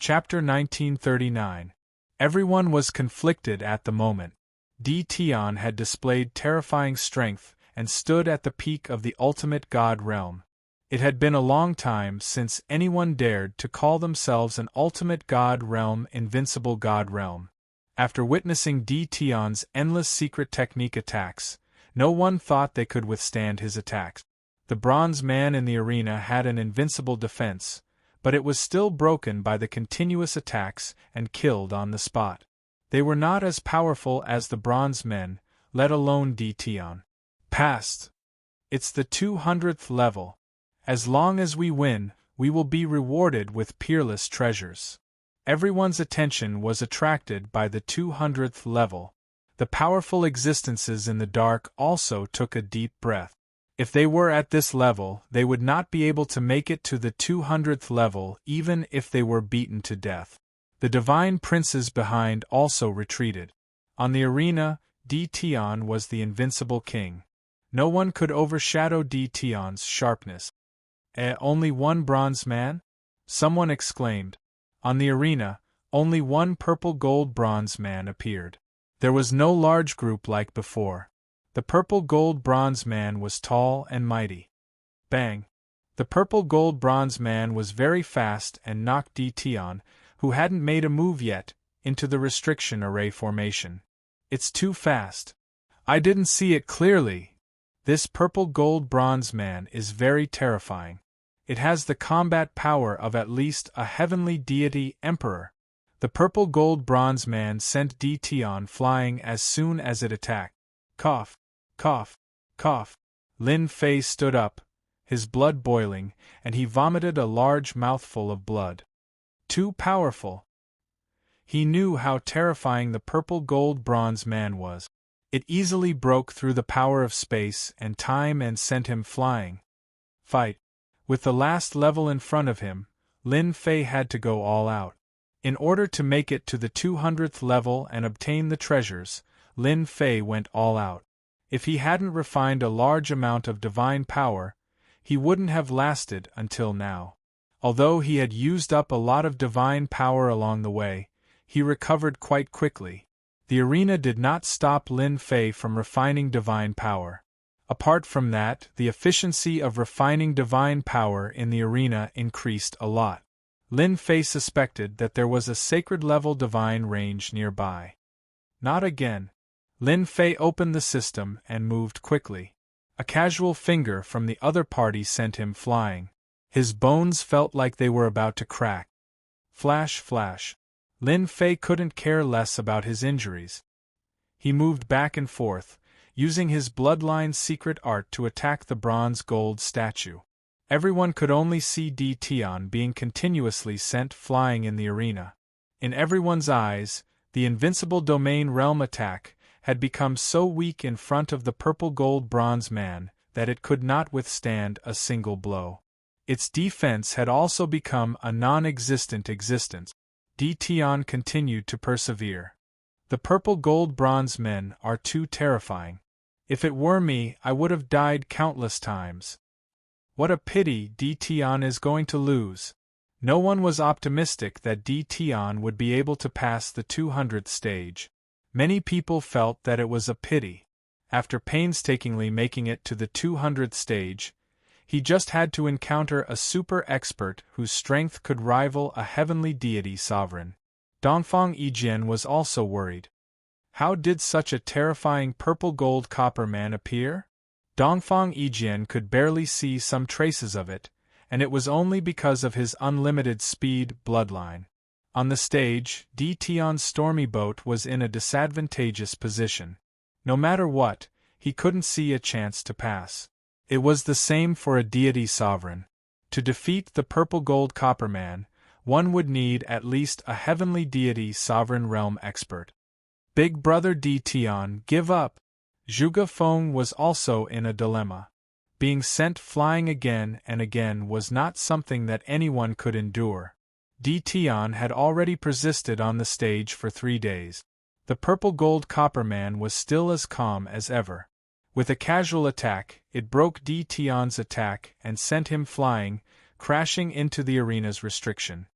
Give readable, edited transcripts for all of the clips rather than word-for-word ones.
Chapter 1939. Everyone was conflicted at the moment. Tion had displayed terrifying strength and stood at the peak of the ultimate god realm. It had been a long time since anyone dared to call themselves an ultimate god realm, invincible god realm. After witnessing Tion's endless secret technique attacks, no one thought they could withstand his attacks. The bronze man in the arena had an invincible defense, but it was still broken by the continuous attacks and killed on the spot. They were not as powerful as the bronze men, let alone Tion. Passed. It's the 200th level. As long as we win, we will be rewarded with peerless treasures. Everyone's attention was attracted by the 200th level. The powerful existences in the dark also took a deep breath. If they were at this level, they would not be able to make it to the 200th level even if they were beaten to death. The divine princes behind also retreated. On the arena, Tion was the invincible king. No one could overshadow Tion's sharpness. Only one bronze man? Someone exclaimed. On the arena, only one purple-gold bronze man appeared. There was no large group like before. The purple-gold bronze man was tall and mighty. Bang! The purple-gold bronze man was very fast and knocked Tion, who hadn't made a move yet, into the restriction array formation. It's too fast. I didn't see it clearly. This purple-gold bronze man is very terrifying. It has the combat power of at least a heavenly deity emperor. The purple-gold bronze man sent Tion flying as soon as it attacked. Cough, cough, cough. Lin Fei stood up, his blood boiling, and he vomited a large mouthful of blood. Too powerful. He knew how terrifying the purple-gold bronze man was. It easily broke through the power of space and time and sent him flying. Fight. With the last level in front of him, Lin Fei had to go all out. In order to make it to the 200th level and obtain the treasures, Lin Fei went all out. If he hadn't refined a large amount of divine power, he wouldn't have lasted until now. Although he had used up a lot of divine power along the way, he recovered quite quickly. The arena did not stop Lin Fei from refining divine power. Apart from that, the efficiency of refining divine power in the arena increased a lot. Lin Fei suspected that there was a sacred-level divine range nearby. Not again. Lin Fei opened the system and moved quickly. A casual finger from the other party sent him flying. His bones felt like they were about to crack. Flash, flash. Lin Fei couldn't care less about his injuries. He moved back and forth, using his bloodline's secret art to attack the bronze-gold statue. Everyone could only see Tion being continuously sent flying in the arena. In everyone's eyes, the invincible domain realm attack had become so weak in front of the purple-gold bronze man that it could not withstand a single blow. Its defense had also become a non-existent existence. Tion continued to persevere. The purple-gold bronze men are too terrifying. If it were me, I would have died countless times. What a pity Tion is going to lose. No one was optimistic that Tion would be able to pass the 200th stage. Many people felt that it was a pity. After painstakingly making it to the 200th stage, he just had to encounter a super expert whose strength could rival a heavenly deity sovereign. Dongfang Yijian was also worried. How did such a terrifying purple-gold copper man appear? Dongfang Yijian could barely see some traces of it, and it was only because of his unlimited speed bloodline. On the stage, Tion's stormy boat was in a disadvantageous position. No matter what, he couldn't see a chance to pass. It was the same for a deity sovereign. To defeat the purple-gold copper man, one would need at least a heavenly deity sovereign realm expert. Big brother Tion, give up! Zhuge Feng was also in a dilemma. Being sent flying again and again was not something that anyone could endure. Tion had already persisted on the stage for 3 days. The purple-gold copper man was still as calm as ever. With a casual attack, it broke Tion's attack and sent him flying, crashing into the arena's restriction.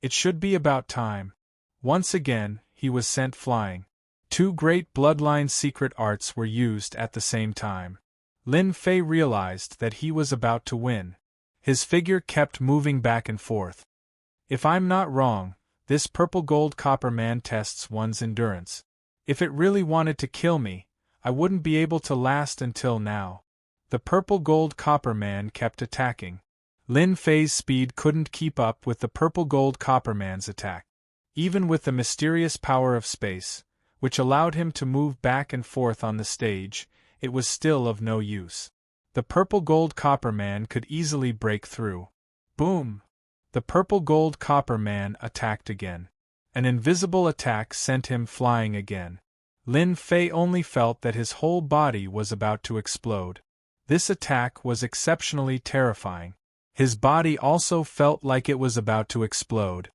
It should be about time. Once again, he was sent flying. Two great bloodline secret arts were used at the same time. Lin Fei realized that he was about to win. His figure kept moving back and forth. If I'm not wrong, this purple gold copper man tests one's endurance. If it really wanted to kill me, I wouldn't be able to last until now. The purple gold copper man kept attacking. Lin Fei's speed couldn't keep up with the purple gold copper man's attack. Even with the mysterious power of space, which allowed him to move back and forth on the stage, it was still of no use. The purple gold copper man could easily break through. Boom! The purple gold copper man attacked again. An invisible attack sent him flying again. Lin Fei only felt that his whole body was about to explode. This attack was exceptionally terrifying. His body also felt like it was about to explode.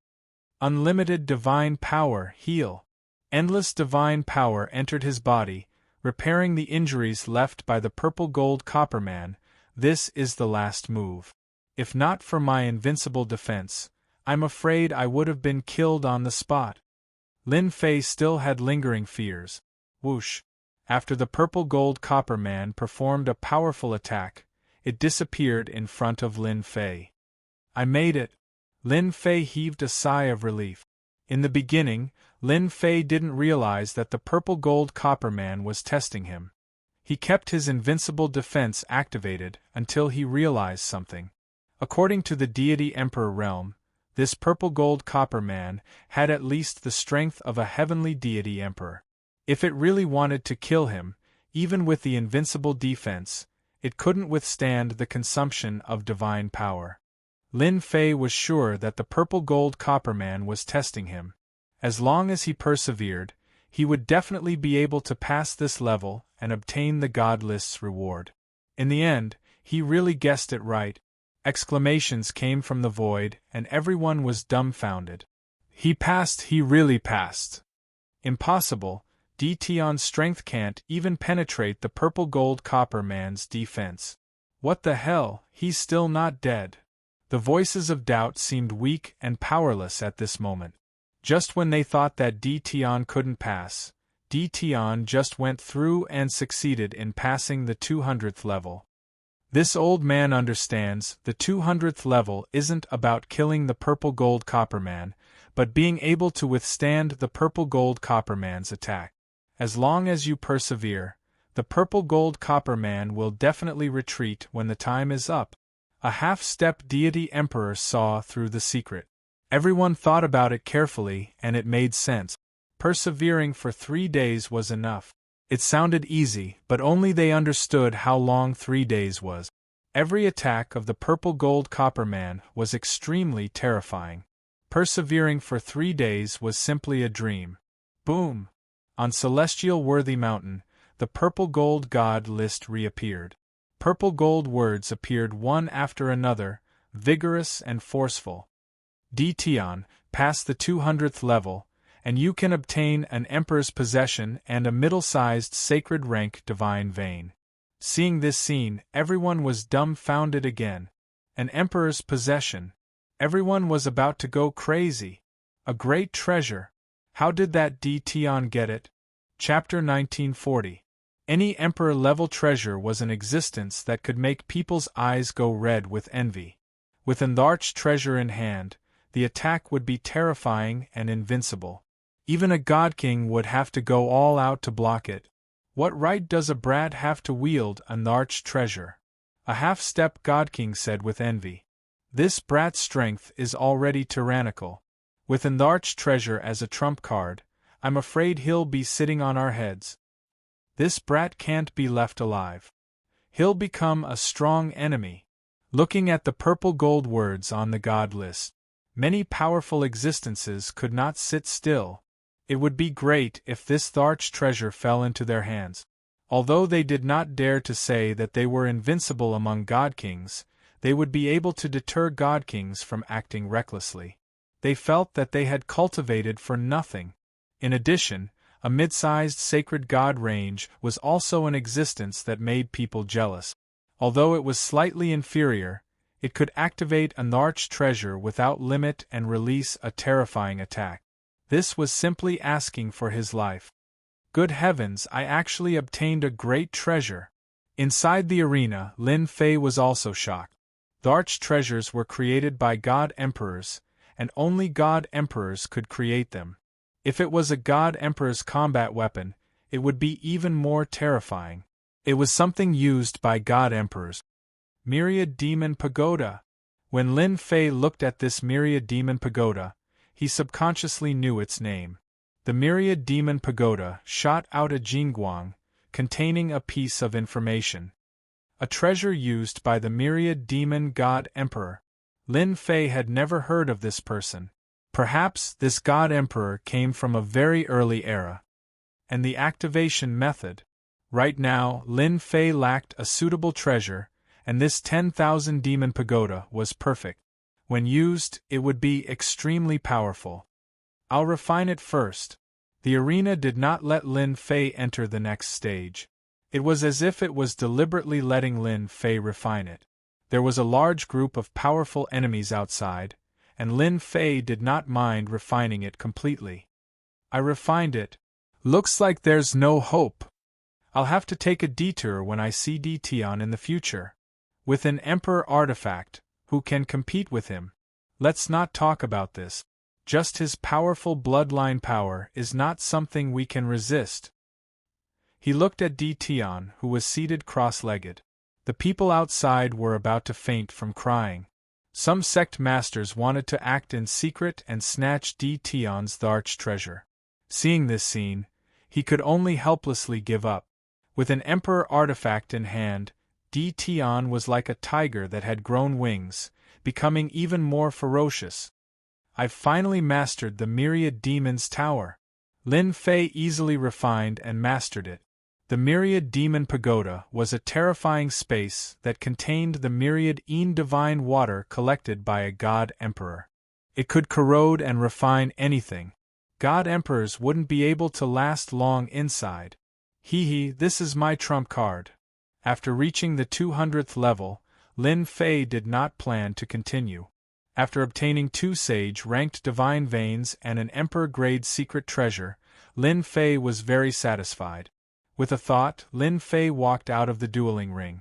Unlimited divine power, heal. Endless divine power entered his body, repairing the injuries left by the purple gold copper man. This is the last move. If not for my invincible defense, I'm afraid I would have been killed on the spot. Lin Fei still had lingering fears. Whoosh! After the purple gold copper man performed a powerful attack, it disappeared in front of Lin Fei. I made it! Lin Fei heaved a sigh of relief. In the beginning, Lin Fei didn't realize that the purple gold copper man was testing him. He kept his invincible defense activated until he realized something. According to the deity Emperor realm, this purple gold copper man had at least the strength of a heavenly deity emperor. If it really wanted to kill him, even with the invincible defense, it couldn't withstand the consumption of divine power. Lin Fei was sure that the purple gold copper man was testing him. As long as he persevered, he would definitely be able to pass this level and obtain the God List's reward. In the end, he really guessed it right. Exclamations came from the void, and everyone was dumbfounded. He passed, he really passed. Impossible, Tion's strength can't even penetrate the purple gold copper man's defense. What the hell, he's still not dead. The voices of doubt seemed weak and powerless at this moment. Just when they thought that Tion couldn't pass, Tion just went through and succeeded in passing the 200th level. This old man understands the 200th level isn't about killing the purple gold copper man, but being able to withstand the purple gold copper man's attack. As long as you persevere, the purple gold copper man will definitely retreat when the time is up. A half-step deity emperor saw through the secret. Everyone thought about it carefully, and it made sense. Persevering for 3 days was enough. It sounded easy, but only they understood how long 3 days was. Every attack of the purple gold copper man was extremely terrifying. Persevering for 3 days was simply a dream. Boom! On Celestial Worthy Mountain, the purple gold god list reappeared. Purple gold words appeared one after another, vigorous and forceful. Tion, pass the 200th level, and you can obtain an emperor's possession and a middle-sized sacred rank divine vein. Seeing this scene, everyone was dumbfounded again. An emperor's possession. Everyone was about to go crazy. A great treasure. How did that Tion get it? Chapter 1940. Any emperor-level treasure was an existence that could make people's eyes go red with envy. With enlarged treasure in hand, the attack would be terrifying and invincible. Even a god king would have to go all out to block it. What right does a brat have to wield enlarged treasure? A half-step god king said with envy. This brat's strength is already tyrannical. With enlarged treasure as a trump card, I'm afraid he'll be sitting on our heads. This brat can't be left alive. He'll become a strong enemy. Looking at the purple gold words on the god list, many powerful existences could not sit still. It would be great if this large treasure fell into their hands. Although they did not dare to say that they were invincible among god kings, they would be able to deter god kings from acting recklessly. They felt that they had cultivated for nothing. In addition, a mid-sized sacred god range was also an existence that made people jealous. Although it was slightly inferior, It could activate an arch treasure without limit and release a terrifying attack. This was simply asking for his life. Good heavens, I actually obtained a great treasure! Inside the arena, Lin Fei was also shocked. The arch treasures were created by God Emperors, and only God Emperors could create them. If it was a God Emperor's combat weapon, it would be even more terrifying. It was something used by God Emperors. Myriad Demon Pagoda. When Lin Fei looked at this Myriad Demon Pagoda, he subconsciously knew its name. The Myriad Demon Pagoda shot out a jingguang, containing a piece of information. A treasure used by the Myriad Demon God Emperor. Lin Fei had never heard of this person. Perhaps this God Emperor came from a very early era. And the activation method. Right now, Lin Fei lacked a suitable treasure, and this 10,000 Demon Pagoda was perfect. When used, it would be extremely powerful. I'll refine it first. The arena did not let Lin Fei enter the next stage. It was as if it was deliberately letting Lin Fei refine it. There was a large group of powerful enemies outside, and Lin Fei did not mind refining it completely. I refined it. Looks like there's no hope. I'll have to take a detour when I see Tian in the future. With an Emperor artifact, who can compete with him? Let's not talk about this. Just his powerful bloodline power is not something we can resist. He looked at Tian, who was seated cross-legged. The people outside were about to faint from crying. Some sect masters wanted to act in secret and snatch Tian's arch treasure. Seeing this scene, he could only helplessly give up. With an Emperor artifact in hand, Tian was like a tiger that had grown wings, becoming even more ferocious. I've finally mastered the Myriad Demon's Tower. Lin Fei easily refined and mastered it. The Myriad Demon Pagoda was a terrifying space that contained the myriad divine water collected by a God Emperor. It could corrode and refine anything. God Emperors wouldn't be able to last long inside. This is my trump card. After reaching the 200th level, Lin Fei did not plan to continue. After obtaining 2 sage-ranked divine veins and an Emperor-grade secret treasure, Lin Fei was very satisfied. With a thought, Lin Fei walked out of the dueling ring.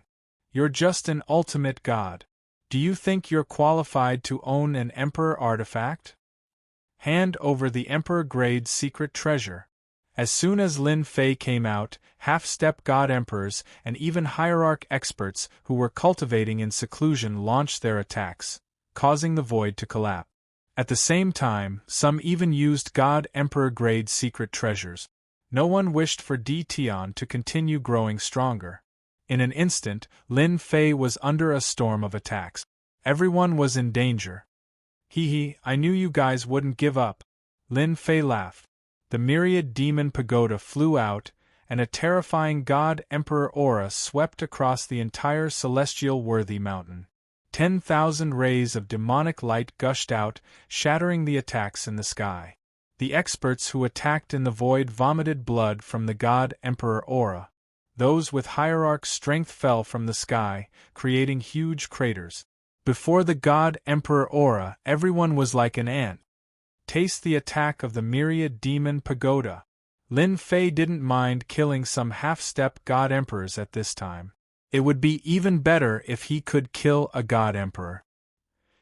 You're just an ultimate god. Do you think you're qualified to own an Emperor artifact? Hand over the Emperor-grade secret treasure. As soon as Lin Fei came out, half-step God Emperors and even hierarch experts who were cultivating in seclusion launched their attacks, causing the void to collapse. At the same time, some even used God Emperor-grade secret treasures. No one wished for Tian to continue growing stronger. In an instant, Lin Fei was under a storm of attacks. Everyone was in danger. I knew you guys wouldn't give up. Lin Fei laughed. The Myriad Demon Pagoda flew out, and a terrifying God Emperor aura swept across the entire celestial worthy mountain. 10,000 rays of demonic light gushed out, shattering the attacks in the sky. The experts who attacked in the void vomited blood from the God Emperor aura. Those with hierarch strength fell from the sky, creating huge craters. Before the God Emperor aura, everyone was like an ant. Taste the attack of the Myriad Demon Pagoda. Lin Fei didn't mind killing some half-step God Emperors at this time. It would be even better if he could kill a God Emperor.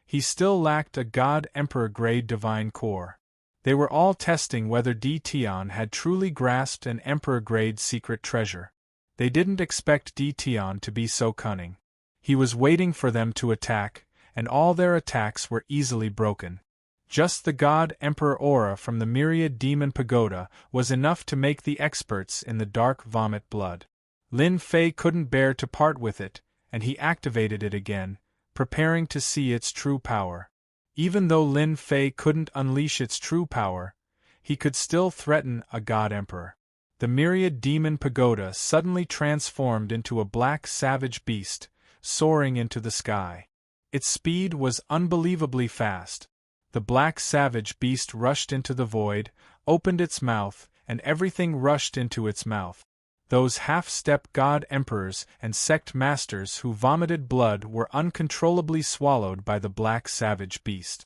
He still lacked a God Emperor-grade divine core. They were all testing whether Tian had truly grasped an Emperor-grade secret treasure. They didn't expect Tian to be so cunning. He was waiting for them to attack, and all their attacks were easily broken. Just the God Emperor aura from the Myriad Demon Pagoda was enough to make the experts in the dark vomit blood. Lin Fei couldn't bear to part with it, and he activated it again, preparing to see its true power. Even though Lin Fei couldn't unleash its true power, he could still threaten a God Emperor. The Myriad Demon Pagoda suddenly transformed into a black savage beast, soaring into the sky. Its speed was unbelievably fast. The black savage beast rushed into the void, opened its mouth, and everything rushed into its mouth. Those half-step god emperors and sect masters who vomited blood were uncontrollably swallowed by the black savage beast.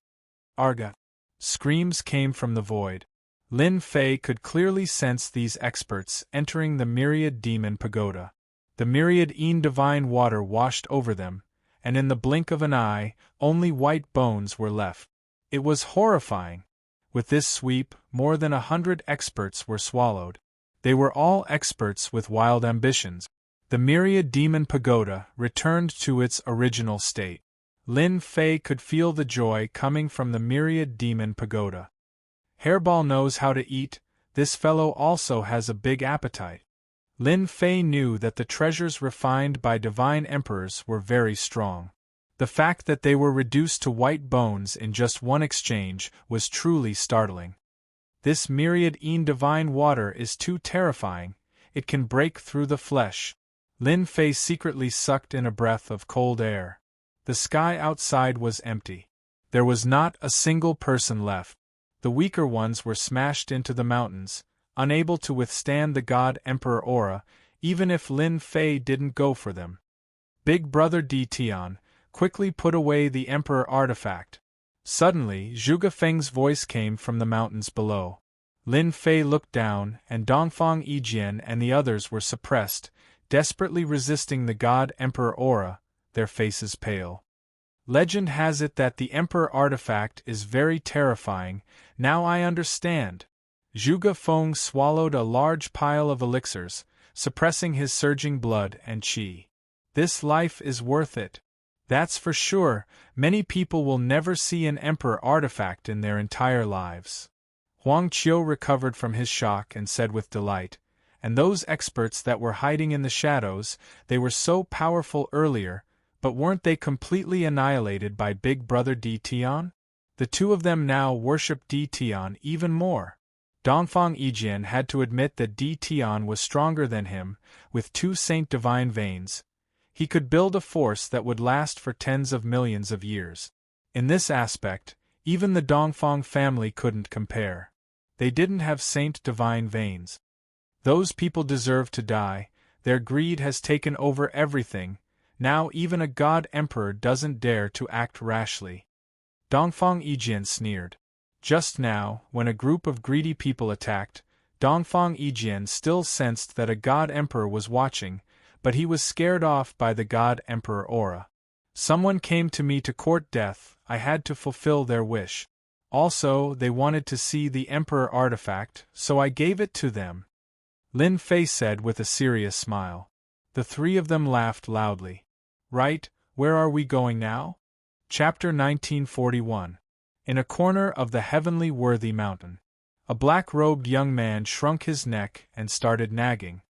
Arga! Screams came from the void. Lin Fei could clearly sense these experts entering the myriad demon pagoda. The myriad divine water washed over them, and in the blink of an eye, only white bones were left. It was horrifying. With this sweep, more than 100 experts were swallowed. They were all experts with wild ambitions. The myriad demon pagoda returned to its original state. Lin Fei could feel the joy coming from the myriad demon pagoda. Hairball knows how to eat, this fellow also has a big appetite. Lin Fei knew that the treasures refined by divine emperors were very strong. The fact that they were reduced to white bones in just one exchange was truly startling. This myriad divine water is too terrifying, it can break through the flesh. Lin Fei secretly sucked in a breath of cold air. The sky outside was empty. There was not a single person left. The weaker ones were smashed into the mountains, unable to withstand the God Emperor aura, even if Lin Fei didn't go for them. Big Brother Di Tian quickly put away the Emperor artifact. Suddenly, Zhuge Feng's voice came from the mountains below. Lin Fei looked down, and Dongfang Yijian and the others were suppressed, desperately resisting the God Emperor aura, their faces pale. Legend has it that the Emperor artifact is very terrifying, now I understand. Zhuge Feng swallowed a large pile of elixirs, suppressing his surging blood and qi. This life is worth it. That's for sure, many people will never see an Emperor artifact in their entire lives. Huang Qiu recovered from his shock and said with delight, and those experts that were hiding in the shadows, they were so powerful earlier, but weren't they completely annihilated by Big Brother Di Tian? The two of them now worshiped Di Tian even more. Dongfang Yijian had to admit that Di Tian was stronger than him, with 2 Saint Divine veins. He could build a force that would last for tens of millions of years. In this aspect, even the Dongfang family couldn't compare. They didn't have Saint Divine veins. Those people deserve to die, their greed has taken over everything. Now even a God Emperor doesn't dare to act rashly. Dongfang Yijian sneered. Just now, when a group of greedy people attacked, Dongfang Yijian still sensed that a God Emperor was watching, but he was scared off by the God Emperor aura. Someone came to me to court death, I had to fulfill their wish. Also, they wanted to see the Emperor artifact, so I gave it to them. Lin Fei said with a serious smile. The three of them laughed loudly. Right, where are we going now? Chapter 1941. In a corner of the heavenly worthy mountain, a black-robed young man shrunk his neck and started nagging.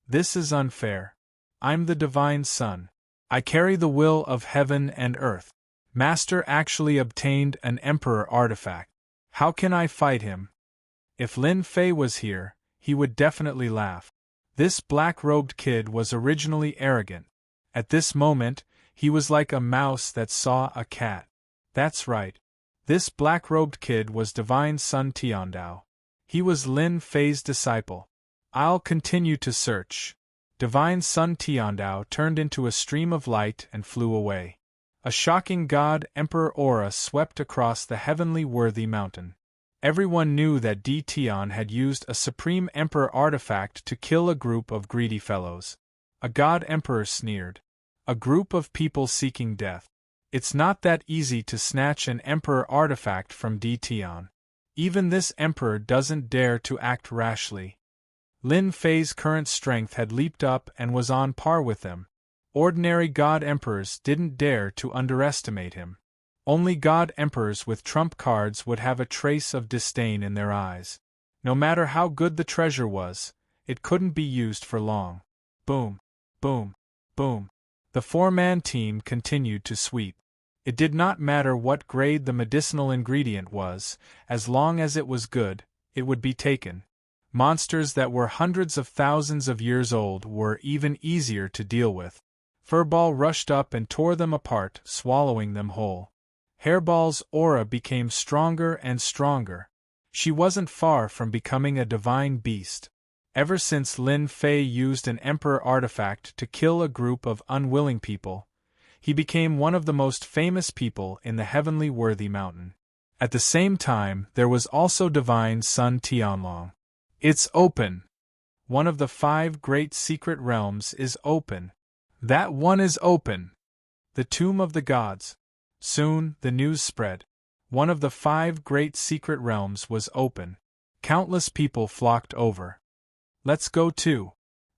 This is unfair. I'm the Divine Son. I carry the will of heaven and earth. Master actually obtained an Emperor artifact. How can I fight him? If Lin Fei was here, he would definitely laugh. This black-robed kid was originally arrogant. At this moment, he was like a mouse that saw a cat. That's right. This black-robed kid was Divine Son Tiandao. He was Lin Fei's disciple. I'll continue to search. Divine Son Tiandao turned into a stream of light and flew away. A shocking God Emperor aura swept across the heavenly worthy mountain. Everyone knew that Di Tian had used a Supreme Emperor artifact to kill a group of greedy fellows. A God Emperor sneered. A group of people seeking death. It's not that easy to snatch an Emperor artifact from Di Tian. Even this Emperor doesn't dare to act rashly. Lin Fei's current strength had leaped up and was on par with them. Ordinary God Emperors didn't dare to underestimate him. Only God Emperors with trump cards would have a trace of disdain in their eyes. No matter how good the treasure was, it couldn't be used for long. Boom, boom, boom. The four-man team continued to sweep. It did not matter what grade the medicinal ingredient was, as long as it was good, it would be taken. Monsters that were hundreds of thousands of years old were even easier to deal with. Furball rushed up and tore them apart, swallowing them whole. Hairball's aura became stronger and stronger. She wasn't far from becoming a divine beast. Ever since Lin Fei used an emperor artifact to kill a group of unwilling people, he became one of the most famous people in the heavenly worthy mountain. At the same time, there was also divine Sun Tianlong. It's open. One of the 5 great secret realms is open. That one is open. The tomb of the gods. Soon, the news spread. One of the 5 great secret realms was open. Countless people flocked over. Let's go too.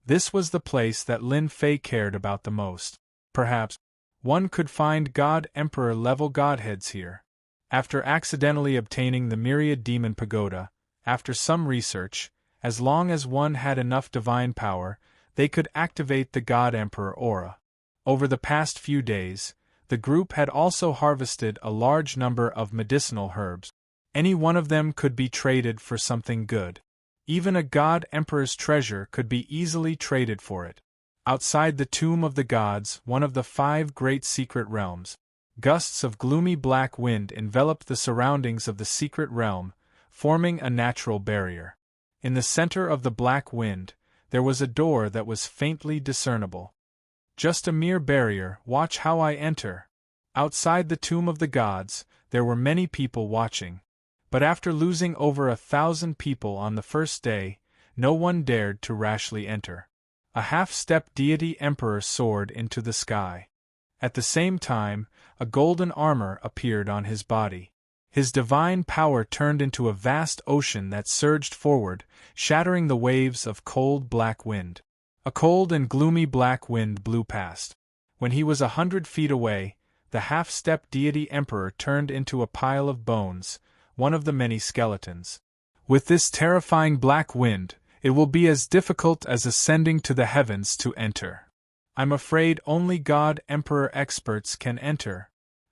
This was the place that Lin Fei cared about the most. Perhaps one could find God Emperor level godheads here. After accidentally obtaining the Myriad Demon Pagoda, after some research, as long as one had enough divine power, they could activate the God Emperor aura. Over the past few days, the group had also harvested a large number of medicinal herbs. Any one of them could be traded for something good. Even a God Emperor's treasure could be easily traded for it. Outside the Tomb of the Gods, one of the 5 great secret realms, gusts of gloomy black wind enveloped the surroundings of the secret realm, forming a natural barrier. In the center of the black wind, there was a door that was faintly discernible. Just a mere barrier, watch how I enter. Outside the Tomb of the Gods, there were many people watching. But after losing over 1,000 people on the first day, no one dared to rashly enter. A half-step deity emperor soared into the sky. At the same time, a golden armor appeared on his body. His divine power turned into a vast ocean that surged forward, shattering the waves of cold black wind. A cold and gloomy black wind blew past. When he was 100 feet away, the half-step deity emperor turned into a pile of bones, one of the many skeletons. With this terrifying black wind, it will be as difficult as ascending to the heavens to enter. I'm afraid only God Emperor experts can enter.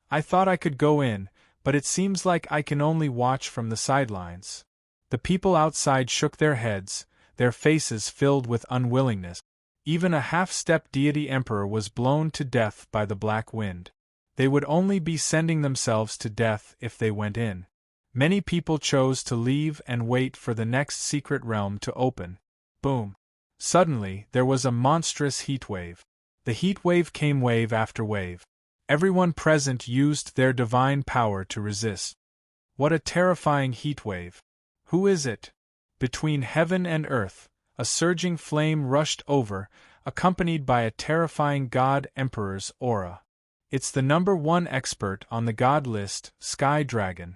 I thought I could go in, but it seems like I can only watch from the sidelines. The people outside shook their heads, their faces filled with unwillingness. Even a half-step deity emperor was blown to death by the black wind. They would only be sending themselves to death if they went in. Many people chose to leave and wait for the next secret realm to open. Boom! Suddenly, there was a monstrous heat wave. The heat wave came wave after wave. Everyone present used their divine power to resist. What a terrifying heat wave! Who is it? Between heaven and earth, a surging flame rushed over, accompanied by a terrifying God Emperor's aura. It's the #1 expert on the God list, Sky Dragon.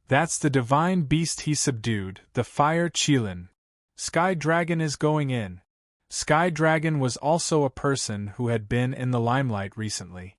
That's the divine beast he subdued, the Fire Qilin. Sky Dragon is going in. Sky Dragon was also a person who had been in the limelight recently.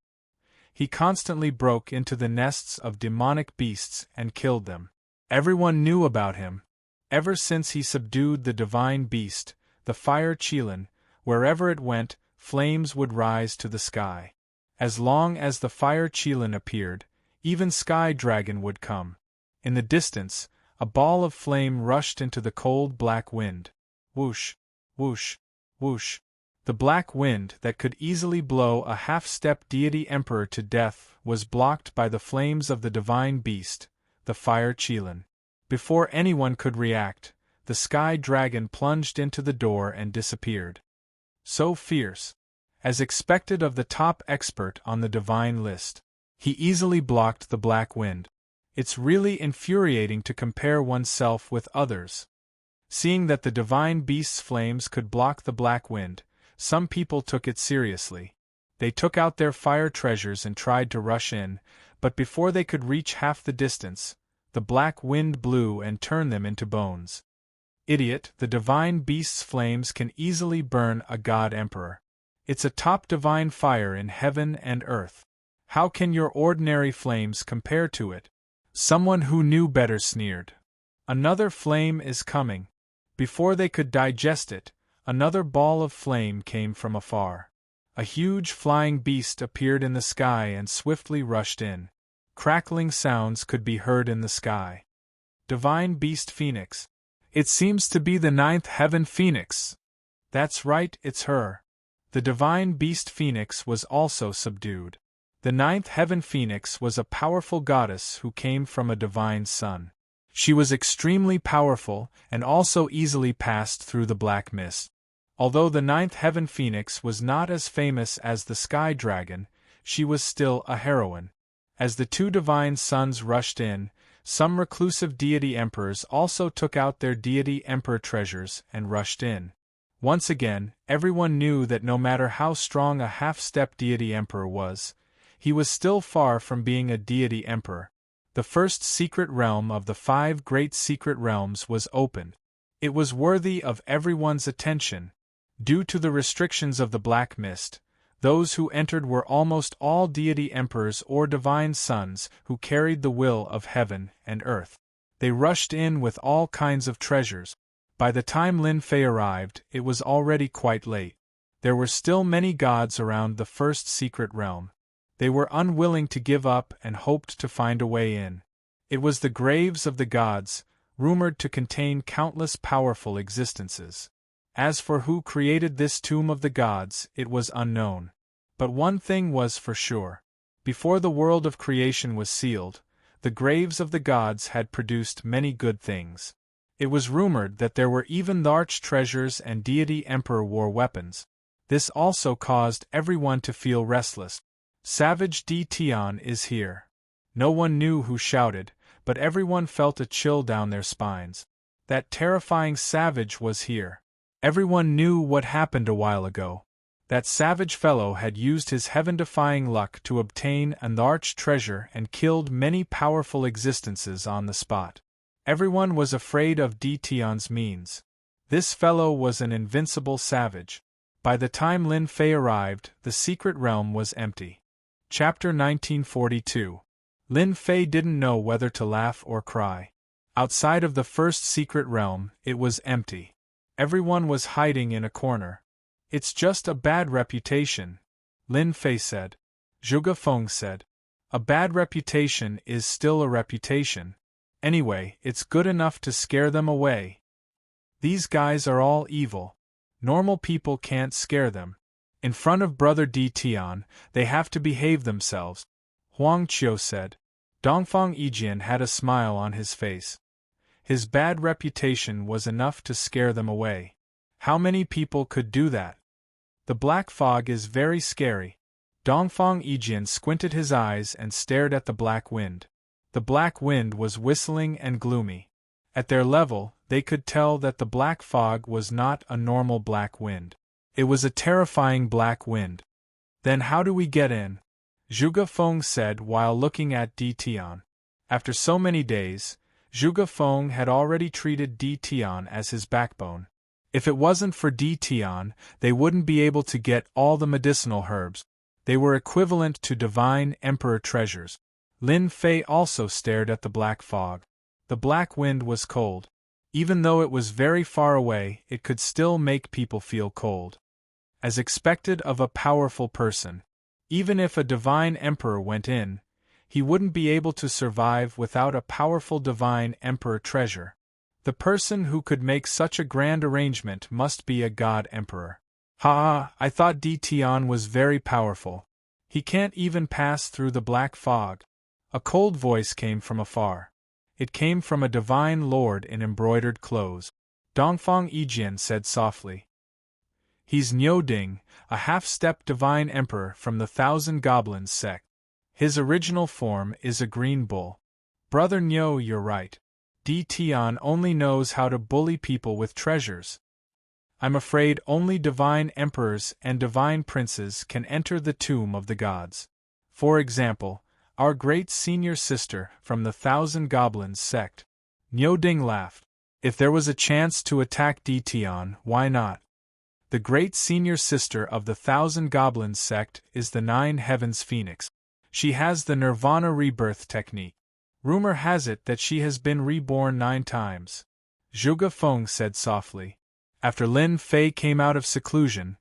He constantly broke into the nests of demonic beasts and killed them. Everyone knew about him. Ever since he subdued the divine beast, the Fire Qilin, wherever it went, flames would rise to the sky. As long as the Fire Qilin appeared, even Sky Dragon would come. In the distance, a ball of flame rushed into the cold black wind. Whoosh, whoosh, whoosh. The black wind that could easily blow a half-step deity emperor to death was blocked by the flames of the divine beast, the Fire Qilin. Before anyone could react, the Sky Dragon plunged into the door and disappeared. So fierce. As expected of the top expert on the divine list, he easily blocked the black wind. It's really infuriating to compare oneself with others. Seeing that the divine beast's flames could block the black wind, some people took it seriously. They took out their fire treasures and tried to rush in, but before they could reach half the distance, the black wind blew and turned them into bones. Idiot, the divine beast's flames can easily burn a God Emperor. It's a top divine fire in heaven and earth. How can your ordinary flames compare to it? Someone who knew better sneered. Another flame is coming. Before they could digest it, another ball of flame came from afar. A huge flying beast appeared in the sky and swiftly rushed in. Crackling sounds could be heard in the sky. Divine Beast Phoenix. It seems to be the 9th Heaven Phoenix. That's right, it's her. The Divine Beast Phoenix was also subdued. The 9th Heaven Phoenix was a powerful goddess who came from a divine sun. She was extremely powerful and also easily passed through the black mist. Although the ninth heaven phoenix was not as famous as the sky dragon, she was still a heroine. As the two divine sons rushed in, some reclusive deity emperors also took out their deity emperor treasures and rushed in. Once again, everyone knew that no matter how strong a half-step deity emperor was, he was still far from being a deity emperor. The first secret realm of the 5 great secret realms was opened. It was worthy of everyone's attention. Due to the restrictions of the black mist, those who entered were almost all deity emperors or divine sons who carried the will of heaven and earth. They rushed in with all kinds of treasures. By the time Lin Fei arrived, it was already quite late. There were still many gods around the first secret realm. They were unwilling to give up and hoped to find a way in. It was the graves of the gods, rumored to contain countless powerful existences. As for who created this tomb of the gods, it was unknown. But one thing was for sure. Before the world of creation was sealed, the graves of the gods had produced many good things. It was rumored that there were even large treasures and deity emperor war weapons. This also caused everyone to feel restless. Savage D. Tian is here. No one knew who shouted, but everyone felt a chill down their spines. That terrifying savage was here. Everyone knew what happened a while ago. That savage fellow had used his heaven-defying luck to obtain a large treasure and killed many powerful existences on the spot. Everyone was afraid of D. Tian's means. This fellow was an invincible savage. By the time Lin Fei arrived, the secret realm was empty. Chapter 1942. Lin Fei didn't know whether to laugh or cry. Outside of the first secret realm, it was empty. Everyone was hiding in a corner. It's just a bad reputation, Lin Fei said. Zhuge Feng said. A bad reputation is still a reputation. Anyway, it's good enough to scare them away. These guys are all evil. Normal people can't scare them. In front of Brother D. Tian, they have to behave themselves, Huang Qiu said. Dongfang Yijian had a smile on his face. His bad reputation was enough to scare them away. How many people could do that? The black fog is very scary. Dongfang Yijian squinted his eyes and stared at the black wind. The black wind was whistling and gloomy. At their level, they could tell that the black fog was not a normal black wind. It was a terrifying black wind. Then how do we get in? Zhuge Feng said while looking at D. Tian. After so many days, Zhuge Feng had already treated D. Tian as his backbone. If it wasn't for D. Tian, they wouldn't be able to get all the medicinal herbs. They were equivalent to divine emperor treasures. Lin Fei also stared at the black fog. The black wind was cold. Even though it was very far away, it could still make people feel cold. As expected of a powerful person. Even if a divine emperor went in, he wouldn't be able to survive without a powerful divine emperor treasure. The person who could make such a grand arrangement must be a god emperor. I thought D. Tian was very powerful. He can't even pass through the black fog. A cold voice came from afar. It came from a divine lord in embroidered clothes. Dongfang Yijian said softly. He's Niuding, a half-step divine emperor from the Thousand Goblins sect. His original form is a green bull. Brother Niu, you're right. D. Tian only knows how to bully people with treasures. I'm afraid only divine emperors and divine princes can enter the tomb of the gods. For example, our great senior sister from the Thousand Goblins sect. Niuding laughed. If there was a chance to attack D. Tian, why not? The great senior sister of the Thousand Goblins sect is the Nine Heavens Phoenix. She has the Nirvana rebirth technique. Rumor has it that she has been reborn 9 times. Zhuge Feng said softly. After Lin Fei came out of seclusion,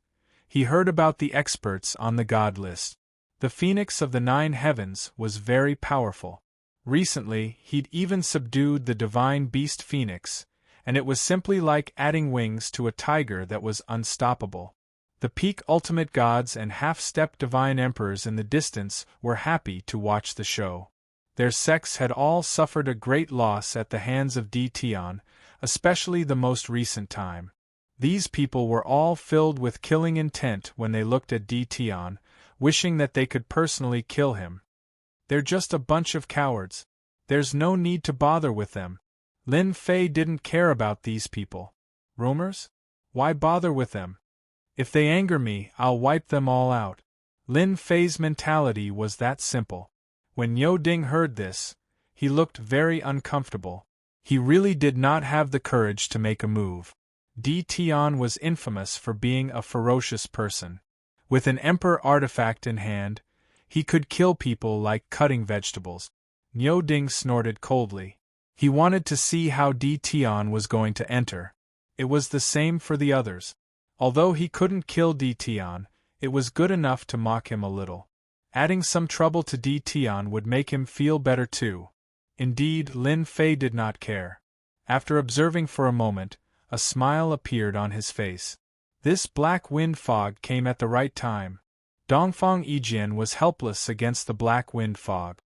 he heard about the experts on the god list. The Phoenix of the 9 Heavens was very powerful. Recently, he'd even subdued the divine beast Phoenix, and it was simply like adding wings to a tiger that was unstoppable. The peak ultimate gods and half-step divine emperors in the distance were happy to watch the show. Their sects had all suffered a great loss at the hands of Dtion, especially the most recent time. These people were all filled with killing intent when they looked at Dtion, wishing that they could personally kill him. They're just a bunch of cowards. There's no need to bother with them. Lin Fei didn't care about these people. Rumors? Why bother with them? If they anger me, I'll wipe them all out. Lin Fei's mentality was that simple. When Niu Ding heard this, he looked very uncomfortable. He really did not have the courage to make a move. Dtion was infamous for being a ferocious person. With an emperor artifact in hand, he could kill people like cutting vegetables. Niu Ding snorted coldly. He wanted to see how Dtion was going to enter. It was the same for the others. Although he couldn't kill Dtion, it was good enough to mock him a little. Adding some trouble to Dtion would make him feel better too. Indeed, Lin Fei did not care. After observing for a moment, a smile appeared on his face. This black wind fog came at the right time. Dongfang Yijian was helpless against the black wind fog.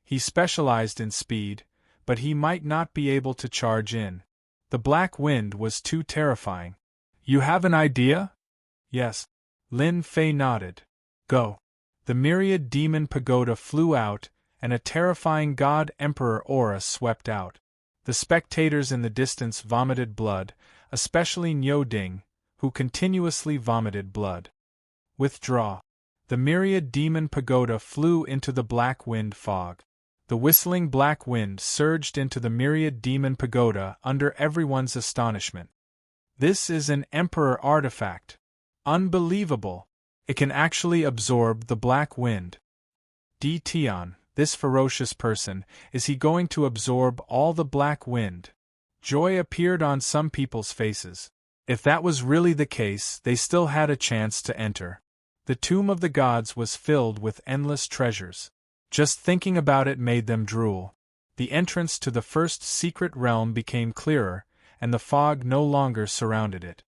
He specialized in speed, but he might not be able to charge in. The black wind was too terrifying. You have an idea? Yes. Lin Fei nodded. Go. The myriad demon pagoda flew out, and a terrifying god-emperor aura swept out. The spectators in the distance vomited blood, especially Niu Ding, who continuously vomited blood. Withdraw. The myriad demon pagoda flew into the black wind fog. The whistling black wind surged into the myriad demon pagoda under everyone's astonishment. This is an emperor artifact. Unbelievable! It can actually absorb the black wind. Dtion, this ferocious person, is he going to absorb all the black wind? Joy appeared on some people's faces. If that was really the case, they still had a chance to enter. The tomb of the gods was filled with endless treasures. Just thinking about it made them drool. The entrance to the first secret realm became clearer, and the fog no longer surrounded it.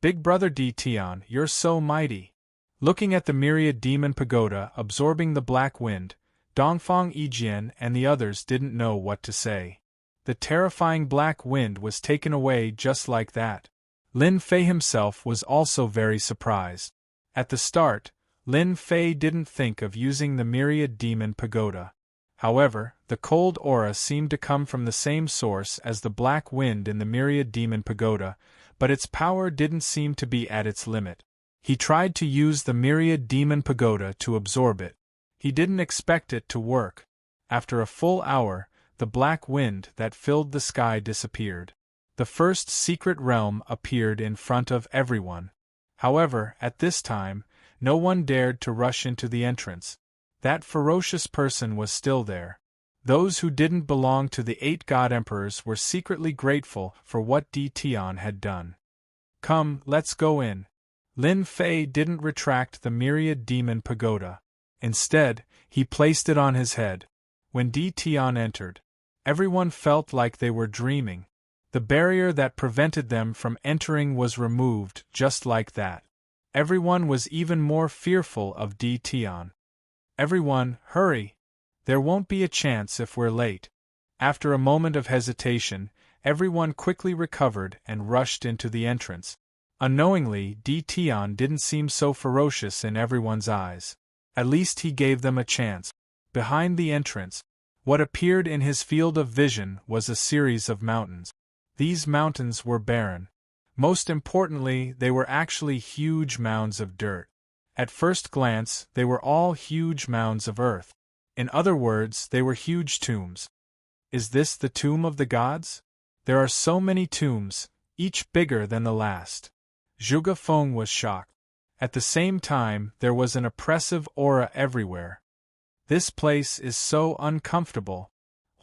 Big Brother Dtion, you're so mighty. Looking at the myriad demon pagoda absorbing the black wind, Dongfang Yijian and the others didn't know what to say. The terrifying black wind was taken away just like that. Lin Fei himself was also very surprised. At the start, Lin Fei didn't think of using the myriad demon pagoda. However, the cold aura seemed to come from the same source as the black wind in the myriad demon pagoda, but its power didn't seem to be at its limit. He tried to use the myriad demon pagoda to absorb it. He didn't expect it to work. After a full hour, the black wind that filled the sky disappeared. The first secret realm appeared in front of everyone. However, at this time, no one dared to rush into the entrance. That ferocious person was still there. Those who didn't belong to the 8 god emperors were secretly grateful for what Dtion had done. Come, let's go in. Lin Fei didn't retract the myriad demon pagoda. Instead, he placed it on his head. When Dtion entered, everyone felt like they were dreaming. The barrier that prevented them from entering was removed just like that. Everyone was even more fearful of Dtion. Everyone, hurry! There won't be a chance if we're late. After a moment of hesitation, everyone quickly recovered and rushed into the entrance. Unknowingly, Dtion didn't seem so ferocious in everyone's eyes. At least he gave them a chance. Behind the entrance, what appeared in his field of vision was a series of mountains. These mountains were barren. Most importantly, they were actually huge mounds of dirt. At first glance, they were all huge mounds of earth. In other words, they were huge tombs. Is this the tomb of the gods? There are so many tombs, each bigger than the last. Zhuge Feng was shocked. At the same time, there was an oppressive aura everywhere. This place is so uncomfortable.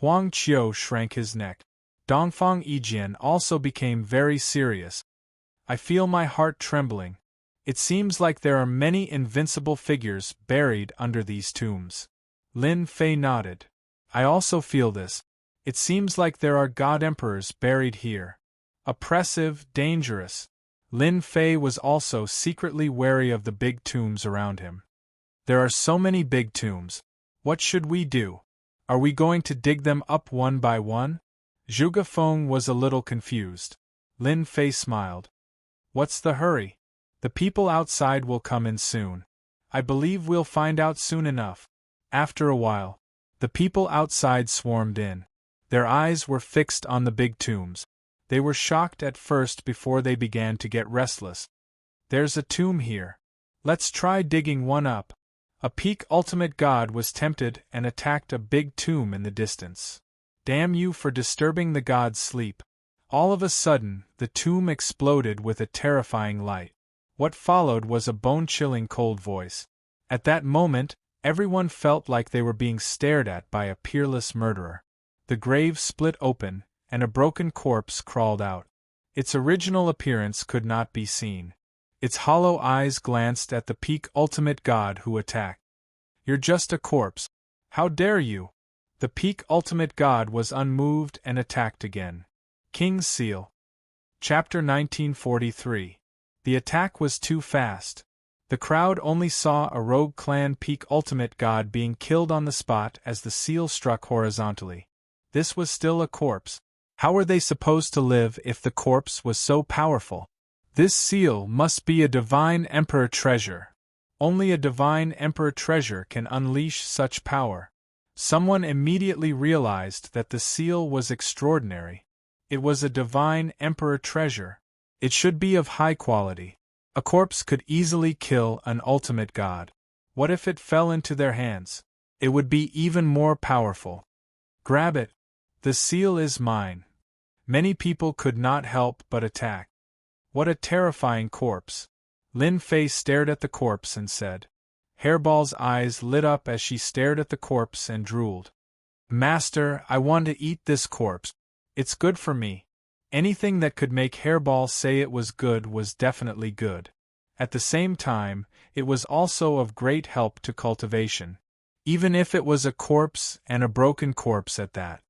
Huang Qiu shrank his neck. Dongfang Yijian also became very serious. I feel my heart trembling. It seems like there are many invincible figures buried under these tombs. Lin Fei nodded. I also feel this. It seems like there are god emperors buried here. Oppressive, dangerous. Lin Fei was also secretly wary of the big tombs around him. There are so many big tombs. What should we do? Are we going to dig them up one by one? Zhuge Feng was a little confused. Lin Fei smiled. What's the hurry? The people outside will come in soon. I believe we'll find out soon enough. After a while, the people outside swarmed in. Their eyes were fixed on the big tombs. They were shocked at first before they began to get restless. There's a tomb here. Let's try digging one up. A peak ultimate god was tempted and attacked a big tomb in the distance. Damn you for disturbing the god's sleep. All of a sudden, the tomb exploded with a terrifying light. What followed was a bone-chilling cold voice. At that moment, everyone felt like they were being stared at by a peerless murderer. The grave split open, and a broken corpse crawled out. Its original appearance could not be seen. Its hollow eyes glanced at the peak ultimate god who attacked. You're just a corpse. How dare you? The peak ultimate god was unmoved and attacked again. King's Seal. Chapter 1943. The attack was too fast. The crowd only saw a rogue clan peak ultimate god being killed on the spot as the seal struck horizontally. This was still a corpse. How were they supposed to live if the corpse was so powerful? This seal must be a divine emperor treasure. Only a divine emperor treasure can unleash such power. Someone immediately realized that the seal was extraordinary. It was a divine emperor treasure. It should be of high quality. A corpse could easily kill an ultimate god. What if it fell into their hands? It would be even more powerful. Grab it. The seal is mine. Many people could not help but attack. What a terrifying corpse. Lin Fei stared at the corpse and said. Hairball's eyes lit up as she stared at the corpse and drooled. Master, I want to eat this corpse. It's good for me. Anything that could make Hairball say it was good was definitely good. At the same time, it was also of great help to cultivation. Even if it was a corpse and a broken corpse at that.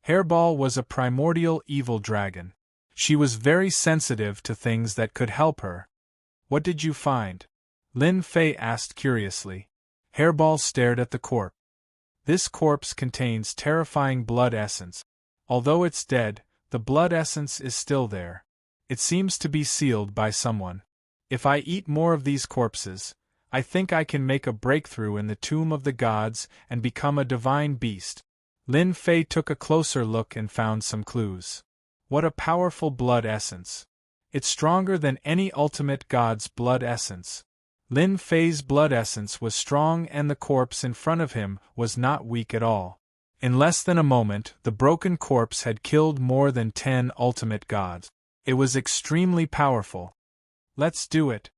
Hairball was a primordial evil dragon. She was very sensitive to things that could help her. What did you find? Lin Fei asked curiously. Hairball stared at the corpse. This corpse contains terrifying blood essence. Although it's dead, the blood essence is still there. It seems to be sealed by someone. If I eat more of these corpses, I think I can make a breakthrough in the tomb of the gods and become a divine beast. Lin Fei took a closer look and found some clues. What a powerful blood essence. It's stronger than any ultimate god's blood essence. Lin Fei's blood essence was strong and the corpse in front of him was not weak at all. In less than a moment, the broken corpse had killed more than 10 ultimate gods. It was extremely powerful. Let's do it.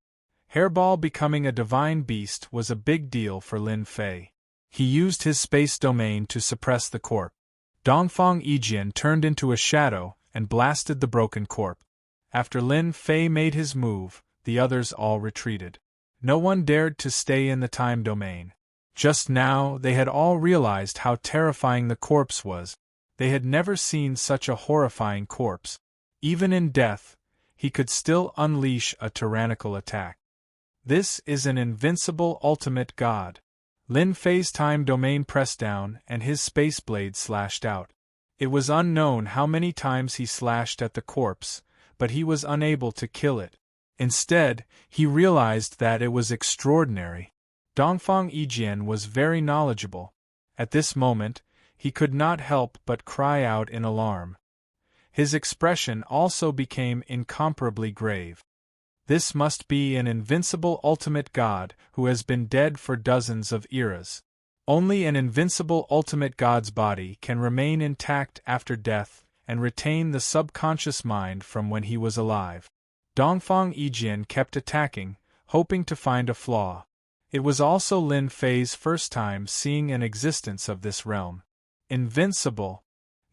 Hairball becoming a divine beast was a big deal for Lin Fei. He used his space domain to suppress the corpse. Dongfang Yijian turned into a shadow and blasted the broken corpse. After Lin Fei made his move, the others all retreated. No one dared to stay in the time domain. Just now, they had all realized how terrifying the corpse was. They had never seen such a horrifying corpse. Even in death, he could still unleash a tyrannical attack. This is an invincible ultimate god. Lin Fei's time domain pressed down and his space blade slashed out. It was unknown how many times he slashed at the corpse, but he was unable to kill it. Instead, he realized that it was extraordinary. Dongfang Yijian was very knowledgeable. At this moment, he could not help but cry out in alarm. His expression also became incomparably grave. This must be an invincible ultimate god who has been dead for dozens of eras. Only an invincible ultimate god's body can remain intact after death and retain the subconscious mind from when he was alive. Dongfang Yijian kept attacking, hoping to find a flaw. It was also Lin Fei's first time seeing an existence of this realm. Invincible.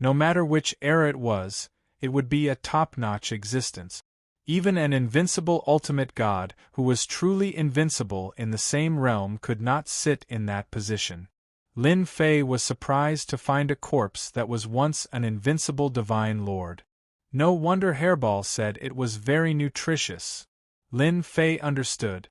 No matter which era it would be a top-notch existence. Even an invincible ultimate god who was truly invincible in the same realm could not sit in that position. Lin Fei was surprised to find a corpse that was once an invincible divine lord. No wonder Hairball said it was very nutritious. Lin Fei understood.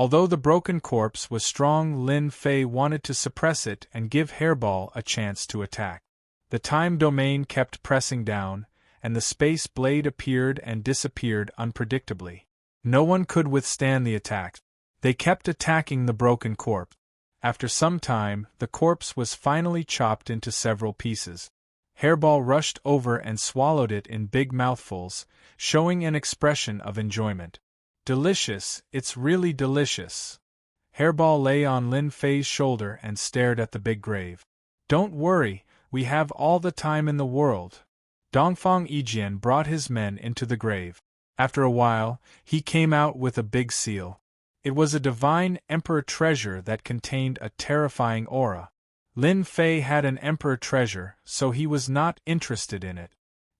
Although the broken corpse was strong, Lin Fei wanted to suppress it and give Hairball a chance to attack. The time domain kept pressing down, and the space blade appeared and disappeared unpredictably. No one could withstand the attack. They kept attacking the broken corpse. After some time, the corpse was finally chopped into several pieces. Hairball rushed over and swallowed it in big mouthfuls, showing an expression of enjoyment. Delicious, it's really delicious. Hairball lay on Lin Fei's shoulder and stared at the big grave. Don't worry, we have all the time in the world. Dongfang Yijian brought his men into the grave. After a while, he came out with a big seal. It was a divine emperor treasure that contained a terrifying aura. Lin Fei had an emperor treasure, so he was not interested in it.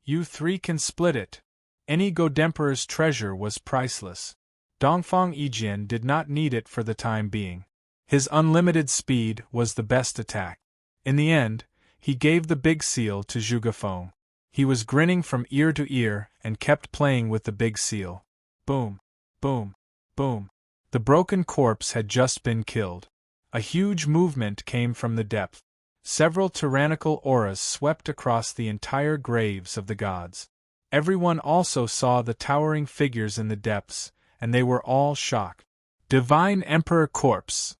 You three can split it. Any Godemperor's treasure was priceless. Dongfang Yijian did not need it for the time being. His unlimited speed was the best attack. In the end, he gave the big seal to Zhuge Feng. He was grinning from ear to ear and kept playing with the big seal. Boom, boom, boom. The broken corpse had just been killed. A huge movement came from the depth. Several tyrannical auras swept across the entire graves of the gods. Everyone also saw the towering figures in the depths, and they were all shocked. Divine Emperor Corpse!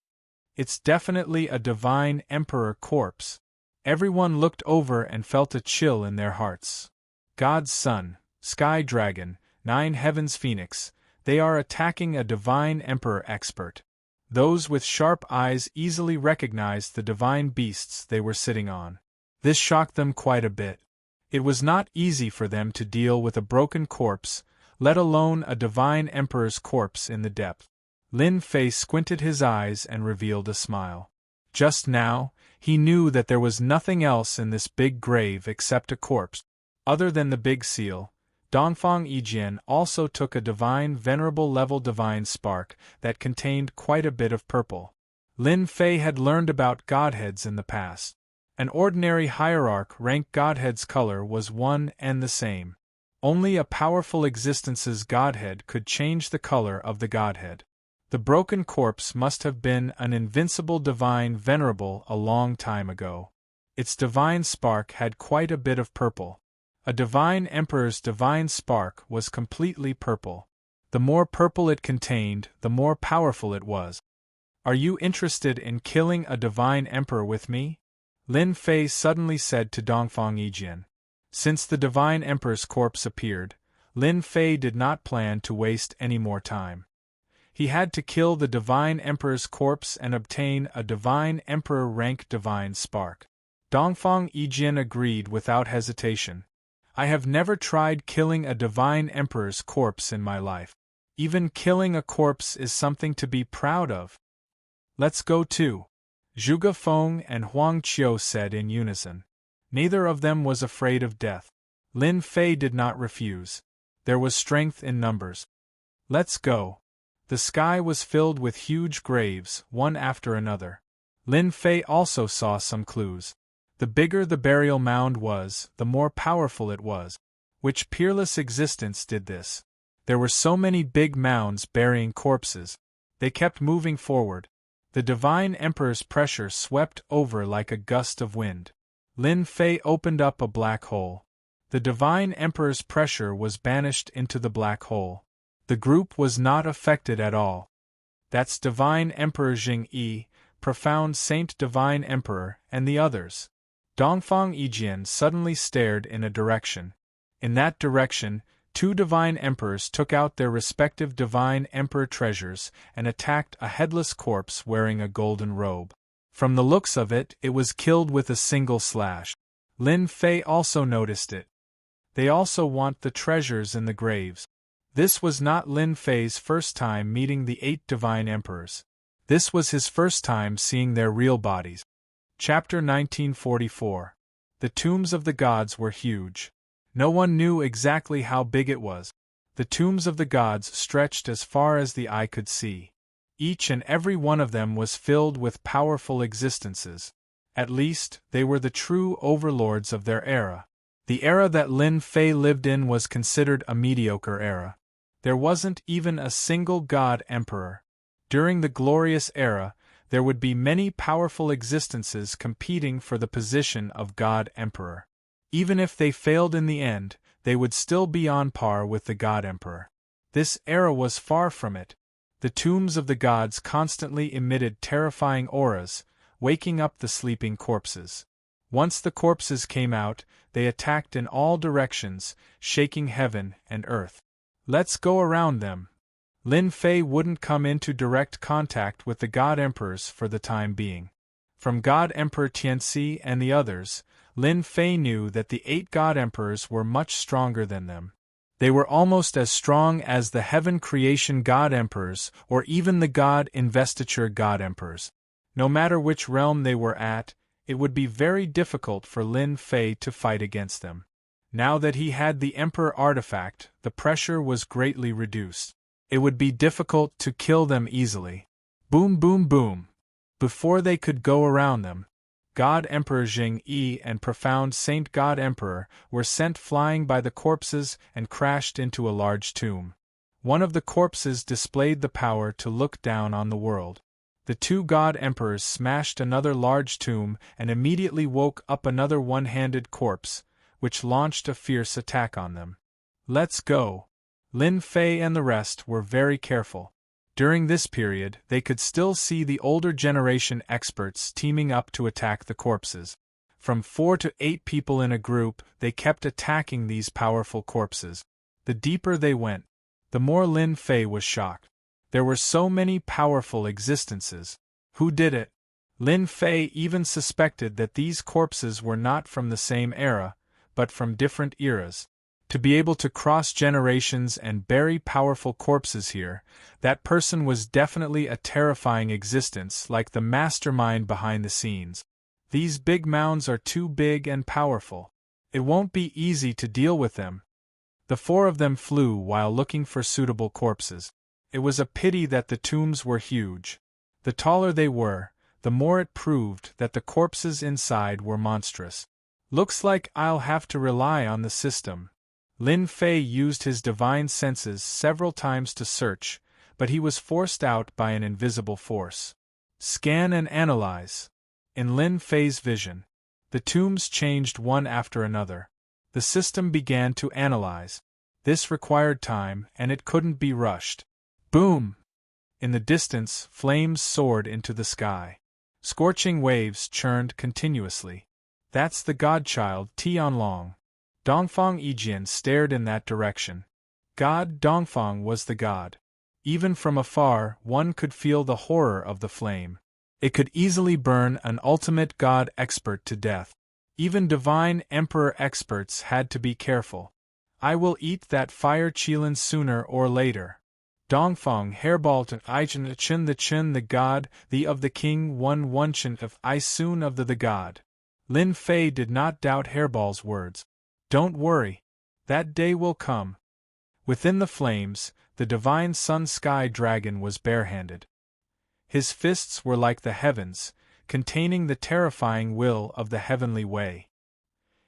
It's definitely a Divine Emperor Corpse. Everyone looked over and felt a chill in their hearts. God's Son, Sky Dragon, Nine Heavens Phoenix, they are attacking a Divine Emperor expert. Those with sharp eyes easily recognized the divine beasts they were sitting on. This shocked them quite a bit. It was not easy for them to deal with a broken corpse, let alone a divine emperor's corpse in the depth. Lin Fei squinted his eyes and revealed a smile. Just now, he knew that there was nothing else in this big grave except a corpse. Other than the big seal, Dongfang Yijian also took a divine venerable level divine spark that contained quite a bit of purple. Lin Fei had learned about godheads in the past. An ordinary hierarch rank godhead's color was one and the same. Only a powerful existence's godhead could change the color of the godhead. The broken corpse must have been an invincible divine venerable a long time ago. Its divine spark had quite a bit of purple. A divine emperor's divine spark was completely purple. The more purple it contained, the more powerful it was. Are you interested in killing a divine emperor with me? Lin Fei suddenly said to Dongfang Yijian. Since the divine emperor's corpse appeared, Lin Fei did not plan to waste any more time. He had to kill the divine emperor's corpse and obtain a divine emperor rank divine spark. Dongfang Yijian agreed without hesitation. I have never tried killing a divine emperor's corpse in my life. Even killing a corpse is something to be proud of. Let's go too, Zhuge Feng and Huang Qiu said in unison. Neither of them was afraid of death. Lin Fei did not refuse. There was strength in numbers. Let's go. The sky was filled with huge graves, one after another. Lin Fei also saw some clues. The bigger the burial mound was, the more powerful it was. Which peerless existence did this? There were so many big mounds burying corpses. They kept moving forward. The divine emperor's pressure swept over like a gust of wind. Lin Fei opened up a black hole. The divine emperor's pressure was banished into the black hole. The group was not affected at all. That's Divine Emperor Jing Yi, Profound Saint Divine Emperor, and the others. Dongfang Yijian suddenly stared in a direction. In that direction, two divine emperors took out their respective divine emperor treasures and attacked a headless corpse wearing a golden robe. From the looks of it, it was killed with a single slash. Lin Fei also noticed it. They also want the treasures in the graves. This was not Lin Fei's first time meeting the 8 divine emperors. This was his first time seeing their real bodies. Chapter 1944. The tombs of the gods were huge. No one knew exactly how big it was. The tombs of the gods stretched as far as the eye could see. Each and every one of them was filled with powerful existences. At least, they were the true overlords of their era. The era that Lin Fei lived in was considered a mediocre era. There wasn't even a single god emperor. During the glorious era, there would be many powerful existences competing for the position of God Emperor. Even if they failed in the end, they would still be on par with the God Emperor. This era was far from it. The tombs of the gods constantly emitted terrifying auras, waking up the sleeping corpses. Once the corpses came out, they attacked in all directions, shaking heaven and earth. Let's go around them. Lin Fei wouldn't come into direct contact with the God Emperors for the time being. From God Emperor Tianxi and the others, Lin Fei knew that the 8 God Emperors were much stronger than them. They were almost as strong as the Heaven Creation God Emperors or even the God Investiture God Emperors. No matter which realm they were at, it would be very difficult for Lin Fei to fight against them. Now that he had the Emperor artifact, the pressure was greatly reduced. It would be difficult to kill them easily. Boom boom boom. Before they could go around them, God Emperor Jing Yi and Profound Saint God Emperor were sent flying by the corpses and crashed into a large tomb. One of the corpses displayed the power to look down on the world. The 2 God Emperors smashed another large tomb and immediately woke up another one-handed corpse, which launched a fierce attack on them. Let's go. Lin Fei and the rest were very careful. During this period, they could still see the older generation experts teaming up to attack the corpses. From 4 to 8 people in a group, they kept attacking these powerful corpses. The deeper they went, the more Lin Fei was shocked. There were so many powerful existences. Who did it? Lin Fei even suspected that these corpses were not from the same era, but from different eras. To be able to cross generations and bury powerful corpses here, that person was definitely a terrifying existence, like the mastermind behind the scenes. These big mounds are too big and powerful. It won't be easy to deal with them. The 4 of them flew while looking for suitable corpses. It was a pity that the tombs were huge. The taller they were, the more it proved that the corpses inside were monstrous. Looks like I'll have to rely on the system. Lin Fei used his divine senses several times to search, but he was forced out by an invisible force. Scan and analyze. In Lin Fei's vision, the tombs changed one after another. The system began to analyze. This required time, and it couldn't be rushed. Boom! In the distance, flames soared into the sky. Scorching waves churned continuously. That's the godchild Tianlong. Dongfang Yijian stared in that direction. God Dongfang was the god. Even from afar, one could feel the horror of the flame. It could easily burn an ultimate god expert to death. Even divine emperor experts had to be careful. I will eat that fire qilin sooner or later. Dongfang hairbalt of Ichen Chen the god, the of the king one chen of I soon of the god. Lin Fei did not doubt Hairball's words. Don't worry. That day will come. Within the flames, the divine sun sky dragon was barehanded. His fists were like the heavens, containing the terrifying will of the heavenly way.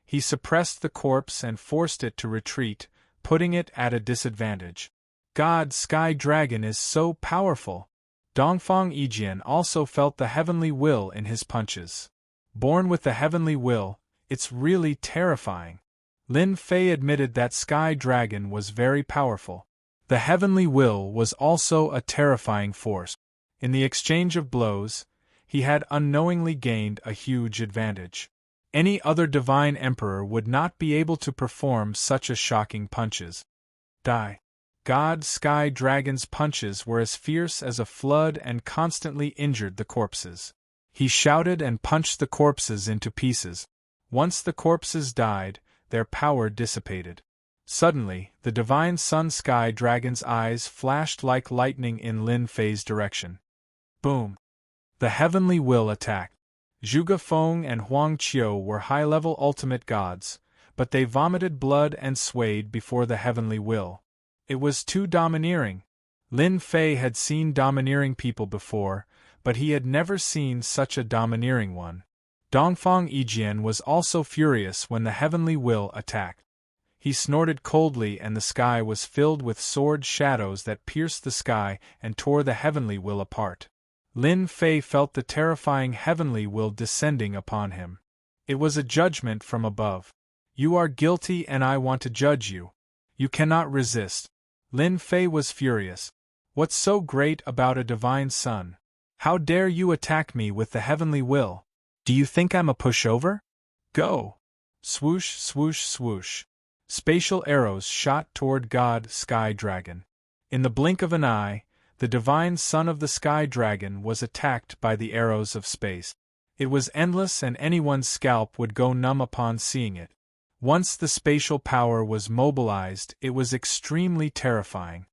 He suppressed the corpse and forced it to retreat, putting it at a disadvantage. God Sky Dragon is so powerful. Dongfang Yijian also felt the heavenly will in his punches. Born with the heavenly will, it's really terrifying. Lin Fei admitted that Sky Dragon was very powerful. The heavenly will was also a terrifying force. In the exchange of blows, he had unknowingly gained a huge advantage. Any other divine emperor would not be able to perform such a shocking punches. Die. God Sky Dragon's punches were as fierce as a flood and constantly injured the corpses. He shouted and punched the corpses into pieces. Once the corpses died, their power dissipated. Suddenly, the divine Sun Sky Dragon's eyes flashed like lightning in Lin Fei's direction. Boom! The heavenly will attacked. Zhuge Feng and Huang Qiu were high-level ultimate gods, but they vomited blood and swayed before the heavenly will. It was too domineering. Lin Fei had seen domineering people before, but he had never seen such a domineering one. Dongfang Yijian was also furious when the heavenly will attacked. He snorted coldly, and the sky was filled with sword shadows that pierced the sky and tore the heavenly will apart. Lin Fei felt the terrifying heavenly will descending upon him. It was a judgment from above. You are guilty and I want to judge you. You cannot resist. Lin Fei was furious. What's so great about a divine son? How dare you attack me with the heavenly will? Do you think I'm a pushover? Go! Swoosh, swoosh, swoosh. Spatial arrows shot toward God Sky Dragon. In the blink of an eye, the divine son of the Sky Dragon was attacked by the arrows of space. It was endless, and anyone's scalp would go numb upon seeing it. Once the spatial power was mobilized, it was extremely terrifying.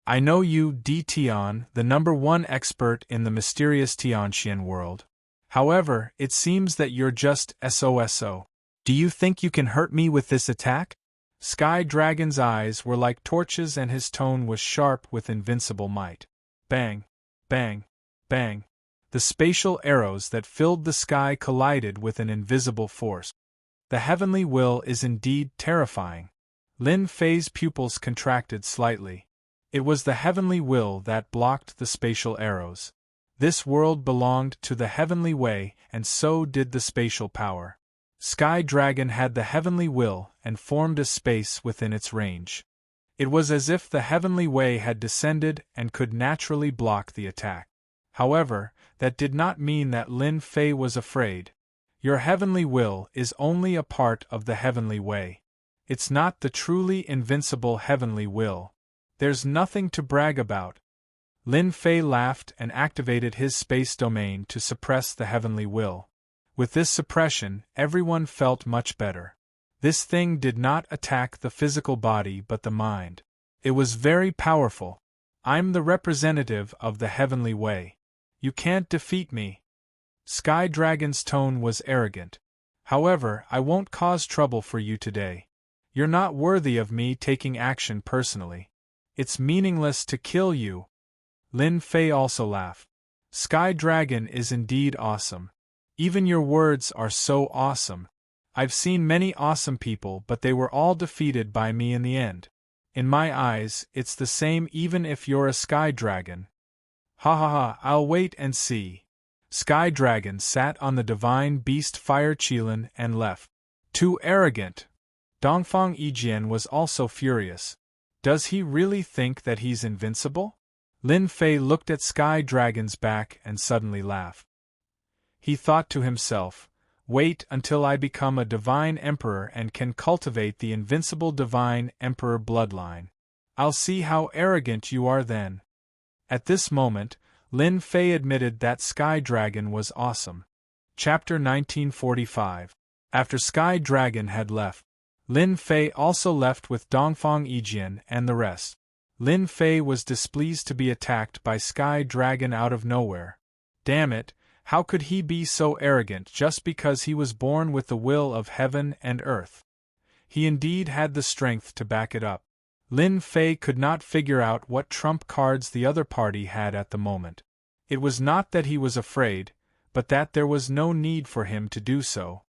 I know you, D. Tian, the #1 expert in the mysterious Tianxian world. However, it seems that you're just SOSO. Do you think you can hurt me with this attack? Sky Dragon's eyes were like torches and his tone was sharp with invincible might. Bang! Bang! Bang! The spatial arrows that filled the sky collided with an invisible force. The heavenly will is indeed terrifying. Lin Fei's pupils contracted slightly. It was the heavenly will that blocked the spatial arrows. This world belonged to the heavenly way, and so did the spatial power. Sky Dragon had the heavenly will and formed a space within its range. It was as if the heavenly way had descended and could naturally block the attack. However, that did not mean that Lin Fei was afraid. Your heavenly will is only a part of the heavenly way. It's not the truly invincible heavenly will. There's nothing to brag about. Lin Fei laughed and activated his space domain to suppress the heavenly will. With this suppression, everyone felt much better. This thing did not attack the physical body but the mind. It was very powerful. I'm the representative of the heavenly way. You can't defeat me. Sky Dragon's tone was arrogant. However, I won't cause trouble for you today. You're not worthy of me taking action personally. It's meaningless to kill you. Lin Fei also laughed. Sky Dragon is indeed awesome. Even your words are so awesome. I've seen many awesome people, but they were all defeated by me in the end. In my eyes, it's the same even if you're a Sky Dragon. Ha ha ha, I'll wait and see. Sky Dragon sat on the divine beast Fire Qilin and left. Too arrogant. Dongfang Yijian was also furious. Does he really think that he's invincible? Lin Fei looked at Sky Dragon's back and suddenly laughed. He thought to himself, wait until I become a divine emperor and can cultivate the invincible divine emperor bloodline. I'll see how arrogant you are then. At this moment, Lin Fei admitted that Sky Dragon was awesome. Chapter 1945. After Sky Dragon had left, Lin Fei also left with Dongfang Yijian and the rest. Lin Fei was displeased to be attacked by Sky Dragon out of nowhere. Damn it, how could he be so arrogant just because he was born with the will of heaven and earth? He indeed had the strength to back it up. Lin Fei could not figure out what trump cards the other party had at the moment. It was not that he was afraid, but that there was no need for him to do so.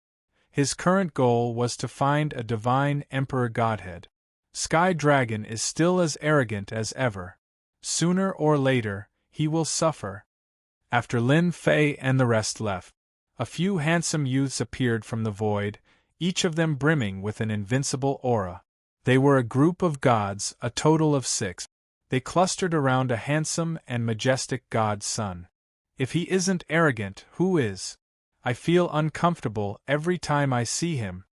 His current goal was to find a divine emperor godhead. Sky Dragon is still as arrogant as ever. Sooner or later, he will suffer. After Lin Fei and the rest left, a few handsome youths appeared from the void, each of them brimming with an invincible aura. They were a group of gods, a total of 6. They clustered around a handsome and majestic god son. If he isn't arrogant, who is? I feel uncomfortable every time I see him.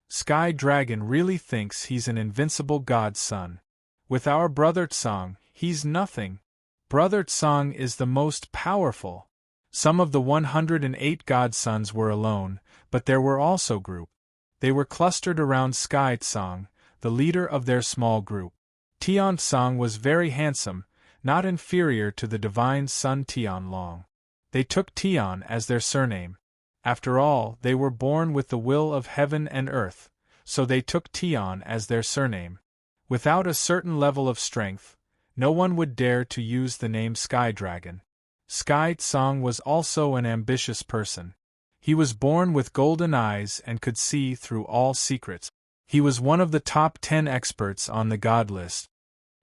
Sky Dragon really thinks he's an invincible god son. With our brother Tsang, he's nothing. Brother Tsang is the most powerful. Some of the 108 godsons were alone, but there were also groups. They were clustered around Sky Tsang, the leader of their small group. Tian Tsang was very handsome, not inferior to the divine son Tian Long. They took Tian as their surname. After all, they were born with the will of heaven and earth, so they took Tian as their surname. Without a certain level of strength, no one would dare to use the name Sky Dragon. Sky Tsang was also an ambitious person. He was born with golden eyes and could see through all secrets. He was one of the top 10 experts on the god list.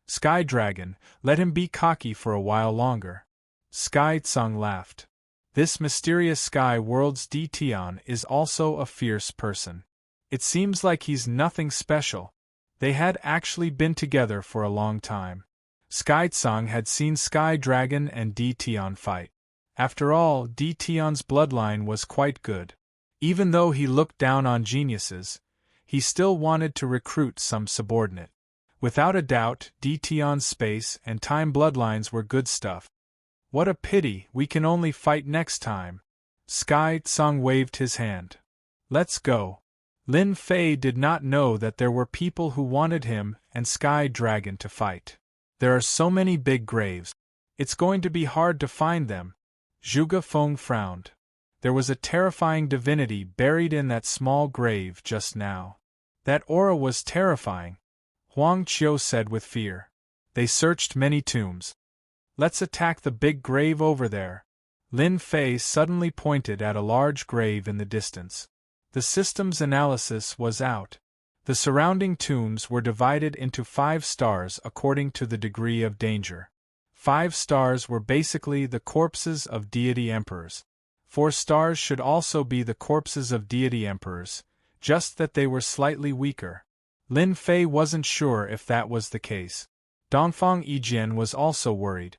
Sky Dragon, let him be cocky for a while longer. Sky Tsung laughed. This mysterious Sky World's Dtion is also a fierce person. It seems like he's nothing special. They had actually been together for a long time. Sky Tsung had seen Sky Dragon and Dtion fight. After all, Dtion's bloodline was quite good. Even though he looked down on geniuses, he still wanted to recruit some subordinate. Without a doubt, Dtion's space and time bloodlines were good stuff. What a pity we can only fight next time. Sky Tsung waved his hand. Let's go. Lin Fei did not know that there were people who wanted him and Sky Dragon to fight. There are so many big graves. It's going to be hard to find them. Zhuge Feng frowned. There was a terrifying divinity buried in that small grave just now. That aura was terrifying, Huang Qiu said with fear. They searched many tombs. Let's attack the big grave over there. Lin Fei suddenly pointed at a large grave in the distance. The system's analysis was out. The surrounding tombs were divided into 5 stars according to the degree of danger. 5 stars were basically the corpses of deity emperors. 4 stars should also be the corpses of deity emperors, just that they were slightly weaker. Lin Fei wasn't sure if that was the case. Dongfang Yijian was also worried.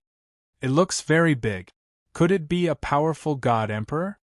It looks very big. Could it be a powerful god emperor?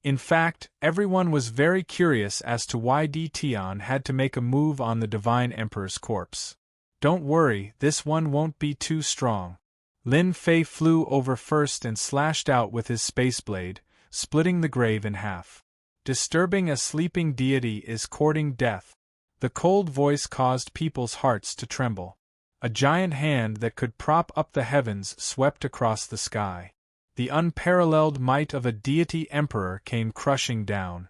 In fact, everyone was very curious as to why Dtion had to make a move on the divine emperor's corpse. Don't worry, this one won't be too strong. Lin Fei flew over first and slashed out with his space blade, splitting the grave in half. Disturbing a sleeping deity is courting death. The cold voice caused people's hearts to tremble. A giant hand that could prop up the heavens swept across the sky. The unparalleled might of a deity emperor came crushing down.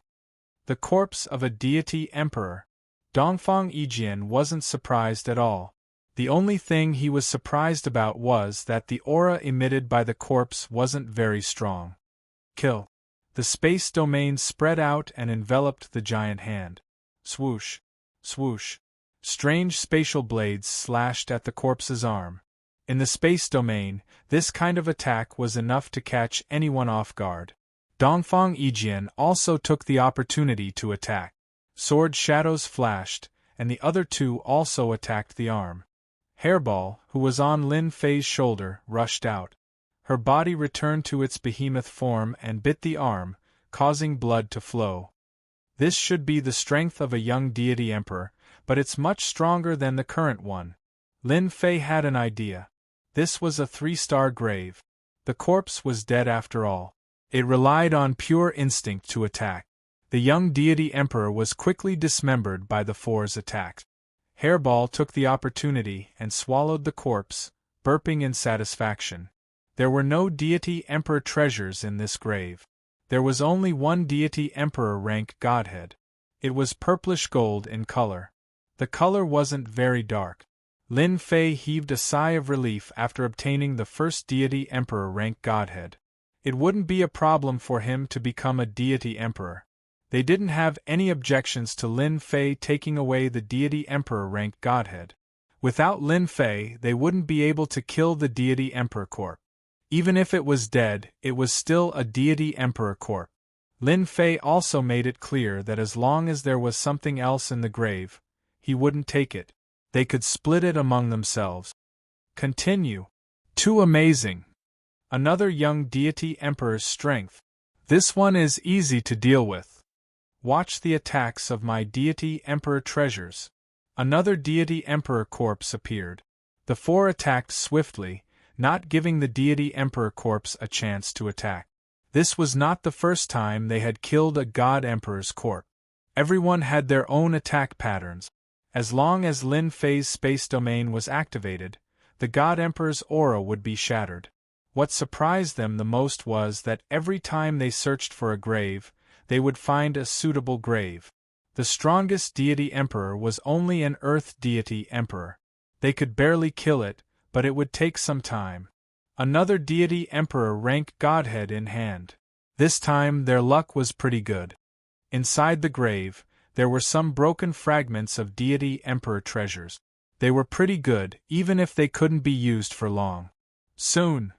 The corpse of a deity emperor. Dongfang Yijian wasn't surprised at all. The only thing he was surprised about was that the aura emitted by the corpse wasn't very strong. Kill. The space domain spread out and enveloped the giant hand. Swoosh. Swoosh. Strange spatial blades slashed at the corpse's arm. In the space domain, this kind of attack was enough to catch anyone off guard. Dongfang Yijian also took the opportunity to attack. Sword shadows flashed, and the other 2 also attacked the arm. Hairball, who was on Lin Fei's shoulder, rushed out. Her body returned to its behemoth form and bit the arm, causing blood to flow. This should be the strength of a young deity emperor, but it's much stronger than the current one. Lin Fei had an idea. This was a 3-star grave. The corpse was dead after all. It relied on pure instinct to attack. The young deity emperor was quickly dismembered by the 4's attack. Hairball took the opportunity and swallowed the corpse, burping in satisfaction. There were no deity emperor treasures in this grave. There was only one deity emperor rank godhead. It was purplish gold in color. The color wasn't very dark. Lin Fei heaved a sigh of relief after obtaining the first deity emperor rank godhead. It wouldn't be a problem for him to become a deity emperor. They didn't have any objections to Lin Fei taking away the deity emperor rank godhead. Without Lin Fei, they wouldn't be able to kill the deity emperor corp. Even if it was dead, it was still a deity emperor corp. Lin Fei also made it clear that as long as there was something else in the grave, he wouldn't take it. They could split it among themselves. Continue. Too amazing. Another young deity emperor's strength. This one is easy to deal with. Watch the attacks of my deity emperor treasures. Another deity emperor corpse appeared. The 4 attacked swiftly, not giving the deity emperor corpse a chance to attack. This was not the first time they had killed a god emperor's corpse. Everyone had their own attack patterns. As long as Lin Fei's space domain was activated, the god emperor's aura would be shattered. What surprised them the most was that every time they searched for a grave, they would find a suitable grave. The strongest deity emperor was only an earth deity emperor. They could barely kill it, but it would take some time. Another deity emperor rank godhead in hand. This time their luck was pretty good. Inside the grave, There were some broken fragments of deity emperor treasures. They were pretty good, even if they couldn't be used for long. Soon,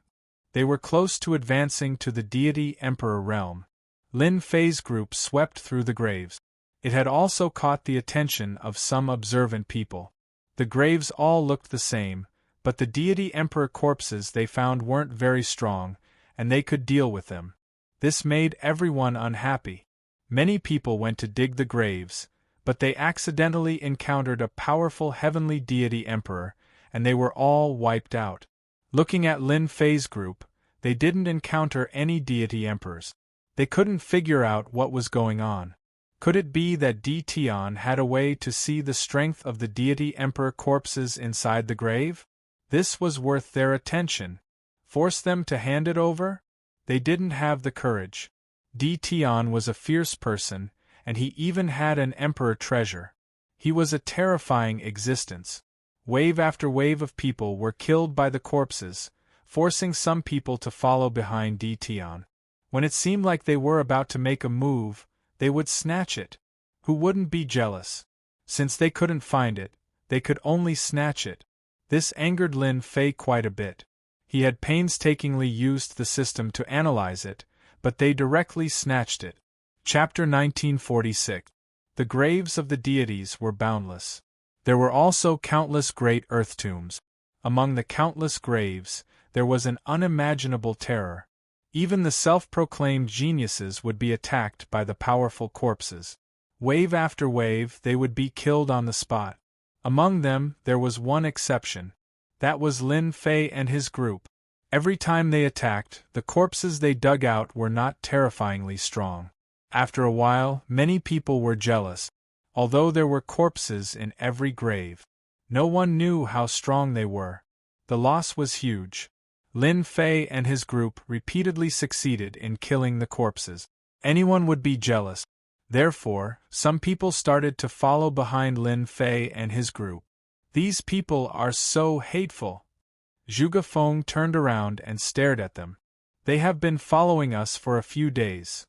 they were close to advancing to the deity emperor realm. Lin Fei's group swept through the graves. It had also caught the attention of some observant people. The graves all looked the same, but the deity emperor corpses they found weren't very strong, and they could deal with them. This made everyone unhappy. Many people went to dig the graves, but they accidentally encountered a powerful heavenly deity emperor, and they were all wiped out. Looking at Lin Fei's group, they didn't encounter any deity emperors. They couldn't figure out what was going on. Could it be that Di Tian had a way to see the strength of the deity emperor corpses inside the grave? This was worth their attention. Force them to hand it over? They didn't have the courage. Di Tian was a fierce person, and he even had an emperor treasure. He was a terrifying existence. Wave after wave of people were killed by the corpses, forcing some people to follow behind Di Tian. When it seemed like they were about to make a move, they would snatch it. Who wouldn't be jealous? Since they couldn't find it, they could only snatch it. This angered Lin Fei quite a bit. He had painstakingly used the system to analyze it, but they directly snatched it. Chapter 1946. The graves of the deities were boundless. There were also countless great earth tombs. Among the countless graves, there was an unimaginable terror. Even the self-proclaimed geniuses would be attacked by the powerful corpses. Wave after wave, they would be killed on the spot. Among them, there was one exception. That was Lin Fei and his group. Every time they attacked, the corpses they dug out were not terrifyingly strong. After a while, many people were jealous. Although there were corpses in every grave, no one knew how strong they were. The loss was huge. Lin Fei and his group repeatedly succeeded in killing the corpses. Anyone would be jealous. Therefore, some people started to follow behind Lin Fei and his group. These people are so hateful. Zhuge Feng turned around and stared at them. They have been following us for a few days.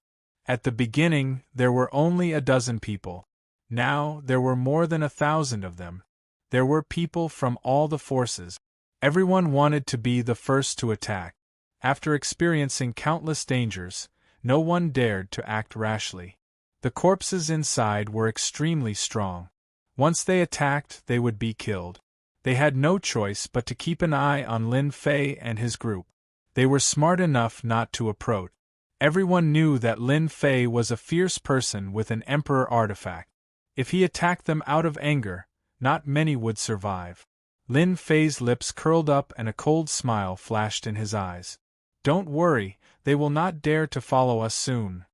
At the beginning, there were only a dozen people. Now, there were more than 1,000 of them. There were people from all the forces. Everyone wanted to be the first to attack. After experiencing countless dangers, no one dared to act rashly. The corpses inside were extremely strong. Once they attacked, they would be killed. They had no choice but to keep an eye on Lin Fei and his group. They were smart enough not to approach. Everyone knew that Lin Fei was a fierce person with an emperor artifact. If he attacked them out of anger, not many would survive. Lin Fei's lips curled up and a cold smile flashed in his eyes. Don't worry, they will not dare to follow us soon.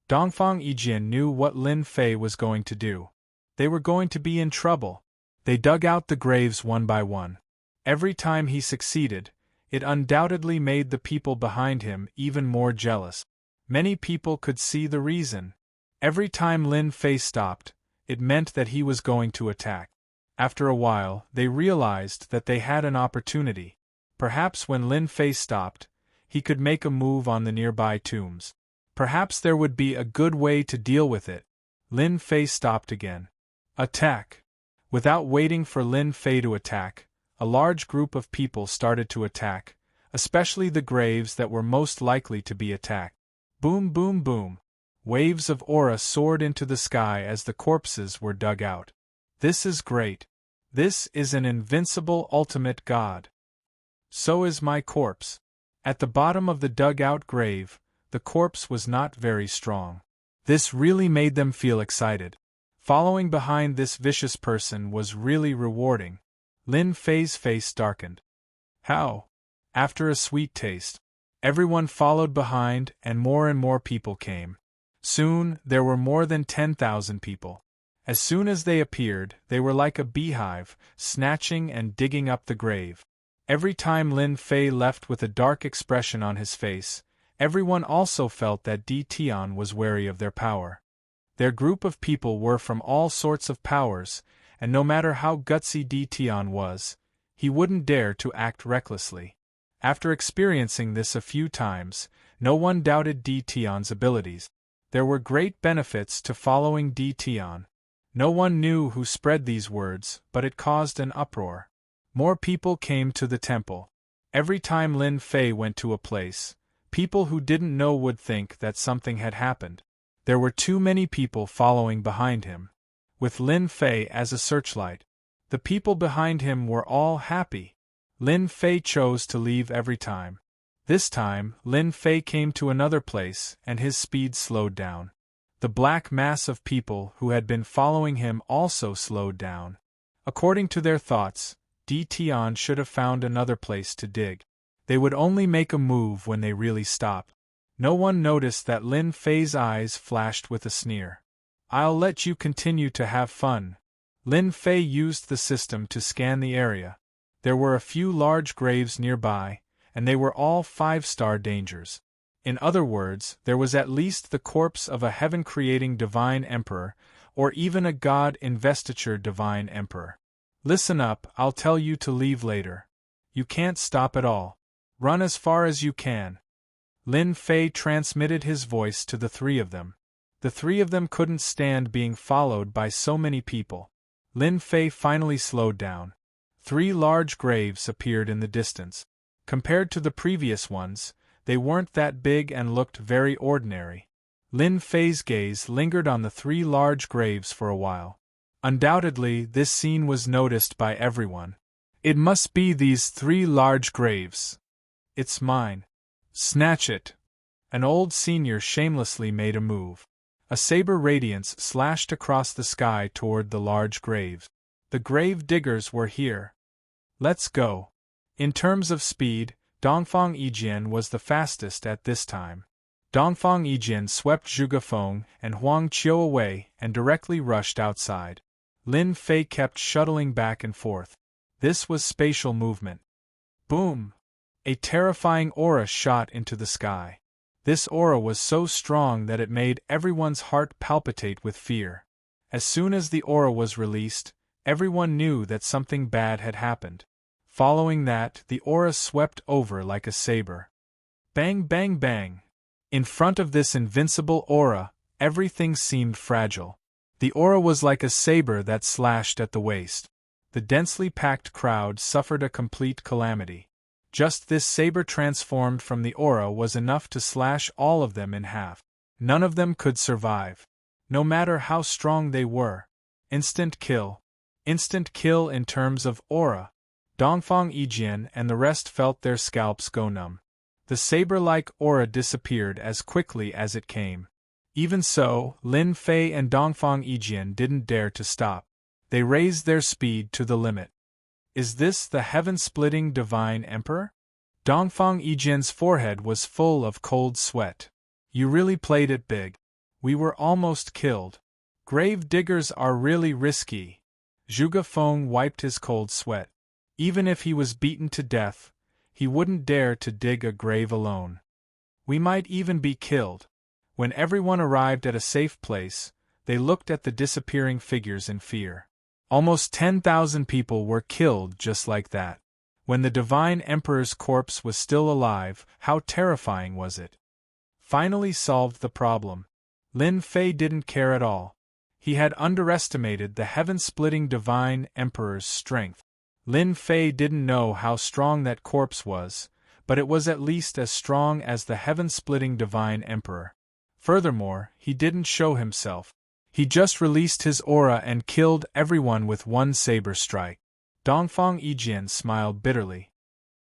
Dongfang Yijian knew what Lin Fei was going to do. They were going to be in trouble. They dug out the graves one by one. Every time he succeeded, it undoubtedly made the people behind him even more jealous. Many people could see the reason. Every time Lin Fei stopped, it meant that he was going to attack. After a while, they realized that they had an opportunity. Perhaps when Lin Fei stopped, he could make a move on the nearby tombs. Perhaps there would be a good way to deal with it. Lin Fei stopped again. Attack! Without waiting for Lin Fei to attack, a large group of people started to attack, especially the graves that were most likely to be attacked. Boom, boom, boom. Waves of aura soared into the sky as the corpses were dug out. This is great. This is an invincible ultimate god. So is my corpse. At the bottom of the dug-out grave, the corpse was not very strong. This really made them feel excited. Following behind this vicious person was really rewarding. Lin Fei's face darkened. How? After a sweet taste. Everyone followed behind and more people came. Soon, there were more than 10,000 people. As soon as they appeared, they were like a beehive, snatching and digging up the grave. Every time Lin Fei left with a dark expression on his face, everyone also felt that Di Tian was wary of their power. Their group of people were from all sorts of powers, and no matter how gutsy Di Tian was, he wouldn't dare to act recklessly. After experiencing this a few times, no one doubted Di Tian's abilities. There were great benefits to following Di Tian. No one knew who spread these words, but it caused an uproar. More people came to the temple. Every time Lin Fei went to a place, people who didn't know would think that something had happened. There were too many people following behind him, with Lin Fei as a searchlight. The people behind him were all happy. Lin Fei chose to leave every time. This time, Lin Fei came to another place and his speed slowed down. The black mass of people who had been following him also slowed down. According to their thoughts, Di Tian should have found another place to dig. They would only make a move when they really stopped. No one noticed that Lin Fei's eyes flashed with a sneer. "I'll let you continue to have fun." Lin Fei used the system to scan the area. There were a few large graves nearby, and they were all 5-star dangers. In other words, there was at least the corpse of a heaven-creating divine emperor, or even a god investiture divine emperor. "Listen up, I'll tell you to leave later. You can't stop at all. Run as far as you can." Lin Fei transmitted his voice to the three of them. The three of them couldn't stand being followed by so many people. Lin Fei finally slowed down. 3 large graves appeared in the distance. Compared to the previous ones, they weren't that big and looked very ordinary. Lin Fei's gaze lingered on the 3 large graves for a while. Undoubtedly, this scene was noticed by everyone. "It must be these 3 large graves. It's mine. Snatch it." An old senior shamelessly made a move. A saber radiance slashed across the sky toward the large graves. The grave diggers were here. "Let's go." In terms of speed, Dongfang Yijian was the fastest at this time. Dongfang Yijian swept Zhuge Feng and Huang Qiu away and directly rushed outside. Lin Fei kept shuttling back and forth. This was spatial movement. Boom! A terrifying aura shot into the sky. This aura was so strong that it made everyone's heart palpitate with fear. As soon as the aura was released, everyone knew that something bad had happened. Following that, the aura swept over like a saber. Bang, bang, bang! In front of this invincible aura, everything seemed fragile. The aura was like a saber that slashed at the waist. The densely packed crowd suffered a complete calamity. Just this saber transformed from the aura was enough to slash all of them in half. None of them could survive. No matter how strong they were. Instant kill. Instant kill in terms of aura. Dongfang Yijian and the rest felt their scalps go numb. The saber-like aura disappeared as quickly as it came. Even so, Lin Fei and Dongfang Yijian didn't dare to stop. They raised their speed to the limit. "Is this the heaven-splitting divine emperor?" Dongfang Yijian's forehead was full of cold sweat. "You really played it big. We were almost killed. Grave diggers are really risky." Zhuge Feng wiped his cold sweat. Even if he was beaten to death, he wouldn't dare to dig a grave alone. "We might even be killed." When everyone arrived at a safe place, they looked at the disappearing figures in fear. Almost 10,000 people were killed just like that. When the divine emperor's corpse was still alive, how terrifying was it? Finally solved the problem. Lin Fei didn't care at all. He had underestimated the heaven-splitting divine emperor's strength. Lin Fei didn't know how strong that corpse was, but it was at least as strong as the heaven-splitting divine emperor. Furthermore, he didn't show himself. He just released his aura and killed everyone with one saber strike. Dongfang Yijian smiled bitterly.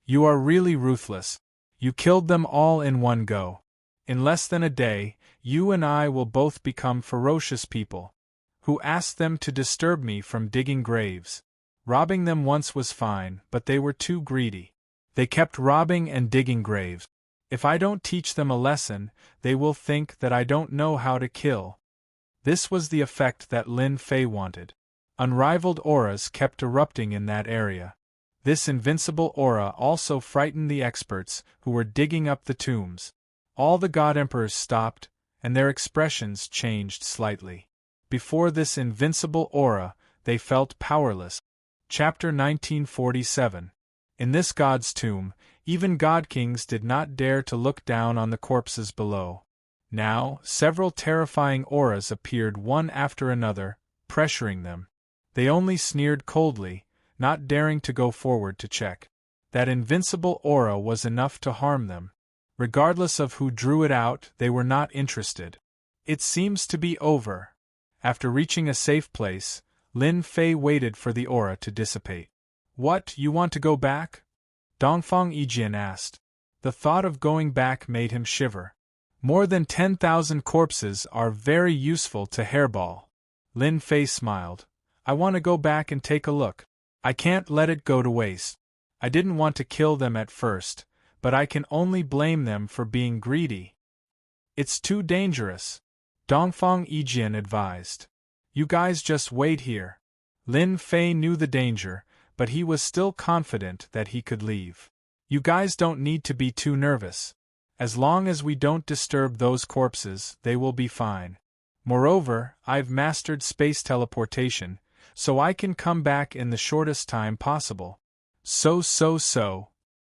"You are really ruthless. You killed them all in one go. In less than a day, you and I will both become ferocious people. Who asked them to disturb me from digging graves? Robbing them once was fine, but they were too greedy. They kept robbing and digging graves. If I don't teach them a lesson, they will think that I don't know how to kill." This was the effect that Lin Fei wanted. Unrivaled auras kept erupting in that area. This invincible aura also frightened the experts who were digging up the tombs. All the god emperors stopped, and their expressions changed slightly. Before this invincible aura, they felt powerless. Chapter 1947. In this god's tomb, even god kings did not dare to look down on the corpses below. Now, several terrifying auras appeared one after another, pressuring them. They only sneered coldly, not daring to go forward to check. That invincible aura was enough to harm them. Regardless of who drew it out, they were not interested. It seems to be over. After reaching a safe place, Lin Fei waited for the aura to dissipate. What, you want to go back? Dongfang Yijian asked. The thought of going back made him shiver. More than 10,000 corpses are very useful to Hairball. Lin Fei smiled. I want to go back and take a look. I can't let it go to waste. I didn't want to kill them at first, but I can only blame them for being greedy. It's too dangerous, Dongfang Yijian advised. You guys just wait here. Lin Fei knew the danger, but he was still confident that he could leave. You guys don't need to be too nervous. As long as we don't disturb those corpses, they will be fine. Moreover, I've mastered space teleportation, so I can come back in the shortest time possible. So.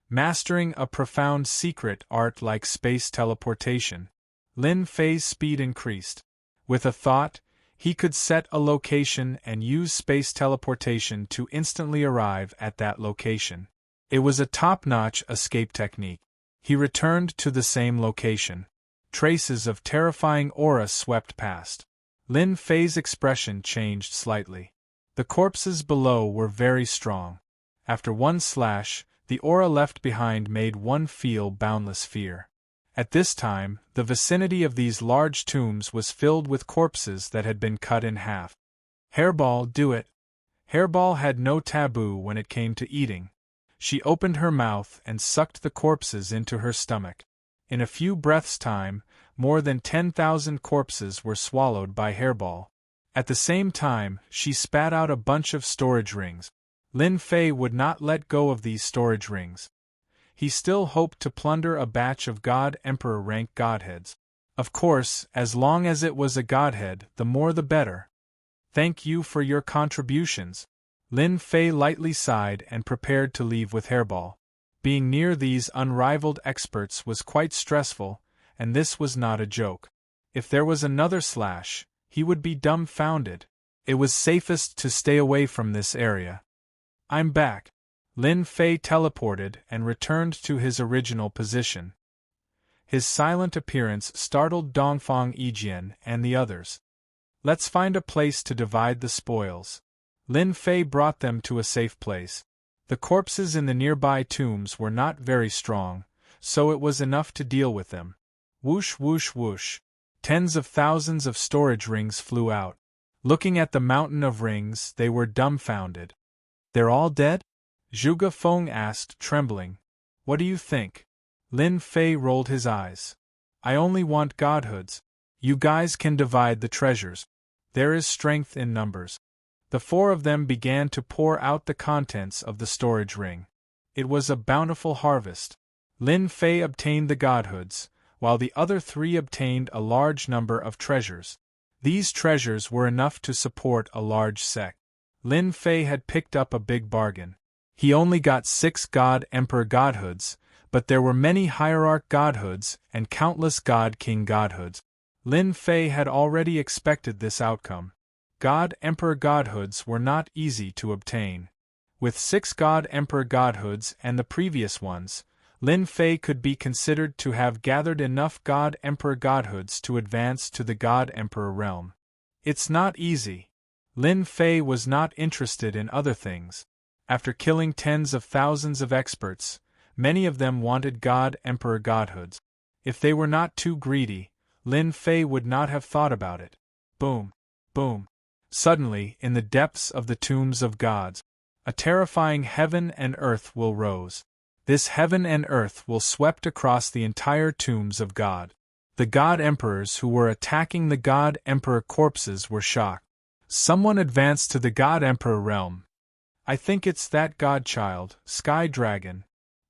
Mastering a profound secret art like space teleportation. Lin Fei's speed increased. With a thought, he could set a location and use space teleportation to instantly arrive at that location. It was a top-notch escape technique. He returned to the same location. Traces of terrifying aura swept past. Lin Fei's expression changed slightly. The corpses below were very strong. After one slash, the aura left behind made one feel boundless fear. At this time, the vicinity of these large tombs was filled with corpses that had been cut in half. Hairball, do it. Hairball had no taboo when it came to eating. She opened her mouth and sucked the corpses into her stomach. In a few breaths' time, more than 10,000 corpses were swallowed by Hairball. At the same time, she spat out a bunch of storage rings. Lin Fei would not let go of these storage rings. He still hoped to plunder a batch of God Emperor rank godheads. Of course, as long as it was a godhead, the more the better. Thank you for your contributions. Lin Fei lightly sighed and prepared to leave with Hairball. Being near these unrivaled experts was quite stressful, and this was not a joke. If there was another slash, he would be dumbfounded. It was safest to stay away from this area. I'm back. Lin Fei teleported and returned to his original position. His silent appearance startled Dongfang Yijian and the others. Let's find a place to divide the spoils. Lin Fei brought them to a safe place. The corpses in the nearby tombs were not very strong, so it was enough to deal with them. Whoosh whoosh whoosh. Tens of thousands of storage rings flew out. Looking at the mountain of rings, they were dumbfounded. They're all dead? Zhuge Feng asked, trembling. What do you think? Lin Fei rolled his eyes. I only want godhoods. You guys can divide the treasures. There is strength in numbers. The four of them began to pour out the contents of the storage ring. It was a bountiful harvest. Lin Fei obtained the godhoods, while the other three obtained a large number of treasures. These treasures were enough to support a large sect. Lin Fei had picked up a big bargain. He only got 6 God Emperor godhoods, but there were many Hierarch godhoods and countless God King godhoods. Lin Fei had already expected this outcome. God Emperor godhoods were not easy to obtain. With 6 God Emperor godhoods and the previous ones, Lin Fei could be considered to have gathered enough God Emperor godhoods to advance to the God Emperor realm. It's not easy. Lin Fei was not interested in other things. After killing tens of thousands of experts, many of them wanted God Emperor godhoods. If they were not too greedy, Lin Fei would not have thought about it. Boom. Boom. Suddenly, in the depths of the tombs of gods, a terrifying heaven and earth will rose. This heaven and earth will swept across the entire tombs of God. The God Emperors who were attacking the God Emperor corpses were shocked. Someone advanced to the God Emperor realm. I think it's that godchild, Sky Dragon.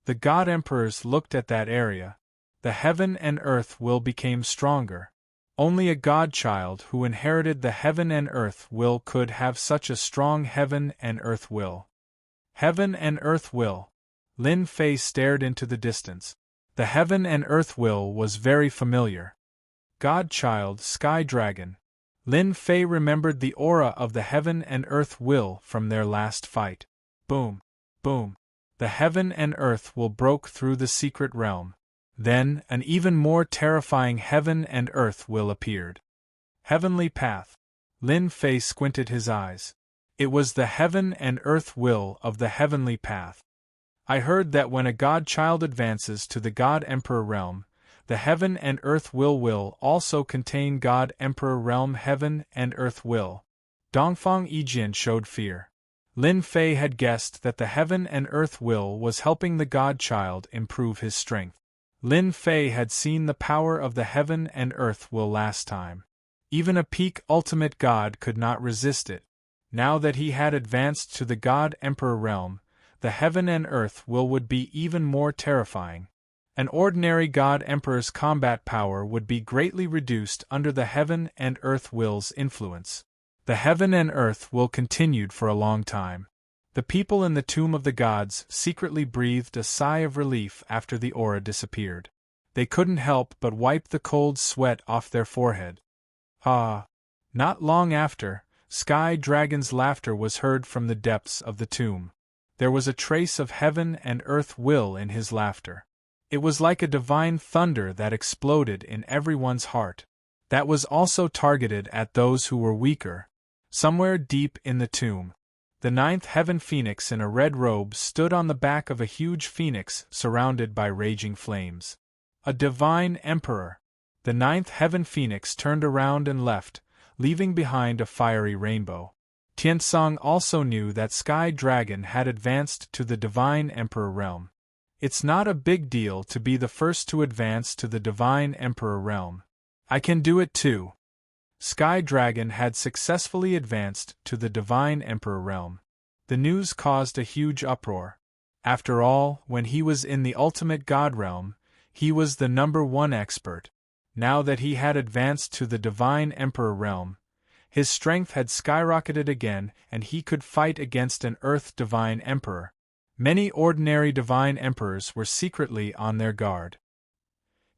The God Emperors looked at that area. The heaven and earth will became stronger. Only a godchild who inherited the heaven and earth will could have such a strong heaven and earth will. Heaven and earth will. Lin Fei stared into the distance. The heaven and earth will was very familiar. Godchild, Sky Dragon. Lin Fei remembered the aura of the heaven and earth will from their last fight. Boom. Boom. The heaven and earth will broke through the secret realm. Then, an even more terrifying heaven and earth will appeared. Heavenly path. Lin Fei squinted his eyes. It was the heaven and earth will of the heavenly path. I heard that when a godchild advances to the God-Emperor realm, the heaven and earth will also contain God-Emperor realm heaven and earth will. Dongfang Yijin showed fear. Lin Fei had guessed that the heaven and earth will was helping the godchild improve his strength. Lin Fei had seen the power of the heaven and earth will last time. Even a peak ultimate god could not resist it. Now that he had advanced to the God-Emperor realm, the heaven and earth will would be even more terrifying. An ordinary God-Emperor's combat power would be greatly reduced under the heaven and earth will's influence. The heaven and earth will continued for a long time. The people in the tomb of the gods secretly breathed a sigh of relief after the aura disappeared. They couldn't help but wipe the cold sweat off their forehead. Ah! Not long after, Sky Dragon's laughter was heard from the depths of the tomb. There was a trace of heaven and earth will in his laughter. It was like a divine thunder that exploded in everyone's heart. That was also targeted at those who were weaker. Somewhere deep in the tomb, the ninth heaven phoenix in a red robe stood on the back of a huge phoenix surrounded by raging flames. A divine emperor. The ninth heaven phoenix turned around and left, leaving behind a fiery rainbow. Tiansong also knew that Sky Dragon had advanced to the divine emperor realm. It's not a big deal to be the first to advance to the divine emperor realm. I can do it too. Sky Dragon had successfully advanced to the divine emperor realm. The news caused a huge uproar. After all, when he was in the ultimate god realm, he was the #1 expert. Now that he had advanced to the divine emperor realm, his strength had skyrocketed again and he could fight against an earth divine emperor. Many ordinary divine emperors were secretly on their guard.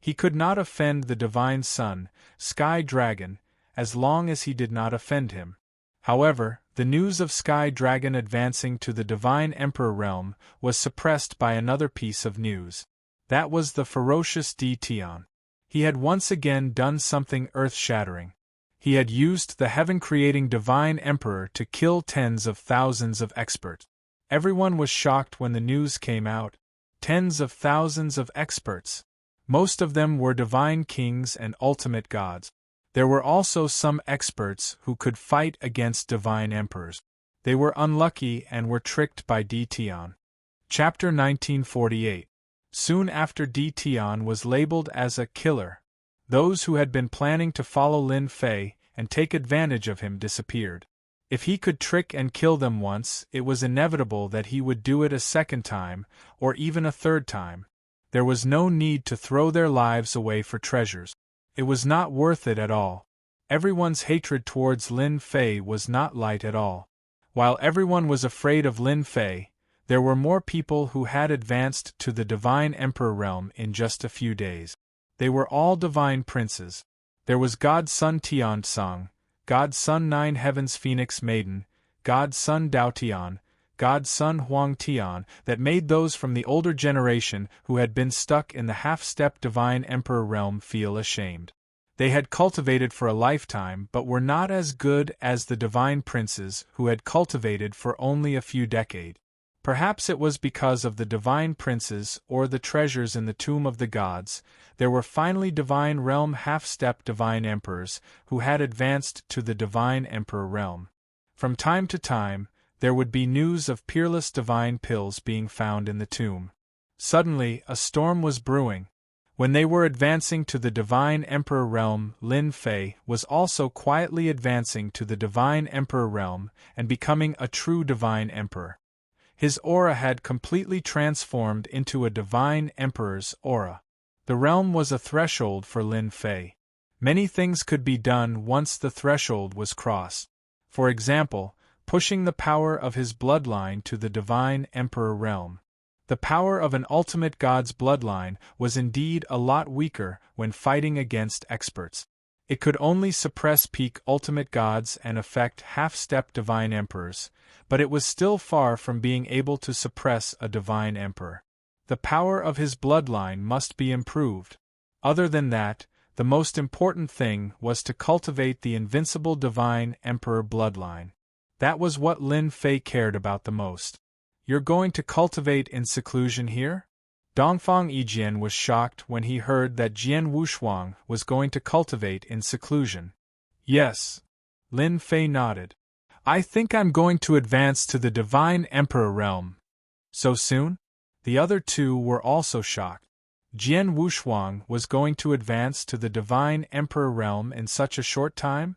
He could not offend the divine son, Sky Dragon, as long as he did not offend him. However, the news of Sky Dragon advancing to the divine emperor realm was suppressed by another piece of news. That was the ferocious D. Tian. He had once again done something earth-shattering. He had used the heaven-creating divine emperor to kill tens of thousands of experts. Everyone was shocked when the news came out. Tens of thousands of experts. Most of them were divine kings and ultimate gods. There were also some experts who could fight against divine emperors. They were unlucky and were tricked by D. Tian. Chapter 1948. Soon after D. Tian was labeled as a killer, those who had been planning to follow Lin Fei and take advantage of him disappeared. If he could trick and kill them once, it was inevitable that he would do it a second time, or even a third time. There was no need to throw their lives away for treasures. It was not worth it at all. Everyone's hatred towards Lin Fei was not light at all. While everyone was afraid of Lin Fei, there were more people who had advanced to the divine emperor realm in just a few days. They were all divine princes. There was God-Son Tiansong, God-Son Nine Heavens Phoenix Maiden, God-Son Dao Tian, God-Son Huang Tian, that made those from the older generation who had been stuck in the half-step divine emperor realm feel ashamed. They had cultivated for a lifetime but were not as good as the divine princes who had cultivated for only a few decades. Perhaps it was because of the divine princes or the treasures in the tomb of the gods, there were finally divine realm half-step divine emperors who had advanced to the divine emperor realm. From time to time, there would be news of peerless divine pills being found in the tomb. Suddenly, a storm was brewing. When they were advancing to the divine emperor realm, Lin Fei was also quietly advancing to the divine emperor realm and becoming a true divine emperor. His aura had completely transformed into a divine emperor's aura. The realm was a threshold for Lin Fei. Many things could be done once the threshold was crossed. For example, pushing the power of his bloodline to the divine emperor realm. The power of an ultimate god's bloodline was indeed a lot weaker when fighting against experts. It could only suppress peak ultimate gods and affect half-step divine emperors, but it was still far from being able to suppress a divine emperor. The power of his bloodline must be improved. Other than that, the most important thing was to cultivate the invincible divine emperor bloodline. That was what Lin Fei cared about the most. You're going to cultivate in seclusion here? Dongfang Yijian was shocked when he heard that Jian Wushuang was going to cultivate in seclusion. Yes. Lin Fei nodded. I think I'm going to advance to the divine emperor realm. So soon? The other two were also shocked. Jian Wushuang was going to advance to the divine emperor realm in such a short time?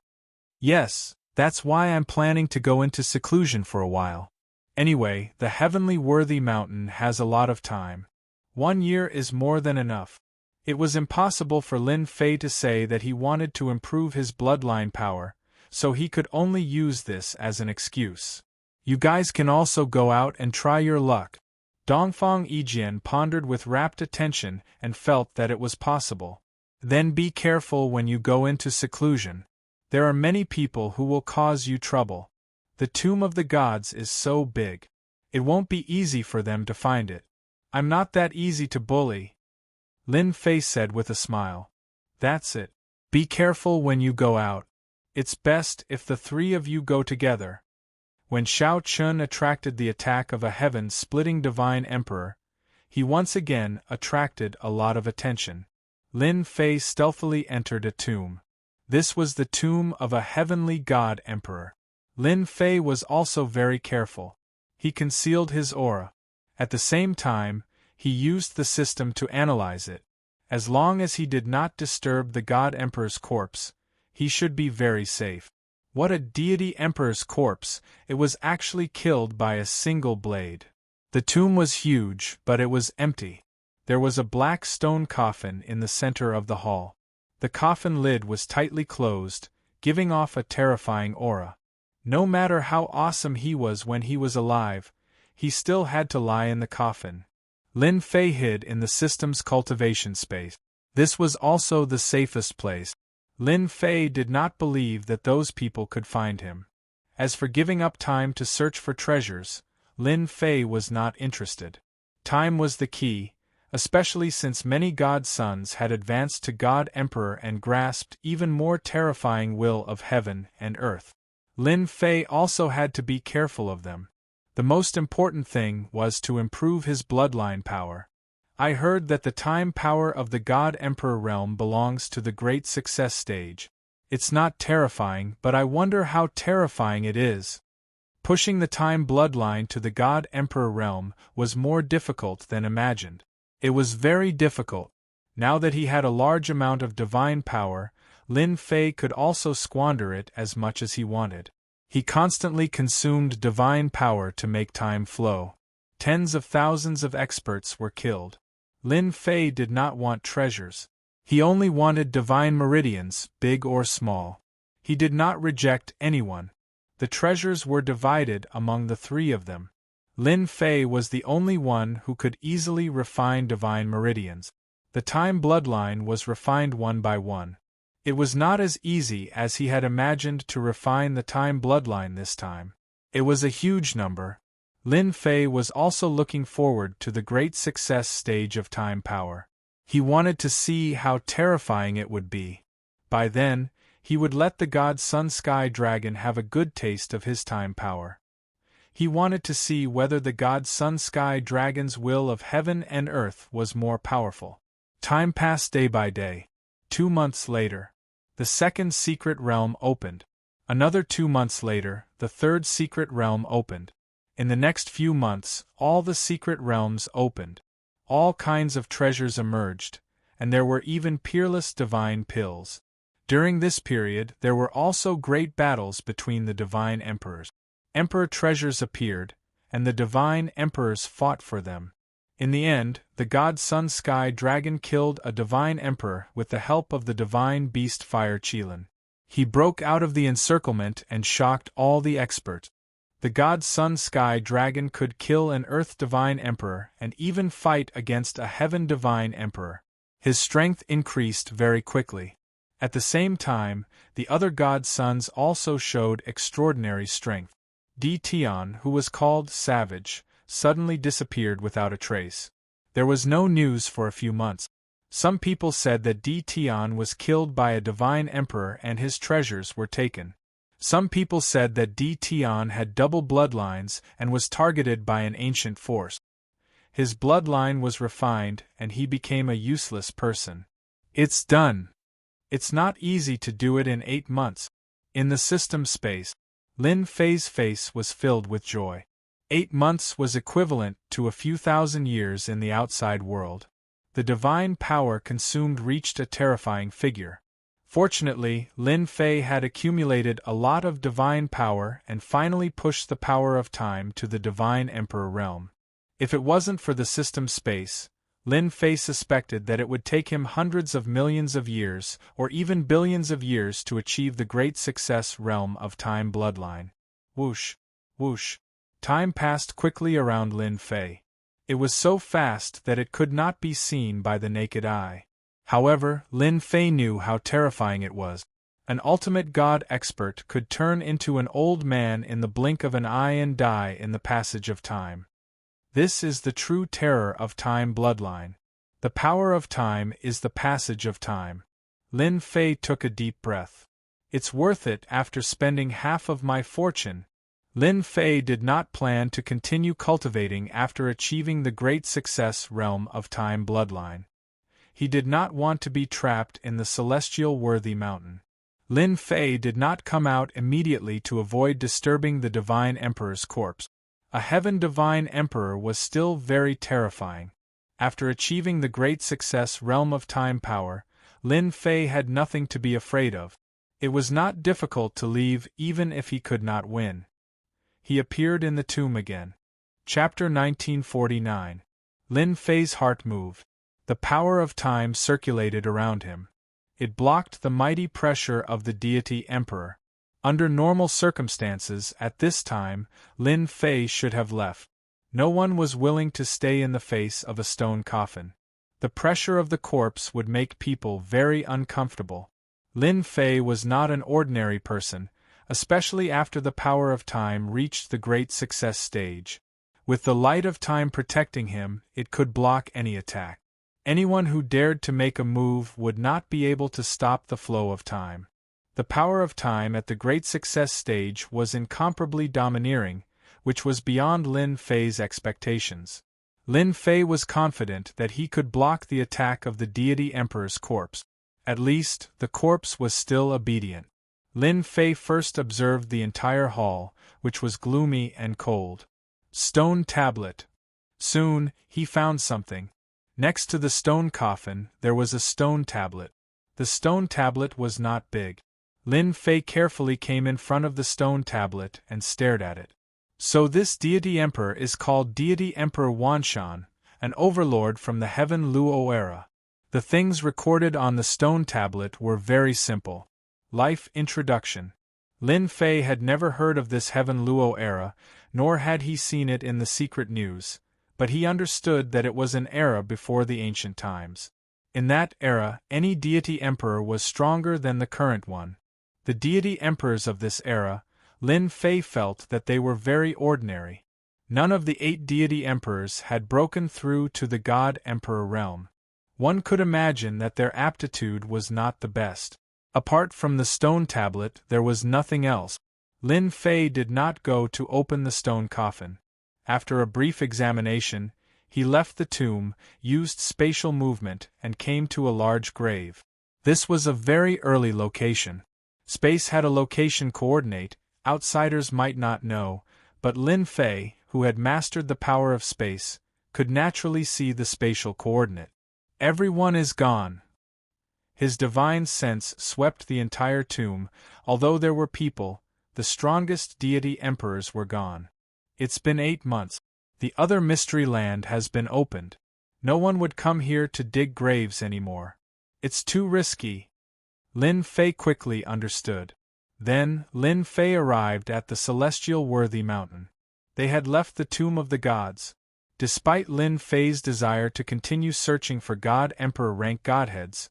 Yes, that's why I'm planning to go into seclusion for a while. Anyway, the heavenly worthy mountain has a lot of time. 1 year is more than enough. It was impossible for Lin Fei to say that he wanted to improve his bloodline power, so he could only use this as an excuse. You guys can also go out and try your luck. Dongfang Yijian pondered with rapt attention and felt that it was possible. Then be careful when you go into seclusion. There are many people who will cause you trouble. The tomb of the gods is so big. It won't be easy for them to find it. I'm not that easy to bully, Lin Fei said with a smile. That's it. Be careful when you go out. It's best if the three of you go together. When Shao Chun attracted the attack of a heaven-splitting divine emperor, he once again attracted a lot of attention. Lin Fei stealthily entered a tomb. This was the tomb of a heavenly god emperor. Lin Fei was also very careful. He concealed his aura. At the same time, he used the system to analyze it. As long as he did not disturb the god emperor's corpse, he should be very safe. What a deity emperor's corpse! It was actually killed by a single blade. The tomb was huge, but it was empty. There was a black stone coffin in the center of the hall. The coffin lid was tightly closed, giving off a terrifying aura. No matter how awesome he was when he was alive, he still had to lie in the coffin. Lin Fei hid in the system's cultivation space. This was also the safest place. Lin Fei did not believe that those people could find him. As for giving up time to search for treasures, Lin Fei was not interested. Time was the key, especially since many god sons had advanced to God Emperor and grasped even more terrifying will of heaven and earth. Lin Fei also had to be careful of them. The most important thing was to improve his bloodline power. I heard that the time power of the God Emperor realm belongs to the Great Success stage. It's not terrifying, but I wonder how terrifying it is. Pushing the time bloodline to the God Emperor realm was more difficult than imagined. It was very difficult. Now that he had a large amount of divine power, Lin Fei could also squander it as much as he wanted. He constantly consumed divine power to make time flow. Tens of thousands of experts were killed. Lin Fei did not want treasures. He only wanted divine meridians, big or small. He did not reject anyone. The treasures were divided among the three of them. Lin Fei was the only one who could easily refine divine meridians. The time bloodline was refined one by one. It was not as easy as he had imagined to refine the time bloodline this time. It was a huge number. Lin Fei was also looking forward to the Great Success stage of time power. He wanted to see how terrifying it would be. By then, he would let the god Sun Sky Dragon have a good taste of his time power. He wanted to see whether the god Sun Sky Dragon's will of heaven and earth was more powerful. Time passed day by day. 2 months later, the second secret realm opened. Another 2 months later, the third secret realm opened. In the next few months, all the secret realms opened. All kinds of treasures emerged, and there were even peerless divine pills. During this period, there were also great battles between the divine emperors. Emperor treasures appeared, and the divine emperors fought for them. In the end, the god Sun Sky Dragon killed a divine emperor with the help of the divine beast Fire Qilin. He broke out of the encirclement and shocked all the experts. The god Sun Sky Dragon could kill an earth divine emperor and even fight against a heaven divine emperor. His strength increased very quickly. At the same time, the other godsons also showed extraordinary strength. Tion, who was called Savage, suddenly disappeared without a trace. There was no news for a few months. Some people said that Tion was killed by a divine emperor and his treasures were taken. Some people said that Tion had double bloodlines and was targeted by an ancient force. His bloodline was refined and he became a useless person. It's done. It's not easy to do it in 8 months. In the system space, Lin Fei's face was filled with joy. 8 months was equivalent to a few thousand years in the outside world. The divine power consumed reached a terrifying figure. Fortunately, Lin Fei had accumulated a lot of divine power and finally pushed the power of time to the divine emperor realm. If it wasn't for the system space, Lin Fei suspected that it would take him hundreds of millions of years or even billions of years to achieve the great success realm of time bloodline. Whoosh, whoosh. Time passed quickly around Lin Fei. It was so fast that it could not be seen by the naked eye. However, Lin Fei knew how terrifying it was. An ultimate god expert could turn into an old man in the blink of an eye and die in the passage of time. This is the true terror of time bloodline. The power of time is the passage of time. Lin Fei took a deep breath. It's worth it after spending half of my fortune. Lin Fei did not plan to continue cultivating after achieving the great success realm of time bloodline. He did not want to be trapped in the celestial worthy mountain. Lin Fei did not come out immediately to avoid disturbing the divine emperor's corpse. A heaven divine emperor was still very terrifying. After achieving the great success realm of time power, Lin Fei had nothing to be afraid of. It was not difficult to leave even if he could not win. He appeared in the tomb again. Chapter 1949. Lin Fei's heart moved. The power of time circulated around him. It blocked the mighty pressure of the deity emperor. Under normal circumstances, at this time, Lin Fei should have left. No one was willing to stay in the face of a stone coffin. The pressure of the corpse would make people very uncomfortable. Lin Fei was not an ordinary person, especially after the power of time reached the great success stage. With the light of time protecting him, it could block any attack. Anyone who dared to make a move would not be able to stop the flow of time. The power of time at the great success stage was incomparably domineering, which was beyond Lin Fei's expectations. Lin Fei was confident that he could block the attack of the deity emperor's corpse. At least, the corpse was still obedient. Lin Fei first observed the entire hall, which was gloomy and cold. Stone tablet. Soon, he found something. Next to the stone coffin, there was a stone tablet. The stone tablet was not big. Lin Fei carefully came in front of the stone tablet and stared at it. So this deity emperor is called Deity Emperor Wanshan, an overlord from the heaven Luo era. The things recorded on the stone tablet were very simple. Life introduction. Lin Fei had never heard of this heaven Luo era, nor had he seen it in the secret news, but he understood that it was an era before the ancient times. In that era, any deity emperor was stronger than the current one. The deity emperors of this era, Lin Fei felt that they were very ordinary. None of the 8 deity emperors had broken through to the god-emperor realm. One could imagine that their aptitude was not the best. Apart from the stone tablet, there was nothing else. Lin Fei did not go to open the stone coffin. After a brief examination, he left the tomb, used spatial movement, and came to a large grave. This was a very early location. Space had a location coordinate, outsiders might not know, but Lin Fei, who had mastered the power of space, could naturally see the spatial coordinate. Everyone is gone. His divine sense swept the entire tomb. Although there were people, the strongest deity emperors were gone. It's been 8 months. The other mystery land has been opened. No one would come here to dig graves anymore. It's too risky. Lin Fei quickly understood. Then, Lin Fei arrived at the celestial worthy mountain. They had left the tomb of the gods. Despite Lin Fei's desire to continue searching for god-emperor rank godheads,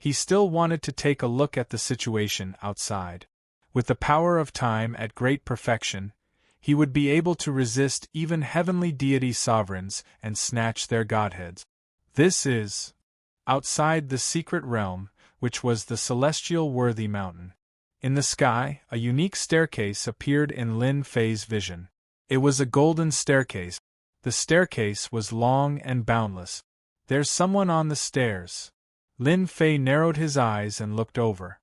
he still wanted to take a look at the situation outside. With the power of time at great perfection, he would be able to resist even heavenly deity sovereigns and snatch their godheads. This is outside the secret realm, which was the celestial worthy mountain. In the sky, a unique staircase appeared in Lin Fei's vision. It was a golden staircase. The staircase was long and boundless. There's someone on the stairs. Lin Fei narrowed his eyes and looked over.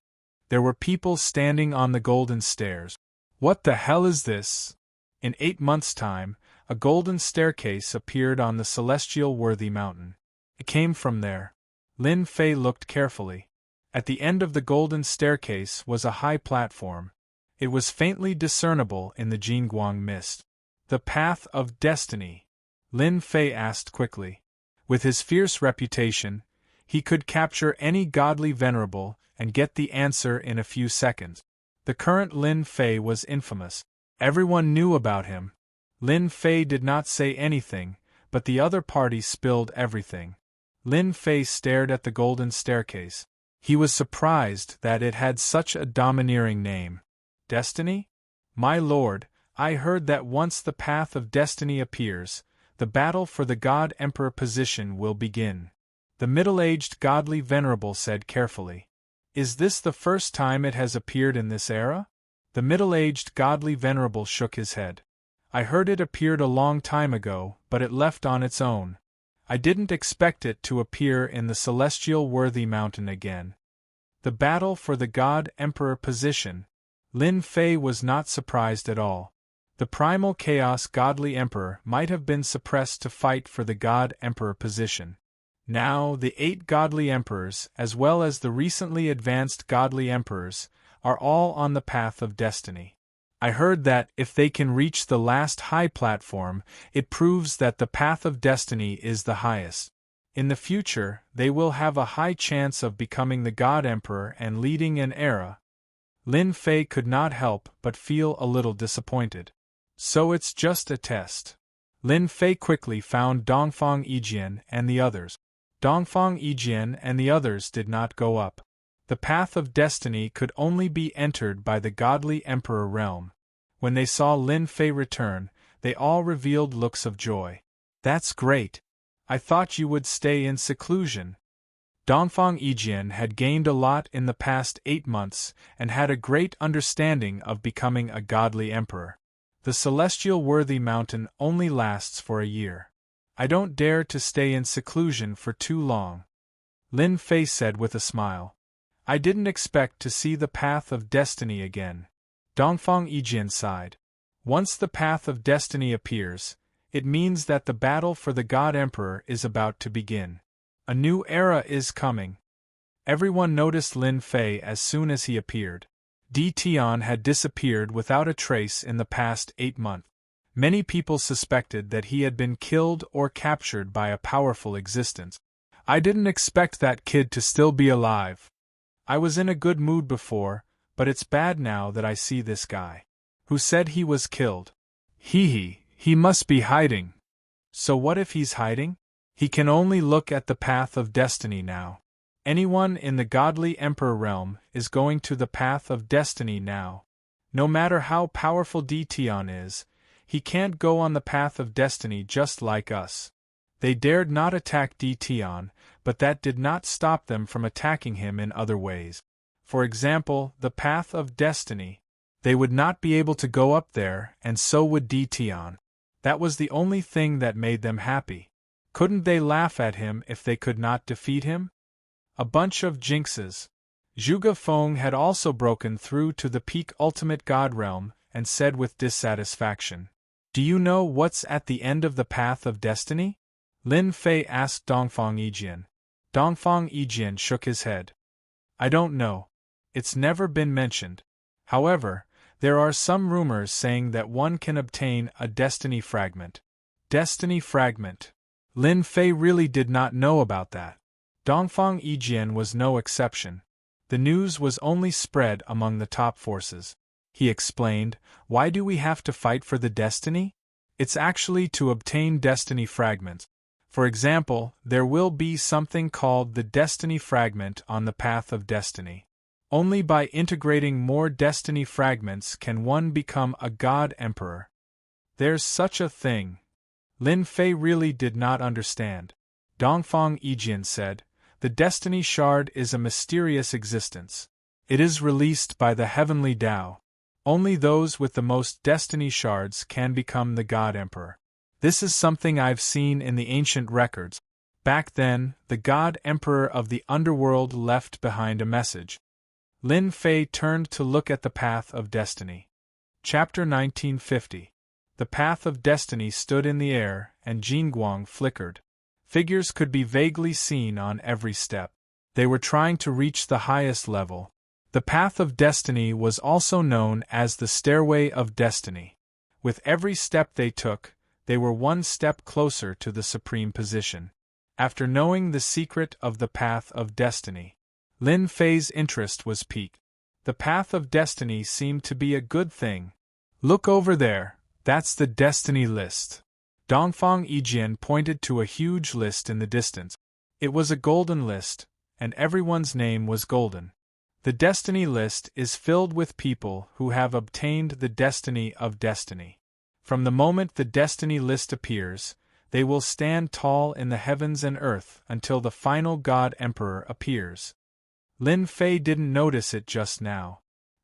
There were people standing on the golden stairs. What the hell is this? In 8 months' time, a golden staircase appeared on the celestial worthy mountain. It came from there. Lin Fei looked carefully. At the end of the golden staircase was a high platform. It was faintly discernible in the Jingguang mist. The path of destiny? Lin Fei asked quickly. With his fierce reputation, he could capture any godly venerable and get the answer in a few seconds. The current Lin Fei was infamous. Everyone knew about him. Lin Fei did not say anything, but the other party spilled everything. Lin Fei stared at the golden staircase. He was surprised that it had such a domineering name. Destiny? My lord, I heard that once the path of destiny appears, the battle for the God Emperor position will begin. The middle-aged godly venerable said carefully. Is this the first time it has appeared in this era? The middle-aged godly venerable shook his head. I heard it appeared a long time ago, but it left on its own. I didn't expect it to appear in the celestial worthy mountain again. The battle for the God Emperor position. Lin Fei was not surprised at all. The primal chaos godly emperor might have been suppressed to fight for the God Emperor position. Now the 8 godly emperors, as well as the recently advanced godly emperors, are all on the path of destiny. I heard that if they can reach the last high platform, it proves that the path of destiny is the highest. In the future, they will have a high chance of becoming the God Emperor and leading an era. Lin Fei could not help but feel a little disappointed. So it's just a test. Lin Fei quickly found Dongfang Yijian and the others. Dongfang Yijian and the others did not go up. The path of destiny could only be entered by the godly emperor realm. When they saw Lin Fei return, they all revealed looks of joy. That's great. I thought you would stay in seclusion. Dongfang Yijian had gained a lot in the past 8 months and had a great understanding of becoming a godly emperor. The celestial worthy mountain only lasts for a year. I don't dare to stay in seclusion for too long. Lin Fei said with a smile. I didn't expect to see the path of destiny again. Dongfang Yijian sighed. Once the path of destiny appears, it means that the battle for the God Emperor is about to begin. A new era is coming. Everyone noticed Lin Fei as soon as he appeared. Di Tian had disappeared without a trace in the past 8 months. Many people suspected that he had been killed or captured by a powerful existence. I didn't expect that kid to still be alive. I was in a good mood before, but it's bad now that I see this guy. Who said he was killed? He must be hiding. So what if he's hiding? He can only look at the path of destiny now. Anyone in the godly emperor realm is going to the path of destiny now. No matter how powerful Di Tian is, he can't go on the path of destiny just like us. They dared not attack Di Tian, but that did not stop them from attacking him in other ways. For example, the path of destiny. They would not be able to go up there, and so would Di Tian. That was the only thing that made them happy. Couldn't they laugh at him if they could not defeat him? A bunch of jinxes. Zhuge Feng had also broken through to the peak ultimate god realm, and said with dissatisfaction. Do you know what's at the end of the path of destiny? Lin Fei asked Dongfang Yijian. Dongfang Yijian shook his head. I don't know. It's never been mentioned. However, there are some rumors saying that one can obtain a destiny fragment. Destiny fragment. Lin Fei really did not know about that. Dongfang Yijian was no exception. The news was only spread among the top forces. He explained, why do we have to fight for the destiny? It's actually to obtain destiny fragments. For example, there will be something called the destiny fragment on the path of destiny. Only by integrating more destiny fragments can one become a God Emperor. There's such a thing. Lin Fei really did not understand. Dongfang Yijian said, "The destiny shard is a mysterious existence. It is released by the heavenly Tao. Only those with the most destiny shards can become the God Emperor. This is something I've seen in the ancient records. Back then, the God Emperor of the underworld left behind a message." Lin Fei turned to look at the Path of Destiny. Chapter 1950. The Path of Destiny stood in the air, and Jingguang flickered. Figures could be vaguely seen on every step. They were trying to reach the highest level. The Path of Destiny was also known as the Stairway of Destiny. With every step they took, they were one step closer to the supreme position. After knowing the secret of the Path of Destiny, Lin Fei's interest was piqued. The Path of Destiny seemed to be a good thing. "Look over there, that's the Destiny list." Dongfang Yijian pointed to a huge list in the distance. It was a golden list, and everyone's name was golden. The Destiny list is filled with people who have obtained the Destiny of Destiny. From the moment the Destiny list appears, they will stand tall in the heavens and earth until the final God Emperor appears. Lin Fei didn't notice it just now.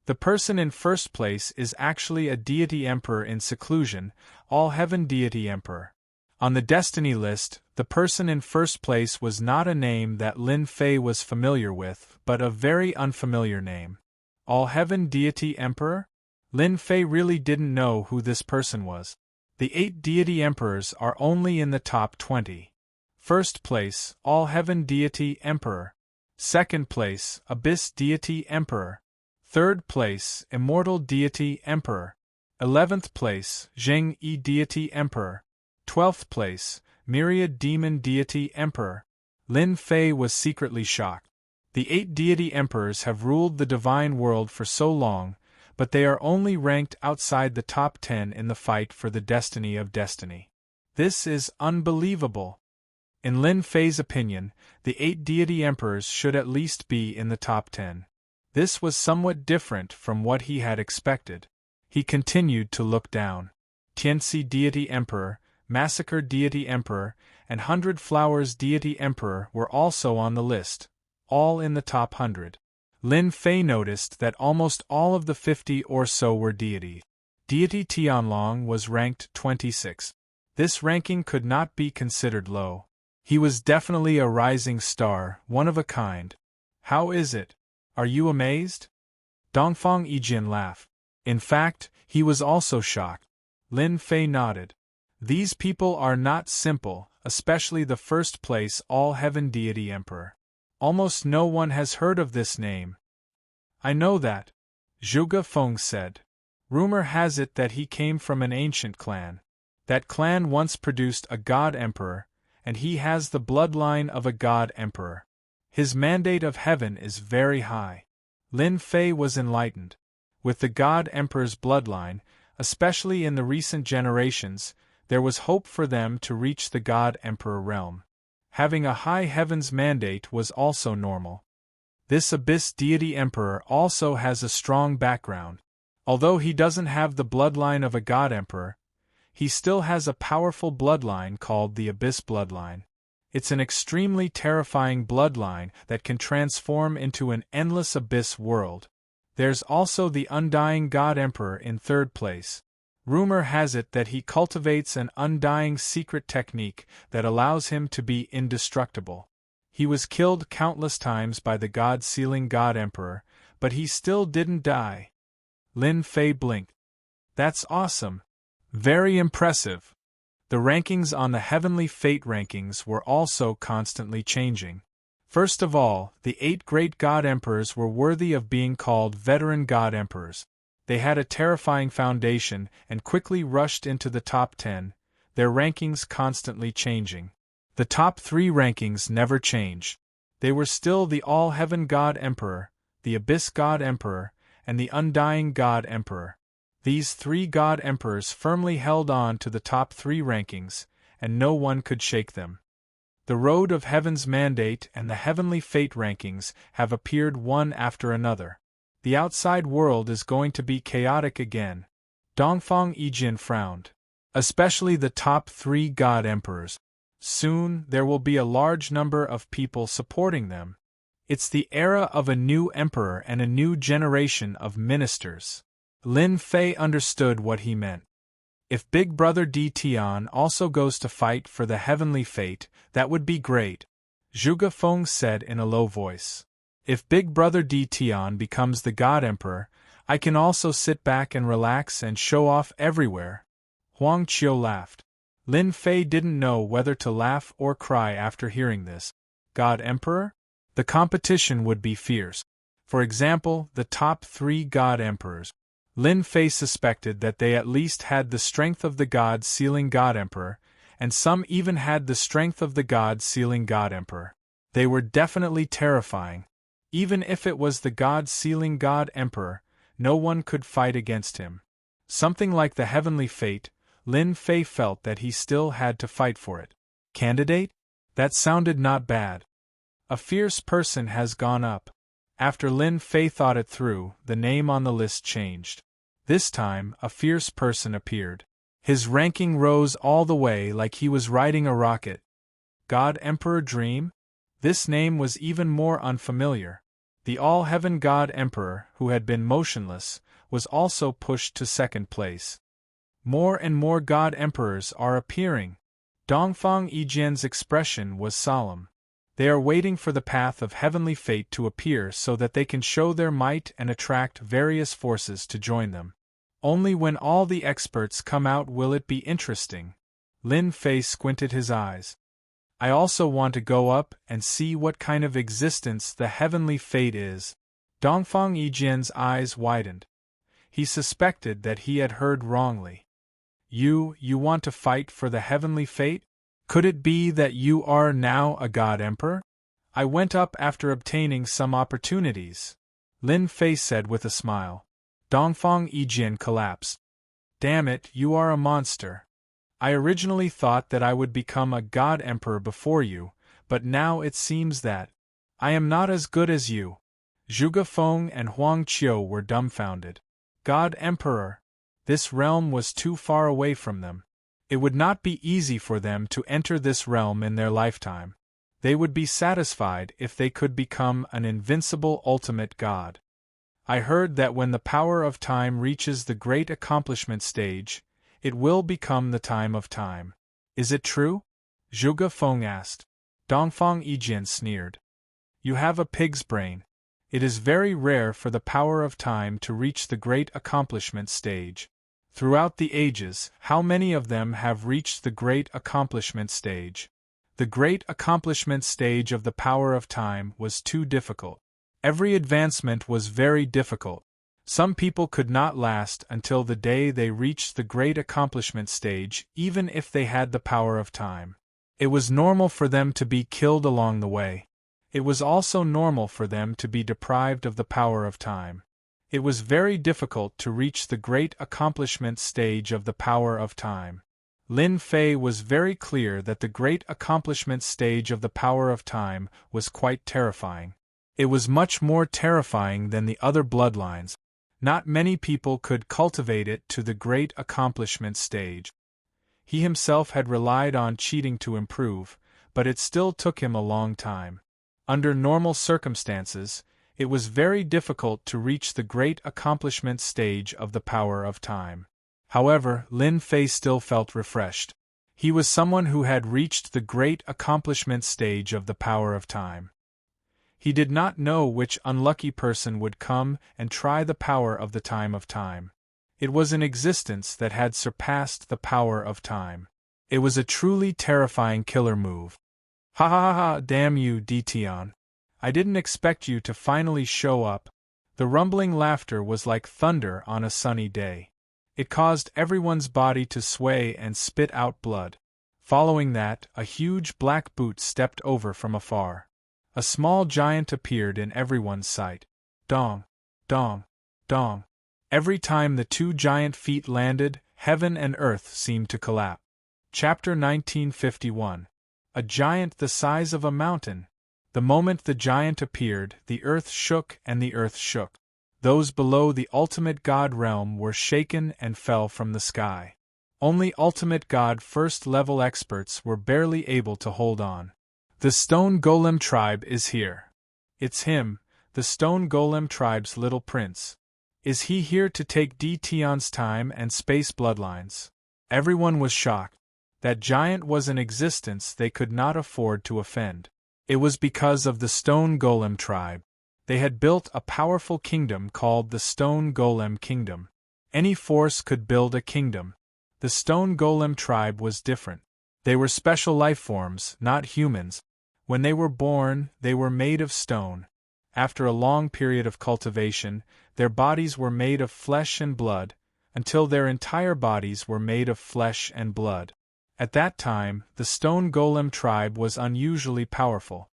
The person in first place is actually a deity emperor in seclusion, all-heaven deity emperor. On the Destiny list, the person in first place was not a name that Lin Fei was familiar with, but a very unfamiliar name. All-heaven deity emperor? Lin Fei really didn't know who this person was. The 8 deity emperors are only in the top 20. First place, all-heaven deity emperor. Second place, Abyss Deity Emperor. Third place, Immortal Deity Emperor. 11th place, Zheng Yi Deity Emperor. 12th place, Myriad Demon Deity Emperor. Lin Fei was secretly shocked. The 8 deity emperors have ruled the divine world for so long, but they are only ranked outside the top 10 in the fight for the destiny of destiny. This is unbelievable. In Lin Fei's opinion, the 8 deity emperors should at least be in the top 10. This was somewhat different from what he had expected. He continued to look down. Tianxi Deity Emperor, Massacre Deity Emperor, and 100 Flowers Deity Emperor were also on the list, all in the top 100. Lin Fei noticed that almost all of the 50 or so were deities. Deity Tianlong was ranked 26. This ranking could not be considered low. He was definitely a rising star, one of a kind. How is it? Are you amazed? Dongfang Yijian laughed. In fact, he was also shocked. Lin Fei nodded. These people are not simple, especially the first place all-heaven deity emperor. Almost no one has heard of this name. I know that, Zhuge Feng said. Rumor has it that he came from an ancient clan. That clan once produced a god emperor, and he has the bloodline of a god emperor. His mandate of heaven is very high. Lin Fei was enlightened. With the god emperor's bloodline, especially in the recent generations, there was hope for them to reach the god emperor realm. Having a high heavens mandate was also normal. This abyss deity emperor also has a strong background. Although he doesn't have the bloodline of a god emperor, he still has a powerful bloodline called the Abyss Bloodline. It's an extremely terrifying bloodline that can transform into an endless abyss world. There's also the Undying God Emperor in third place. Rumor has it that he cultivates an undying secret technique that allows him to be indestructible. He was killed countless times by the God-sealing God Emperor, but he still didn't die. Lin Fei blinked. That's awesome. Very impressive. The rankings on the Heavenly Fate rankings were also constantly changing. First of all, the 8 great God Emperors were worthy of being called veteran God Emperors. They had a terrifying foundation and quickly rushed into the top 10, their rankings constantly changing. The top 3 rankings never changed. They were still the All-Heaven God Emperor, the Abyss God Emperor, and the Undying God Emperor. These 3 God Emperors firmly held on to the top 3 rankings, and no one could shake them. The Road of Heaven's Mandate and the Heavenly Fate rankings have appeared one after another. The outside world is going to be chaotic again. Dongfang Yijin frowned. Especially the top 3 God Emperors. Soon, there will be a large number of people supporting them. It's the era of a new emperor and a new generation of ministers. Lin Fei understood what he meant. If Big Brother Di Tian also goes to fight for the heavenly fate, that would be great, Zhuge Feng said in a low voice. If Big Brother Di Tian becomes the God Emperor, I can also sit back and relax and show off everywhere. Huang Qiu laughed. Lin Fei didn't know whether to laugh or cry after hearing this. God Emperor? The competition would be fierce. For example, the top 3 God Emperors. Lin Fei suspected that they at least had the strength of the God-sealing God Emperor, and some even had the strength of the God-sealing God Emperor. They were definitely terrifying. Even if it was the God-sealing God Emperor, no one could fight against him. Something like the heavenly fate, Lin Fei felt that he still had to fight for it. Candidate? That sounded not bad. A fierce person has gone up. After Lin Fei thought it through, the name on the list changed. This time, a fierce person appeared. His ranking rose all the way like he was riding a rocket. God Emperor Dream? This name was even more unfamiliar. The All-Heaven God Emperor, who had been motionless, was also pushed to second place. More and more God Emperors are appearing. Dongfang Yijin's expression was solemn. They are waiting for the path of heavenly fate to appear so that they can show their might and attract various forces to join them. Only when all the experts come out will it be interesting. Lin Fei squinted his eyes. I also want to go up and see what kind of existence the heavenly fate is. Dongfang Yijin's eyes widened. He suspected that he had heard wrongly. You want to fight for the heavenly fate? Could it be that you are now a God Emperor? I went up after obtaining some opportunities, Lin Fei said with a smile. Dongfang Yijin collapsed. Damn it, you are a monster. I originally thought that I would become a God Emperor before you, but now it seems that I am not as good as you. Zhuge Feng and Huang Qiu were dumbfounded. God Emperor. This realm was too far away from them. It would not be easy for them to enter this realm in their lifetime. They would be satisfied if they could become an invincible ultimate god. I heard that when the power of time reaches the great accomplishment stage, it will become the time of time. Is it true? Zhuge Feng asked. Dongfang Yijin sneered. You have a pig's brain. It is very rare for the power of time to reach the great accomplishment stage. Throughout the ages, how many of them have reached the great accomplishment stage? The great accomplishment stage of the power of time was too difficult. Every advancement was very difficult. Some people could not last until the day they reached the great accomplishment stage, even if they had the power of time. It was normal for them to be killed along the way. It was also normal for them to be deprived of the power of time. It was very difficult to reach the great accomplishment stage of the power of time. Lin Fei was very clear that the great accomplishment stage of the power of time was quite terrifying. It was much more terrifying than the other bloodlines. Not many people could cultivate it to the great accomplishment stage. He himself had relied on cheating to improve, but it still took him a long time. Under normal circumstances, it was very difficult to reach the great accomplishment stage of the power of time. However, Lin Fei still felt refreshed. He was someone who had reached the great accomplishment stage of the power of time. He did not know which unlucky person would come and try the power of the time of time. It was an existence that had surpassed the power of time. It was a truly terrifying killer move. Ha ha ha ha, damn you, Di Tian. I didn't expect you to finally show up. The rumbling laughter was like thunder on a sunny day. It caused everyone's body to sway and spit out blood. Following that, a huge black boot stepped over from afar. A small giant appeared in everyone's sight. Dong, dong, dong. Every time the 2 giant feet landed, heaven and earth seemed to collapse. Chapter 1951. A giant the size of a mountain. The moment the giant appeared, the earth shook and the earth shook. Those below the ultimate God realm were shaken and fell from the sky. Only ultimate God first-level experts were barely able to hold on. The Stone Golem tribe is here. It's him, the Stone Golem tribe's little prince. Is he here to take Dtion's time and space bloodlines? Everyone was shocked. That giant was an existence they could not afford to offend. It was because of the Stone Golem tribe. They had built a powerful kingdom called the Stone Golem Kingdom. Any force could build a kingdom. The Stone Golem tribe was different. They were special life forms, not humans. When they were born, they were made of stone. After a long period of cultivation, their bodies were made of flesh and blood, until their entire bodies were made of flesh and blood. At that time, the Stone Golem tribe was unusually powerful.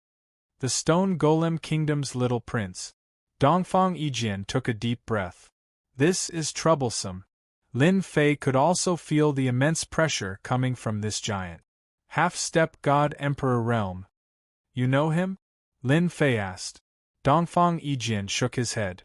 The Stone Golem Kingdom's little prince. Dongfang Yijian took a deep breath. This is troublesome. Lin Fei could also feel the immense pressure coming from this giant. Half-step God Emperor realm. You know him? Lin Fei asked. Dongfang Yijian shook his head.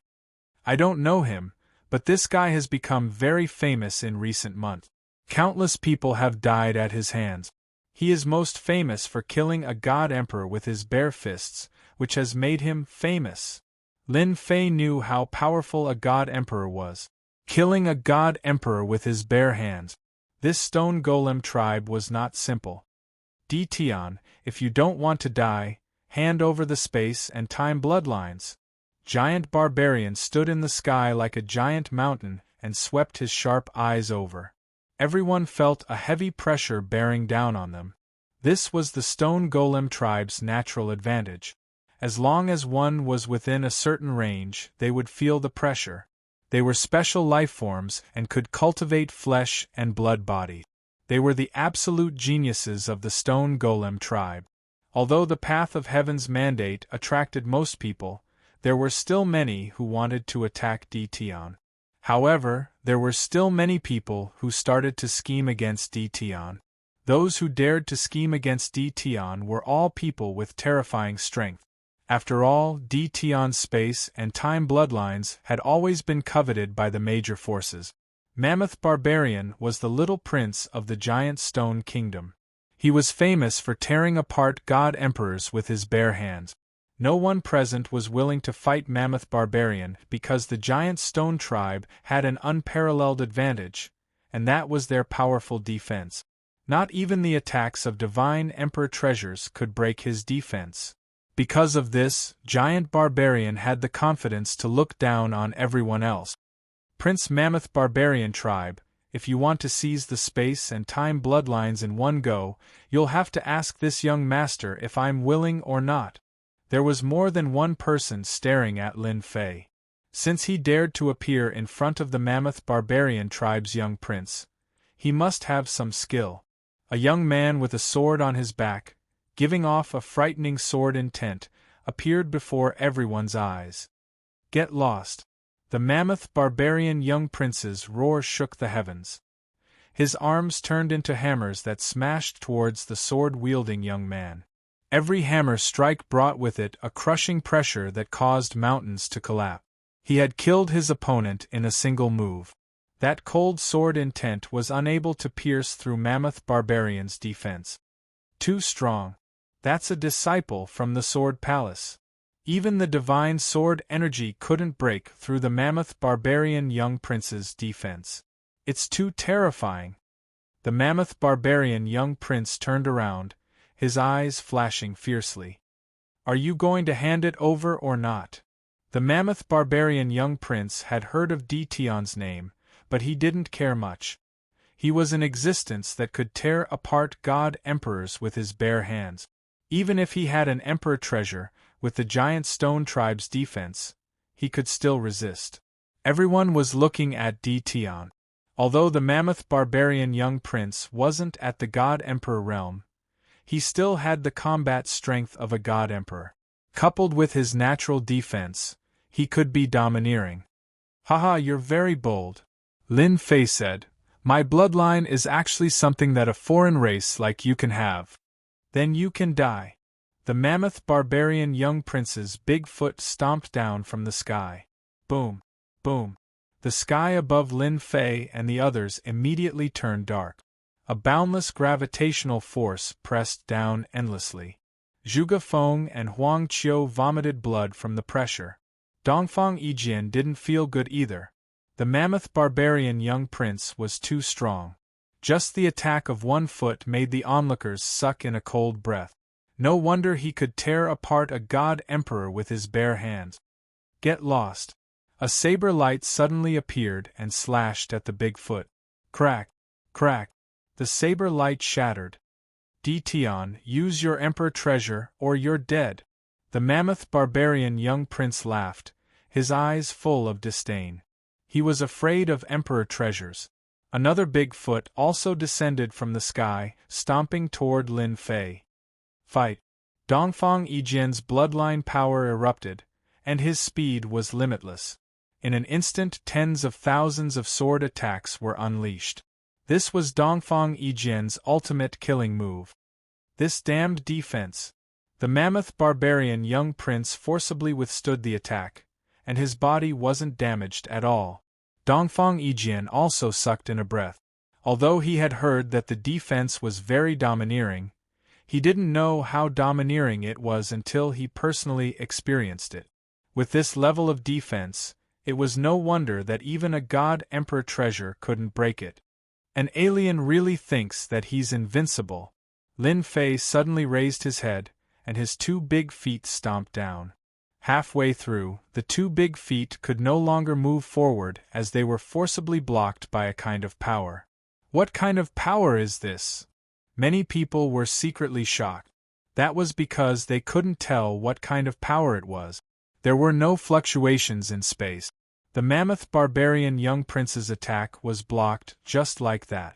I don't know him, but this guy has become very famous in recent months. Countless people have died at his hands. He is most famous for killing a god emperor with his bare fists, which has made him famous. Lin Fei knew how powerful a god emperor was. Killing a god emperor with his bare hands. This Stone Golem tribe was not simple. Dtion, if you don't want to die, hand over the space and time bloodlines. Giant Barbarian stood in the sky like a giant mountain and swept his sharp eyes over. Everyone felt a heavy pressure bearing down on them. This was the Stone Golem tribe's natural advantage. As long as one was within a certain range, they would feel the pressure. They were special life forms and could cultivate flesh and blood bodies. They were the absolute geniuses of the Stone Golem tribe. Although the path of heaven's mandate attracted most people, there were still many who wanted to attack Dtion. However, there were still many people who started to scheme against Dtion. Those who dared to scheme against Dtion were all people with terrifying strength. After all, Dtion's space and time bloodlines had always been coveted by the major forces. Mammoth Barbarian was the little prince of the giant stone kingdom. He was famous for tearing apart god emperors with his bare hands. No one present was willing to fight Mammoth Barbarian because the giant stone tribe had an unparalleled advantage, and that was their powerful defense. Not even the attacks of divine emperor treasures could break his defense. Because of this, Giant Barbarian had the confidence to look down on everyone else. Prince Mammoth Barbarian tribe, if you want to seize the space and time bloodlines in one go, you'll have to ask this young master if I'm willing or not. There was more than one person staring at Lin Fei. Since he dared to appear in front of the Mammoth Barbarian tribe's young prince, he must have some skill. A young man with a sword on his back, giving off a frightening sword intent, appeared before everyone's eyes. Get lost. The Mammoth Barbarian young prince's roar shook the heavens. His arms turned into hammers that smashed towards the sword-wielding young man. Every hammer strike brought with it a crushing pressure that caused mountains to collapse. He had killed his opponent in a single move. That cold sword intent was unable to pierce through Mammoth Barbarian's defense. Too strong. That's a disciple from the Sword Palace. Even the divine sword energy couldn't break through the Mammoth Barbarian young prince's defense. It's too terrifying. The Mammoth Barbarian young prince turned around, his eyes flashing fiercely. Are you going to hand it over or not? The Mammoth Barbarian young prince had heard of Dtion's name, but he didn't care much. He was an existence that could tear apart god emperors with his bare hands. Even if he had an emperor treasure, with the giant stone tribe's defense, he could still resist. Everyone was looking at Dtion. Although the Mammoth Barbarian young prince wasn't at the god emperor realm, he still had the combat strength of a god emperor. Coupled with his natural defense, he could be domineering. Haha, you're very bold. Lin Fei said, my bloodline is actually something that a foreign race like you can have. Then you can die. The mammoth barbarian young prince's big foot stomped down from the sky. Boom, boom. The sky above Lin Fei and the others immediately turned dark. A boundless gravitational force pressed down endlessly. Zhuge Feng and Huang Qiu vomited blood from the pressure. Dongfang Yijian didn't feel good either. The mammoth barbarian young prince was too strong. Just the attack of one foot made the onlookers suck in a cold breath. No wonder he could tear apart a god emperor with his bare hands. Get lost. A saber light suddenly appeared and slashed at the big foot. Crack, crack. The saber light shattered. Tian, use your emperor treasure or you're dead. The mammoth barbarian young prince laughed, his eyes full of disdain. He was afraid of emperor treasures. Another big foot also descended from the sky, stomping toward Lin Fei. Fight! Dongfang Yijian's bloodline power erupted, and his speed was limitless. In an instant, tens of thousands of sword attacks were unleashed. This was Dongfang Yijian's ultimate killing move. This damned defense! The mammoth barbarian young prince forcibly withstood the attack, and his body wasn't damaged at all. Dongfang Yijian also sucked in a breath. Although he had heard that the defense was very domineering, he didn't know how domineering it was until he personally experienced it. With this level of defense, it was no wonder that even a god emperor treasure couldn't break it. An alien really thinks that he's invincible. Lin Fei suddenly raised his head, and his two big feet stomped down. Halfway through, the two big feet could no longer move forward as they were forcibly blocked by a kind of power. What kind of power is this? Many people were secretly shocked. That was because they couldn't tell what kind of power it was. There were no fluctuations in space. The mammoth barbarian young prince's attack was blocked just like that.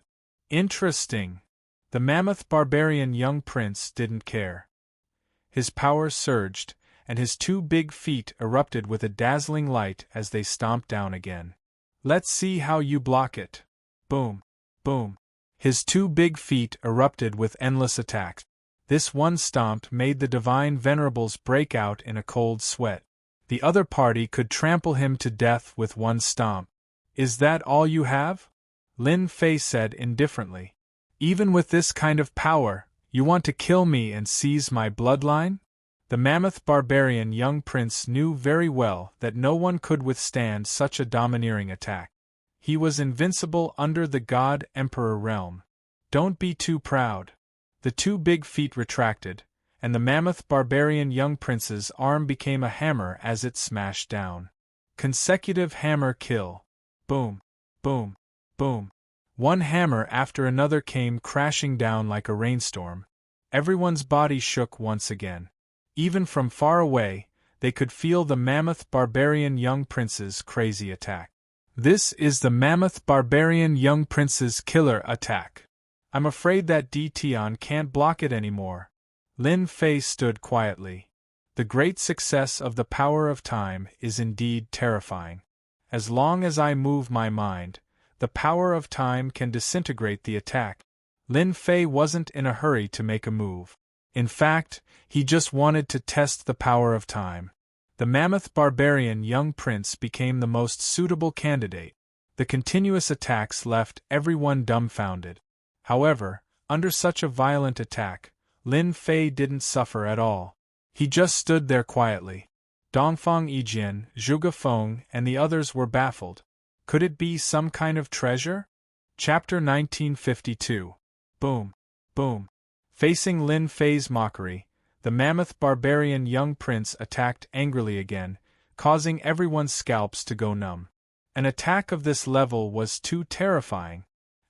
Interesting. The mammoth barbarian young prince didn't care. His power surged, and his two big feet erupted with a dazzling light as they stomped down again. Let's see how you block it. Boom, boom. His two big feet erupted with endless attacks. This one stomp made the divine venerables break out in a cold sweat. The other party could trample him to death with one stomp. Is that all you have? Lin Fei said indifferently. Even with this kind of power, you want to kill me and seize my bloodline? The mammoth barbarian young prince knew very well that no one could withstand such a domineering attack. He was invincible under the god emperor realm. Don't be too proud. The two big feet retracted, and the mammoth barbarian young prince's arm became a hammer as it smashed down. Consecutive hammer kill. Boom, boom, boom. One hammer after another came crashing down like a rainstorm. Everyone's body shook once again. Even from far away, they could feel the mammoth barbarian young prince's crazy attack. This is the mammoth barbarian young prince's killer attack. I'm afraid that Tian can't block it anymore. Lin Fei stood quietly. The great success of the power of time is indeed terrifying. As long as I move my mind, the power of time can disintegrate the attack. Lin Fei wasn't in a hurry to make a move. In fact, he just wanted to test the power of time. The mammoth barbarian young prince became the most suitable candidate. The continuous attacks left everyone dumbfounded. However, under such a violent attack, Lin Fei didn't suffer at all. He just stood there quietly. Dongfang Yijian, Zhuge Feng, and the others were baffled. Could it be some kind of treasure? Chapter 1952. Boom, boom. Facing Lin Fei's mockery, the mammoth barbarian young prince attacked angrily again, causing everyone's scalps to go numb. An attack of this level was too terrifying.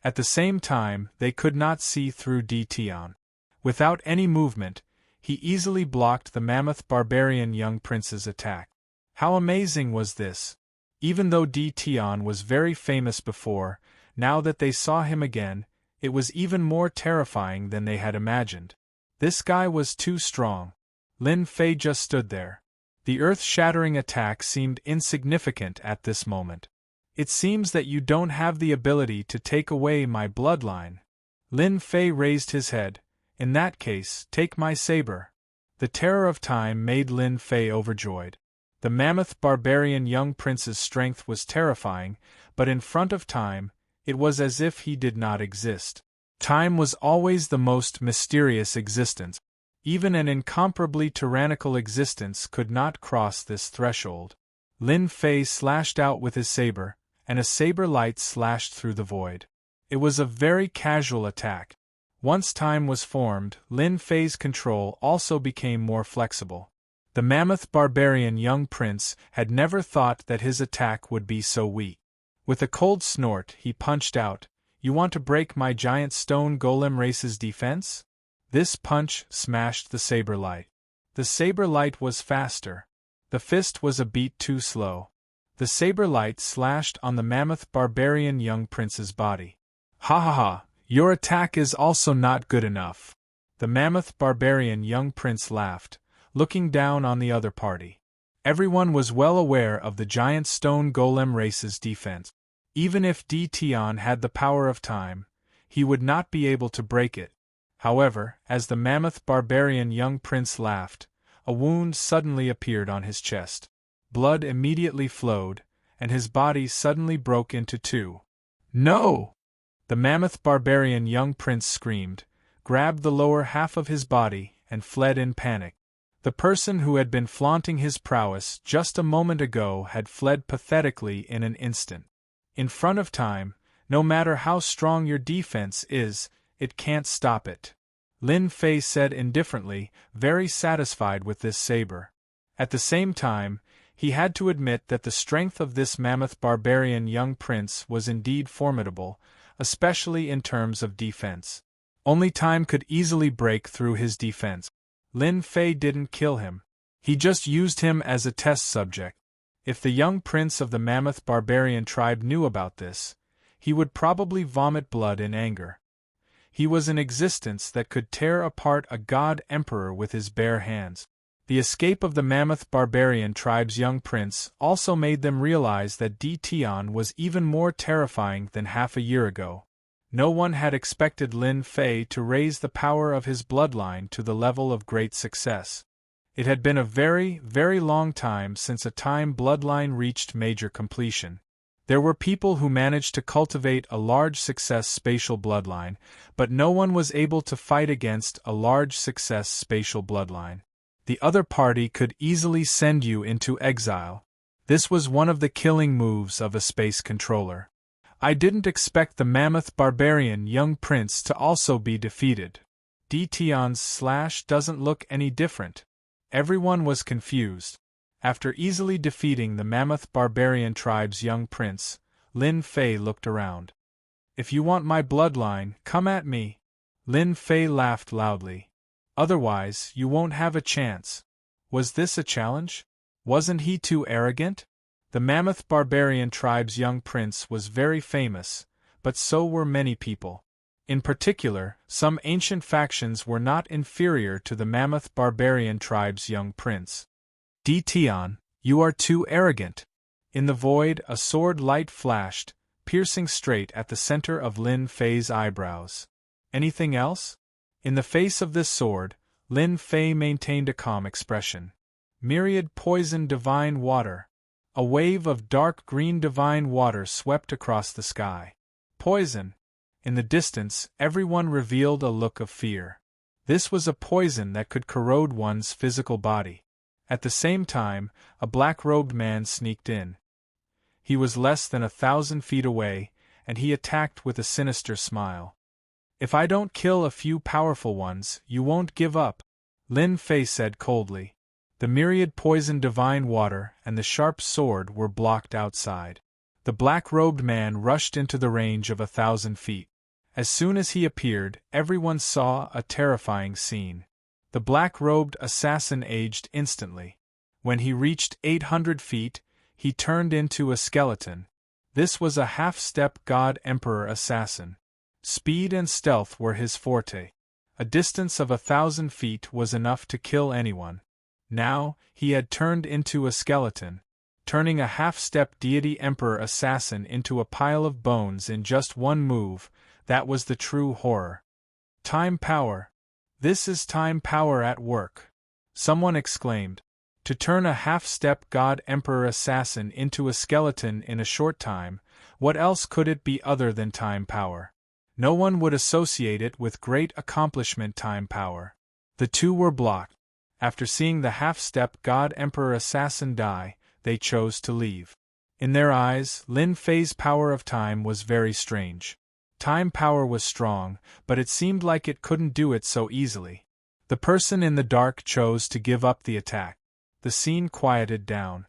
At the same time, they could not see through Tian. Without any movement, he easily blocked the mammoth barbarian young prince's attack. How amazing was this? Even though Tian was very famous before, now that they saw him again, it was even more terrifying than they had imagined. This guy was too strong. Lin Fei just stood there. The earth-shattering attack seemed insignificant at this moment. It seems that you don't have the ability to take away my bloodline. Lin Fei raised his head, In that case, take my saber. The terror of time made Lin Fei overjoyed. The mammoth barbarian young prince's strength was terrifying, but in front of time, it was as if he did not exist. Time was always the most mysterious existence. Even an incomparably tyrannical existence could not cross this threshold. Lin Fei slashed out with his saber, and a saber light slashed through the void. It was a very casual attack. Once time was formed, Lin Fei's control also became more flexible. The mammoth barbarian young prince had never thought that his attack would be so weak. With a cold snort, he punched out, "You want to break my giant stone golem race's defense?" This punch smashed the saber light. The saber light was faster. The fist was a beat too slow. The saber light slashed on the mammoth barbarian young prince's body. "Ha ha ha, your attack is also not good enough." The mammoth barbarian young prince laughed, looking down on the other party. Everyone was well aware of the giant stone golem race's defense. Even if Tian had the power of time, he would not be able to break it. However, as the mammoth barbarian young prince laughed, a wound suddenly appeared on his chest. Blood immediately flowed, and his body suddenly broke into two. "No!" The mammoth barbarian young prince screamed, grabbed the lower half of his body, and fled in panic. The person who had been flaunting his prowess just a moment ago had fled pathetically in an instant. In front of time, no matter how strong your defense is, it can't stop it. Lin Fei said indifferently, very satisfied with this saber. At the same time, he had to admit that the strength of this mammoth barbarian young prince was indeed formidable, especially in terms of defense. Only time could easily break through his defense. Lin Fei didn't kill him. He just used him as a test subject. If the young prince of the mammoth barbarian tribe knew about this, he would probably vomit blood in anger. He was an existence that could tear apart a god emperor with his bare hands. The escape of the mammoth barbarian tribe's young prince also made them realize that Tian was even more terrifying than half a year ago. No one had expected Lin Fei to raise the power of his bloodline to the level of great success. It had been a very, very long time since a time bloodline reached major completion. There were people who managed to cultivate a large success spatial bloodline, but no one was able to fight against a large success spatial bloodline. The other party could easily send you into exile. This was one of the killing moves of a space controller. I didn't expect the mammoth barbarian young prince to also be defeated. Tian's slash doesn't look any different. Everyone was confused. After easily defeating the mammoth barbarian tribe's young prince, Lin Fei looked around. "If you want my bloodline, come at me." Lin Fei laughed loudly. "Otherwise, you won't have a chance." Was this a challenge? Wasn't he too arrogant? The mammoth barbarian tribe's young prince was very famous, but so were many people. In particular, some ancient factions were not inferior to the mammoth barbarian tribe's young prince. Tian, you are too arrogant. In the void, a sword light flashed, piercing straight at the center of Lin Fei's eyebrows. Anything else? In the face of this sword, Lin Fei maintained a calm expression. Myriad poison divine water. A wave of dark green divine water swept across the sky. Poison. In the distance, everyone revealed a look of fear. This was a poison that could corrode one's physical body. At the same time, a black-robed man sneaked in. He was less than 1,000 feet away, and he attacked with a sinister smile. "If I don't kill a few powerful ones, you won't give up," Lin Fei said coldly. The myriad poison divine water and the sharp sword were blocked outside. The black-robed man rushed into the range of 1,000 feet. As soon as he appeared, everyone saw a terrifying scene. The black-robed assassin aged instantly. When he reached 800 feet, he turned into a skeleton. This was a half-step god-emperor assassin. Speed and stealth were his forte. A distance of 1,000 feet was enough to kill anyone. Now, he had turned into a skeleton. Turning a half-step deity emperor assassin into a pile of bones in just one move, that was the true horror. Time power. This is time power at work. Someone exclaimed. To turn a half-step God Emperor assassin into a skeleton in a short time, what else could it be other than time power? No one would associate it with great accomplishment time power. The two were blocked. After seeing the half-step God Emperor assassin die, they chose to leave. In their eyes, Lin Fei's power of time was very strange. Time power was strong, but it seemed like it couldn't do it so easily. The person in the dark chose to give up the attack. The scene quieted down.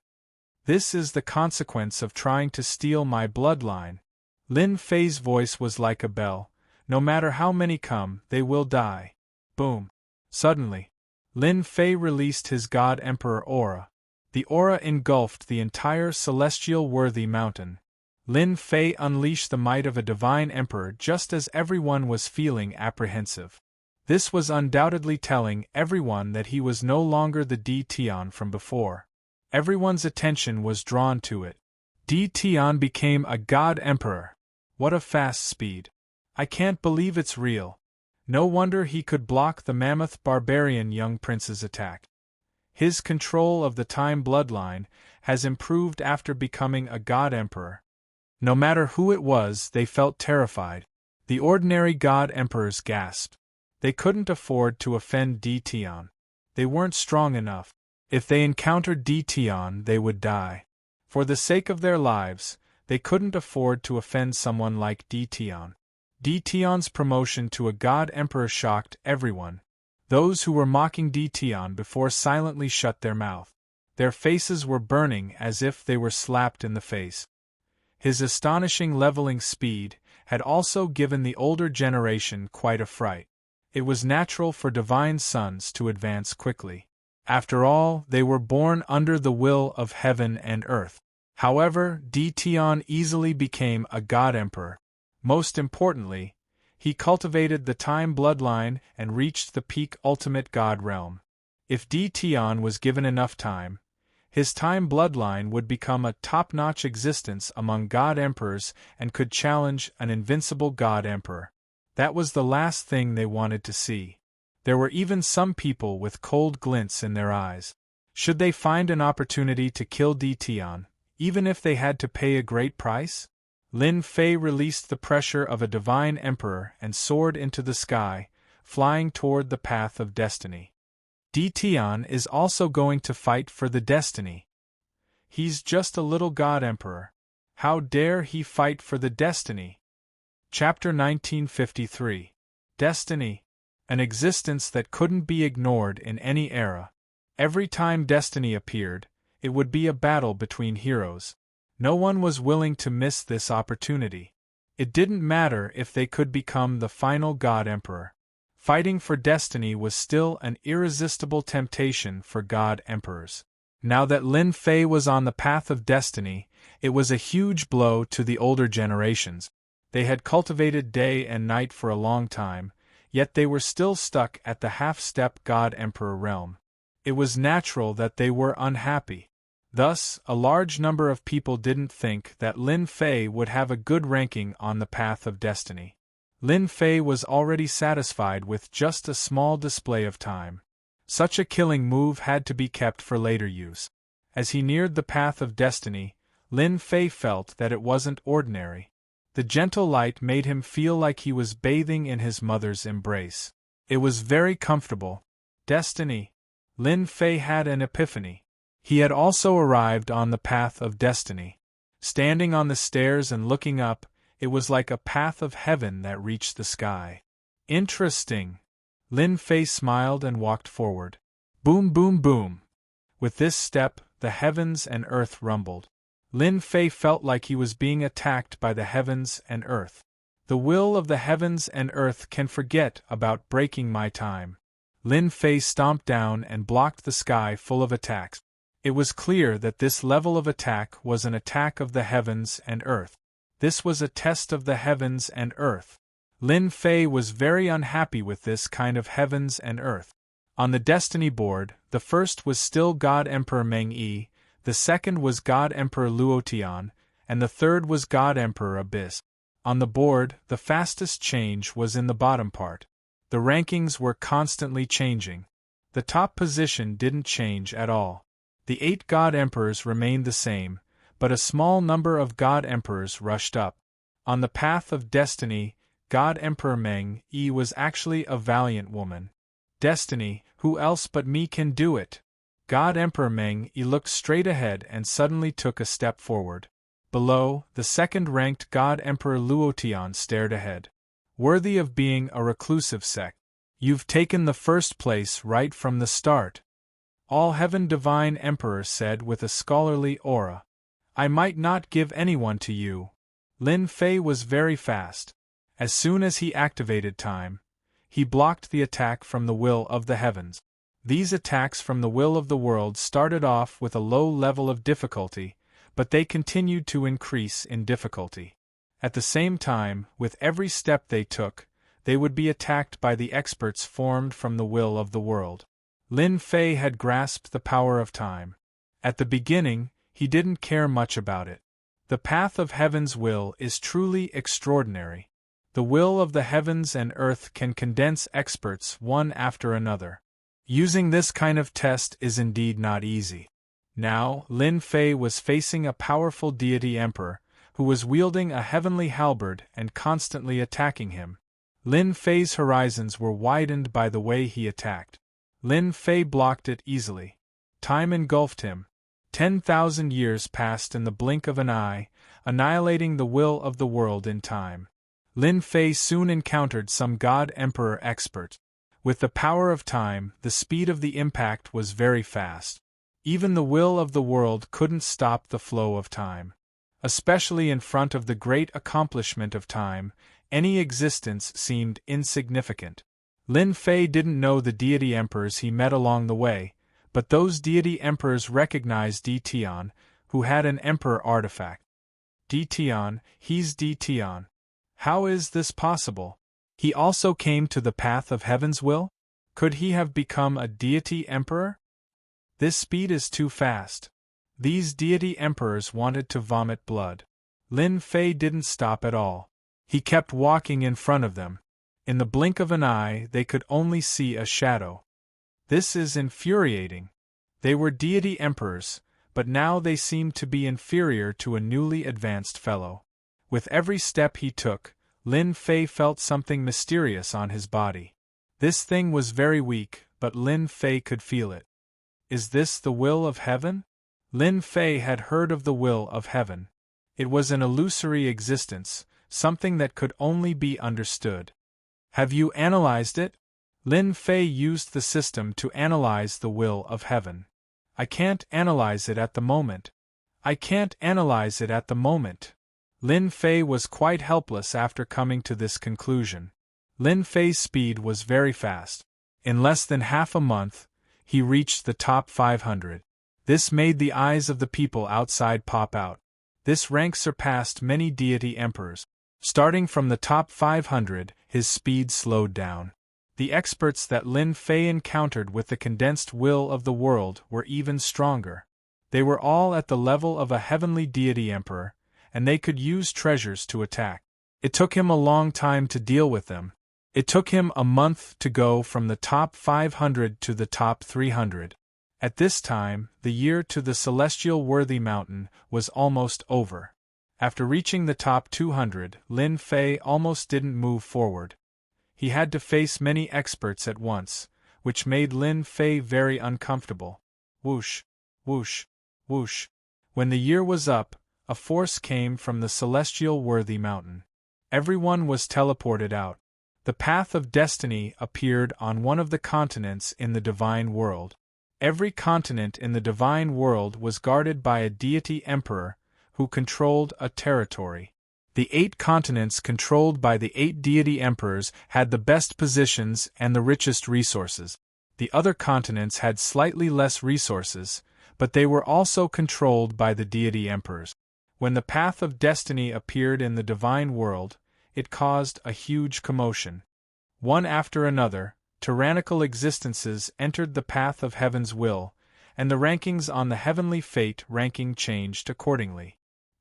This is the consequence of trying to steal my bloodline. Lin Fei's voice was like a bell. No matter how many come, they will die. Boom. Suddenly, Lin Fei released his God Emperor aura. The aura engulfed the entire celestial worthy mountain. Lin Fei unleashed the might of a divine emperor just as everyone was feeling apprehensive. This was undoubtedly telling everyone that he was no longer the Di Tian from before. Everyone's attention was drawn to it. Di Tian became a God Emperor. What a fast speed. I can't believe it's real. No wonder he could block the mammoth barbarian young prince's attack. His control of the time bloodline has improved after becoming a God Emperor. No matter who it was, they felt terrified. The ordinary God Emperors gasped. They couldn't afford to offend Di Tian. They weren't strong enough. If they encountered Di Tian, they would die. For the sake of their lives, they couldn't afford to offend someone like Di Tian. Di Tian's promotion to a God Emperor shocked everyone. Those who were mocking Di Tian before silently shut their mouth. Their faces were burning as if they were slapped in the face. His astonishing leveling speed had also given the older generation quite a fright. It was natural for divine sons to advance quickly. After all, they were born under the will of heaven and earth. However, Di Tian easily became a God Emperor. Most importantly, he cultivated the time bloodline and reached the peak ultimate God realm. If Di Tian was given enough time, his time bloodline would become a top-notch existence among God Emperors and could challenge an invincible God Emperor. That was the last thing they wanted to see. There were even some people with cold glints in their eyes. Should they find an opportunity to kill Di Tian, even if they had to pay a great price? Lin Fei released the pressure of a divine emperor and soared into the sky, flying toward the path of destiny. Di Tian is also going to fight for the destiny. He's just a little God Emperor. How dare he fight for the destiny? Chapter 1953. Destiny. An existence that couldn't be ignored in any era. Every time destiny appeared, it would be a battle between heroes. No one was willing to miss this opportunity. It didn't matter if they could become the final God Emperor. Fighting for destiny was still an irresistible temptation for God Emperors. Now that Lin Fei was on the path of destiny, it was a huge blow to the older generations. They had cultivated day and night for a long time, yet they were still stuck at the half-step God Emperor realm. It was natural that they were unhappy. Thus, a large number of people didn't think that Lin Fei would have a good ranking on the path of destiny. Lin Fei was already satisfied with just a small display of time. Such a killing move had to be kept for later use. As he neared the path of destiny, Lin Fei felt that it wasn't ordinary. The gentle light made him feel like he was bathing in his mother's embrace. It was very comfortable. Destiny. Lin Fei had an epiphany. He had also arrived on the path of destiny. Standing on the stairs and looking up, it was like a path of heaven that reached the sky. Interesting. Lin Fei smiled and walked forward. Boom, boom, boom. With this step, the heavens and earth rumbled. Lin Fei felt like he was being attacked by the heavens and earth. The will of the heavens and earth can forget about breaking my time. Lin Fei stomped down and blocked the sky full of attacks. It was clear that this level of attack was an attack of the heavens and earth. This was a test of the heavens and earth. Lin Fei was very unhappy with this kind of heavens and earth. On the destiny board, the first was still God Emperor Meng Yi, the second was God Emperor Luotian, and the third was God Emperor Abyss. On the board, the fastest change was in the bottom part. The rankings were constantly changing. The top position didn't change at all. The 8 God Emperors remained the same, but a small number of God Emperors rushed up. On the path of destiny, God Emperor Meng Yi was actually a valiant woman. Destiny, who else but me can do it? God Emperor Meng Yi looked straight ahead and suddenly took a step forward. Below, the second-ranked God Emperor Luotian stared ahead. Worthy of being a reclusive sect. You've taken the first place right from the start. All Heaven Divine Emperor said with a scholarly aura. I might not give anyone to you. Lin Fei was very fast. As soon as he activated time, he blocked the attack from the will of the heavens. These attacks from the will of the world started off with a low level of difficulty, but they continued to increase in difficulty. At the same time, with every step they took, they would be attacked by the experts formed from the will of the world. Lin Fei had grasped the power of time. At the beginning, he didn't care much about it. The path of heaven's will is truly extraordinary. The will of the heavens and earth can condense experts one after another. Using this kind of test is indeed not easy. Now, Lin Fei was facing a powerful deity emperor, who was wielding a heavenly halberd and constantly attacking him. Lin Fei's horizons were widened by the way he attacked. Lin Fei blocked it easily. Time engulfed him. 10,000 years passed in the blink of an eye, annihilating the will of the world in time. Lin Fei soon encountered some God Emperor expert. With the power of time, the speed of the impact was very fast. Even the will of the world couldn't stop the flow of time. Especially in front of the great accomplishment of time, any existence seemed insignificant. Lin Fei didn't know the deity emperors he met along the way, but those deity emperors recognized Di Tian, who had an emperor artifact. Di Tian, he's Di Tian. How is this possible? He also came to the path of heaven's will? Could he have become a deity emperor? This speed is too fast. These deity emperors wanted to vomit blood. Lin Fei didn't stop at all. He kept walking in front of them. In the blink of an eye, they could only see a shadow. This is infuriating. They were deity emperors, but now they seemed to be inferior to a newly advanced fellow. With every step he took, Lin Fei felt something mysterious on his body. This thing was very weak, but Lin Fei could feel it. Is this the will of heaven? Lin Fei had heard of the will of heaven. It was an illusory existence, something that could only be understood. Have you analyzed it? Lin Fei used the system to analyze the will of heaven. I can't analyze it at the moment. I can't analyze it at the moment. Lin Fei was quite helpless after coming to this conclusion. Lin Fei's speed was very fast. In less than half a month, he reached the top 500. This made the eyes of the people outside pop out. This rank surpassed many deity emperors. Starting from the top 500, his speed slowed down. The experts that Lin Fei encountered with the condensed will of the world were even stronger. They were all at the level of a heavenly deity emperor, and they could use treasures to attack. It took him a long time to deal with them. It took him a month to go from the top 500 to the top 300. At this time, the year to the celestial worthy mountain was almost over. After reaching the top 200, Lin Fei almost didn't move forward. He had to face many experts at once, which made Lin Fei very uncomfortable. Whoosh, whoosh, whoosh. When the year was up, a force came from the celestial worthy mountain. Everyone was teleported out. The path of destiny appeared on one of the continents in the divine world. Every continent in the divine world was guarded by a deity emperor who controlled a territory. The 8 continents controlled by the 8 deity emperors had the best positions and the richest resources. The other continents had slightly less resources, but they were also controlled by the deity emperors. When the path of destiny appeared in the divine world, it caused a huge commotion. One after another, tyrannical existences entered the path of heaven's will, and the rankings on the heavenly fate ranking changed accordingly.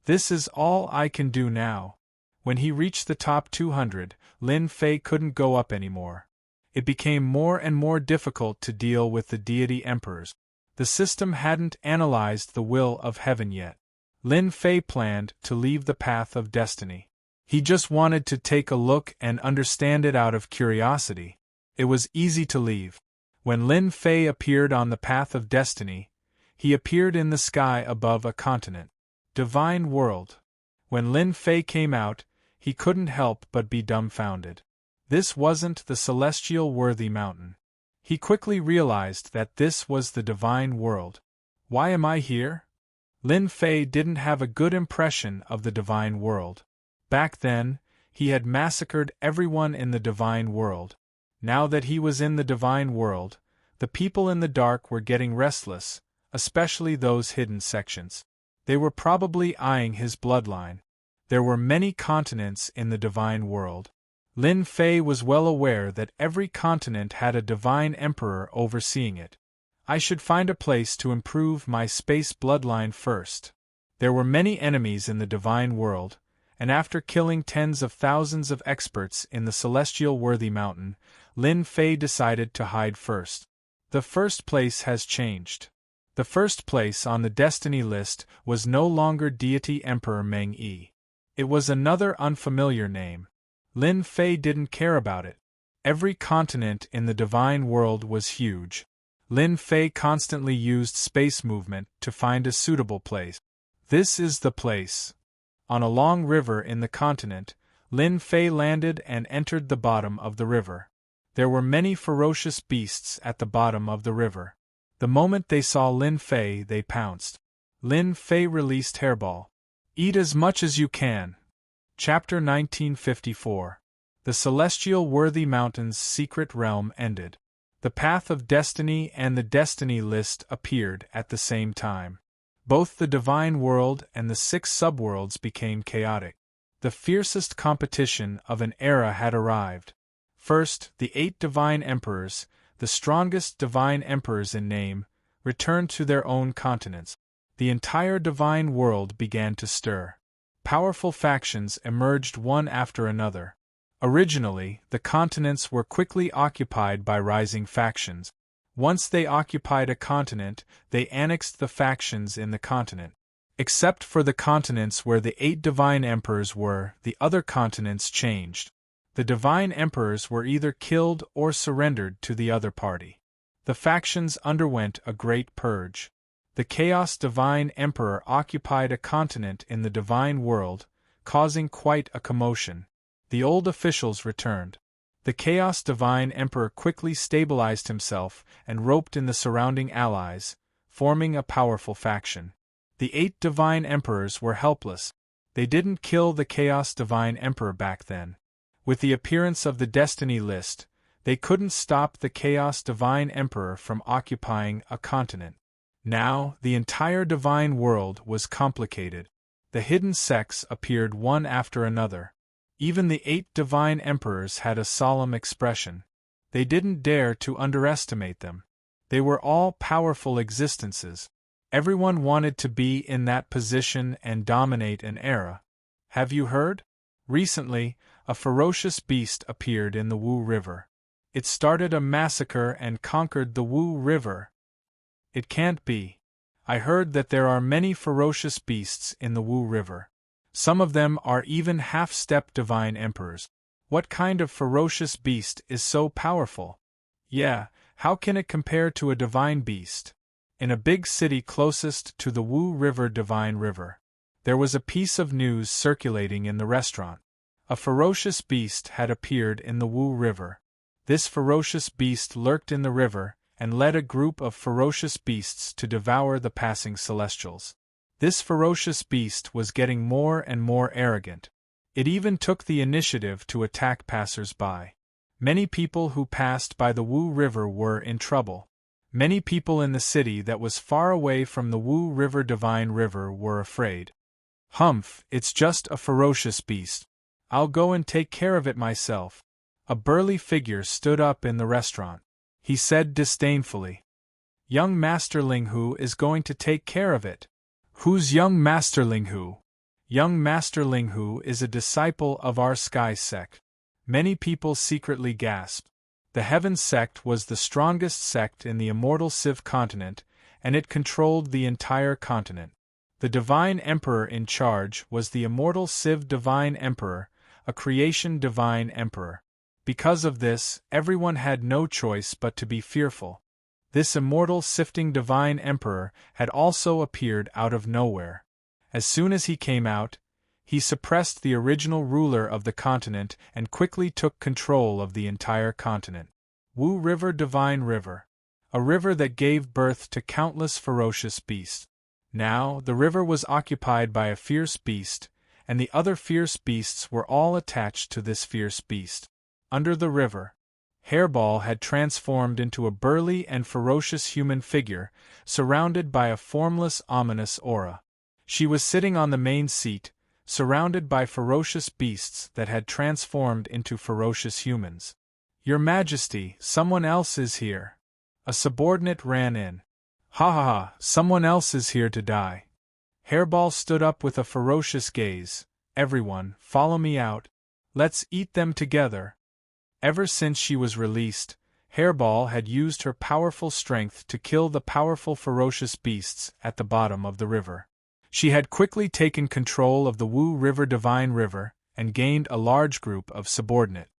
This is all I can do now. When he reached the top 200, Lin Fei couldn't go up anymore. It became more and more difficult to deal with the deity emperors. The system hadn't analyzed the will of heaven yet. Lin Fei planned to leave the path of destiny. He just wanted to take a look and understand it out of curiosity. It was easy to leave. When Lin Fei appeared on the path of destiny, he appeared in the sky above a continent. Divine world. When Lin Fei came out, he couldn't help but be dumbfounded. This wasn't the celestial worthy mountain. He quickly realized that this was the divine world. Why am I here? Lin Fei didn't have a good impression of the divine world. Back then, he had massacred everyone in the divine world. Now that he was in the divine world, the people in the dark were getting restless, especially those hidden sections. They were probably eyeing his bloodline. There were many continents in the divine world. Lin Fei was well aware that every continent had a divine emperor overseeing it. I should find a place to improve my space bloodline first. There were many enemies in the divine world, and after killing tens of thousands of experts in the celestial worthy mountain, Lin Fei decided to hide first. The first place has changed. The first place on the destiny list was no longer deity Emperor Meng Yi. It was another unfamiliar name. Lin Fei didn't care about it. Every continent in the divine world was huge. Lin Fei constantly used space movement to find a suitable place. This is the place. On a long river in the continent, Lin Fei landed and entered the bottom of the river. There were many ferocious beasts at the bottom of the river. The moment they saw Lin Fei, they pounced. Lin Fei released Hairball. Eat as much as you can. Chapter 1954. The Celestial Worthy Mountain's secret realm ended. The Path of Destiny and the Destiny List appeared at the same time. Both the Divine World and the 6 subworlds became chaotic. The fiercest competition of an era had arrived. First, the 8 Divine Emperors, the strongest Divine Emperors in name, returned to their own continents. The entire Divine World began to stir. Powerful factions emerged one after another. Originally, the continents were quickly occupied by rising factions. Once they occupied a continent, they annexed the factions in the continent. Except for the continents where the 8 Divine Emperors were, the other continents changed. The Divine Emperors were either killed or surrendered to the other party. The factions underwent a great purge. The Chaos Divine Emperor occupied a continent in the Divine World, causing quite a commotion. The old officials returned. The Chaos Divine Emperor quickly stabilized himself and roped in the surrounding allies, forming a powerful faction. The 8 Divine Emperors were helpless. They didn't kill the Chaos Divine Emperor back then. With the appearance of the Destiny List, they couldn't stop the Chaos Divine Emperor from occupying a continent. Now, the entire Divine World was complicated. The hidden sects appeared one after another. Even the 8 Divine Emperors had a solemn expression. They didn't dare to underestimate them. They were all powerful existences. Everyone wanted to be in that position and dominate an era. Have you heard? Recently, a ferocious beast appeared in the Wu River. It started a massacre and conquered the Wu River. It can't be. I heard that there are many ferocious beasts in the Wu River. Some of them are even half-step Divine Emperors. What kind of ferocious beast is so powerful? Yeah, how can it compare to a divine beast? In a big city closest to the Wu River Divine River, there was a piece of news circulating in the restaurant. A ferocious beast had appeared in the Wu River. This ferocious beast lurked in the river and led a group of ferocious beasts to devour the passing celestials. This ferocious beast was getting more and more arrogant. It even took the initiative to attack passers-by. Many people who passed by the Wu River were in trouble. Many people in the city that was far away from the Wu River Divine River were afraid. Humph, it's just a ferocious beast. I'll go and take care of it myself. A burly figure stood up in the restaurant. He said disdainfully, "Young Master Linghu is going to take care of it." "Who's young Master Linghu?" "Young Master Linghu is a disciple of our sky sect." Many people secretly gasped. The Heaven Sect was the strongest sect in the immortal Civ continent, and it controlled the entire continent. The Divine Emperor in charge was the immortal Civ Divine Emperor, a creation Divine Emperor. Because of this, everyone had no choice but to be fearful. This immortal sifting Divine Emperor had also appeared out of nowhere. As soon as he came out, he suppressed the original ruler of the continent and quickly took control of the entire continent. Wu River, Divine River. A river that gave birth to countless ferocious beasts. Now, the river was occupied by a fierce beast, and the other fierce beasts were all attached to this fierce beast. Under the river, Hairball had transformed into a burly and ferocious human figure, surrounded by a formless, ominous aura. She was sitting on the main seat, surrounded by ferocious beasts that had transformed into ferocious humans. "Your Majesty, someone else is here." A subordinate ran in. "Ha ha ha, someone else is here to die." Hairball stood up with a ferocious gaze. "Everyone, follow me out. Let's eat them together." Ever since she was released, Hairball had used her powerful strength to kill the powerful ferocious beasts at the bottom of the river. She had quickly taken control of the Wu River Divine River, and gained a large group of subordinate.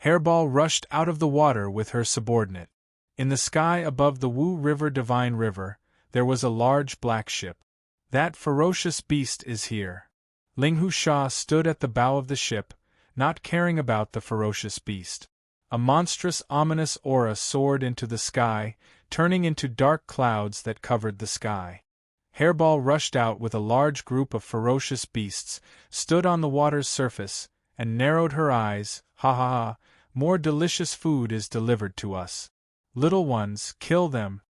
Hairball rushed out of the water with her subordinate. In the sky above the Wu River Divine River, there was a large black ship. "That ferocious beast is here." Ling Hu Sha stood at the bow of the ship, not caring about the ferocious beast. A monstrous, ominous aura soared into the sky, turning into dark clouds that covered the sky. Hairball rushed out with a large group of ferocious beasts, stood on the water's surface, and narrowed her eyes. "Ha ha ha, more delicious food is delivered to us. Little ones, kill them."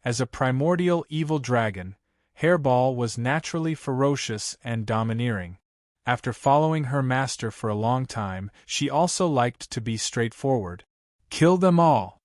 As a primordial evil dragon, Hairball was naturally ferocious and domineering. After following her master for a long time, she also liked to be straightforward. "Kill them all.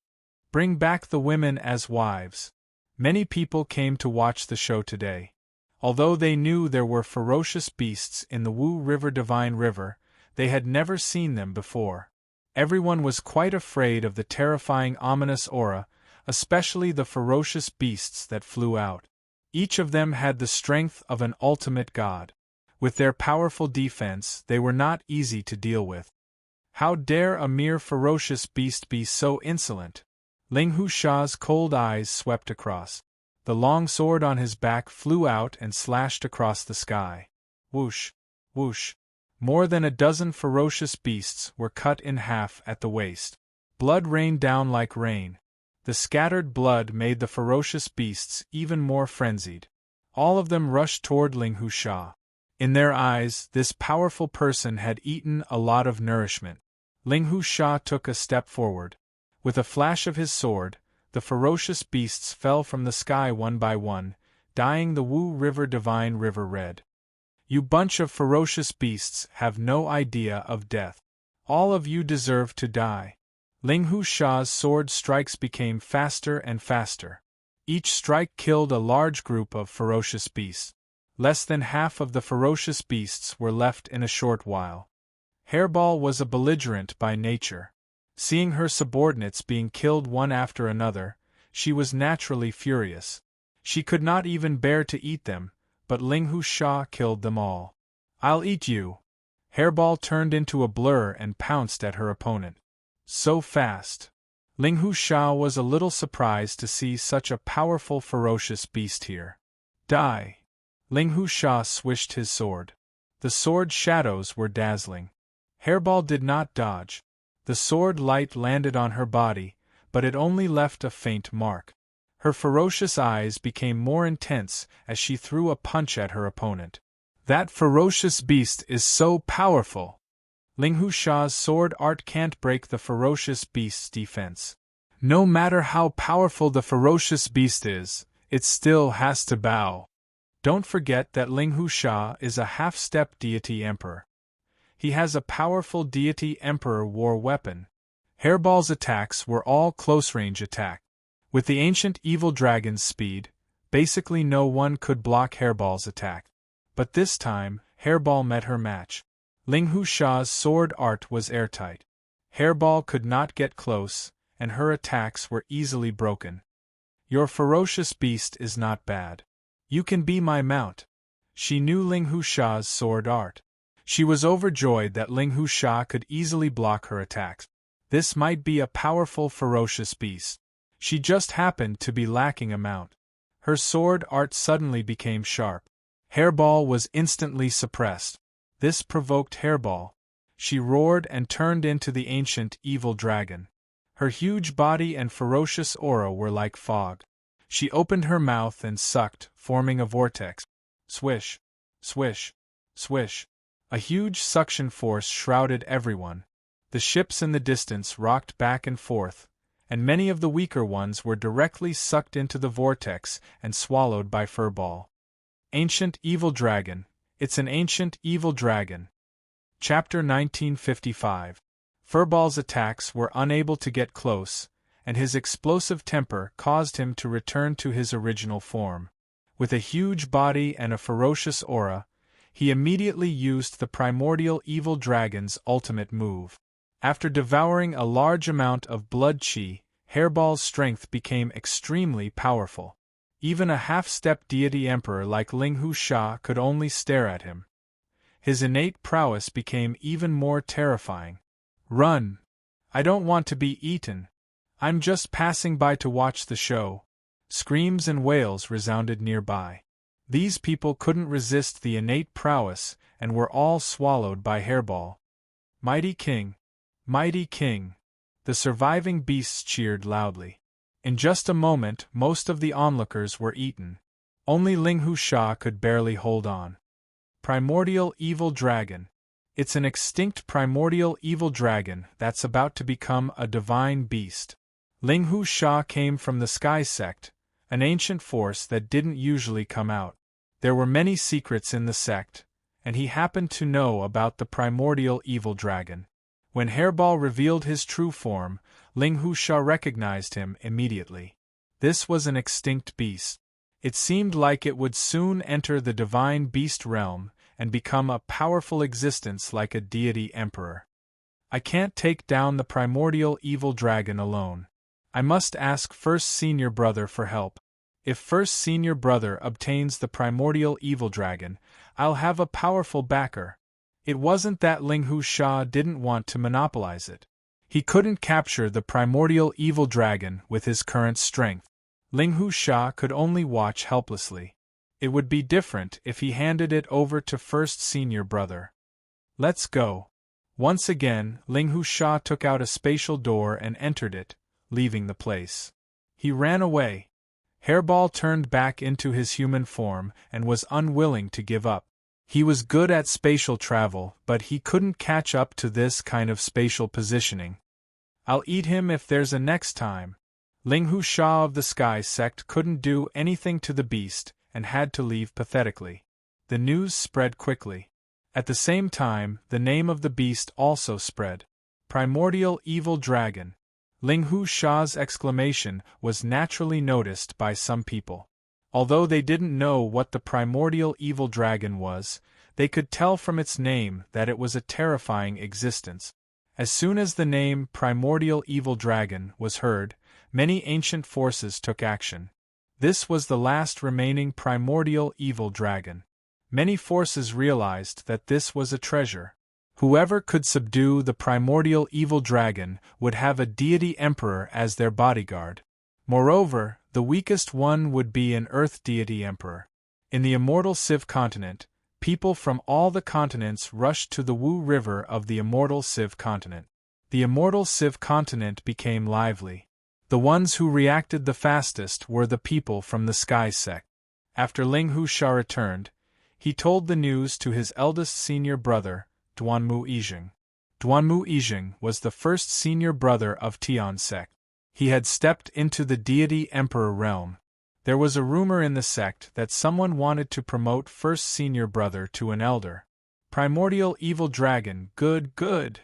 Bring back the women as wives." Many people came to watch the show today. Although they knew there were ferocious beasts in the Wu River Divine River, they had never seen them before. Everyone was quite afraid of the terrifying ominous aura, especially the ferocious beasts that flew out. Each of them had the strength of an ultimate god. With their powerful defense, they were not easy to deal with. How dare a mere ferocious beast be so insolent? Ling Hu Sha's cold eyes swept across. The long sword on his back flew out and slashed across the sky. Whoosh! Whoosh! More than a dozen ferocious beasts were cut in half at the waist. Blood rained down like rain. The scattered blood made the ferocious beasts even more frenzied. All of them rushed toward Ling Hu Sha. In their eyes, this powerful person had eaten a lot of nourishment. Ling Hu Sha took a step forward. With a flash of his sword, the ferocious beasts fell from the sky one by one, dyeing the Wu River Divine River red. "You bunch of ferocious beasts have no idea of death. All of you deserve to die." Ling Hu Sha's sword strikes became faster and faster. Each strike killed a large group of ferocious beasts. Less than half of the ferocious beasts were left in a short while. Hairball was a belligerent by nature. Seeing her subordinates being killed one after another, she was naturally furious. She could not even bear to eat them, but Ling Hu Sha killed them all. "I'll eat you." Hairball turned into a blur and pounced at her opponent. So fast. Ling Hu Sha was a little surprised to see such a powerful ferocious beast here. "Die." Ling Hu Sha swished his sword. The sword's shadows were dazzling. Hairball did not dodge. The sword light landed on her body, but it only left a faint mark. Her ferocious eyes became more intense as she threw a punch at her opponent. "That ferocious beast is so powerful." Ling Hu Sha's sword art can't break the ferocious beast's defense. No matter how powerful the ferocious beast is, it still has to bow. Don't forget that Ling Hu Sha is a half-step deity emperor. He has a powerful deity emperor war weapon. Hairball's attacks were all close-range attack. With the ancient evil dragon's speed, basically no one could block Hairball's attack. But this time, Hairball met her match. Ling Hu Sha's sword art was airtight. Hairball could not get close, and her attacks were easily broken. Your ferocious beast is not bad. You can be my mount. She knew Ling Husha's sword art. She was overjoyed that Ling Husha could easily block her attacks. This might be a powerful ferocious beast. She just happened to be lacking a mount. Her sword art suddenly became sharp. Hairball was instantly suppressed. This provoked Hairball. She roared and turned into the ancient evil dragon. Her huge body and ferocious aura were like fog. She opened her mouth and sucked, forming a vortex. Swish, swish, swish. A huge suction force shrouded everyone. The ships in the distance rocked back and forth, and many of the weaker ones were directly sucked into the vortex and swallowed by Furball. Ancient Evil Dragon. It's an ancient evil dragon. Chapter 1955. Furball's attacks were unable to get close, and his explosive temper caused him to return to his original form. With a huge body and a ferocious aura, he immediately used the primordial evil dragon's ultimate move. After devouring a large amount of blood chi, Hairball's strength became extremely powerful. Even a half-step deity emperor like Ling Husha could only stare at him. His innate prowess became even more terrifying. Run! I don't want to be eaten. I'm just passing by to watch the show. Screams and wails resounded nearby. These people couldn't resist the innate prowess and were all swallowed by Hairball. Mighty King! Mighty King! The surviving beasts cheered loudly. In just a moment, most of the onlookers were eaten. Only Ling Husha could barely hold on. Primordial Evil Dragon. It's an extinct primordial evil dragon that's about to become a divine beast. Ling Husha came from the Sky Sect, an ancient force that didn't usually come out. There were many secrets in the sect, and he happened to know about the primordial evil dragon. When Hairball revealed his true form, Ling Husha recognized him immediately. This was an extinct beast. It seemed like it would soon enter the divine beast realm and become a powerful existence like a deity emperor. I can't take down the primordial evil dragon alone. I must ask First Senior Brother for help. If First Senior Brother obtains the primordial evil dragon, I'll have a powerful backer. It wasn't that Ling Husha didn't want to monopolize it. He couldn't capture the primordial evil dragon with his current strength. Ling Husha could only watch helplessly. It would be different if he handed it over to First Senior Brother. Let's go. Once again, Ling Husha took out a spatial door and entered it, leaving the place. He ran away. Hairball turned back into his human form and was unwilling to give up. He was good at spatial travel, but he couldn't catch up to this kind of spatial positioning. I'll eat him if there's a next time. Ling Husha of the Sky Sect couldn't do anything to the beast and had to leave pathetically. The news spread quickly. At the same time, the name of the beast also spread. Primordial Evil Dragon. Ling Husha's exclamation was naturally noticed by some people. Although they didn't know what the primordial evil dragon was, they could tell from its name that it was a terrifying existence. As soon as the name primordial evil dragon was heard, many ancient forces took action. This was the last remaining primordial evil dragon. Many forces realized that this was a treasure. Whoever could subdue the primordial evil dragon would have a deity emperor as their bodyguard. Moreover, the weakest one would be an earth deity emperor. In the immortal Civ continent, people from all the continents rushed to the Wu River of the immortal Civ continent. The immortal Civ continent became lively. The ones who reacted the fastest were the people from the Sky Sect. After Ling Husha returned, he told the news to his eldest senior brother, Duanmu Yijing. Duanmu Yijing was the first senior brother of Tian sect. He had stepped into the deity emperor realm. There was a rumor in the sect that someone wanted to promote first senior brother to an elder. Primordial evil dragon, good, good.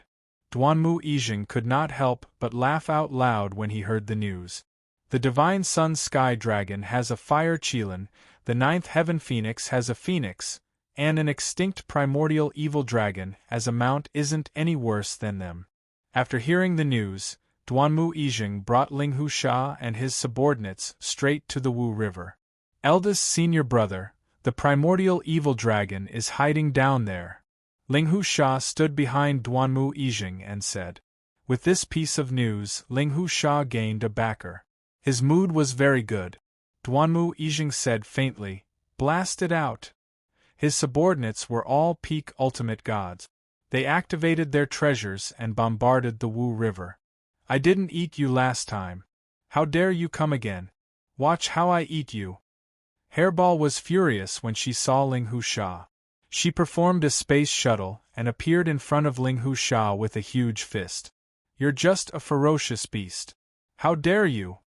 Duanmu Yijing could not help but laugh out loud when he heard the news. The divine sun sky dragon has a fire qilin, the ninth heaven phoenix has a phoenix, and an extinct primordial evil dragon as a mount isn't any worse than them. After hearing the news, Duanmu Yijing brought Ling Husha and his subordinates straight to the Wu River. Eldest senior brother, the primordial evil dragon is hiding down there. Ling Husha stood behind Duanmu Yijing and said. With this piece of news, Ling Husha gained a backer. His mood was very good. Duanmu Yijing said faintly, "Blast it out." His subordinates were all peak ultimate gods. They activated their treasures and bombarded the Wu River. "I didn't eat you last time. How dare you come again? Watch how I eat you." Hairball was furious when she saw Ling Husha. She performed a space shuttle and appeared in front of Ling Husha with a huge fist. "You're just a ferocious beast. How dare you?"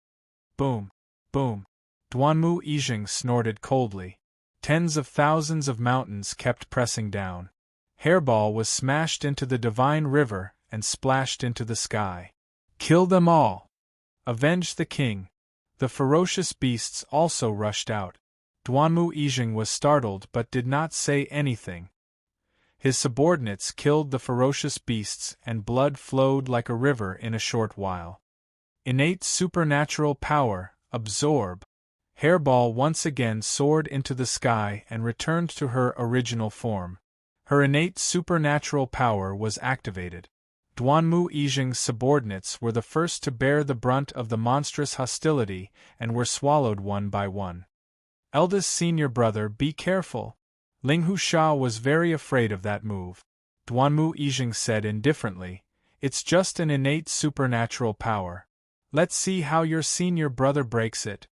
Boom. Boom. Duanmu Yijing snorted coldly. Tens of thousands of mountains kept pressing down. Hairball was smashed into the divine river and splashed into the sky. "Kill them all! Avenge the king!" The ferocious beasts also rushed out. Duanmu Yijing was startled but did not say anything. His subordinates killed the ferocious beasts and blood flowed like a river in a short while. Innate supernatural power, absorb. Hairball once again soared into the sky and returned to her original form. Her innate supernatural power was activated. Duanmu Yijing's subordinates were the first to bear the brunt of the monstrous hostility and were swallowed one by one. "Eldest senior brother, be careful." Ling Husha was very afraid of that move. Duanmu Yijing said indifferently, "It's just an innate supernatural power. Let's see how your senior brother breaks it.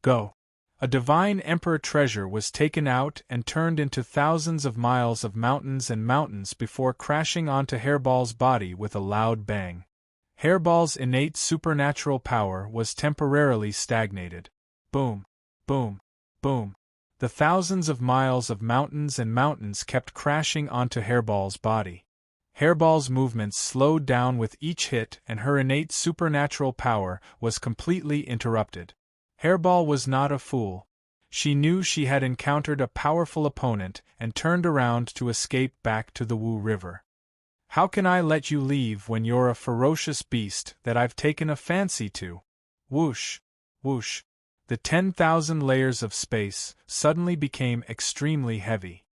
Go." A divine emperor treasure was taken out and turned into thousands of miles of mountains and mountains before crashing onto Hairball's body with a loud bang. Hairball's innate supernatural power was temporarily stagnated. Boom. Boom. Boom. The thousands of miles of mountains and mountains kept crashing onto Hairball's body. Hairball's movements slowed down with each hit and her innate supernatural power was completely interrupted. Hairball was not a fool. She knew she had encountered a powerful opponent and turned around to escape back to the Wu River. "How can I let you leave when you're a ferocious beast that I've taken a fancy to?" Whoosh! Whoosh! The 10,000 layers of space suddenly became extremely heavy.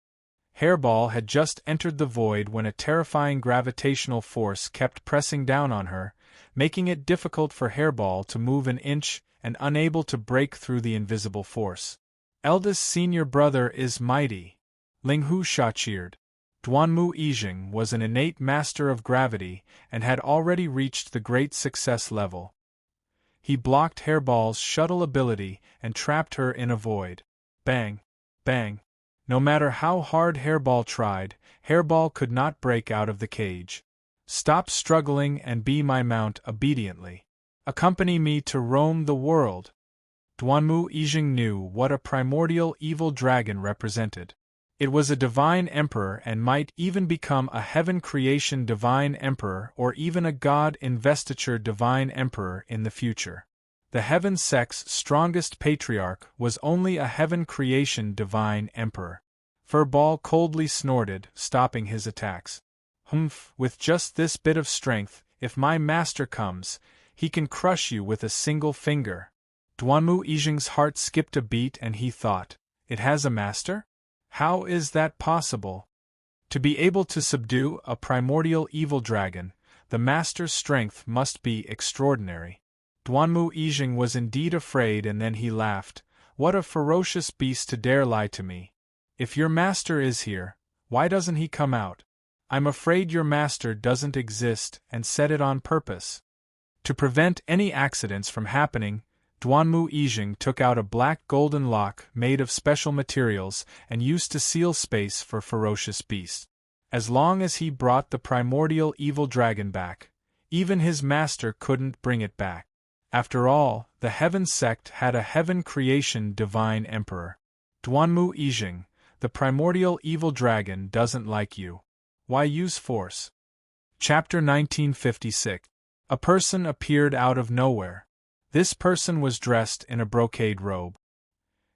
Hairball had just entered the void when a terrifying gravitational force kept pressing down on her, making it difficult for Hairball to move an inch and unable to break through the invisible force. "Eldest senior brother is mighty," Ling Husha cheered. Duanmu Yijing was an innate master of gravity and had already reached the great success level. He blocked Hairball's shuttle ability and trapped her in a void. Bang! Bang! No matter how hard Hairball tried, Hairball could not break out of the cage. "Stop struggling and be my mount obediently. Accompany me to roam the world." Duanmu Yijing knew what a primordial evil dragon represented. It was a divine emperor and might even become a heaven creation divine emperor or even a god investiture divine emperor in the future. The heaven sect's strongest patriarch was only a heaven creation divine emperor. Furball coldly snorted, stopping his attacks. "Humph, with just this bit of strength, if my master comes, he can crush you with a single finger." Duanmu Yijing's heart skipped a beat and he thought, "It has a master? How is that possible?" To be able to subdue a primordial evil dragon, the master's strength must be extraordinary. Duanmu Yijing was indeed afraid and then he laughed. "What a ferocious beast to dare lie to me. If your master is here, why doesn't he come out? I'm afraid your master doesn't exist and said it on purpose." To prevent any accidents from happening, Duanmu Yijing took out a black golden lock made of special materials and used to seal space for ferocious beasts. As long as he brought the primordial evil dragon back, even his master couldn't bring it back. After all, the Heaven sect had a heaven creation divine emperor. Duanmu Yijing, the primordial evil dragon doesn't like you. Why use force? Chapter 1956. A person appeared out of nowhere. This person was dressed in a brocade robe.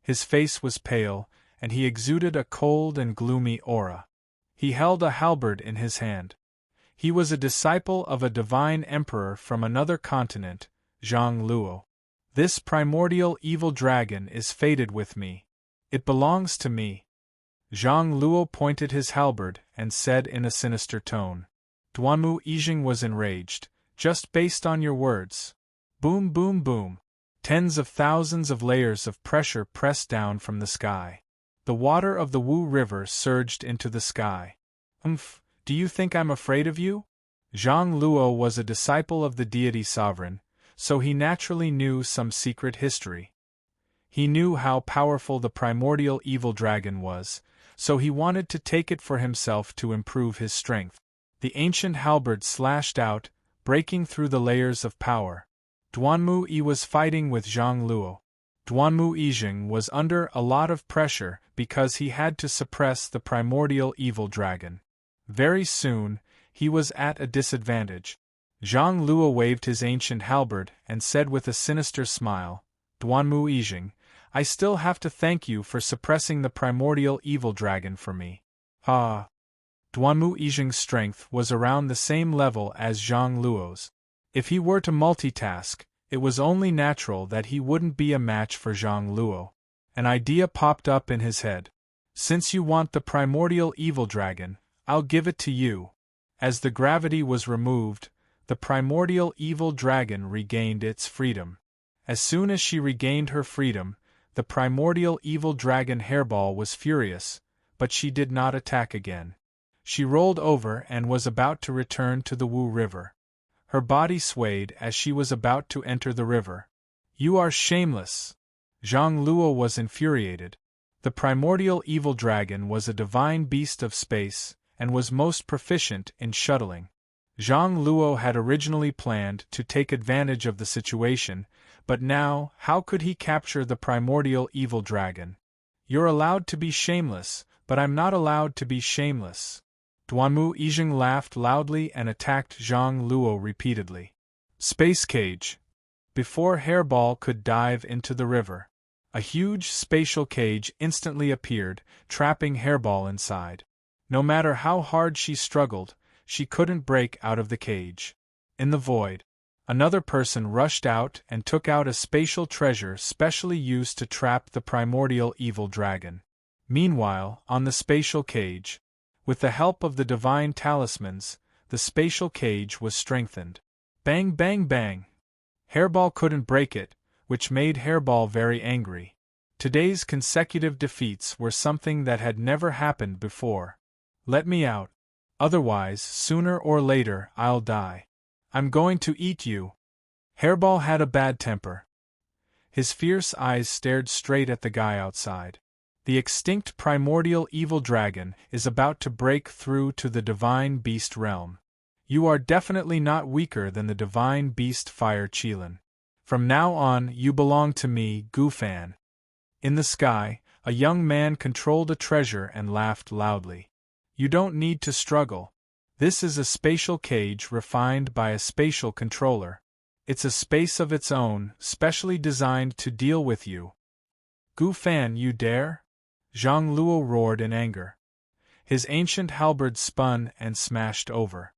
His face was pale, and he exuded a cold and gloomy aura. He held a halberd in his hand. He was a disciple of a divine emperor from another continent, Zhang Luo. This primordial evil dragon is fated with me. It belongs to me. Zhang Luo pointed his halberd and said in a sinister tone. Duanmu Yijing was enraged. Just based on your words. Boom, boom, boom. Tens of thousands of layers of pressure pressed down from the sky. The water of the Wu River surged into the sky. Do you think I'm afraid of you? Zhang Luo was a disciple of the deity sovereign, so he naturally knew some secret history. He knew how powerful the primordial evil dragon was, so he wanted to take it for himself to improve his strength. The ancient halberd slashed out, breaking through the layers of power. Duanmu Yi was fighting with Zhang Luo. Duanmu Yijing was under a lot of pressure because he had to suppress the primordial evil dragon. Very soon, he was at a disadvantage. Zhang Luo waved his ancient halberd and said with a sinister smile, Duanmu Yijing, I still have to thank you for suppressing the primordial evil dragon for me. Ha! Duanmu Yijing's strength was around the same level as Zhang Luo's. If he were to multitask, it was only natural that he wouldn't be a match for Zhang Luo. An idea popped up in his head. Since you want the primordial evil dragon, I'll give it to you. As the gravity was removed, the primordial evil dragon regained its freedom. As soon as she regained her freedom, the primordial evil dragon Hairball was furious, but she did not attack again. She rolled over and was about to return to the Wu River. Her body swayed as she was about to enter the river. You are shameless! Zhang Luo was infuriated. The primordial evil dragon was a divine beast of space, and was most proficient in shuttling. Zhang Luo had originally planned to take advantage of the situation, but now, how could he capture the primordial evil dragon? You're allowed to be shameless, but I'm not allowed to be shameless. Duanmu Yijing laughed loudly and attacked Zhang Luo repeatedly. Space cage. Before Hairball could dive into the river, a huge spatial cage instantly appeared, trapping Hairball inside. No matter how hard she struggled, she couldn't break out of the cage. In the void, another person rushed out and took out a spatial treasure specially used to trap the primordial evil dragon. Meanwhile, on the spatial cage, with the help of the divine talismans, the spatial cage was strengthened. Bang, bang, bang! Hairball couldn't break it, which made Hairball very angry. Today's consecutive defeats were something that had never happened before. Let me out. Otherwise, sooner or later, I'll die. I'm going to eat you. Hairball had a bad temper. His fierce eyes stared straight at the guy outside. The extinct primordial evil dragon is about to break through to the divine beast realm. You are definitely not weaker than the divine beast Fire Qilin. From now on, you belong to me, Gufan. In the sky, a young man controlled a treasure and laughed loudly. You don't need to struggle. This is a spatial cage refined by a spatial controller. It's a space of its own, specially designed to deal with you. Gufan, you dare? Zhang Luo roared in anger. His ancient halberd spun and smashed over.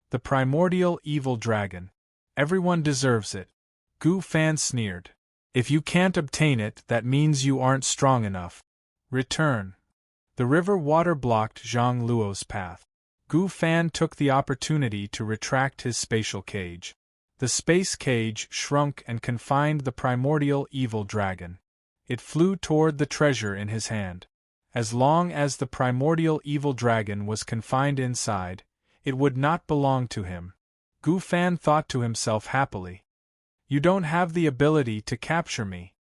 The primordial evil dragon. Everyone deserves it. Gu Fan sneered. If you can't obtain it, that means you aren't strong enough. Return. The river water blocked Zhang Luo's path. Gu Fan took the opportunity to retract his spatial cage. The space cage shrunk and confined the primordial evil dragon. It flew toward the treasure in his hand. As long as the primordial evil dragon was confined inside, it would not belong to him. Gu Fan thought to himself happily. You don't have the ability to capture me.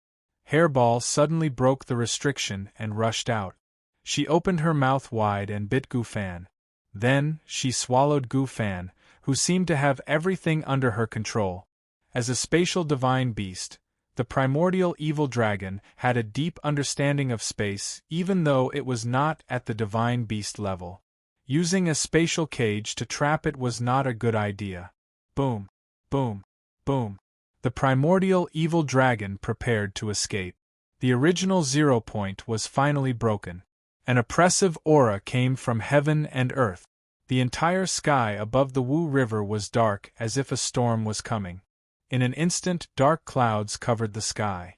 Hairball suddenly broke the restriction and rushed out. She opened her mouth wide and bit Gu Fan. Then, she swallowed Gu Fan, who seemed to have everything under her control. As a spatial divine beast, the primordial evil dragon had a deep understanding of space even though it was not at the divine beast level. Using a spatial cage to trap it was not a good idea. Boom, boom, boom. The primordial evil dragon prepared to escape. The original 0 point was finally broken. An oppressive aura came from heaven and earth. The entire sky above the Wu River was dark as if a storm was coming. In an instant, dark clouds covered the sky.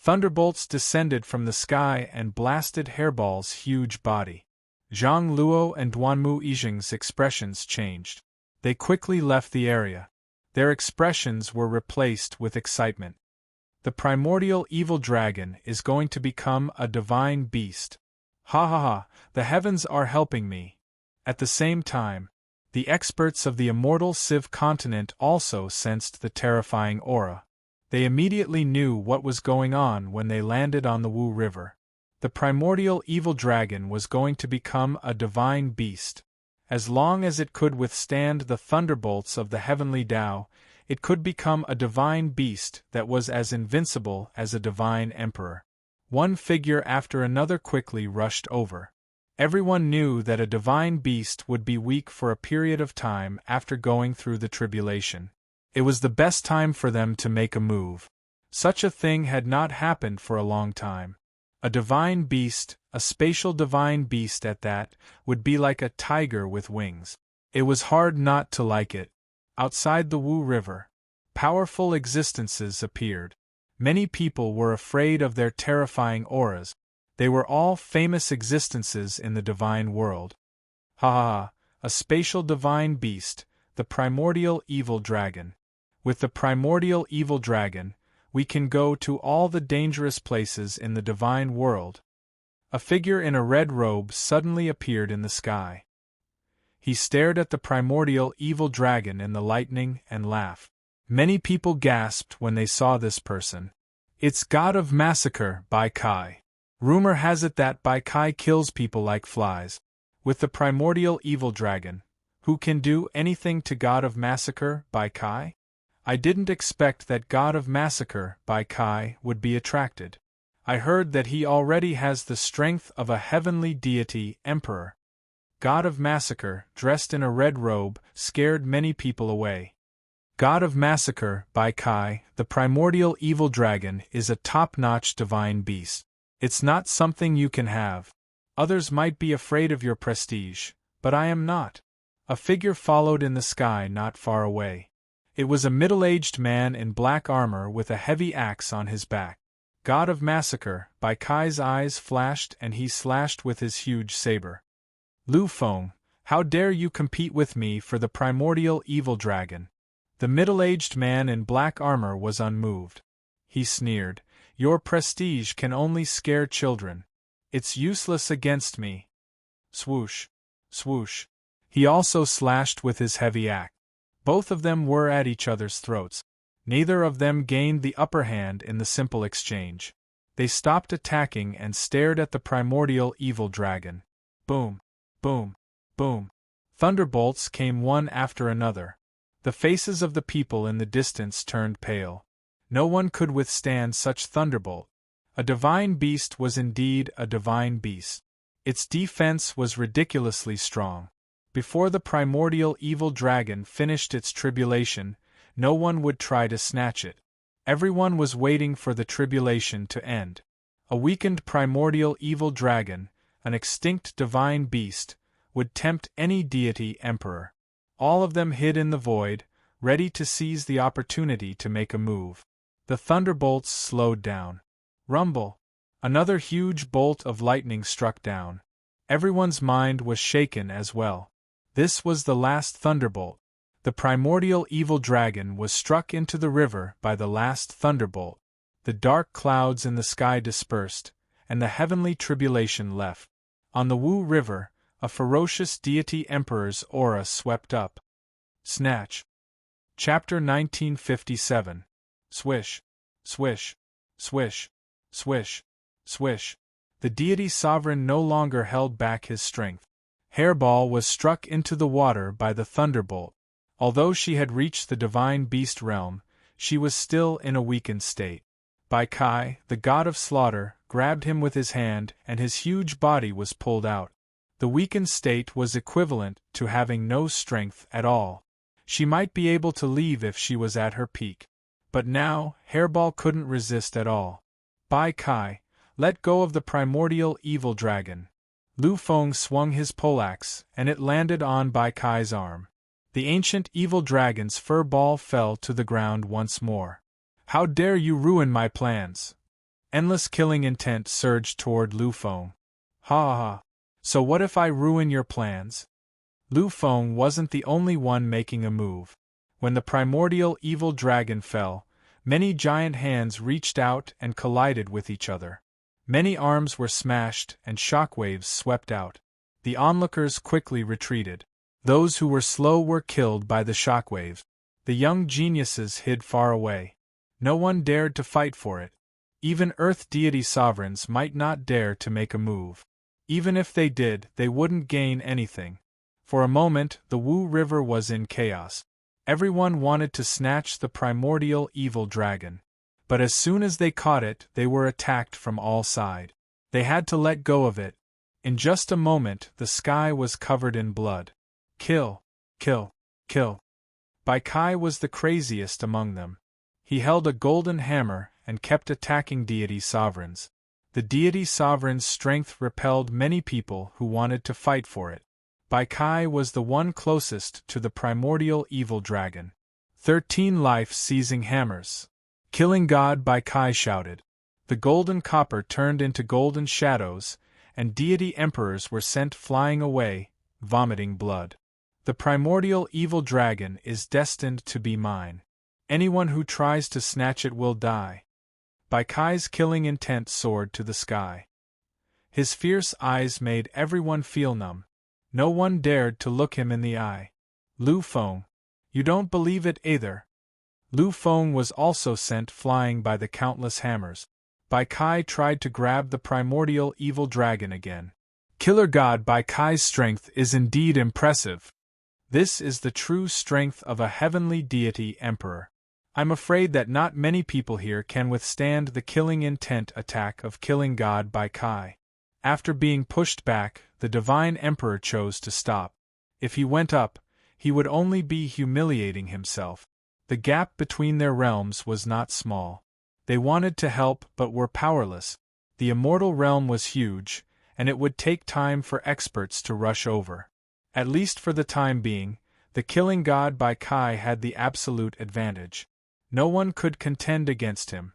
Thunderbolts descended from the sky and blasted Hairball's huge body. Zhang Luo and Duanmu Yijing's expressions changed. They quickly left the area. Their expressions were replaced with excitement. The primordial evil dragon is going to become a divine beast. Ha ha ha, the heavens are helping me. At the same time, the experts of the immortal Civ continent also sensed the terrifying aura. They immediately knew what was going on when they landed on the Wu River. The primordial evil dragon was going to become a divine beast. As long as it could withstand the thunderbolts of the heavenly Tao, it could become a divine beast that was as invincible as a divine emperor. One figure after another quickly rushed over. Everyone knew that a divine beast would be weak for a period of time after going through the tribulation. It was the best time for them to make a move. Such a thing had not happened for a long time. A divine beast, a spatial divine beast at that, would be like a tiger with wings. It was hard not to like it. Outside the Wu River, powerful existences appeared. Many people were afraid of their terrifying auras. They were all famous existences in the divine world. Ha ha ha, a spatial divine beast, the primordial evil dragon. With the primordial evil dragon, we can go to all the dangerous places in the divine world. A figure in a red robe suddenly appeared in the sky. He stared at the primordial evil dragon in the lightning and laughed. Many people gasped when they saw this person. It's God of Massacre, Bai Kai. Rumor has it that Bai Kai kills people like flies. With the primordial evil dragon, who can do anything to God of Massacre, Bai Kai? I didn't expect that God of Massacre, Bai Kai, would be attracted. I heard that he already has the strength of a heavenly deity, emperor. God of Massacre, dressed in a red robe, scared many people away. God of Massacre, Bai Kai, the primordial evil dragon, is a top-notch divine beast. It's not something you can have. Others might be afraid of your prestige, but I am not. A figure followed in the sky not far away. It was a middle-aged man in black armor with a heavy axe on his back. God of Massacre, Bai Kai's eyes flashed and he slashed with his huge saber. Lu Feng, how dare you compete with me for the primordial evil dragon? The middle-aged man in black armor was unmoved. He sneered, your prestige can only scare children. It's useless against me. Swoosh, swoosh. He also slashed with his heavy axe. Both of them were at each other's throats. Neither of them gained the upper hand in the simple exchange. They stopped attacking and stared at the primordial evil dragon. Boom, boom, boom. Thunderbolts came one after another. The faces of the people in the distance turned pale. No one could withstand such thunderbolt. A divine beast was indeed a divine beast. Its defense was ridiculously strong. Before the primordial evil dragon finished its tribulation, no one would try to snatch it. Everyone was waiting for the tribulation to end. A weakened primordial evil dragon, an extinct divine beast, would tempt any deity emperor. All of them hid in the void, ready to seize the opportunity to make a move. The thunderbolts slowed down. Rumble! Another huge bolt of lightning struck down. Everyone's mind was shaken as well. This was the last thunderbolt. The primordial evil dragon was struck into the river by the last thunderbolt. The dark clouds in the sky dispersed, and the heavenly tribulation left. On the Wu River, a ferocious deity emperor's aura swept up. Snatch. Chapter 1957. Swish, swish, swish, swish, swish. The deity sovereign no longer held back his strength. Hairball was struck into the water by the thunderbolt. Although she had reached the divine beast realm, she was still in a weakened state. Bai Kai, the god of slaughter, grabbed him with his hand and his huge body was pulled out. The weakened state was equivalent to having no strength at all. She might be able to leave if she was at her peak. But now, Hairball couldn't resist at all. Bai Kai, let go of the primordial evil dragon. Lu Feng swung his poleaxe, and it landed on Bai Kai's arm. The ancient evil dragon's fur ball fell to the ground once more. How dare you ruin my plans? Endless killing intent surged toward Lu Feng. Ha ha ha. So what if I ruin your plans? Lu Feng wasn't the only one making a move. When the primordial evil dragon fell, many giant hands reached out and collided with each other. Many arms were smashed and shockwaves swept out. The onlookers quickly retreated. Those who were slow were killed by the shockwaves. The young geniuses hid far away. No one dared to fight for it. Even Earth deity sovereigns might not dare to make a move. Even if they did, they wouldn't gain anything. For a moment, the Wu River was in chaos. Everyone wanted to snatch the primordial evil dragon. But as soon as they caught it, they were attacked from all sides. They had to let go of it. In just a moment, the sky was covered in blood. Kill, kill, kill. Bai Kai was the craziest among them. He held a golden hammer and kept attacking deity sovereigns. The deity sovereign's strength repelled many people who wanted to fight for it. Bai Kai was the one closest to the primordial evil dragon. 13 life-seizing hammers. Killing God, Bai Kai shouted. The golden copper turned into golden shadows, and deity emperors were sent flying away, vomiting blood. The primordial evil dragon is destined to be mine. Anyone who tries to snatch it will die. Bai Kai's killing intent soared to the sky. His fierce eyes made everyone feel numb. No one dared to look him in the eye. Lu Feng. You don't believe it either. Lu Feng was also sent flying by the countless hammers. Bai Kai tried to grab the primordial evil dragon again. Killer God, Bai Kai's strength is indeed impressive. This is the true strength of a heavenly deity emperor. I'm afraid that not many people here can withstand the killing intent attack of Killing God Bai Kai. After being pushed back, the divine emperor chose to stop. If he went up, he would only be humiliating himself. The gap between their realms was not small. They wanted to help but were powerless. The immortal realm was huge, and it would take time for experts to rush over. At least for the time being, the Killing God Bai Kai had the absolute advantage. No one could contend against him.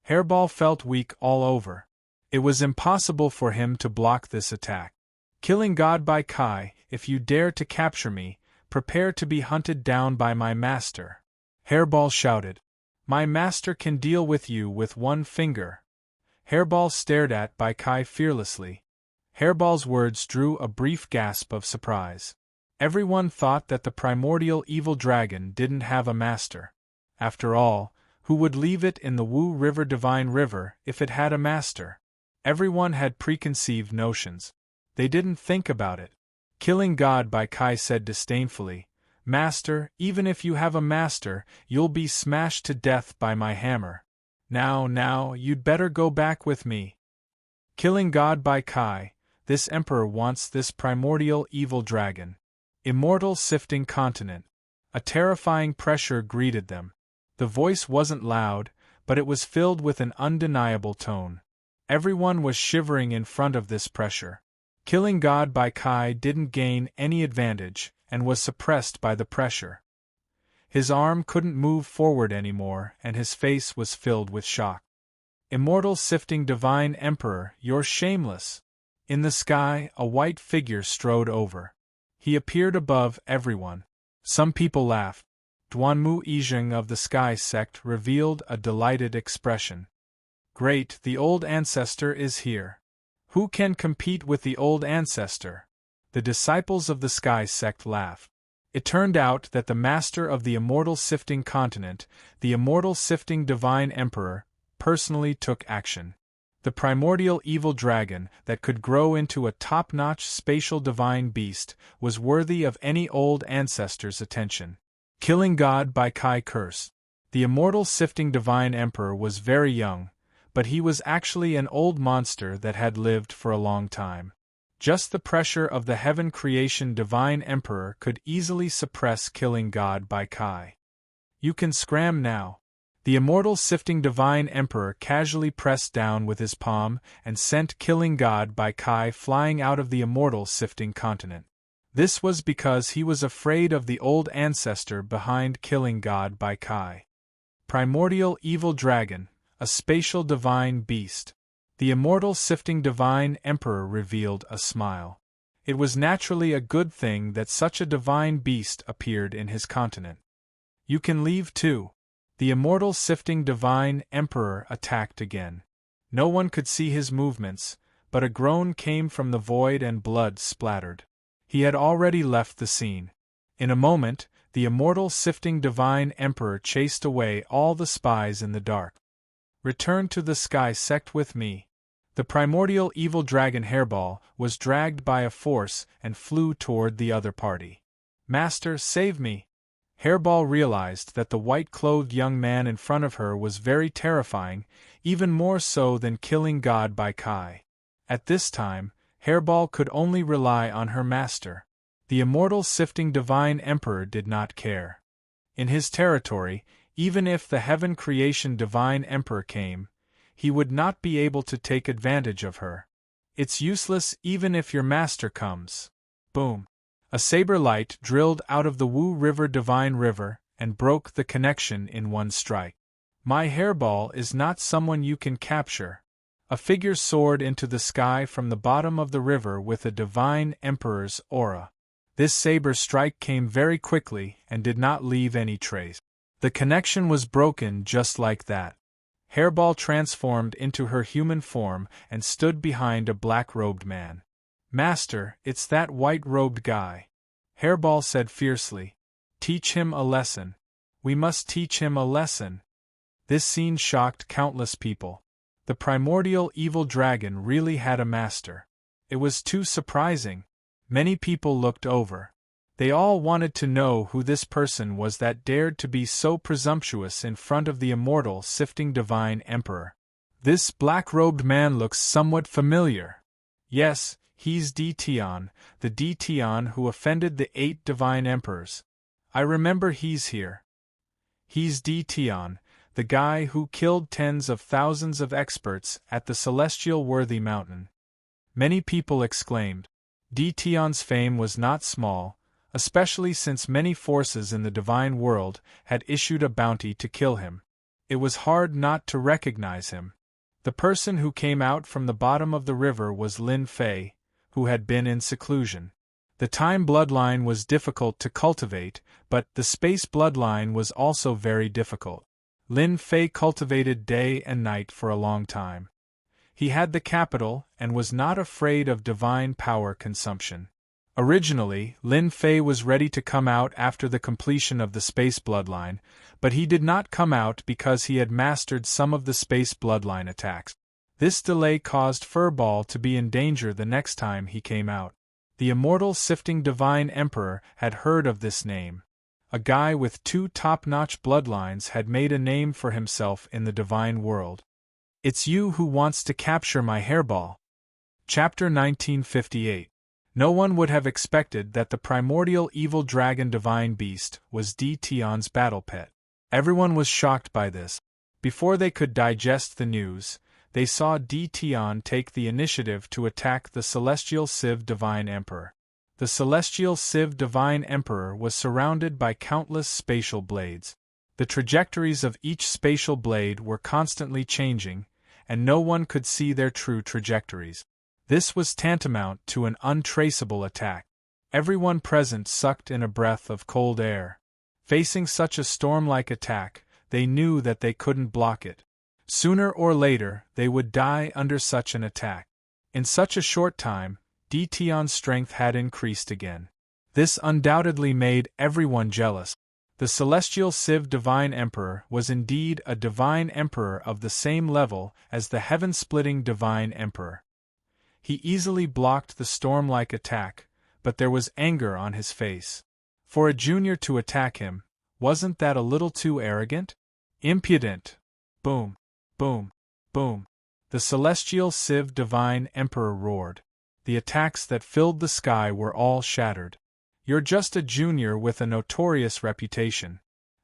Hairball felt weak all over. It was impossible for him to block this attack. Killing God Bai Kai, if you dare to capture me, prepare to be hunted down by my master. Hairball shouted. My master can deal with you with one finger. Hairball stared at Bai Kai fearlessly. Hairball's words drew a brief gasp of surprise. Everyone thought that the primordial evil dragon didn't have a master. After all, who would leave it in the Wu River Divine River if it had a master? Everyone had preconceived notions. They didn't think about it. Killing God Bai Kai said disdainfully, Master, even if you have a master, you'll be smashed to death by my hammer. Now, you'd better go back with me. Killing God Bai Kai, this emperor wants this primordial evil dragon. Immortal sifting continent. A terrifying pressure greeted them. The voice wasn't loud, but it was filled with an undeniable tone. Everyone was shivering in front of this pressure. Killing God Bai Kai didn't gain any advantage, and was suppressed by the pressure. His arm couldn't move forward anymore, and his face was filled with shock. Immortal sifting divine emperor, you're shameless. In the sky, a white figure strode over. He appeared above everyone. Some people laughed. Duanmu Yizheng of the Sky sect revealed a delighted expression. Great, the old ancestor is here. Who can compete with the old ancestor? The disciples of the Sky sect laughed. It turned out that the master of the immortal sifting continent, the immortal sifting divine emperor, personally took action. The primordial evil dragon that could grow into a top-notch spatial divine beast was worthy of any old ancestor's attention. Killing God Bai Kai cursed. The immortal sifting divine emperor was very young, but he was actually an old monster that had lived for a long time. Just the pressure of the heaven creation divine emperor could easily suppress Killing God Bai Kai. You can scram now. The immortal sifting divine emperor casually pressed down with his palm and sent killing god by Kai flying out of the immortal sifting continent. This was because he was afraid of the old ancestor behind killing god by Kai. Primordial evil dragon, a spatial divine beast. The immortal sifting divine emperor revealed a smile. It was naturally a good thing that such a divine beast appeared in his continent. You can leave too. The immortal sifting divine emperor attacked again. No one could see his movements, but a groan came from the void and blood splattered. He had already left the scene. In a moment, the immortal sifting divine emperor chased away all the spies in the dark. Return to the sky sect with me. The primordial evil dragon Hairball was dragged by a force and flew toward the other party. Master, save me! Hairball realized that the white-clothed young man in front of her was very terrifying, even more so than killing God by Kai. At this time, Hairball could only rely on her master. The immortal sifting divine emperor did not care. In his territory, even if the heaven creation divine emperor came, he would not be able to take advantage of her. It's useless even if your master comes. Boom. A saber light drilled out of the Wu River divine river and broke the connection in one strike. My Hairball is not someone you can capture. A figure soared into the sky from the bottom of the river with a divine emperor's aura. This saber strike came very quickly and did not leave any trace. The connection was broken just like that. Hairball transformed into her human form and stood behind a black-robed man. Master, it's that white-robed guy. Hairball said fiercely. Teach him a lesson. We must teach him a lesson. This scene shocked countless people. The primordial evil dragon really had a master. It was too surprising. Many people looked over. They all wanted to know who this person was that dared to be so presumptuous in front of the immortal sifting divine emperor. This black-robed man looks somewhat familiar. Yes, he's Dtion, the Dtion who offended the 8 divine emperors. I remember he's here. He's Dtion, the guy who killed tens of thousands of experts at the celestial worthy mountain. Many people exclaimed. Dtion's fame was not small, especially since many forces in the divine world had issued a bounty to kill him. It was hard not to recognize him. The person who came out from the bottom of the river was Lin Fei, who had been in seclusion. The time bloodline was difficult to cultivate, but the space bloodline was also very difficult. Lin Fei cultivated day and night for a long time. He had the capital and was not afraid of divine power consumption. Originally, Lin Fei was ready to come out after the completion of the space bloodline, but he did not come out because he had mastered some of the space bloodline attacks. This delay caused Furball to be in danger the next time he came out. The immortal sifting divine emperor had heard of this name. A guy with 2 top-notch bloodlines had made a name for himself in the divine world. It's you who wants to capture my Hairball. Chapter 1958. No one would have expected that the primordial evil dragon divine beast was Dtion's battle pet. Everyone was shocked by this. Before they could digest the news, they saw Dtion take the initiative to attack the celestial Civ divine emperor. The celestial Civ divine emperor was surrounded by countless spatial blades. The trajectories of each spatial blade were constantly changing, and no one could see their true trajectories. This was tantamount to an untraceable attack. Everyone present sucked in a breath of cold air. Facing such a storm-like attack, they knew that they couldn't block it. Sooner or later, they would die under such an attack. In such a short time, Dtion's strength had increased again. This undoubtedly made everyone jealous. The celestial Civ divine emperor was indeed a divine emperor of the same level as the heaven-splitting divine emperor. He easily blocked the storm-like attack, but there was anger on his face. For a junior to attack him, wasn't that a little too arrogant? Impudent! Boom! Boom! Boom! The celestial Civ divine emperor roared. The attacks that filled the sky were all shattered. You're just a junior with a notorious reputation.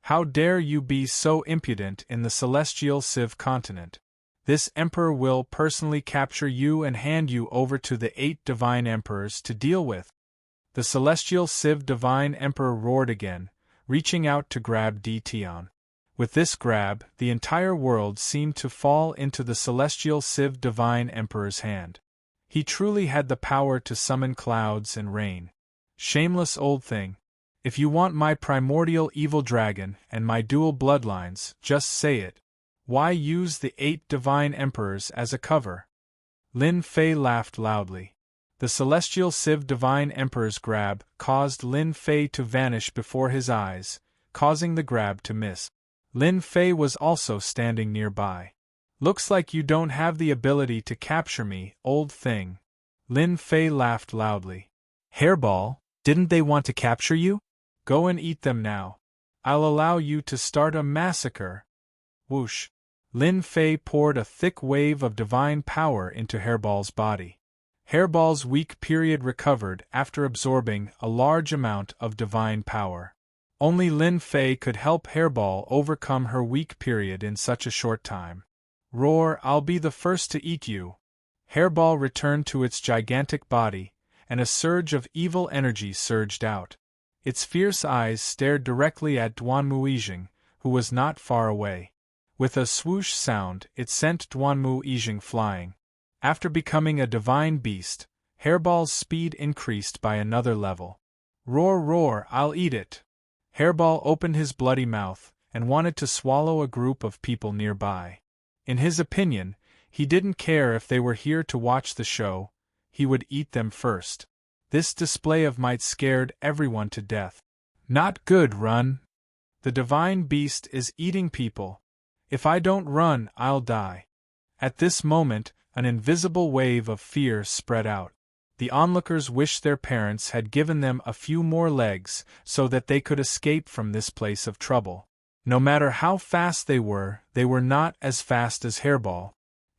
How dare you be so impudent in the celestial Civ continent? This emperor will personally capture you and hand you over to the 8 divine emperors to deal with. The celestial Civ divine emperor roared again, reaching out to grab Tion. With this grab, the entire world seemed to fall into the celestial Civ divine emperor's hand. He truly had the power to summon clouds and rain. Shameless old thing. If you want my primordial evil dragon and my dual bloodlines, just say it. Why use the 8 divine emperors as a cover? Lin Fei laughed loudly. The celestial Civ divine emperor's grab caused Lin Fei to vanish before his eyes, causing the grab to miss. Lin Fei was also standing nearby. Looks like you don't have the ability to capture me, old thing. Lin Fei laughed loudly. Hairball, didn't they want to capture you? Go and eat them now. I'll allow you to start a massacre. Whoosh. Lin Fei poured a thick wave of divine power into Hairball's body. Hairball's weak period recovered after absorbing a large amount of divine power. Only Lin Fei could help Hairball overcome her weak period in such a short time. Roar, I'll be the first to eat you. Hairball returned to its gigantic body, and a surge of evil energy surged out. Its fierce eyes stared directly at Duanmu Yijing, who was not far away. With a swoosh sound, it sent Duanmu Yijing flying. After becoming a divine beast, Hairball's speed increased by another level. Roar, roar, I'll eat it. Hairball opened his bloody mouth and wanted to swallow a group of people nearby. In his opinion, he didn't care if they were here to watch the show, he would eat them first. This display of might scared everyone to death. Not good, run. The divine beast is eating people. If I don't run, I'll die. At this moment, an invisible wave of fear spread out. The onlookers wished their parents had given them a few more legs so that they could escape from this place of trouble. No matter how fast they were not as fast as Hairball.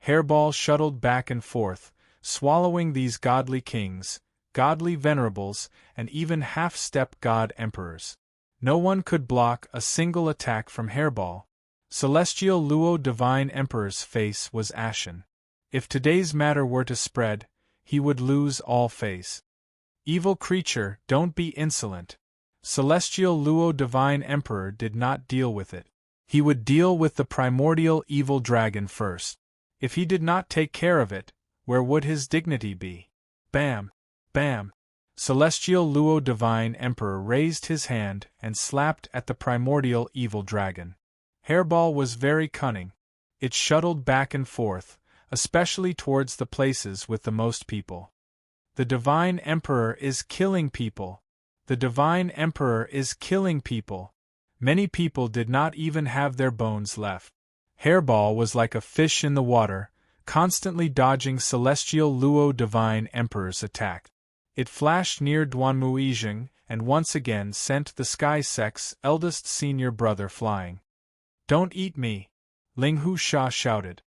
Hairball shuttled back and forth, swallowing these godly kings, godly venerables, and even half-step god emperors. No one could block a single attack from Hairball. Celestial Luo Divine Emperor's face was ashen. If today's matter were to spread, he would lose all face. Evil creature, don't be insolent. Celestial Luo Divine Emperor did not deal with it. He would deal with the primordial evil dragon first. If he did not take care of it, where would his dignity be? Bam! Bam! Celestial Luo Divine Emperor raised his hand and slapped at the primordial evil dragon. Hairball was very cunning. It shuttled back and forth, especially towards the places with the most people. The Divine Emperor is killing people. The Divine Emperor is killing people. Many people did not even have their bones left. Hairball was like a fish in the water, constantly dodging Celestial Luo Divine Emperor's attack. It flashed near Duanmu Yijing and once again sent the Sky Sect's eldest senior brother flying. Don't eat me! Ling Hu Sha shouted.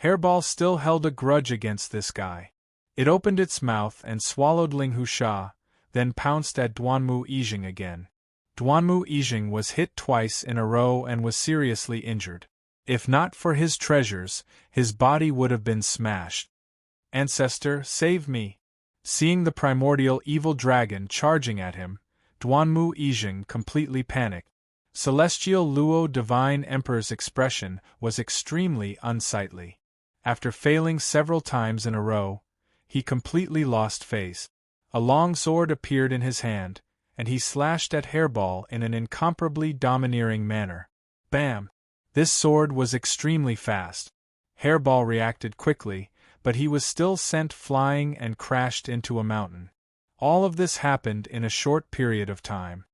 Hairball still held a grudge against this guy. It opened its mouth and swallowed Ling Hu Sha, then pounced at Duanmu Yijing again. Duanmu Yijing was hit twice in a row and was seriously injured. If not for his treasures, his body would have been smashed. Ancestor, save me! Seeing the primordial evil dragon charging at him, Duanmu Yijing completely panicked. Celestial Luo Divine Emperor's expression was extremely unsightly. After failing several times in a row, he completely lost face. A long sword appeared in his hand, and he slashed at Hairball in an incomparably domineering manner. Bam! This sword was extremely fast. Hairball reacted quickly, but he was still sent flying and crashed into a mountain. All of this happened in a short period of time.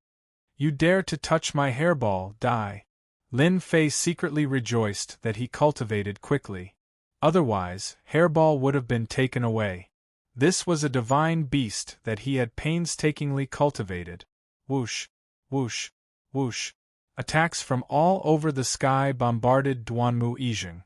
You dare to touch my Hairball, die! Lin Fei secretly rejoiced that he cultivated quickly. Otherwise, Hairball would have been taken away. This was a divine beast that he had painstakingly cultivated. Whoosh! Whoosh! Whoosh! Attacks from all over the sky bombarded Duanmu Yijing.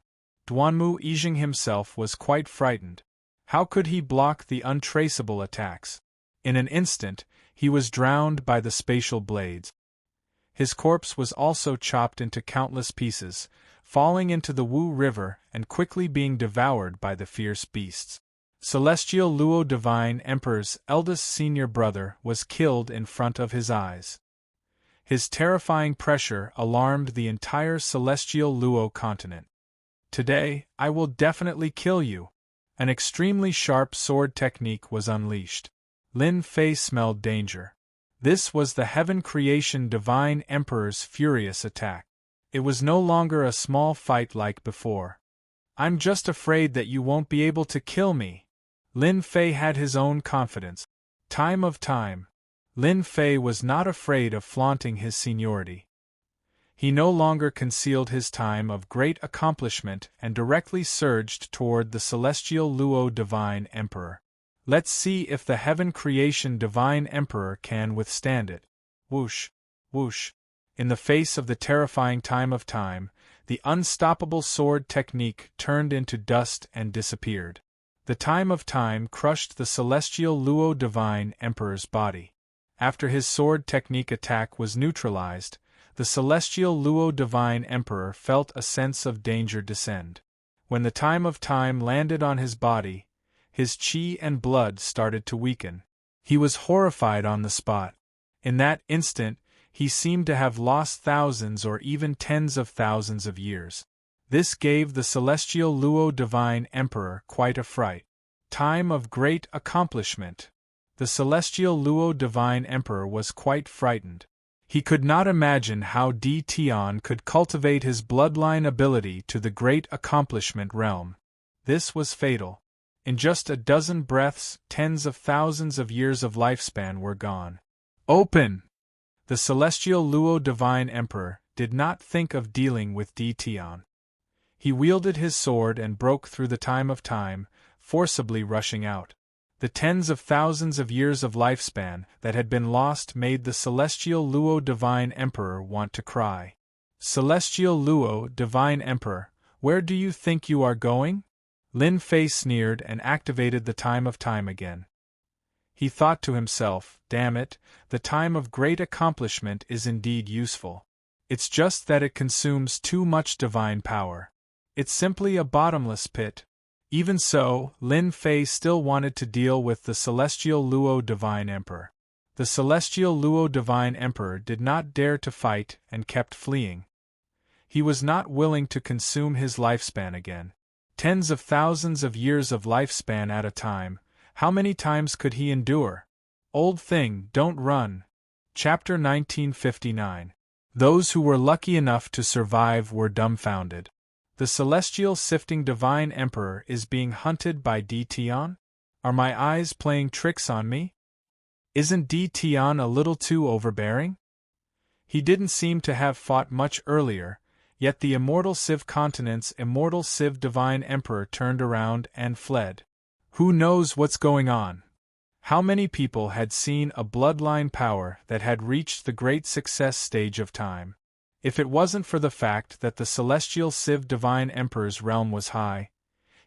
Duanmu Yijing himself was quite frightened. How could he block the untraceable attacks? In an instant, he was drowned by the spatial blades. His corpse was also chopped into countless pieces, falling into the Wu River and quickly being devoured by the fierce beasts. Celestial Luo Divine Emperor's eldest senior brother was killed in front of his eyes. His terrifying pressure alarmed the entire Celestial Luo continent. "Today, I will definitely kill you." An extremely sharp sword technique was unleashed. Lin Fei smelled danger. This was the Heaven Creation Divine Emperor's furious attack. It was no longer a small fight like before. "I'm just afraid that you won't be able to kill me." Lin Fei had his own confidence. Time of time, Lin Fei was not afraid of flaunting his seniority. He no longer concealed his time of great accomplishment and directly surged toward the Celestial Luo Divine Emperor. Let's see if the Heaven Creation Divine Emperor can withstand it. Whoosh, whoosh. In the face of the terrifying time of time, the unstoppable sword technique turned into dust and disappeared. The time of time crushed the Celestial Luo Divine Emperor's body. After his sword technique attack was neutralized, the Celestial Luo Divine Emperor felt a sense of danger descend. When the time of time landed on his body, his chi and blood started to weaken. He was horrified on the spot. In that instant, he seemed to have lost thousands or even tens of thousands of years. This gave the Celestial Luo Divine Emperor quite a fright. Time of great accomplishment. The Celestial Luo Divine Emperor was quite frightened. He could not imagine how Di Tian could cultivate his bloodline ability to the great accomplishment realm. This was fatal. In just a dozen breaths, tens of thousands of years of lifespan were gone. Open! The Celestial Luo Divine Emperor did not think of dealing with Di Tian. He wielded his sword and broke through the time of time, forcibly rushing out. The tens of thousands of years of lifespan that had been lost made the Celestial Luo Divine Emperor want to cry. "Celestial Luo Divine Emperor, where do you think you are going?" Lin Fei sneered and activated the time of time again. He thought to himself, "Damn it, the time of great accomplishment is indeed useful. It's just that it consumes too much divine power. It's simply a bottomless pit." Even so, Lin Fei still wanted to deal with the Celestial Luo Divine Emperor. The Celestial Luo Divine Emperor did not dare to fight and kept fleeing. He was not willing to consume his lifespan again. Tens of thousands of years of lifespan at a time, how many times could he endure? "Old thing, don't run." Chapter 1959. Those who were lucky enough to survive were dumbfounded. The Celestial Sifting Divine Emperor is being hunted by Di Tian? Are my eyes playing tricks on me? Isn't Di Tian a little too overbearing? He didn't seem to have fought much earlier, yet the Immortal Civ Continent's Immortal Civ Divine Emperor turned around and fled. Who knows what's going on? How many people had seen a bloodline power that had reached the great success stage of time? If it wasn't for the fact that the Celestial Civ Divine Emperor's realm was high,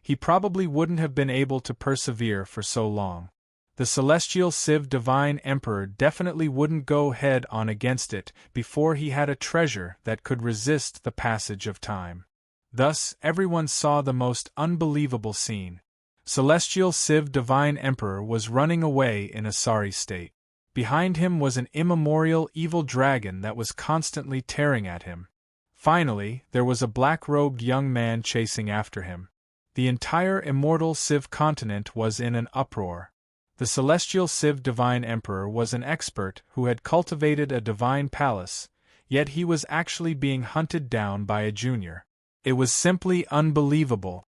he probably wouldn't have been able to persevere for so long. The Celestial Civ Divine Emperor definitely wouldn't go head-on against it before he had a treasure that could resist the passage of time. Thus, everyone saw the most unbelievable scene. Celestial Civ Divine Emperor was running away in a sorry state. Behind him was an immemorial evil dragon that was constantly tearing at him. Finally, there was a black-robed young man chasing after him. The entire Immortal Civ continent was in an uproar. The Celestial Civ Divine Emperor was an expert who had cultivated a divine palace, yet he was actually being hunted down by a junior. It was simply unbelievable.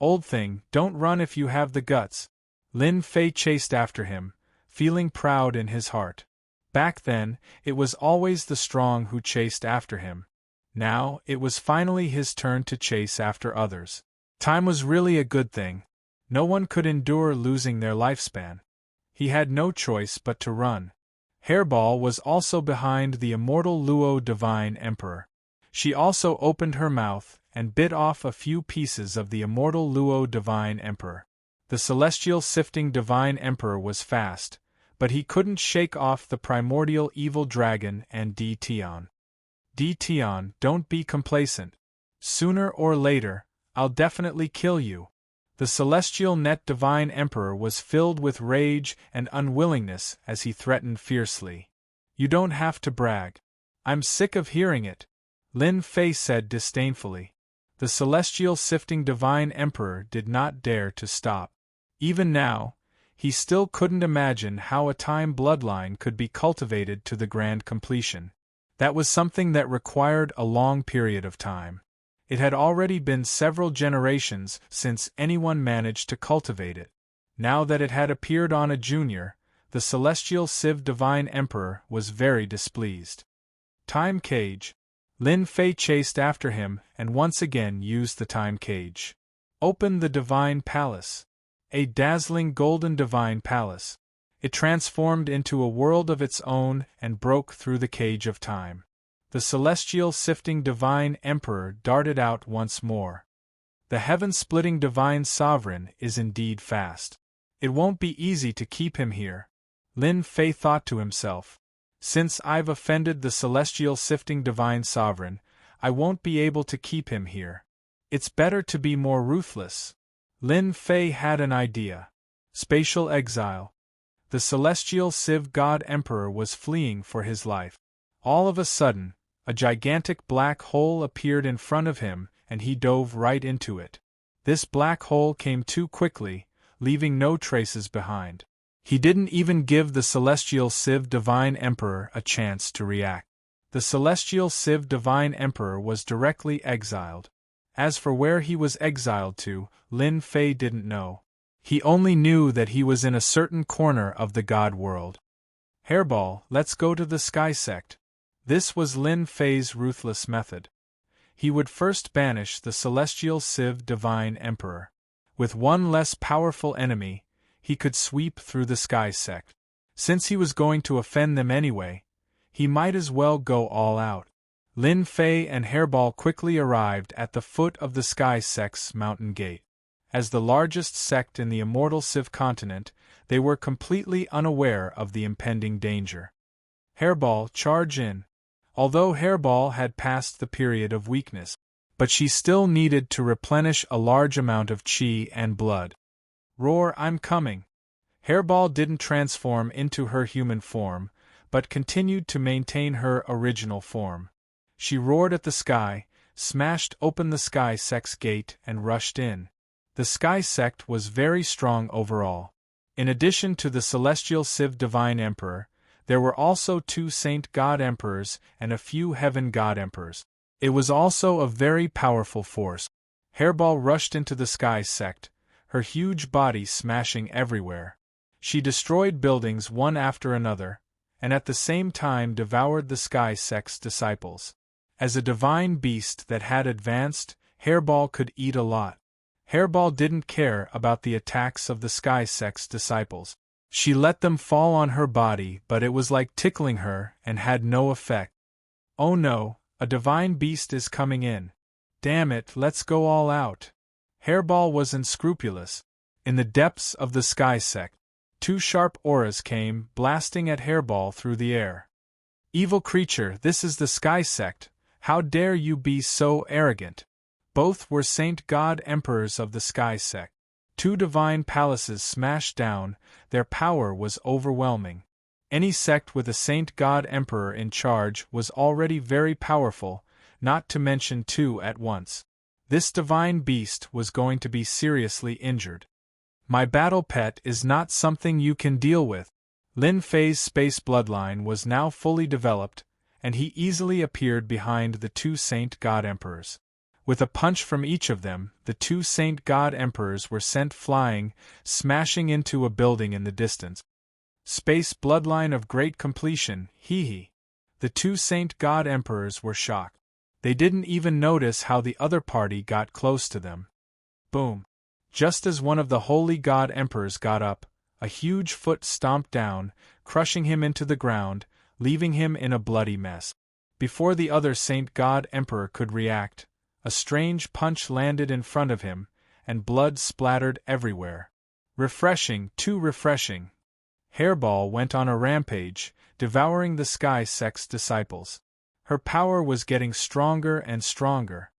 "Old thing, don't run if you have the guts." Lin Fei chased after him, feeling proud in his heart. Back then, it was always the strong who chased after him. Now, it was finally his turn to chase after others. Time was really a good thing. No one could endure losing their lifespan. He had no choice but to run. Hairball was also behind the Immortal Luo Divine Emperor. She also opened her mouth and bit off a few pieces of the Immortal Luo Divine Emperor. The Celestial Sifting Divine Emperor was fast, but he couldn't shake off the primordial evil dragon and Tion. Tion, don't be complacent. Sooner or later, I'll definitely kill you. The celestial net divine emperor was filled with rage and unwillingness as he threatened fiercely. You don't have to brag. I'm sick of hearing it, Lin Fei said disdainfully. The celestial sifting divine emperor did not dare to stop. Even now, he still couldn't imagine how a time bloodline could be cultivated to the grand completion. That was something that required a long period of time. It had already been several generations since anyone managed to cultivate it. Now that it had appeared on a junior, the celestial Civ Divine Emperor was very displeased. Time cage. Lin Fei chased after him and once again used the time cage. Open the Divine Palace. A dazzling golden Divine Palace. It transformed into a world of its own and broke through the cage of time. The celestial sifting divine emperor darted out once more. The heaven-splitting divine sovereign is indeed fast. It won't be easy to keep him here, Lin Fei thought to himself. Since I've offended the celestial sifting divine sovereign, I won't be able to keep him here. It's better to be more ruthless. Lin Fei had an idea. Spatial exile. The celestial Civ God Emperor was fleeing for his life. All of a sudden, a gigantic black hole appeared in front of him, and he dove right into it. This black hole came too quickly, leaving no traces behind. He didn't even give the celestial Civ Divine Emperor a chance to react. The celestial Civ Divine Emperor was directly exiled. As for where he was exiled to, Lin Fei didn't know. He only knew that he was in a certain corner of the God world. Hairball, let's go to the Sky Sect. This was Lin Fei's ruthless method. He would first banish the celestial Civ Divine Emperor. With one less powerful enemy, he could sweep through the Sky Sect. Since he was going to offend them anyway, he might as well go all out. Lin Fei and Hairball quickly arrived at the foot of the Sky Sect's mountain gate. As the largest sect in the immortal Civ continent, they were completely unaware of the impending danger. Hairball, charge in. Although Hairball had passed the period of weakness, but she still needed to replenish a large amount of chi and blood. Roar, I'm coming. Hairball didn't transform into her human form, but continued to maintain her original form. She roared at the sky, smashed open the Sky Sect's gate and rushed in. The Sky Sect was very strong overall. In addition to the celestial Civ Divine Emperor, there were also 2 Saint God Emperors and a few Heaven God Emperors. It was also a very powerful force. Hairball rushed into the Sky Sect, her huge body smashing everywhere. She destroyed buildings one after another, and at the same time devoured the Sky Sect's disciples. As a divine beast that had advanced, Hairball could eat a lot. Hairball didn't care about the attacks of the Sky Sect's disciples. She let them fall on her body, but it was like tickling her and had no effect. Oh no, a divine beast is coming in. Damn it, let's go all out. Hairball was unscrupulous. In the depths of the Sky Sect, 2 sharp auras came, blasting at Hairball through the air. Evil creature, this is the Sky Sect. How dare you be so arrogant? Both were Saint God Emperors of the Sky Sect. 2 divine palaces smashed down, their power was overwhelming. Any sect with a Saint God Emperor in charge was already very powerful, not to mention 2 at once. This divine beast was going to be seriously injured. My battle pet is not something you can deal with. Lin Fei's space bloodline was now fully developed, and he easily appeared behind the 2 Saint God Emperors. With a punch from each of them, the 2 Saint God Emperors were sent flying, smashing into a building in the distance. Space bloodline of great completion, hee. The 2 Saint God Emperors were shocked. They didn't even notice how the other party got close to them. Boom. Just as one of the Holy God Emperors got up, a huge foot stomped down, crushing him into the ground, leaving him in a bloody mess. Before the other Saint God Emperor could react, a strange punch landed in front of him, and blood splattered everywhere. Refreshing, too refreshing. Hairball went on a rampage, devouring the Sky Sect's disciples. Her power was getting stronger and stronger.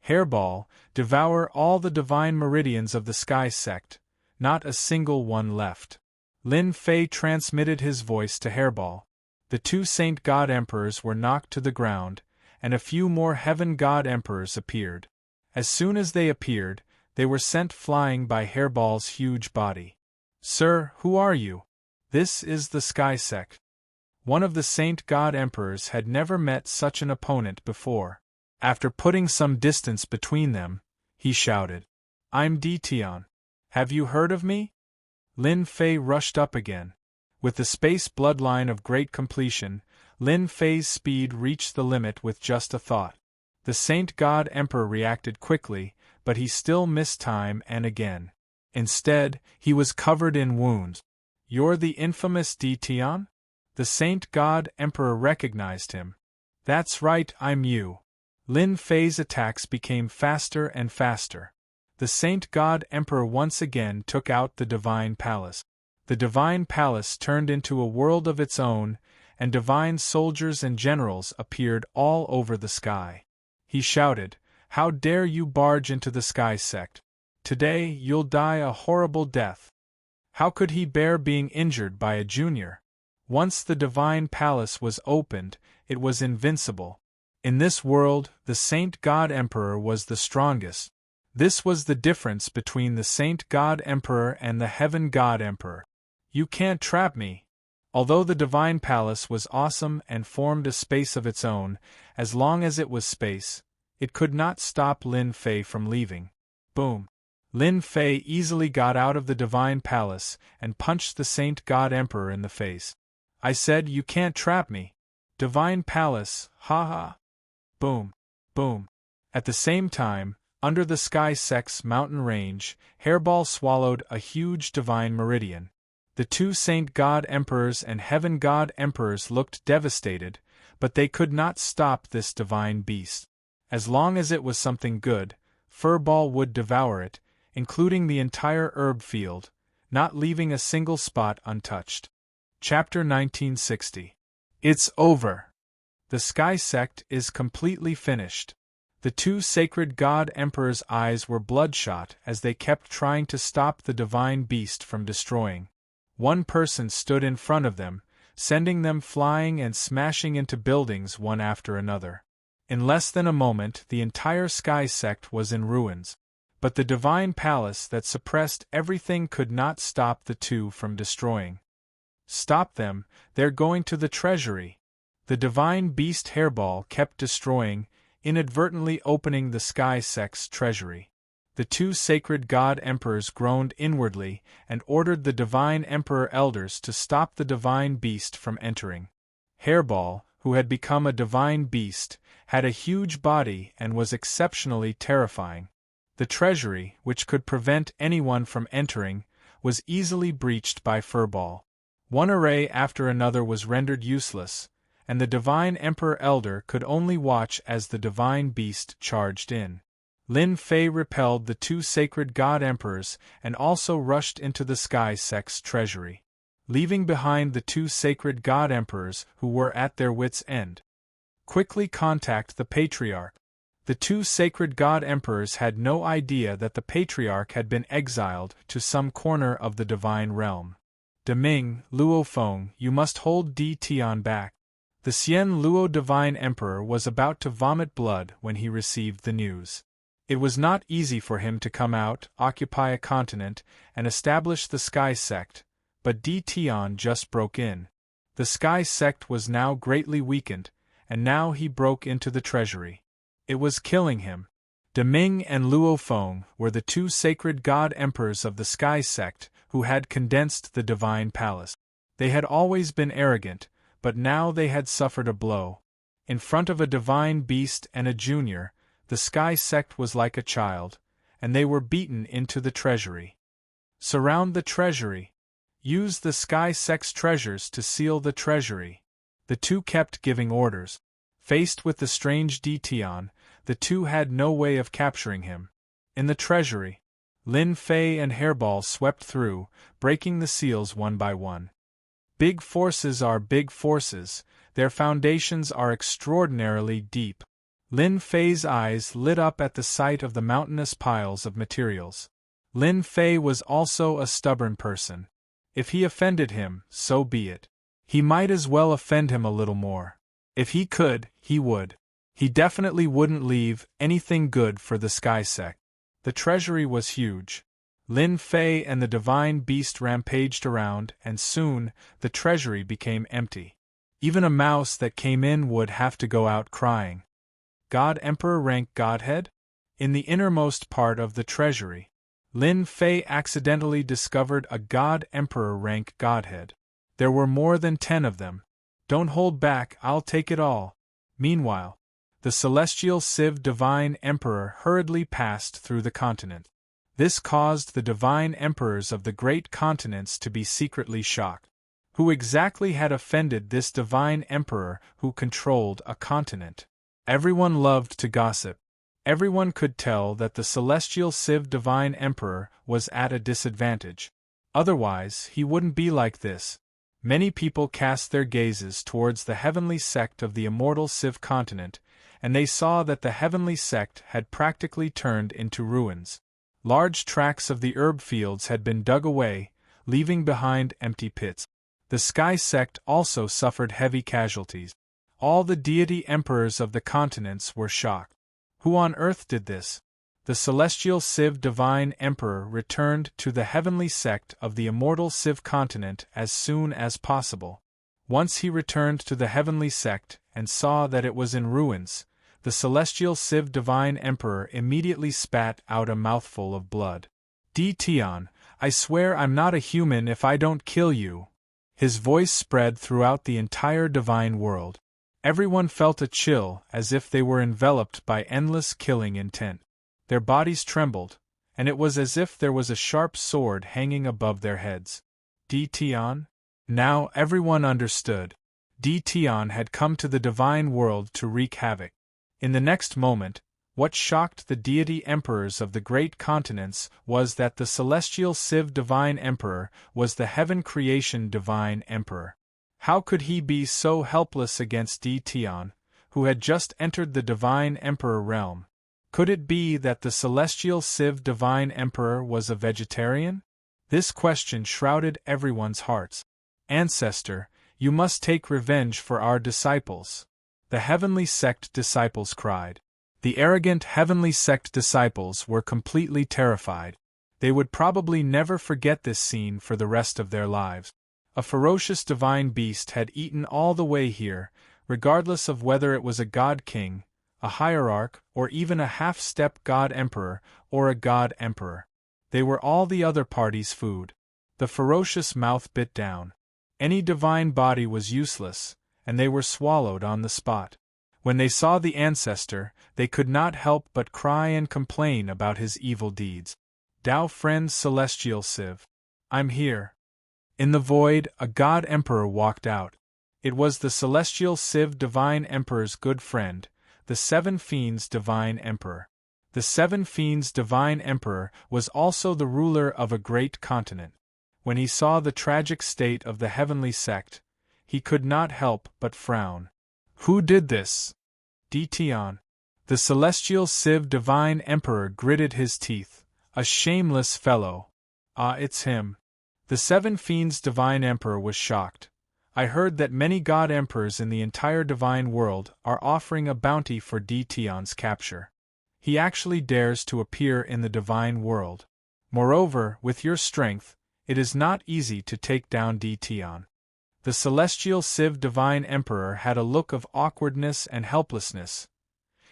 Hairball, devour all the divine meridians of the Sky Sect, not a single one left. Lin Fei transmitted his voice to Hairball. The 2 Saint God Emperors were knocked to the ground, and a few more Heaven God Emperors appeared. As soon as they appeared, they were sent flying by Hairball's huge body. "Sir, who are you?" "This is the Sky Sect." One of the Saint God Emperors had never met such an opponent before. After putting some distance between them, he shouted, "I'm Dition. Have you heard of me?" Lin Fei rushed up again. With the space bloodline of great completion, Lin Fei's speed reached the limit with just a thought. The Saint God Emperor reacted quickly, but he still missed time and again. Instead, he was covered in wounds. "You're the infamous Dition?" The Saint God Emperor recognized him. "That's right, I'm you." Lin Fei's attacks became faster and faster. The Saint God Emperor once again took out the Divine Palace. The Divine Palace turned into a world of its own, and divine soldiers and generals appeared all over the sky. He shouted, "How dare you barge into the Sky Sect? Today you'll die a horrible death." How could he bear being injured by a junior? Once the Divine Palace was opened, it was invincible. In this world, the Saint God Emperor was the strongest. This was the difference between the Saint God Emperor and the Heaven God Emperor. "You can't trap me." Although the Divine Palace was awesome and formed a space of its own, as long as it was space, it could not stop Lin Fei from leaving. Boom! Lin Fei easily got out of the Divine Palace and punched the Saint God Emperor in the face. "I said you can't trap me. Divine Palace, ha ha!" Boom! Boom! At the same time, under the Sky Sect's mountain range, Hairball swallowed a huge divine meridian. The 2 Saint God Emperors and Heaven God Emperors looked devastated, but they could not stop this divine beast. As long as it was something good, Furball would devour it, including the entire herb field, not leaving a single spot untouched. Chapter 1960. It's over. The Sky Sect is completely finished. The 2 Sacred God Emperors' eyes were bloodshot as they kept trying to stop the divine beast from destroying. One person stood in front of them, sending them flying and smashing into buildings one after another. In less than a moment, the entire Sky Sect was in ruins. But the Divine Palace that suppressed everything could not stop the 2 from destroying. "Stop them, they're going to the treasury." The divine beast Hairball kept destroying, inadvertently opening the Sky Sect's treasury. The 2 Sacred God Emperors groaned inwardly and ordered the Divine Emperor Elders to stop the divine beast from entering. Hairball, who had become a divine beast, had a huge body and was exceptionally terrifying. The treasury, which could prevent anyone from entering, was easily breached by Furball. One array after another was rendered useless, and the Divine Emperor Elder could only watch as the divine beast charged in. Lin Fei repelled the 2 Sacred God Emperors and also rushed into the Sky Sect's treasury, leaving behind the 2 Sacred God Emperors who were at their wits' end. "Quickly contact the Patriarch." The 2 Sacred God Emperors had no idea that the Patriarch had been exiled to some corner of the divine realm. "Deming, Luo Feng, you must hold Dition back." The Xian Luo Divine Emperor was about to vomit blood when he received the news. It was not easy for him to come out, occupy a continent, and establish the Sky Sect, but Dition just broke in. The Sky Sect was now greatly weakened, and now he broke into the treasury. It was killing him. Deming and Luo Feng were the 2 Sacred God Emperors of the Sky Sect who had condensed the Divine Palace. They had always been arrogant, but now they had suffered a blow. In front of a divine beast and a junior, the Sky Sect was like a child, and they were beaten into the treasury. "Surround the treasury. Use the Sky Sect's treasures to seal the treasury." The 2 kept giving orders. Faced with the strange Dition, the 2 had no way of capturing him. In the treasury, Lin Fei and Hairball swept through, breaking the seals one by one. Big forces are big forces, their foundations are extraordinarily deep. Lin Fei's eyes lit up at the sight of the mountainous piles of materials. Lin Fei was also a stubborn person. If he offended him, so be it. He might as well offend him a little more. If he could, he would. He definitely wouldn't leave anything good for the Sky Sect. The treasury was huge. Lin Fei and the divine beast rampaged around, and soon, the treasury became empty. Even a mouse that came in would have to go out crying. God Emperor rank Godhead? In the innermost part of the treasury, Lin Fei accidentally discovered a God Emperor rank Godhead. There were more than 10 of them. Don't hold back, I'll take it all. Meanwhile, the celestial Civ Divine Emperor hurriedly passed through the continent. This caused the divine emperors of the great continents to be secretly shocked. Who exactly had offended this divine emperor who controlled a continent? Everyone loved to gossip. Everyone could tell that the celestial Civ Divine Emperor was at a disadvantage. Otherwise, he wouldn't be like this. Many people cast their gazes towards the heavenly sect of the immortal Civ continent, and they saw that the heavenly sect had practically turned into ruins. Large tracts of the herb fields had been dug away, leaving behind empty pits. The Sky Sect also suffered heavy casualties. All the deity emperors of the continents were shocked. Who on earth did this? The celestial Civ Divine Emperor returned to the heavenly sect of the immortal Civ continent as soon as possible. Once he returned to the heavenly sect and saw that it was in ruins, the celestial Civ Divine Emperor immediately spat out a mouthful of blood. Tian, I swear I'm not a human if I don't kill you. His voice spread throughout the entire divine world. Everyone felt a chill as if they were enveloped by endless killing intent. Their bodies trembled, and it was as if there was a sharp sword hanging above their heads. Tian? Now everyone understood. Tian had come to the divine world to wreak havoc. In the next moment, what shocked the deity emperors of the great continents was that the celestial Civ Divine Emperor was the heaven creation Divine Emperor. How could he be so helpless against Tian, who had just entered the Divine Emperor realm? Could it be that the celestial Civ Divine Emperor was a vegetarian? This question shrouded everyone's hearts. Ancestor, you must take revenge for our disciples. The heavenly sect disciples cried. The arrogant heavenly sect disciples were completely terrified. They would probably never forget this scene for the rest of their lives. A ferocious divine beast had eaten all the way here, regardless of whether it was a god king, a hierarch, or even a half-step god emperor or a god emperor. They were all the other party's food. The ferocious mouth bit down. Any divine body was useless, and they were swallowed on the spot. When they saw the ancestor, they could not help but cry and complain about his evil deeds. Tao friend celestial Civ. I'm here. In the void, a god emperor walked out. It was the celestial Civ Divine Emperor's good friend, the Seven Fiends Divine Emperor. The Seven Fiends Divine Emperor was also the ruler of a great continent. When he saw the tragic state of the heavenly sect, he could not help but frown. Who did this? Tian. The celestial Civ Divine Emperor gritted his teeth. A shameless fellow. Ah, it's him. The Seven Fiends Divine Emperor was shocked. I heard that many god emperors in the entire divine world are offering a bounty for Tian's capture. He actually dares to appear in the divine world. Moreover, with your strength, it is not easy to take down Tian. The celestial Civ Divine Emperor had a look of awkwardness and helplessness.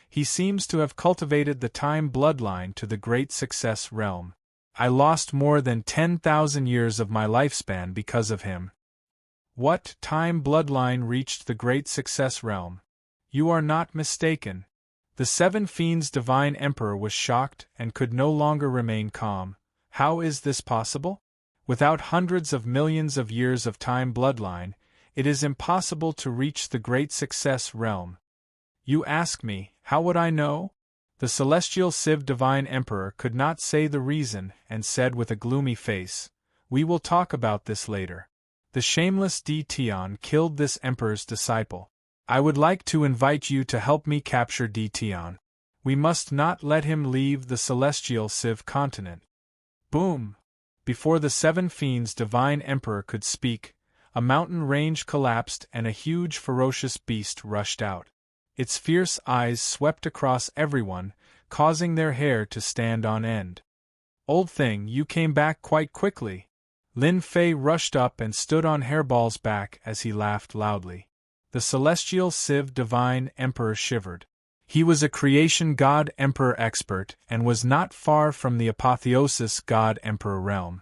He seems to have cultivated the time bloodline to the great success realm. I lost more than 10,000 years of my lifespan because of him. What time bloodline reached the great success realm? You are not mistaken. The Seven Fiends Divine Emperor was shocked and could no longer remain calm. How is this possible? Without hundreds of millions of years of time bloodline, it is impossible to reach the great success realm. You ask me, how would I know? The celestial Civ Divine Emperor could not say the reason and said with a gloomy face, we will talk about this later. The shameless Dtion killed this emperor's disciple. I would like to invite you to help me capture Dtion. We must not let him leave the celestial Civ continent. Boom! Before the seven fiends' divine emperor could speak, a mountain range collapsed and a huge ferocious beast rushed out. Its fierce eyes swept across everyone, causing their hair to stand on end. Old thing, you came back quite quickly. Lin Fei rushed up and stood on Hairball's back as he laughed loudly. The celestial Civ divine emperor shivered. He was a creation god emperor expert and was not far from the apotheosis god emperor realm.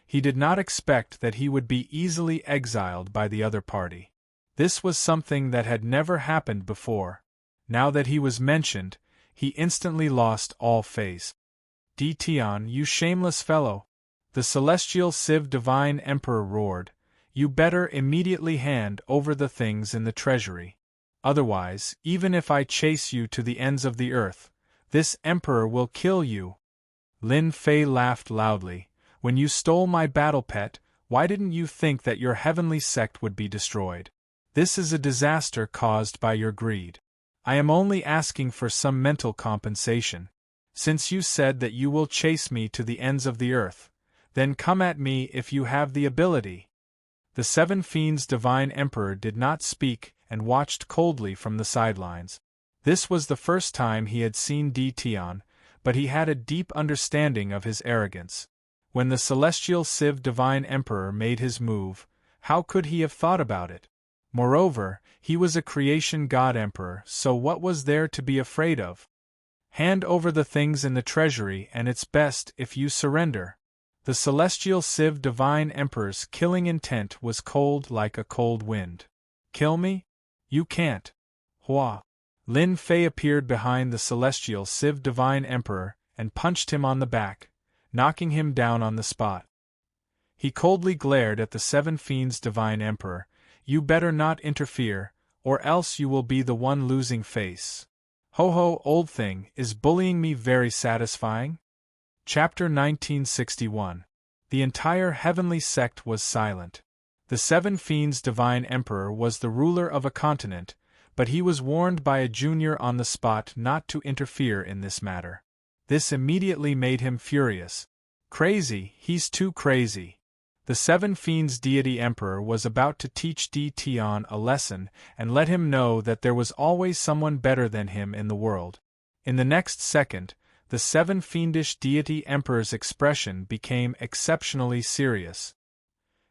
He did not expect that he would be easily exiled by the other party. This was something that had never happened before. Now that he was mentioned, he instantly lost all face. Dtion, you shameless fellow! The celestial Civ divine emperor roared. You better immediately hand over the things in the treasury. Otherwise, even if I chase you to the ends of the earth, this emperor will kill you. Lin Fei laughed loudly. When you stole my battle pet, why didn't you think that your heavenly sect would be destroyed? This is a disaster caused by your greed. I am only asking for some mental compensation. Since you said that you will chase me to the ends of the earth, then come at me if you have the ability. The seven fiends' divine emperor did not speak and watched coldly from the sidelines. This was the first time he had seen Dtion, but he had a deep understanding of his arrogance. When the celestial Civ divine emperor made his move, how could he have thought about it? Moreover, he was a creation god emperor, so what was there to be afraid of? Hand over the things in the treasury and it's best if you surrender. The celestial Civ divine emperor's killing intent was cold like a cold wind. Kill me? You can't. Hua! Lin Fei appeared behind the celestial Civ divine emperor and punched him on the back, knocking him down on the spot. He coldly glared at the seven fiends' divine emperor. You better not interfere, or else you will be the one losing face. Ho ho, old thing, is bullying me very satisfying? Chapter 1961. The entire heavenly sect was silent. The seven fiends' divine emperor was the ruler of a continent, but he was warned by a junior on the spot not to interfere in this matter. This immediately made him furious. Crazy, he's too crazy. The seven fiends' deity emperor was about to teach Dtion a lesson and let him know that there was always someone better than him in the world. In the next second, the seven fiendish deity emperor's expression became exceptionally serious.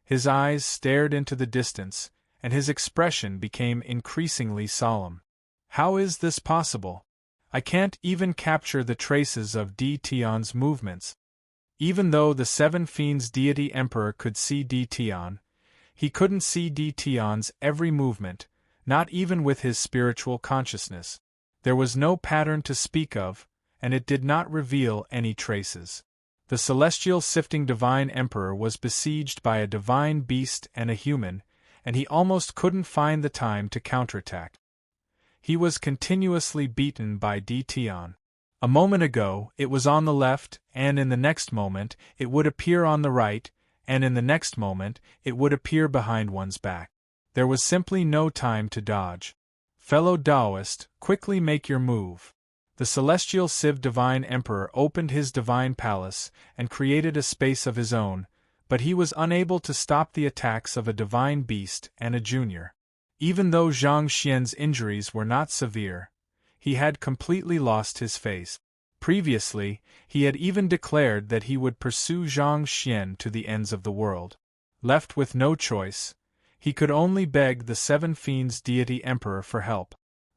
His eyes stared into the distance, and his expression became increasingly solemn. How is this possible? I can't even capture the traces of Dtion's movements. Even though the seven fiends' deity emperor could see Dtion, he couldn't see Dtion's every movement, not even with his spiritual consciousness. There was no pattern to speak of, and it did not reveal any traces. The celestial sifting divine emperor was besieged by a divine beast and a human, and he almost couldn't find the time to counterattack. He was continuously beaten by Dtion. A moment ago, it was on the left, and in the next moment, it would appear on the right, and in the next moment, it would appear behind one's back. There was simply no time to dodge. Fellow Taoist, quickly make your move. The celestial Civ divine emperor opened his divine palace and created a space of his own, but he was unable to stop the attacks of a divine beast and a junior. Even though Zhang Xian's injuries were not severe, he had completely lost his face. Previously, he had even declared that he would pursue Zhang Xian to the ends of the world. Left with no choice, he could only beg the seven fiends' deity emperor for help.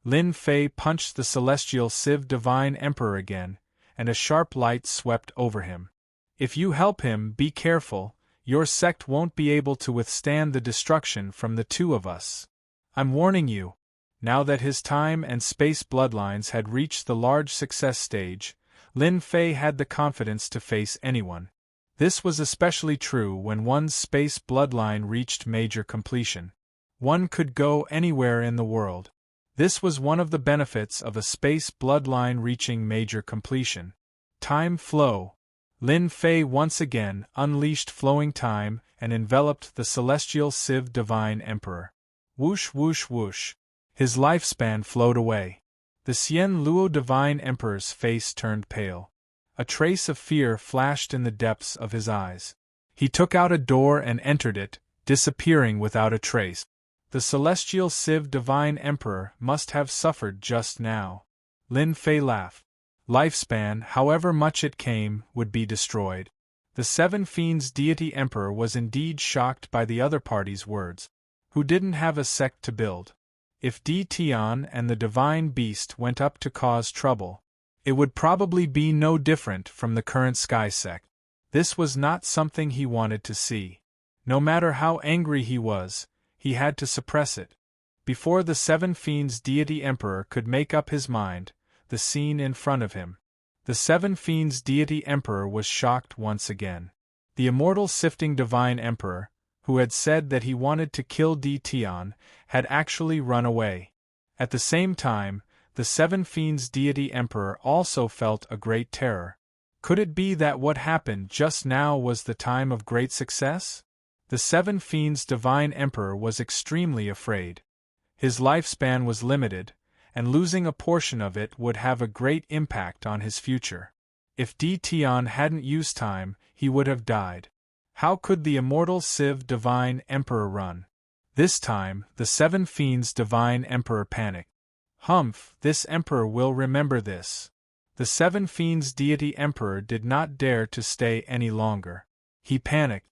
Lin Fei punched the celestial Civ divine emperor again, and a sharp light swept over him. If you help him, be careful, your sect won't be able to withstand the destruction from the two of us. I'm warning you. Now that his time and space bloodlines had reached the large success stage, Lin Fei had the confidence to face anyone. This was especially true when one's space bloodline reached major completion. One could go anywhere in the world. This was one of the benefits of a space bloodline reaching major completion. Time flow. Lin Fei once again unleashed flowing time and enveloped the celestial Civ Divine Emperor. Whoosh whoosh whoosh. His lifespan flowed away. The Xian Luo Divine Emperor's face turned pale. A trace of fear flashed in the depths of his eyes. He took out a door and entered it, disappearing without a trace. The celestial Civ Divine Emperor must have suffered just now. Lin Fei laughed. Lifespan, however much it came, would be destroyed. The Seven Fiends Deity Emperor was indeed shocked by the other party's words. Who didn't have a sect to build? If Di Tian and the Divine Beast went up to cause trouble, it would probably be no different from the current Sky Sect. This was not something he wanted to see. No matter how angry he was, he had to suppress it. Before the Seven Fiends Deity Emperor could make up his mind, the scene in front of him. The Seven Fiends Deity Emperor was shocked once again. The immortal Sifting Divine Emperor, who had said that he wanted to kill Di Tian, had actually run away. At the same time, the Seven Fiends Deity Emperor also felt a great terror. Could it be that what happened just now was the time of great success? The Seven Fiends Divine Emperor was extremely afraid. His lifespan was limited, and losing a portion of it would have a great impact on his future. If Di Tian hadn't used time, he would have died. How could the immortal Civ Divine Emperor run? This time, the Seven Fiends Divine Emperor panicked. Humph, this Emperor will remember this. The Seven Fiends Deity Emperor did not dare to stay any longer. He panicked.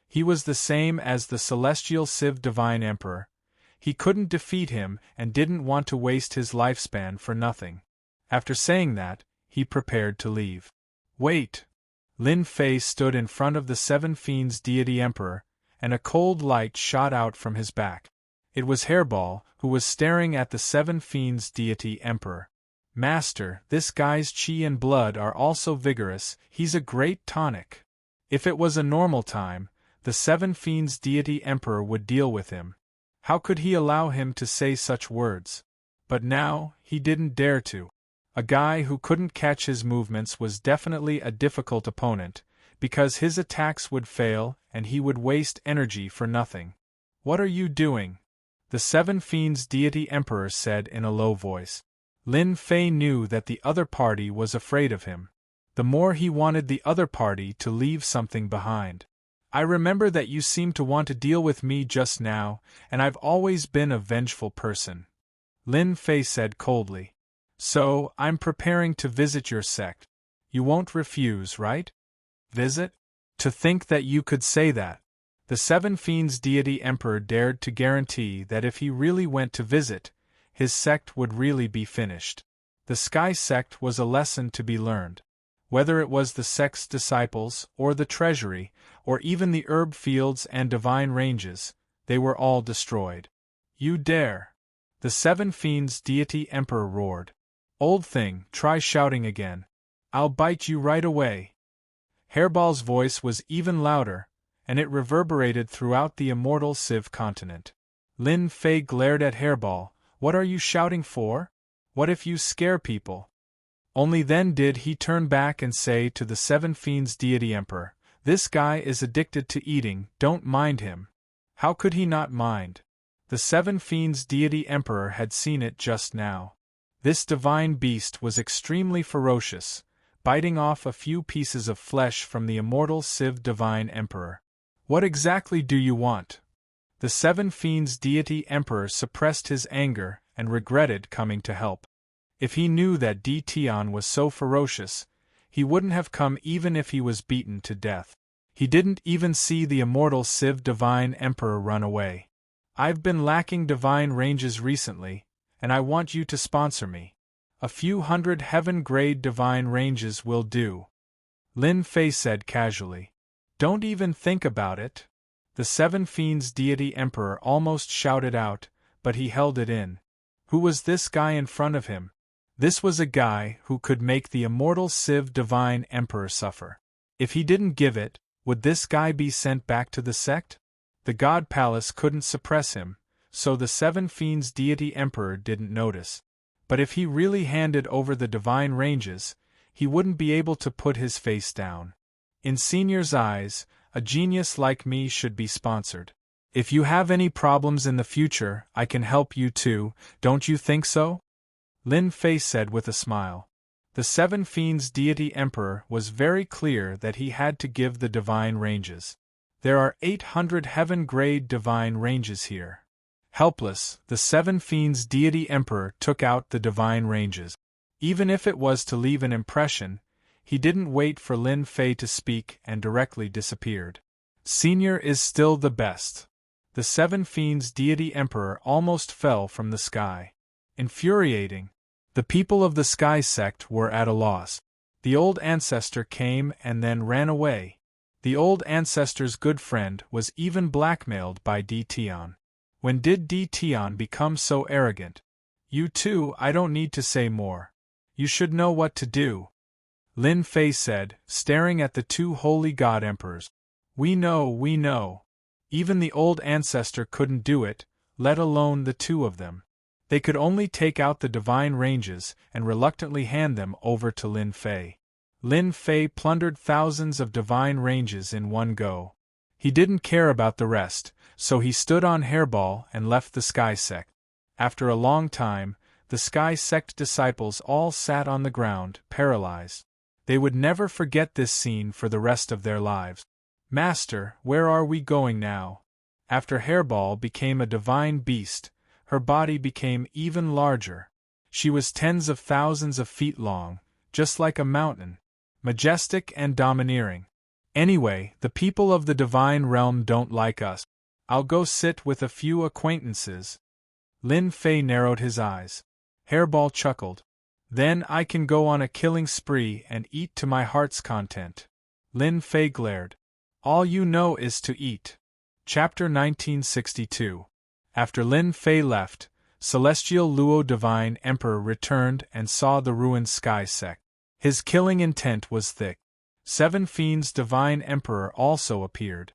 He was the same as the Celestial Civ Divine Emperor. He couldn't defeat him and didn't want to waste his lifespan for nothing. After saying that, he prepared to leave. Wait! Lin Fei stood in front of the Seven Fiends Deity Emperor, and a cold light shot out from his back. It was Hairball, who was staring at the Seven Fiends Deity Emperor. Master, this guy's chi and blood are also vigorous, he's a great tonic. If it was a normal time, the Seven Fiends Deity Emperor would deal with him. How could he allow him to say such words? But now, he didn't dare to. A guy who couldn't catch his movements was definitely a difficult opponent, because his attacks would fail and he would waste energy for nothing. What are you doing? The Seven Fiends Deity Emperor said in a low voice. Lin Fei knew that the other party was afraid of him. The more he wanted the other party to leave something behind. I remember that you seemed to want to deal with me just now, and I've always been a vengeful person. Lin Fei said coldly. So, I'm preparing to visit your sect. You won't refuse, right? Visit? To think that you could say that. The Seven Fiends Deity Emperor dared to guarantee that if he really went to visit, his sect would really be finished. The Sky Sect was a lesson to be learned. Whether it was the sect's disciples, or the treasury, or even the herb fields and divine ranges, they were all destroyed. You dare! The Seven Fiends Deity Emperor roared. Old thing, try shouting again. I'll bite you right away. Hairball's voice was even louder, and it reverberated throughout the immortal Civ continent. Lin Fei glared at Hairball. What are you shouting for? What if you scare people? Only then did he turn back and say to the Seven Fiends Deity Emperor, this guy is addicted to eating, don't mind him. How could he not mind? The Seven Fiends Deity Emperor had seen it just now. This divine beast was extremely ferocious, biting off a few pieces of flesh from the immortal Civ Divine Emperor. What exactly do you want? The Seven Fiends Deity Emperor suppressed his anger and regretted coming to help. If he knew that Di Tian was so ferocious, he wouldn't have come even if he was beaten to death. He didn't even see the immortal Civ Divine Emperor run away. I've been lacking divine ranges recently, and I want you to sponsor me. A few hundred heaven-grade divine ranges will do. Lin Fei said casually. Don't even think about it. The Seven Fiends Deity Emperor almost shouted out, but he held it in. Who was this guy in front of him? This was a guy who could make the immortal Civ Divine Emperor suffer. If he didn't give it, would this guy be sent back to the sect? The God Palace couldn't suppress him, so the Seven Fiends Deity Emperor didn't notice. But if he really handed over the divine ranges, he wouldn't be able to put his face down. In Senior's eyes, a genius like me should be sponsored. If you have any problems in the future, I can help you too, don't you think so? Lin Fei said with a smile. The Seven Fiends Deity Emperor was very clear that he had to give the divine ranges. There are 800 heaven-grade divine ranges here. Helpless, the Seven Fiends Deity Emperor took out the divine ranges. Even if it was to leave an impression, he didn't wait for Lin Fei to speak and directly disappeared. Senior is still the best. The Seven Fiends Deity Emperor almost fell from the sky. Infuriating. The people of the Sky Sect were at a loss. The old ancestor came and then ran away. The old ancestor's good friend was even blackmailed by D. Tian. When did D. Tian become so arrogant? You too, I don't need to say more. You should know what to do. Lin Fei said, staring at the two holy god emperors. We know. Even the old ancestor couldn't do it, let alone the two of them. They could only take out the divine ranges and reluctantly hand them over to Lin Fei. Lin Fei plundered thousands of divine ranges in one go. He didn't care about the rest, so he stood on Hairball and left the Sky Sect. After a long time, the Sky Sect disciples all sat on the ground, paralyzed. They would never forget this scene for the rest of their lives. Master, where are we going now? After Hairball became a divine beast, her body became even larger. She was tens of thousands of feet long, just like a mountain, majestic and domineering. Anyway, the people of the divine realm don't like us. I'll go sit with a few acquaintances. Lin Fei narrowed his eyes. Hairball chuckled. Then I can go on a killing spree and eat to my heart's content. Lin Fei glared. All you know is to eat. Chapter 1962. After Lin Fei left, Celestial Luo Divine Emperor returned and saw the ruined Sky Sect. His killing intent was thick. Seven Fiends Divine Emperor also appeared.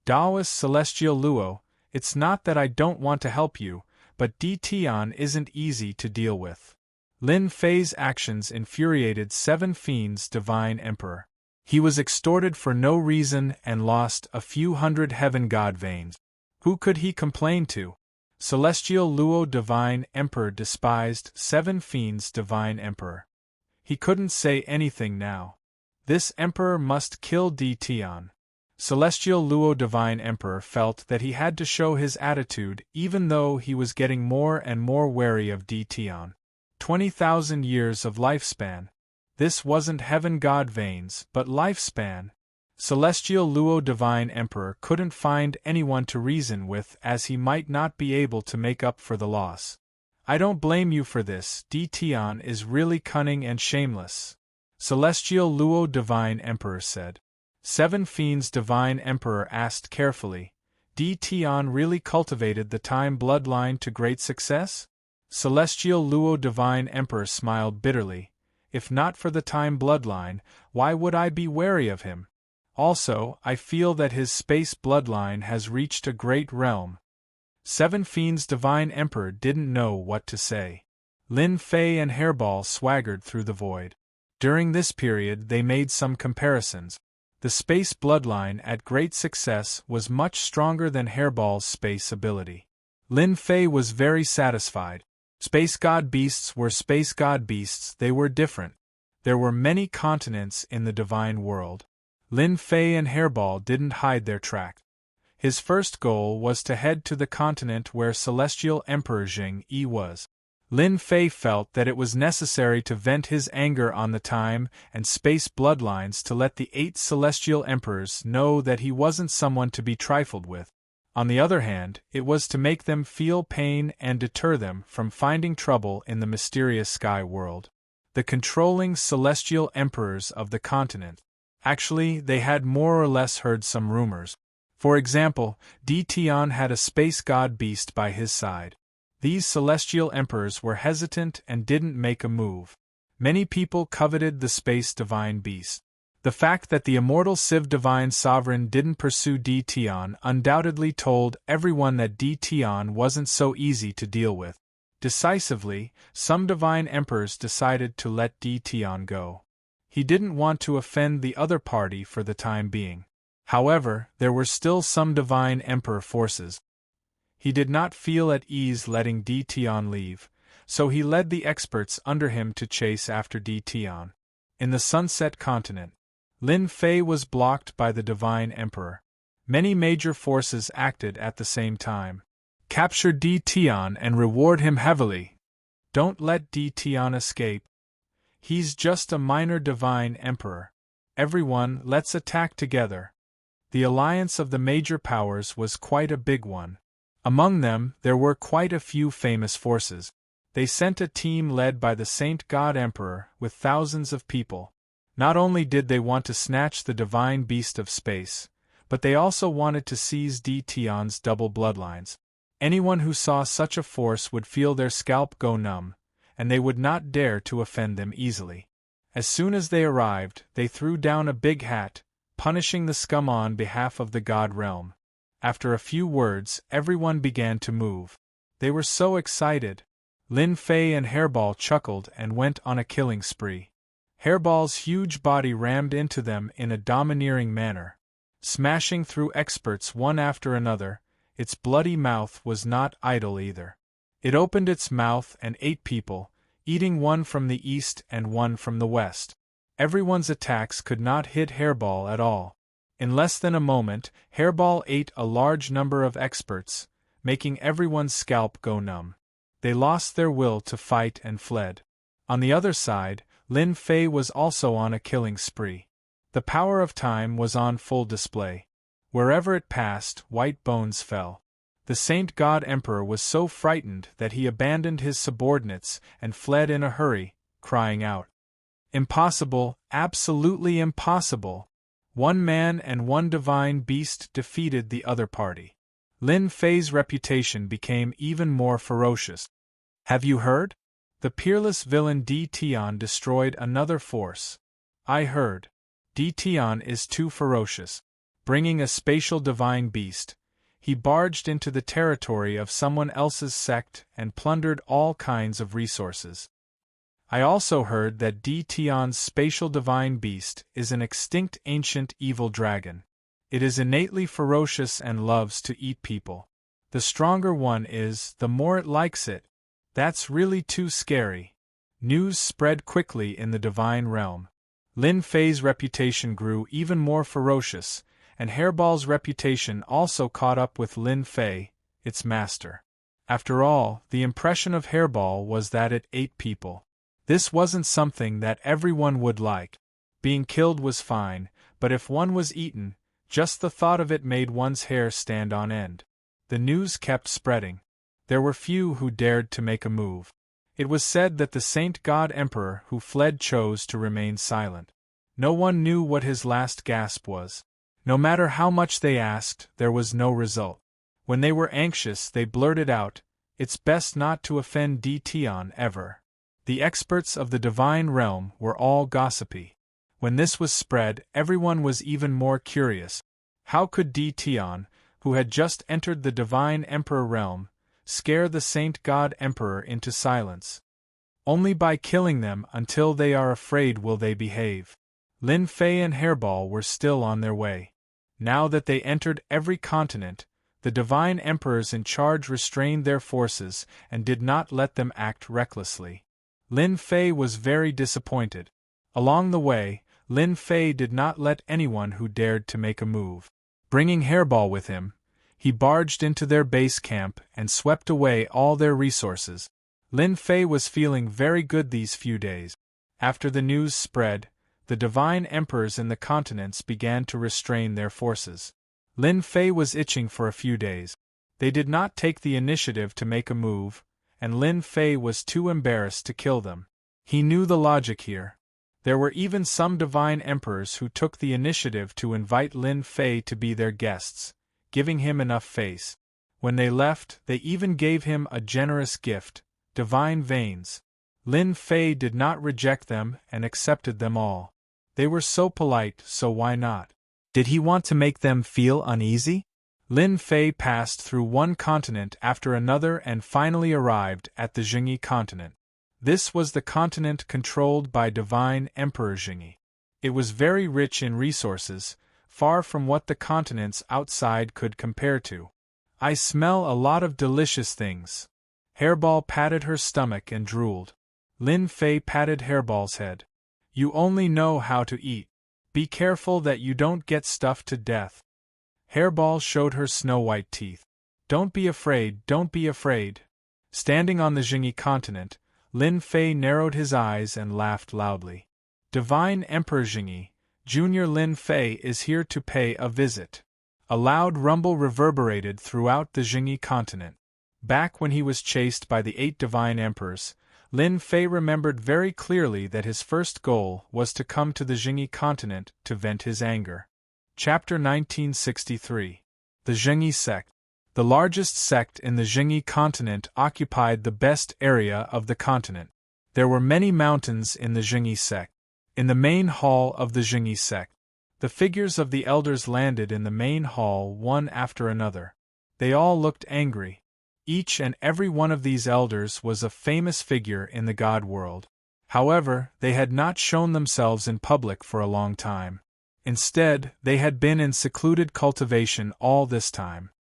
Daoist Celestial Luo, it's not that I don't want to help you, but D. Tian isn't easy to deal with. Lin Fei's actions infuriated Seven Fiends Divine Emperor. He was extorted for no reason and lost a few hundred heaven god veins. Who could he complain to? Celestial Luo Divine Emperor despised Seven Fiends Divine Emperor. He couldn't say anything now. This emperor must kill D. Tian. Celestial Luo Divine Emperor felt that he had to show his attitude even though he was getting more and more wary of D. Tian. 20,000 years of lifespan. This wasn't heaven god veins, but lifespan. Celestial Luo Divine Emperor couldn't find anyone to reason with as he might not be able to make up for the loss. I don't blame you for this, D. Tian is really cunning and shameless. Celestial Luo Divine Emperor said. Seven Fiends Divine Emperor asked carefully, D. Tian really cultivated the Time bloodline to great success? Celestial Luo Divine Emperor smiled bitterly. If not for the Time bloodline, why would I be wary of him? Also, I feel that his space bloodline has reached a great realm. Seven Fiends Divine Emperor didn't know what to say. Lin Fei and Hairball swaggered through the void. During this period they made some comparisons. The space bloodline at great success was much stronger than Hairball's space ability. Lin Fei was very satisfied. Space god beasts were space god beasts, they were different. There were many continents in the divine world. Lin Fei and Hairball didn't hide their track. His first goal was to head to the continent where Celestial Emperor Jing Yi was. Lin Fei felt that it was necessary to vent his anger on the Time and space bloodlines to let the 8 Celestial Emperors know that he wasn't someone to be trifled with. On the other hand, it was to make them feel pain and deter them from finding trouble in the mysterious sky world. The controlling Celestial Emperors of the continent. Actually, they had more or less heard some rumors. For example, D. Tian had a space god beast by his side. These Celestial Emperors were hesitant and didn't make a move. Many people coveted the space divine beast. The fact that the immortal Civ Divine Sovereign didn't pursue D. Tian undoubtedly told everyone that D. Tian wasn't so easy to deal with. Decisively, some divine emperors decided to let D. Tian go. He didn't want to offend the other party for the time being. However, there were still some Divine Emperor forces. He did not feel at ease letting Dtion leave, so he led the experts under him to chase after Dtion. In the Sunset Continent, Lin Fei was blocked by the Divine Emperor. Many major forces acted at the same time. Capture Dtion and reward him heavily. Don't let Dtion escape. He's just a minor Divine Emperor. Everyone, let's attack together. The alliance of the major powers was quite a big one. Among them, there were quite a few famous forces. They sent a team led by the Saint God Emperor with thousands of people. Not only did they want to snatch the divine beast of space, but they also wanted to seize Dtion's double bloodlines. Anyone who saw such a force would feel their scalp go numb, and they would not dare to offend them easily. As soon as they arrived, they threw down a big hat, punishing the scum on behalf of the God realm. After a few words, everyone began to move. They were so excited. Lin Fei and Hairball chuckled and went on a killing spree. Hairball's huge body rammed into them in a domineering manner. Smashing through experts one after another, its bloody mouth was not idle either. It opened its mouth and ate people, eating one from the east and one from the west. Everyone's attacks could not hit Hairball at all. In less than a moment, Hairball ate a large number of experts, making everyone's scalp go numb. They lost their will to fight and fled. On the other side, Lin Fei was also on a killing spree. The power of time was on full display. Wherever it passed, white bones fell. The Saint God Emperor was so frightened that he abandoned his subordinates and fled in a hurry, crying out, "Impossible, absolutely impossible!" One man and one divine beast defeated the other party. Lin Fei's reputation became even more ferocious. Have you heard? The peerless villain Dtion destroyed another force. I heard. Dtion is too ferocious. Bringing a spatial divine beast, he barged into the territory of someone else's sect and plundered all kinds of resources. I also heard that Dtion's spatial divine beast is an extinct ancient evil dragon. It is innately ferocious and loves to eat people. The stronger one is, the more it likes it. That's really too scary. News spread quickly in the divine realm. Lin Fei's reputation grew even more ferocious, and Hairball's reputation also caught up with Lin Fei, its master. After all, the impression of Hairball was that it ate people. This wasn't something that everyone would like. Being killed was fine, but if one was eaten, just the thought of it made one's hair stand on end. The news kept spreading. There were few who dared to make a move. It was said that the Saint God Emperor who fled chose to remain silent. No one knew what his last gasp was. No matter how much they asked, there was no result. When they were anxious, they blurted out, "It's best not to offend Dtion ever." The experts of the divine realm were all gossipy. When this was spread, everyone was even more curious. How could Dtion, who had just entered the divine emperor realm, scare the Saint God Emperor into silence? Only by killing them until they are afraid will they behave. Lin Fei and Hairball were still on their way. Now that they entered every continent, the divine emperors in charge restrained their forces and did not let them act recklessly. Lin Fei was very disappointed. Along the way, Lin Fei did not let anyone who dared to make a move. Bringing Hairball with him, he barged into their base camp and swept away all their resources. Lin Fei was feeling very good these few days. After the news spread, the divine emperors in the continents began to restrain their forces. Lin Fei was itching for a few days. They did not take the initiative to make a move, and Lin Fei was too embarrassed to kill them. He knew the logic here. There were even some divine emperors who took the initiative to invite Lin Fei to be their guests, giving him enough face. When they left, they even gave him a generous gift, divine veins. Lin Fei did not reject them and accepted them all. They were so polite, so why not? Did he want to make them feel uneasy? Lin Fei passed through one continent after another and finally arrived at the Jingyi continent. This was the continent controlled by Divine Emperor Jingyi. It was very rich in resources, far from what the continents outside could compare to. I smell a lot of delicious things. Hairball patted her stomach and drooled. Lin Fei patted Hairball's head. You only know how to eat. Be careful that you don't get stuffed to death. Hairball showed her snow-white teeth. Don't be afraid, don't be afraid. Standing on the Jingyi continent, Lin Fei narrowed his eyes and laughed loudly. Divine Emperor Jingyi, Junior Lin Fei is here to pay a visit. A loud rumble reverberated throughout the Jingyi continent. Back when he was chased by the 8 divine emperors, Lin Fei remembered very clearly that his first goal was to come to the Jingyi continent to vent his anger. Chapter 1963. The Jingyi Sect. The largest sect in the Jingyi continent occupied the best area of the continent. There were many mountains in the Jingyi sect. In the main hall of the Jingyi sect, the figures of the elders landed in the main hall one after another. They all looked angry. Each and every one of these elders was a famous figure in the god world. However, they had not shown themselves in public for a long time. Instead, they had been in secluded cultivation all this time.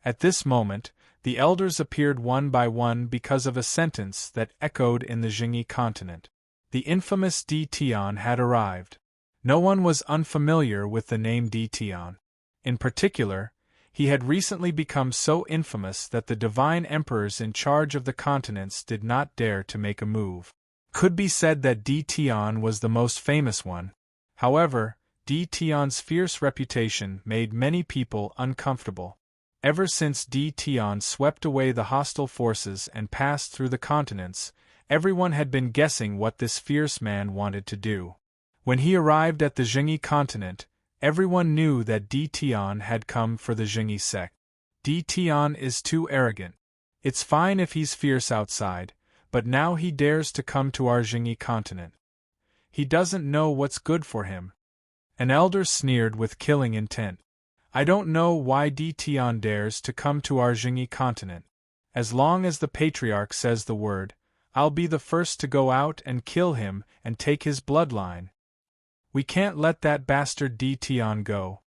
At this moment, the elders appeared one by one because of a sentence that echoed in the Jingyi continent. The infamous Di Tian had arrived. No one was unfamiliar with the name Di Tian. In particular, he had recently become so infamous that the divine emperors in charge of the continents did not dare to make a move. Could be said that Di Tian was the most famous one. However, Di Tian's fierce reputation made many people uncomfortable. Ever since Di Tian swept away the hostile forces and passed through the continents, everyone had been guessing what this fierce man wanted to do. When he arrived at the Jingyi continent, everyone knew that Di Tian had come for the Jingyi sect. Di Tian is too arrogant. It's fine if he's fierce outside, but now he dares to come to our Jingyi continent. He doesn't know what's good for him. An elder sneered with killing intent. I don't know why Di Tian dares to come to our Jingyi continent. As long as the patriarch says the word, I'll be the first to go out and kill him and take his bloodline. We can't let that bastard Di Tian go.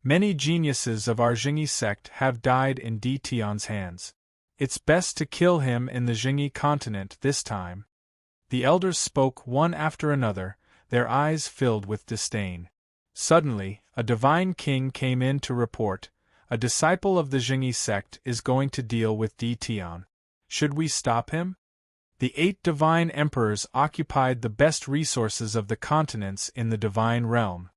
Many geniuses of our Jingyi sect have died in Di Tian's hands. It's best to kill him in the Jingyi continent this time. The elders spoke one after another, their eyes filled with disdain. Suddenly, a divine king came in to report, a disciple of the Jingyi sect is going to deal with Di Tian. Should we stop him? The 8 divine emperors occupied the best resources of the continents in the divine realm.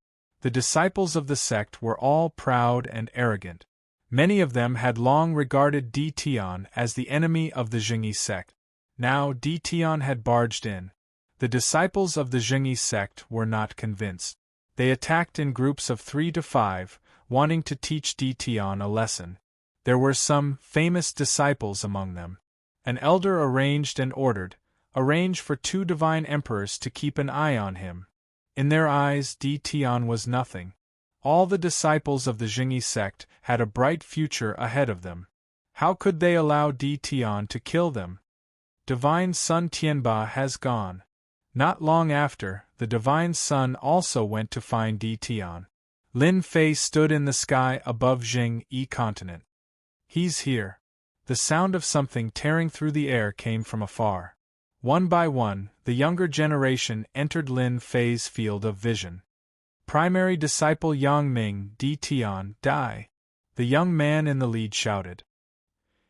The disciples of the sect were all proud and arrogant. Many of them had long regarded Di Tian as the enemy of the Jingyi sect. Now Di Tian had barged in. The disciples of the Jingyi sect were not convinced. They attacked in groups of 3 to 5, wanting to teach Di Tian a lesson. There were some famous disciples among them. An elder arranged and ordered, arrange for 2 divine emperors to keep an eye on him. In their eyes Di Tian was nothing. All the disciples of the Jingyi sect had a bright future ahead of them. How could they allow Di Tian to kill them? Divine Sun Tianba has gone. Not long after, the divine sun also went to find Di Tian. Lin Fei stood in the sky above Jingyi continent. He's here. The sound of something tearing through the air came from afar. One by one, the younger generation entered Lin Fei's field of vision. Primary disciple Yang Ming, Di Tian, die. The young man in the lead shouted.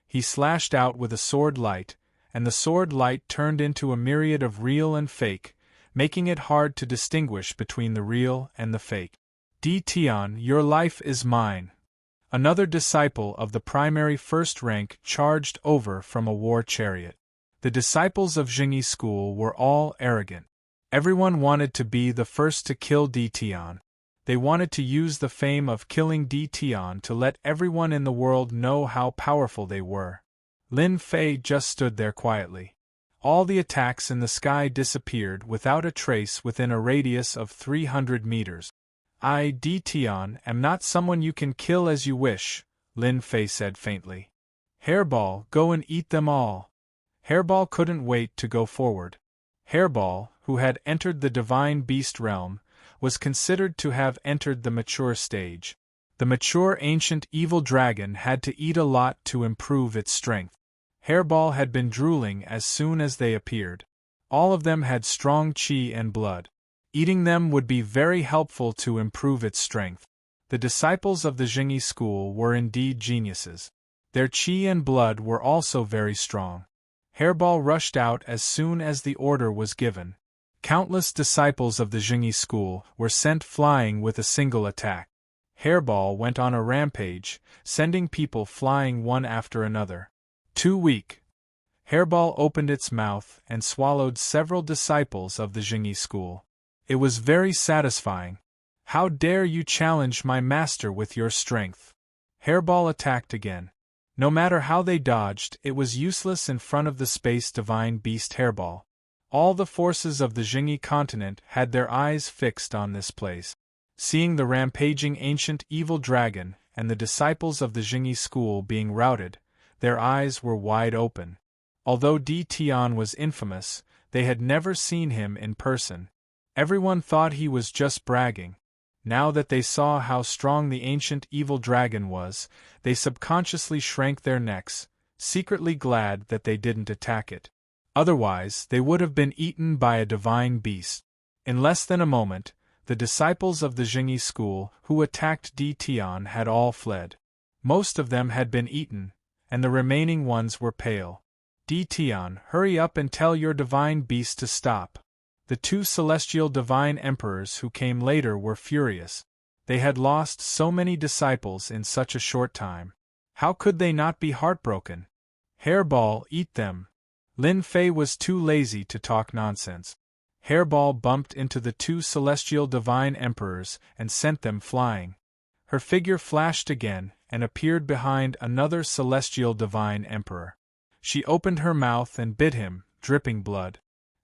He slashed out with a sword light, and the sword light turned into a myriad of real and fake, making it hard to distinguish between the real and the fake. Di Tian, your life is mine. Another disciple of the primary first rank charged over from a war chariot. The disciples of Jingyi school were all arrogant. Everyone wanted to be the first to kill Di Tian. They wanted to use the fame of killing Di Tian to let everyone in the world know how powerful they were. Lin Fei just stood there quietly. All the attacks in the sky disappeared without a trace within a radius of 300 meters. I, Di Tian, am not someone you can kill as you wish, Lin Fei said faintly. Hairball, go and eat them all. Hairball couldn't wait to go forward. Hairball, who had entered the divine beast realm, was considered to have entered the mature stage. The mature ancient evil dragon had to eat a lot to improve its strength. Hairball had been drooling as soon as they appeared. All of them had strong chi and blood. Eating them would be very helpful to improve its strength. The disciples of the Jingyi school were indeed geniuses. Their chi and blood were also very strong. Hairball rushed out as soon as the order was given. Countless disciples of the Jingyi school were sent flying with a single attack. Hairball went on a rampage, sending people flying one after another. Too weak. Hairball opened its mouth and swallowed several disciples of the Jingyi school. It was very satisfying. How dare you challenge my master with your strength? Hairball attacked again. No matter how they dodged, it was useless in front of the space divine beast Hairball. All the forces of the Jingyi continent had their eyes fixed on this place. Seeing the rampaging ancient evil dragon and the disciples of the Jingyi school being routed, their eyes were wide open. Although Di Tian was infamous, they had never seen him in person. Everyone thought he was just bragging. Now that they saw how strong the ancient evil dragon was, they subconsciously shrank their necks, secretly glad that they didn't attack it. Otherwise, they would have been eaten by a divine beast. In less than a moment, the disciples of the Jingyi school who attacked Di Tian had all fled. Most of them had been eaten, and the remaining ones were pale. Di Tian, hurry up and tell your divine beast to stop. The two celestial divine emperors who came later were furious. They had lost so many disciples in such a short time. How could they not be heartbroken? Hairball, eat them. Lin Fei was too lazy to talk nonsense. Hairball bumped into the two celestial divine emperors and sent them flying. Her figure flashed again and appeared behind another celestial divine emperor. She opened her mouth and bit him, dripping blood.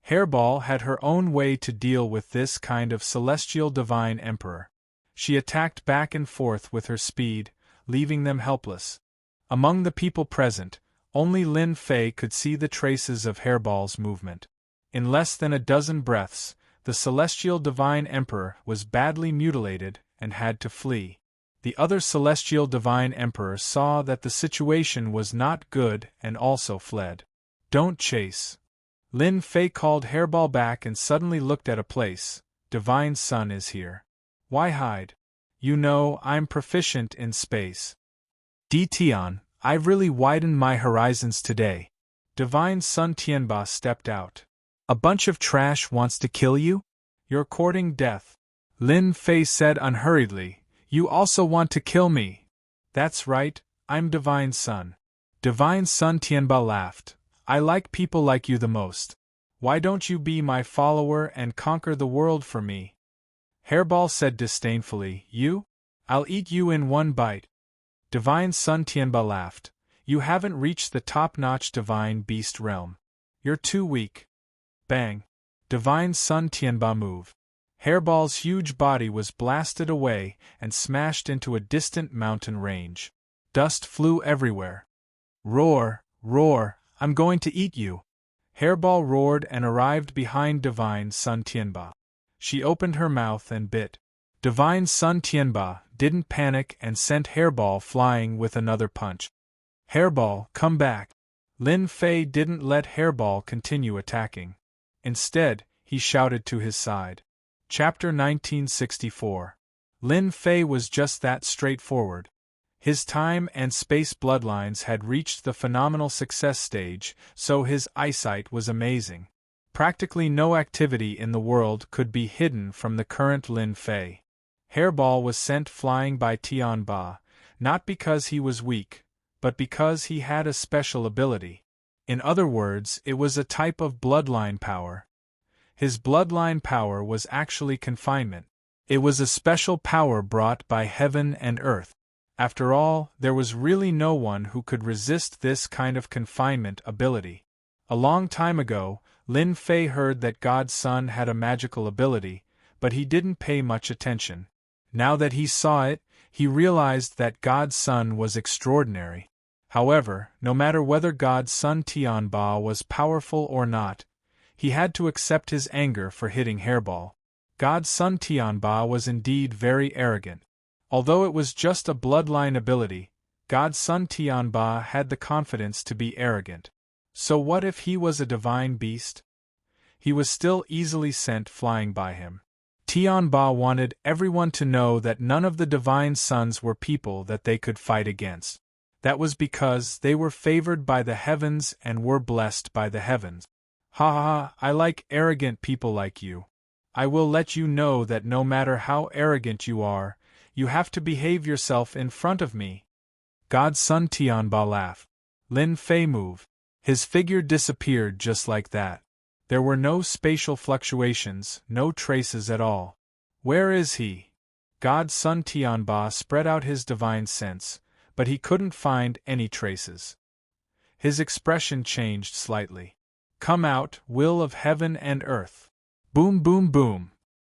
Hairball had her own way to deal with this kind of celestial divine emperor. She attacked back and forth with her speed, leaving them helpless. Among the people present, only Lin Fei could see the traces of Hairball's movement. In less than a dozen breaths, the celestial divine emperor was badly mutilated and had to flee. The other celestial divine emperor saw that the situation was not good and also fled. Don't chase. Lin Fei called Hairball back and suddenly looked at a place. Divine Sun is here. Why hide? You know, I'm proficient in space. Di Tian, I've really widened my horizons today. Divine Sun Tianba stepped out. A bunch of trash wants to kill you? You're courting death. Lin Fei said unhurriedly, you also want to kill me. That's right, I'm Divine Sun. Divine Sun Tianba laughed. I like people like you the most. Why don't you be my follower and conquer the world for me? Hairball said disdainfully, you? I'll eat you in one bite. Divine Sun Tianba laughed. You haven't reached the top-notch divine beast realm. You're too weak. Bang. Divine Sun Tianba move. Hairball's huge body was blasted away and smashed into a distant mountain range. Dust flew everywhere. Roar, roar, I'm going to eat you. Hairball roared and arrived behind Divine Sun Tianba. She opened her mouth and bit. Divine Sun Tianba didn't panic and sent Hairball flying with another punch. Hairball, come back. Lin Fei didn't let Hairball continue attacking. Instead, he shouted to his side. Chapter 1964. Lin Fei was just that straightforward. His time and space bloodlines had reached the phenomenal success stage, so his eyesight was amazing. Practically no activity in the world could be hidden from the current Lin Fei. Hairball was sent flying by Tianba, not because he was weak, but because he had a special ability. In other words, it was a type of bloodline power. His bloodline power was actually confinement. It was a special power brought by heaven and earth. After all, there was really no one who could resist this kind of confinement ability. A long time ago, Lin Fei heard that God's son had a magical ability, but he didn't pay much attention. Now that he saw it, he realized that God's son was extraordinary. However, no matter whether God's son Tianba was powerful or not, he had to accept his anger for hitting Hairball. God's son Tianba was indeed very arrogant. Although it was just a bloodline ability, God's son Tianba had the confidence to be arrogant. So what if he was a divine beast? He was still easily sent flying by him. Tianba wanted everyone to know that none of the divine sons were people that they could fight against. That was because they were favored by the heavens and were blessed by the heavens. Ha ha ha, I like arrogant people like you. I will let you know that no matter how arrogant you are, you have to behave yourself in front of me. God's son Tianba laughed. Lin Fei moved. His figure disappeared just like that. There were no spatial fluctuations, no traces at all. Where is he? God's son Tianba spread out his divine sense, but he couldn't find any traces. His expression changed slightly. Come out, will of heaven and earth. Boom boom boom.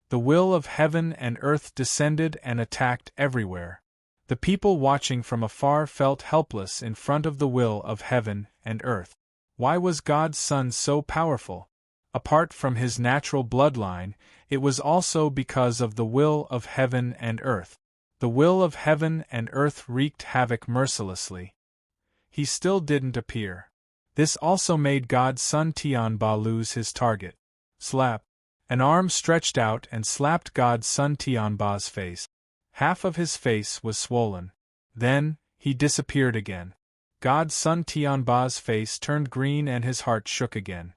The will of heaven and earth descended and attacked everywhere. The people watching from afar felt helpless in front of the will of heaven and earth. Why was God's son so powerful? Apart from his natural bloodline, it was also because of the will of heaven and earth. The will of heaven and earth wreaked havoc mercilessly. He still didn't appear. This also made God's son Tianba lose his target. Slap. An arm stretched out and slapped God's son Tianba's face. Half of his face was swollen. Then, he disappeared again. God's son Tianba's face turned green and his heart shook again.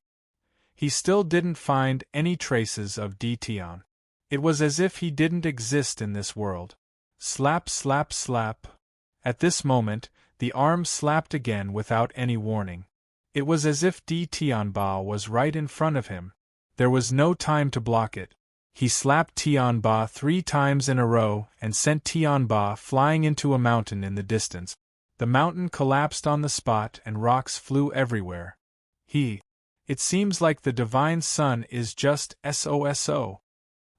He still didn't find any traces of Tian. It was as if he didn't exist in this world. Slap slap slap. At this moment, the arm slapped again without any warning. It was as if Tianba was right in front of him. There was no time to block it. He slapped Tianba 3 times in a row and sent Tianba flying into a mountain in the distance. The mountain collapsed on the spot and rocks flew everywhere. It seems like the divine son is just SOSO.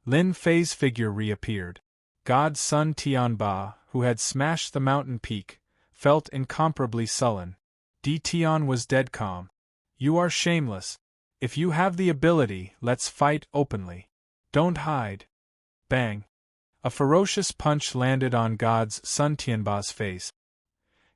Lin Fei's figure reappeared. God's son Tianba, who had smashed the mountain peak, felt incomparably sullen. Tian was dead calm. You are shameless. If you have the ability, let's fight openly. Don't hide. Bang. A ferocious punch landed on God's son Tianba's face.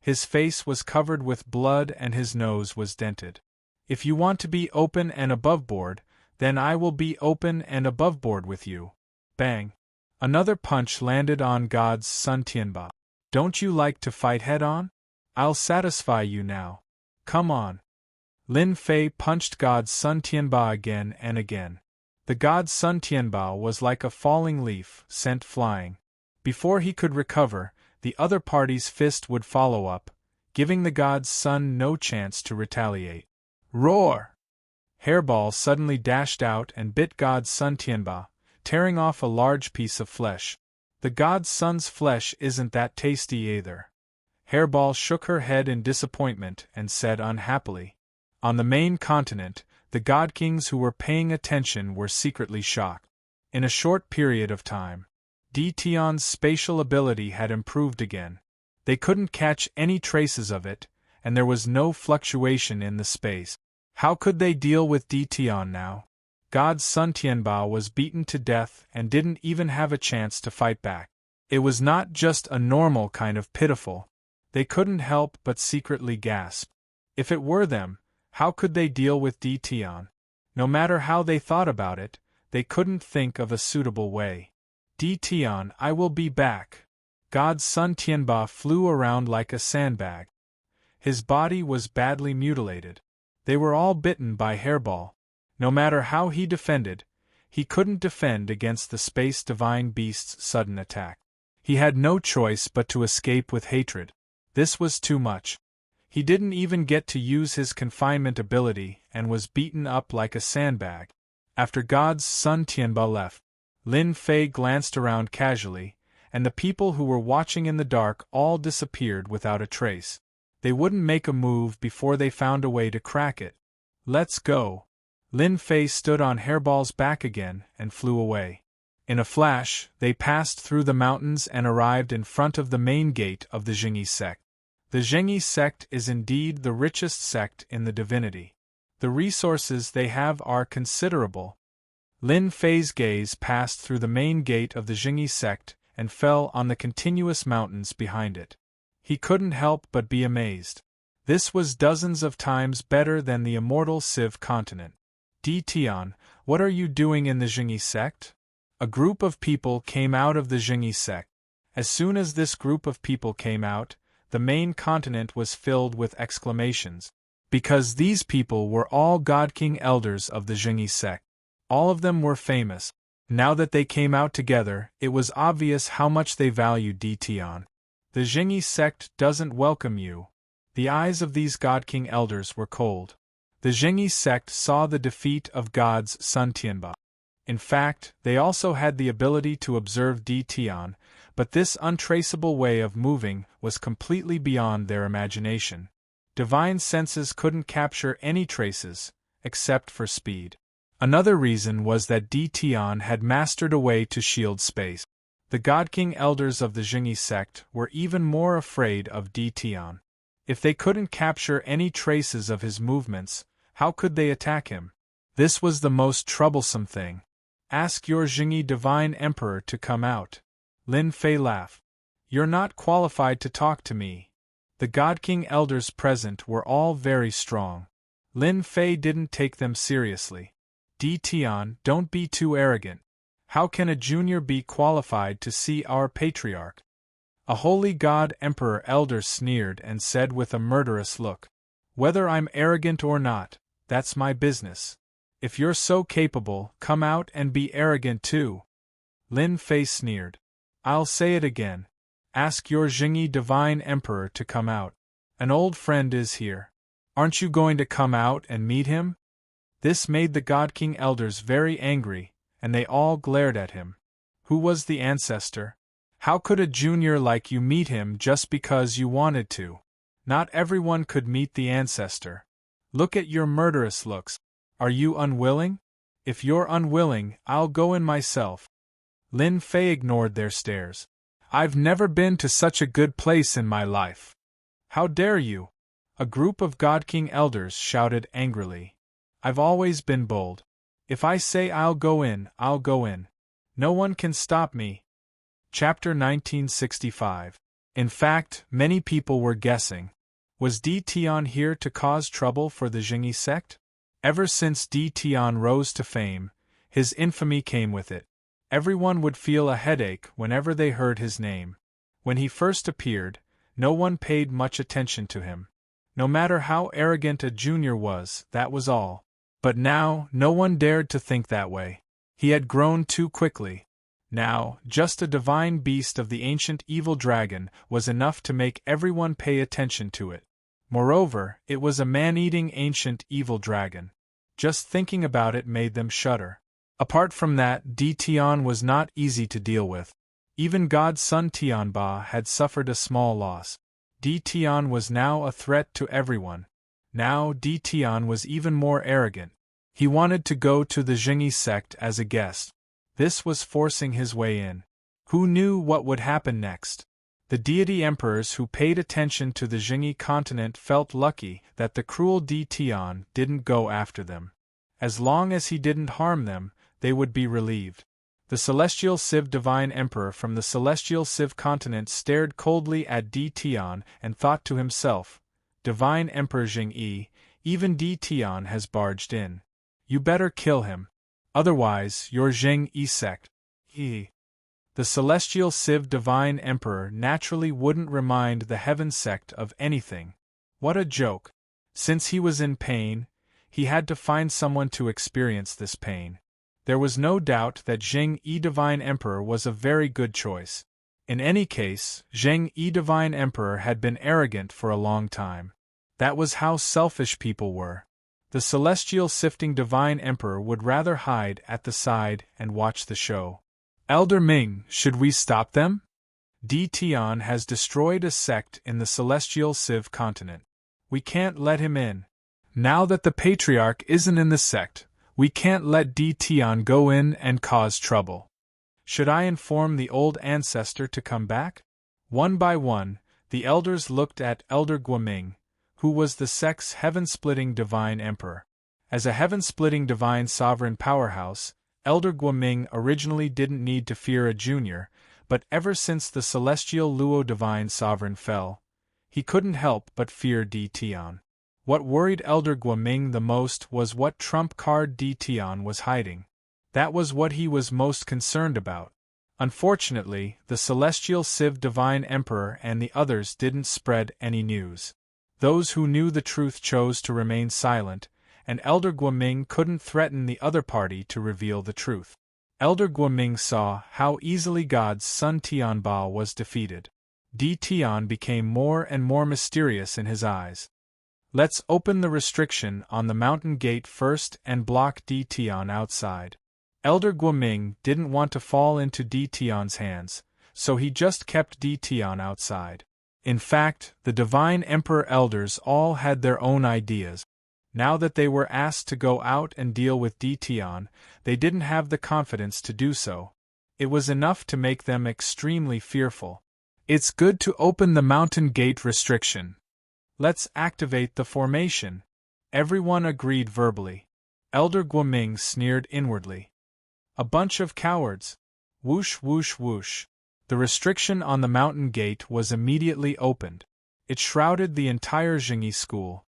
His face was covered with blood and his nose was dented. If you want to be open and aboveboard, then I will be open and aboveboard with you. Bang. Another punch landed on God's son Tianba. Don't you like to fight head-on? I'll satisfy you now. Come on. Lin Fei punched God's son Tianba again and again. The God's son Tianba was like a falling leaf, sent flying. Before he could recover, the other party's fist would follow up, giving the God's son no chance to retaliate. Roar! Hairball suddenly dashed out and bit God's son Tianba, tearing off a large piece of flesh. The God's son's flesh isn't that tasty either. Hairball shook her head in disappointment and said unhappily. On the main continent, the God Kings who were paying attention were secretly shocked. In a short period of time, Tian's spatial ability had improved again. They couldn't catch any traces of it, and there was no fluctuation in the space. How could they deal with Tian now? God's son Tianba was beaten to death and didn't even have a chance to fight back. It was not just a normal kind of pitiful. They couldn't help but secretly gasp. If it were them, how could they deal with Tian? No matter how they thought about it, they couldn't think of a suitable way. Tian, I will be back. God's son Tianba flew around like a sandbag. His body was badly mutilated. They were all bitten by Hairball. No matter how he defended, he couldn't defend against the space divine beast's sudden attack. He had no choice but to escape with hatred. This was too much. He didn't even get to use his confinement ability and was beaten up like a sandbag. After God's son Tianba left, Lin Fei glanced around casually, and the people who were watching in the dark all disappeared without a trace. They wouldn't make a move before they found a way to crack it. Let's go. Lin Fei stood on Hairball's back again and flew away. In a flash, they passed through the mountains and arrived in front of the main gate of the Zhengyi sect. The Zhengyi sect is indeed the richest sect in the divinity. The resources they have are considerable. Lin Fei's gaze passed through the main gate of the Jingyi sect and fell on the continuous mountains behind it. He couldn't help but be amazed. This was dozens of times better than the immortal Civ continent. Di Tian, what are you doing in the Jingyi sect? A group of people came out of the Jingyi sect. As soon as this group of people came out, the main continent was filled with exclamations. Because these people were all God King elders of the Jingyi sect. All of them were famous. Now that they came out together, it was obvious how much they valued Di Tian. The Jingyi sect doesn't welcome you. The eyes of these God King elders were cold. The Jingyi sect saw the defeat of God's son Tianba. In fact, they also had the ability to observe Di Tian, but this untraceable way of moving was completely beyond their imagination. Divine senses couldn't capture any traces, except for speed. Another reason was that Di Tian had mastered a way to shield space. The God King elders of the Jingyi sect were even more afraid of Di Tian. If they couldn't capture any traces of his movements, how could they attack him? This was the most troublesome thing. Ask your Jingyi Divine Emperor to come out. Lin Fei laughed. You're not qualified to talk to me. The God King elders present were all very strong. Lin Fei didn't take them seriously. Di Tian, don't be too arrogant. How can a junior be qualified to see our patriarch? A holy God Emperor elder sneered and said with a murderous look. Whether I'm arrogant or not, that's my business. If you're so capable, come out and be arrogant too. Lin Fei sneered. I'll say it again. Ask your Jingyi Divine Emperor to come out. An old friend is here. Aren't you going to come out and meet him? This made the God King elders very angry, and they all glared at him. Who was the ancestor? How could a junior like you meet him just because you wanted to? Not everyone could meet the ancestor. Look at your murderous looks. Are you unwilling? If you're unwilling, I'll go in myself. Lin Fei ignored their stares. I've never been to such a good place in my life. How dare you? A group of God King elders shouted angrily. I've always been bold. If I say I'll go in, I'll go in. No one can stop me. Chapter 1965. In fact, many people were guessing. Was Di Tian here to cause trouble for the Jingyi sect? Ever since Di Tian rose to fame, his infamy came with it. Everyone would feel a headache whenever they heard his name. When he first appeared, no one paid much attention to him. No matter how arrogant a junior was, that was all. But now, no one dared to think that way. He had grown too quickly. Now, just a divine beast of the ancient evil dragon was enough to make everyone pay attention to it. Moreover, it was a man-eating ancient evil dragon. Just thinking about it made them shudder. Apart from that, Di Tian was not easy to deal with. Even God's son Tianba had suffered a small loss. Di Tian was now a threat to everyone. Now Di Tian was even more arrogant. He wanted to go to the Jingyi sect as a guest. This was forcing his way in. Who knew what would happen next? The deity emperors who paid attention to the Jingyi continent felt lucky that the cruel Di Tian didn't go after them. As long as he didn't harm them, they would be relieved. The celestial Civ divine emperor from the celestial Civ continent stared coldly at Di Tian and thought to himself, Divine Emperor Jingyi, even Di Tian has barged in. You better kill him. Otherwise, your Jingyi sect. The celestial Civ divine emperor naturally wouldn't remind the heaven sect of anything. What a joke. Since he was in pain, he had to find someone to experience this pain. There was no doubt that Jingyi divine emperor was a very good choice. In any case, Jingyi divine emperor had been arrogant for a long time. That was how selfish people were. The celestial sifting divine emperor would rather hide at the side and watch the show. Elder Ming, should we stop them? Di Tian has destroyed a sect in the celestial Civ continent. We can't let him in. Now that the patriarch isn't in the sect, we can't let Di Tian go in and cause trouble. Should I inform the old ancestor to come back? One by one, the elders looked at Elder Guoming, who was the sect's heaven-splitting divine emperor. As a heaven-splitting divine sovereign powerhouse, Elder Guoming originally didn't need to fear a junior, but ever since the celestial Luo divine sovereign fell, he couldn't help but fear Di Tian. What worried Elder Guoming the most was what trump card Di Tian was hiding. That was what he was most concerned about. Unfortunately, the celestial Civ divine emperor and the others didn't spread any news. Those who knew the truth chose to remain silent, and Elder Guoming couldn't threaten the other party to reveal the truth. Elder Guoming saw how easily God's son Tianbao was defeated. Di Tian became more and more mysterious in his eyes. Let's open the restriction on the mountain gate first and block Di Tian outside. Elder Guoming didn't want to fall into Di Tian's hands, so he just kept Di Tian outside. In fact, the Divine Emperor elders all had their own ideas. Now that they were asked to go out and deal with Di Tian, they didn't have the confidence to do so. It was enough to make them extremely fearful. It's good to open the mountain gate restriction. Let's activate the formation. Everyone agreed verbally. Elder Guoming sneered inwardly. A bunch of cowards. Whoosh whoosh whoosh. The restriction on the mountain gate was immediately opened. It shrouded the entire Jingyi school.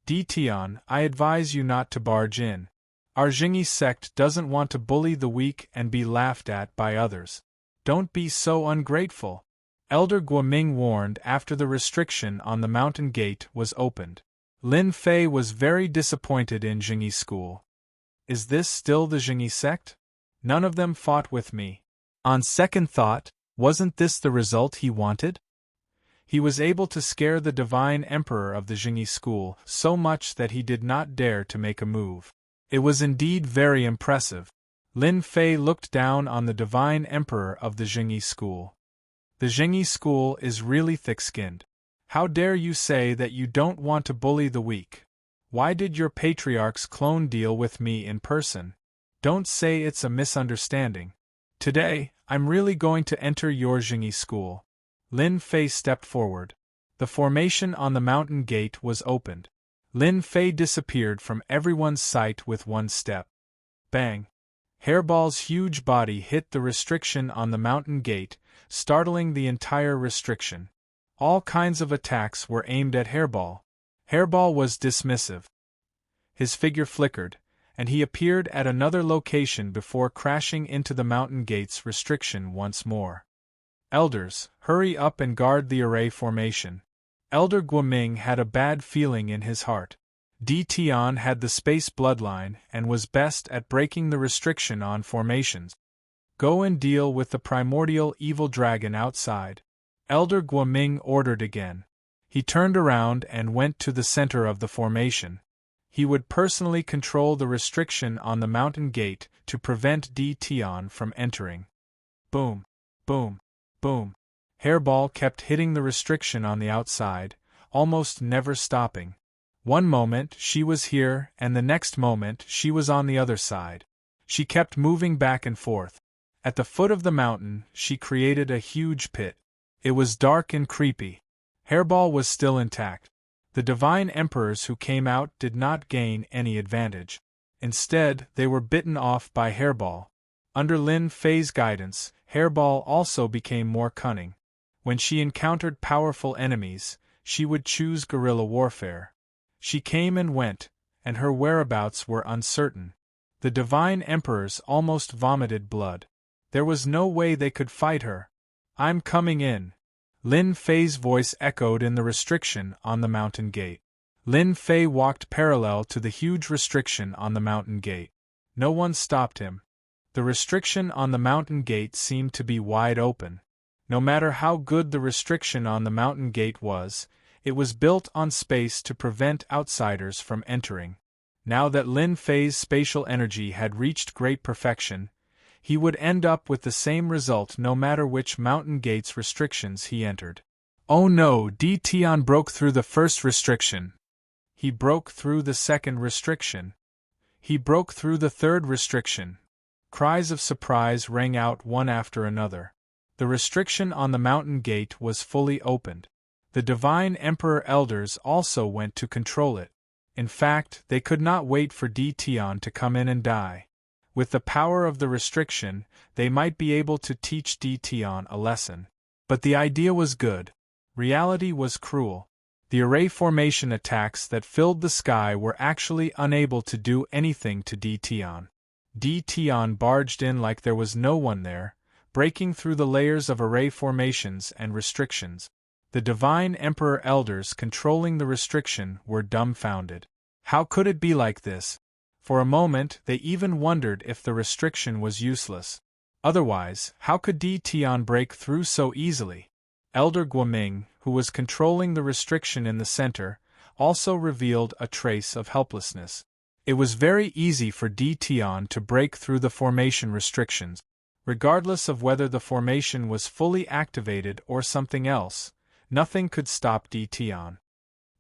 Di Tian, I advise you not to barge in. Our Jingyi sect doesn't want to bully the weak and be laughed at by others. Don't be so ungrateful. Elder Guoming warned after the restriction on the mountain gate was opened. Lin Fei was very disappointed in Jingyi school. Is this still the Jingyi sect? None of them fought with me. On second thought, wasn't this the result he wanted? He was able to scare the divine emperor of the Jingyi school so much that he did not dare to make a move. It was indeed very impressive. Lin Fei looked down on the divine emperor of the Jingyi school. The Jingyi school is really thick-skinned. How dare you say that you don't want to bully the weak? Why did your patriarch's clone deal with me in person? Don't say it's a misunderstanding. Today, I'm really going to enter your Jingyi school. Lin Fei stepped forward. The formation on the mountain gate was opened. Lin Fei disappeared from everyone's sight with one step. Bang! Hairball's huge body hit the restriction on the mountain gate, startling the entire restriction. All kinds of attacks were aimed at Hairball. Hairball was dismissive. His figure flickered, and he appeared at another location before crashing into the mountain gate's restriction once more. Elders, hurry up and guard the array formation. Elder Guoming had a bad feeling in his heart. Di Tian had the space bloodline and was best at breaking the restriction on formations. Go and deal with the primordial evil dragon outside. Elder Guoming ordered again. He turned around and went to the center of the formation. He would personally control the restriction on the mountain gate to prevent Di Tian from entering. Boom, boom, boom. Hairball kept hitting the restriction on the outside, almost never stopping. One moment she was here and the next moment she was on the other side. She kept moving back and forth. At the foot of the mountain she created a huge pit. It was dark and creepy. Hairball was still intact. The divine emperors who came out did not gain any advantage. Instead, they were bitten off by Hairball. Under Lin Fei's guidance, Hairball also became more cunning. When she encountered powerful enemies, she would choose guerrilla warfare. She came and went, and her whereabouts were uncertain. The divine emperors almost vomited blood. There was no way they could fight her. I'm coming in. Lin Fei's voice echoed in the restriction on the mountain gate. Lin Fei walked parallel to the huge restriction on the mountain gate. No one stopped him. The restriction on the mountain gate seemed to be wide open. No matter how good the restriction on the mountain gate was, it was built on space to prevent outsiders from entering. Now that Lin Fei's spatial energy had reached great perfection, he would end up with the same result no matter which mountain gate's restrictions he entered. Oh no, Di Tian broke through the first restriction. He broke through the second restriction. He broke through the third restriction. Cries of surprise rang out one after another. The restriction on the mountain gate was fully opened. The divine emperor elders also went to control it. In fact, they could not wait for Di Tian to come in and die. With the power of the restriction, they might be able to teach Tion a lesson. But the idea was good. Reality was cruel. The array formation attacks that filled the sky were actually unable to do anything to Tion. Tion barged in like there was no one there, breaking through the layers of array formations and restrictions. The Divine Emperor Elders controlling the restriction were dumbfounded. How could it be like this? For a moment, they even wondered if the restriction was useless. Otherwise, how could Tion break through so easily? Elder Guoming, who was controlling the restriction in the center, also revealed a trace of helplessness. It was very easy for Tion to break through the formation restrictions. Regardless of whether the formation was fully activated or something else, nothing could stop Tion.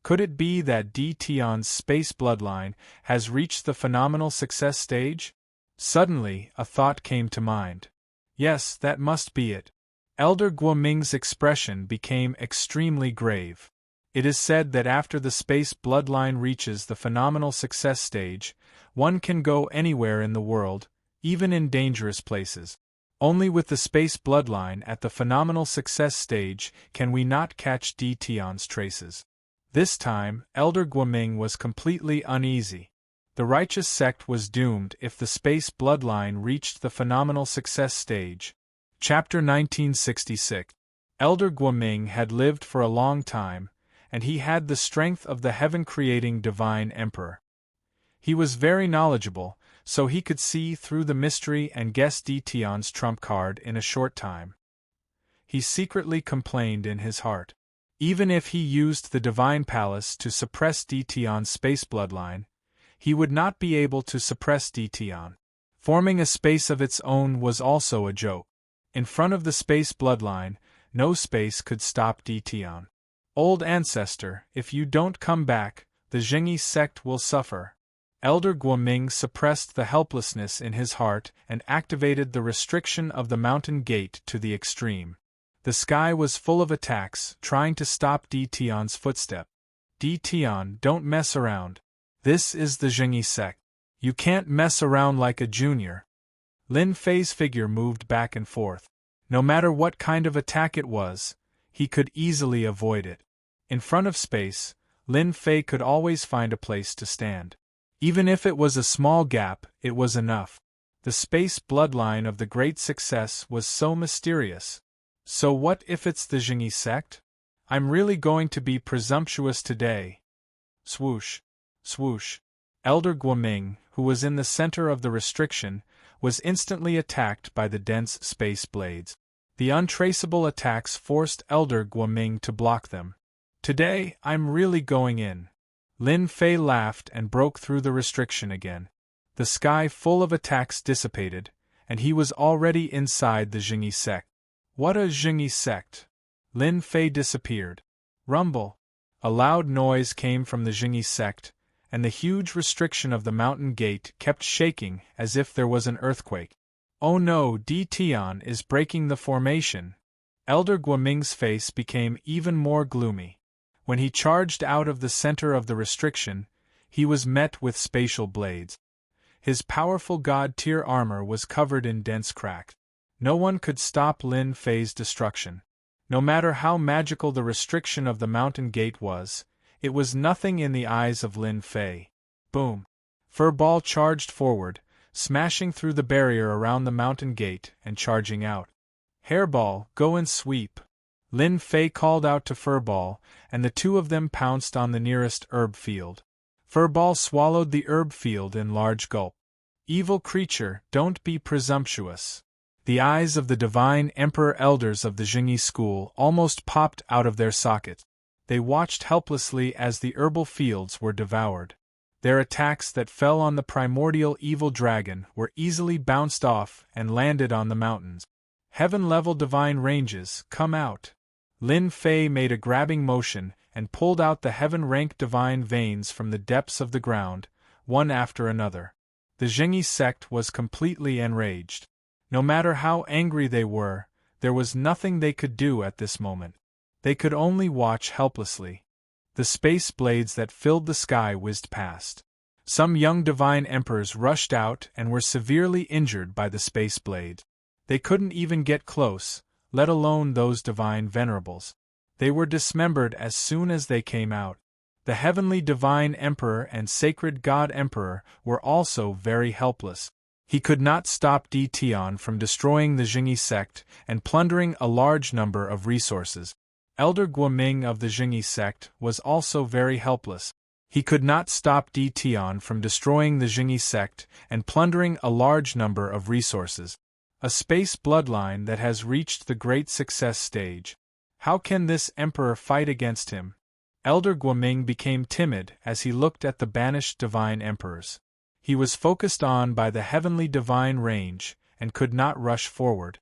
Could it be that Tion's space bloodline has reached the phenomenal success stage? Suddenly, a thought came to mind. Yes, that must be it. Elder Guoming's expression became extremely grave. It is said that after the space bloodline reaches the phenomenal success stage, one can go anywhere in the world, even in dangerous places. Only with the space bloodline at the phenomenal success stage can we not catch Tion's traces. This time, Elder Guoming was completely uneasy. The righteous sect was doomed if the space bloodline reached the phenomenal success stage. Chapter 1966. Elder Guoming had lived for a long time, and he had the strength of the heaven-creating Divine Emperor. He was very knowledgeable, so he could see through the mystery and guess Tion's trump card in a short time. He secretly complained in his heart. Even if he used the Divine Palace to suppress Tion's space bloodline, he would not be able to suppress Tion. Forming a space of its own was also a joke. In front of the space bloodline, no space could stop Tion. Old ancestor, if you don't come back, the Zhengyi sect will suffer. Elder Guoming suppressed the helplessness in his heart and activated the restriction of the mountain gate to the extreme. The sky was full of attacks, trying to stop Tion's footstep. Tion, don't mess around. This is the Zhengyi sect. You can't mess around like a junior. Lin Fei's figure moved back and forth. No matter what kind of attack it was, he could easily avoid it. In front of space, Lin Fei could always find a place to stand. Even if it was a small gap, it was enough. The space bloodline of the great success was so mysterious. So what if it's the Zhengyi sect? I'm really going to be presumptuous today. Swoosh. Swoosh. Elder Guoming, who was in the center of the restriction, was instantly attacked by the dense space blades. The untraceable attacks forced Elder Guoming to block them. Today, I'm really going in. Lin Fei laughed and broke through the restriction again. The sky full of attacks dissipated, and he was already inside the Zhengyi sect. What a Zhengyi sect! Lin Fei disappeared. Rumble! A loud noise came from the Zhengyi sect, and the huge restriction of the mountain gate kept shaking as if there was an earthquake. Oh no, Tion is breaking the formation. Elder Guoming's face became even more gloomy. When he charged out of the center of the restriction, he was met with spatial blades. His powerful god-tier armor was covered in dense cracks. No one could stop Lin Fei's destruction. No matter how magical the restriction of the mountain gate was, it was nothing in the eyes of Lin Fei. Boom! Furball charged forward, smashing through the barrier around the mountain gate and charging out. Hairball, go and sweep! Lin Fei called out to Furball, and the two of them pounced on the nearest herb field. Furball swallowed the herb field in large gulp. Evil creature, don't be presumptuous. The eyes of the Divine Emperor Elders of the Zhengyi school almost popped out of their sockets. They watched helplessly as the herbal fields were devoured. Their attacks that fell on the primordial evil dragon were easily bounced off and landed on the mountains. Heaven-level divine ranges, come out! Lin Fei made a grabbing motion and pulled out the heaven-rank divine veins from the depths of the ground, one after another. The Zhengyi sect was completely enraged. No matter how angry they were, there was nothing they could do at this moment. They could only watch helplessly. The space blades that filled the sky whizzed past. Some young divine emperors rushed out and were severely injured by the space blade. They couldn't even get close, let alone those divine venerables. They were dismembered as soon as they came out. The heavenly divine emperor and sacred god emperor were also very helpless. He could not stop Dition from destroying the Jingyi sect and plundering a large number of resources. Elder Guoming of the Jingyi sect was also very helpless. He could not stop Dition from destroying the Jingyi sect and plundering a large number of resources. A space bloodline that has reached the great success stage. How can this emperor fight against him? Elder Guoming became timid as he looked at the banished divine emperors. He was focused on by the heavenly divine range and could not rush forward.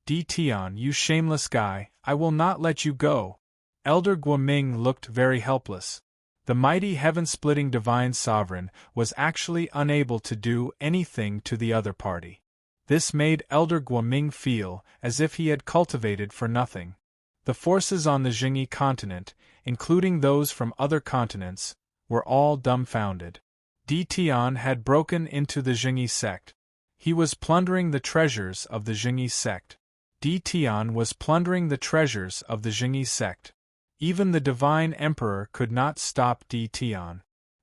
Dition, you shameless guy, I will not let you go. Elder Guoming looked very helpless. The mighty heaven-splitting divine sovereign was actually unable to do anything to the other party. This made Elder Guoming feel as if he had cultivated for nothing. The forces on the Jingyi continent, including those from other continents, were all dumbfounded. Dition had broken into the Jingyi sect. He was plundering the treasures of the Jingyi sect. Dition was plundering the treasures of the Jingyi sect. Even the divine emperor could not stop Dition.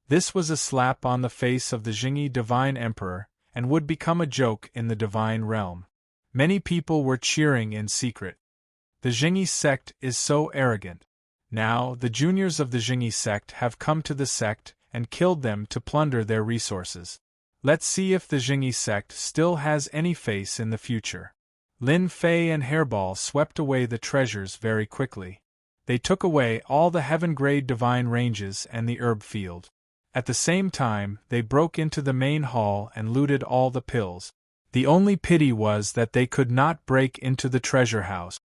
This was a slap on the face of the Jingyi divine emperor, and would become a joke in the divine realm. Many people were cheering in secret. The Jingyi sect is so arrogant. Now, the juniors of the Jingyi sect have come to the sect and killed them to plunder their resources. Let's see if the Jingyi sect still has any face in the future. Lin Fei and Hairball swept away the treasures very quickly. They took away all the heaven-grade divine ranges and the herb field. At the same time, they broke into the main hall and looted all the pills. The only pity was that they could not break into the treasure house.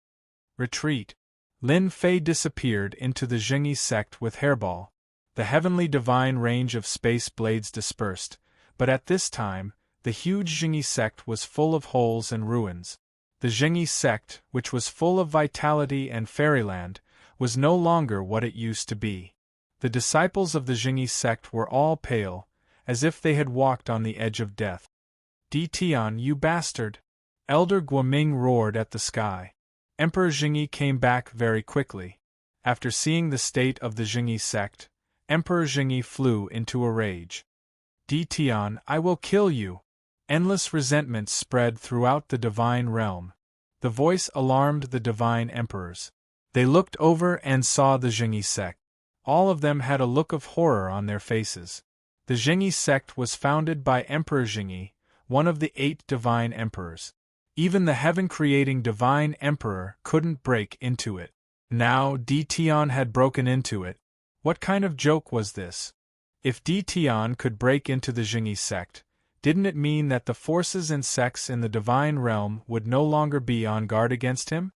Retreat. Lin Fei disappeared into the Jingyi sect with Hairball. The heavenly divine range of space blades dispersed, but at this time, the huge Jingyi sect was full of holes and ruins. The Jingyi sect, which was full of vitality and fairyland, was no longer what it used to be. The disciples of the Jingyi sect were all pale, as if they had walked on the edge of death. Dition, you bastard! Elder Guoming roared at the sky. Emperor Jingyi came back very quickly. After seeing the state of the Jingyi sect, Emperor Jingyi flew into a rage. Dition, I will kill you! Endless resentment spread throughout the divine realm. The voice alarmed the divine emperors. They looked over and saw the Jingyi sect. All of them had a look of horror on their faces. The Jingyi sect was founded by Emperor Jingyi, one of the 8 divine emperors. Even the heaven-creating divine emperor couldn't break into it. Now Dition had broken into it. What kind of joke was this? If Dition could break into the Jingyi sect, didn't it mean that the forces and sects in the divine realm would no longer be on guard against him?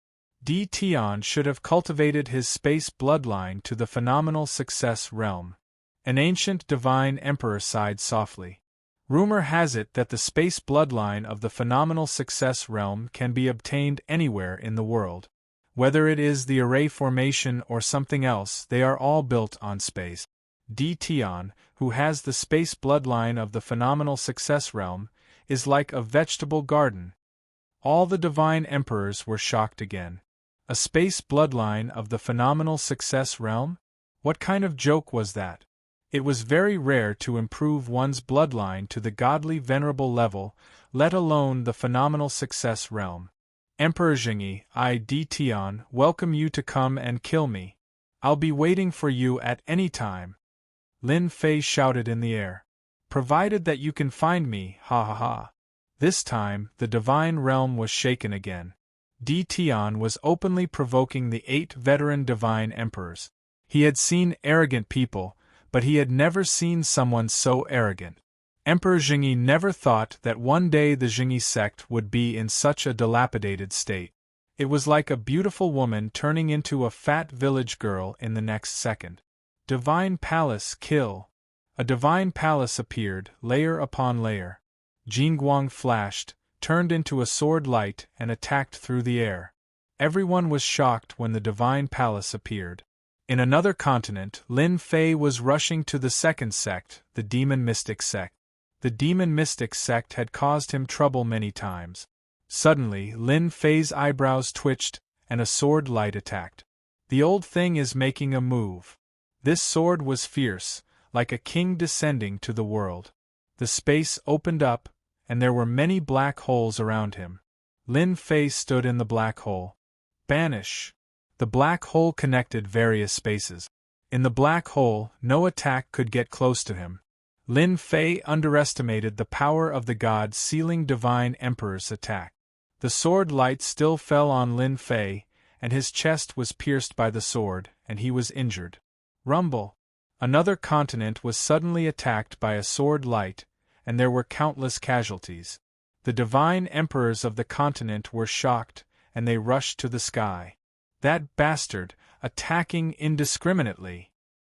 Dition should have cultivated his space bloodline to the phenomenal success realm. An ancient divine emperor sighed softly. Rumor has it that the space bloodline of the phenomenal success realm can be obtained anywhere in the world. Whether it is the array formation or something else, they are all built on space. Dition, who has the space bloodline of the phenomenal success realm, is like a vegetable garden. All the divine emperors were shocked again. A space bloodline of the phenomenal success realm? What kind of joke was that? It was very rare to improve one's bloodline to the godly venerable level, let alone the phenomenal success realm. Emperor Jingyi, I Dition, welcome you to come and kill me. I'll be waiting for you at any time. Lin Fei shouted in the air. Provided that you can find me, ha ha ha. This time, the divine realm was shaken again. Dition was openly provoking the 8 veteran divine emperors. He had seen arrogant people, but he had never seen someone so arrogant. Emperor Jingyi never thought that one day the Jingyi sect would be in such a dilapidated state. It was like a beautiful woman turning into a fat village girl in the next second. Divine Palace kill. A divine palace appeared, layer upon layer. Jingguang flashed, turned into a sword light and attacked through the air. Everyone was shocked when the divine palace appeared. In another continent, Lin Fei was rushing to the second sect, the Demon Mystic sect. The Demon Mystic sect had caused him trouble many times. Suddenly, Lin Fei's eyebrows twitched, and a sword light attacked. The old thing is making a move. This sword was fierce, like a king descending to the world. The space opened up, and there were many black holes around him. Lin Fei stood in the black hole. Banish! The black hole connected various spaces. In the black hole, no attack could get close to him. Lin Fei underestimated the power of the God-sealing Divine Emperor's attack. The sword light still fell on Lin Fei, and his chest was pierced by the sword, and he was injured. Rumble! Another continent was suddenly attacked by a sword light, and there were countless casualties. The divine emperors of the continent were shocked, and they rushed to the sky. That bastard, attacking indiscriminately!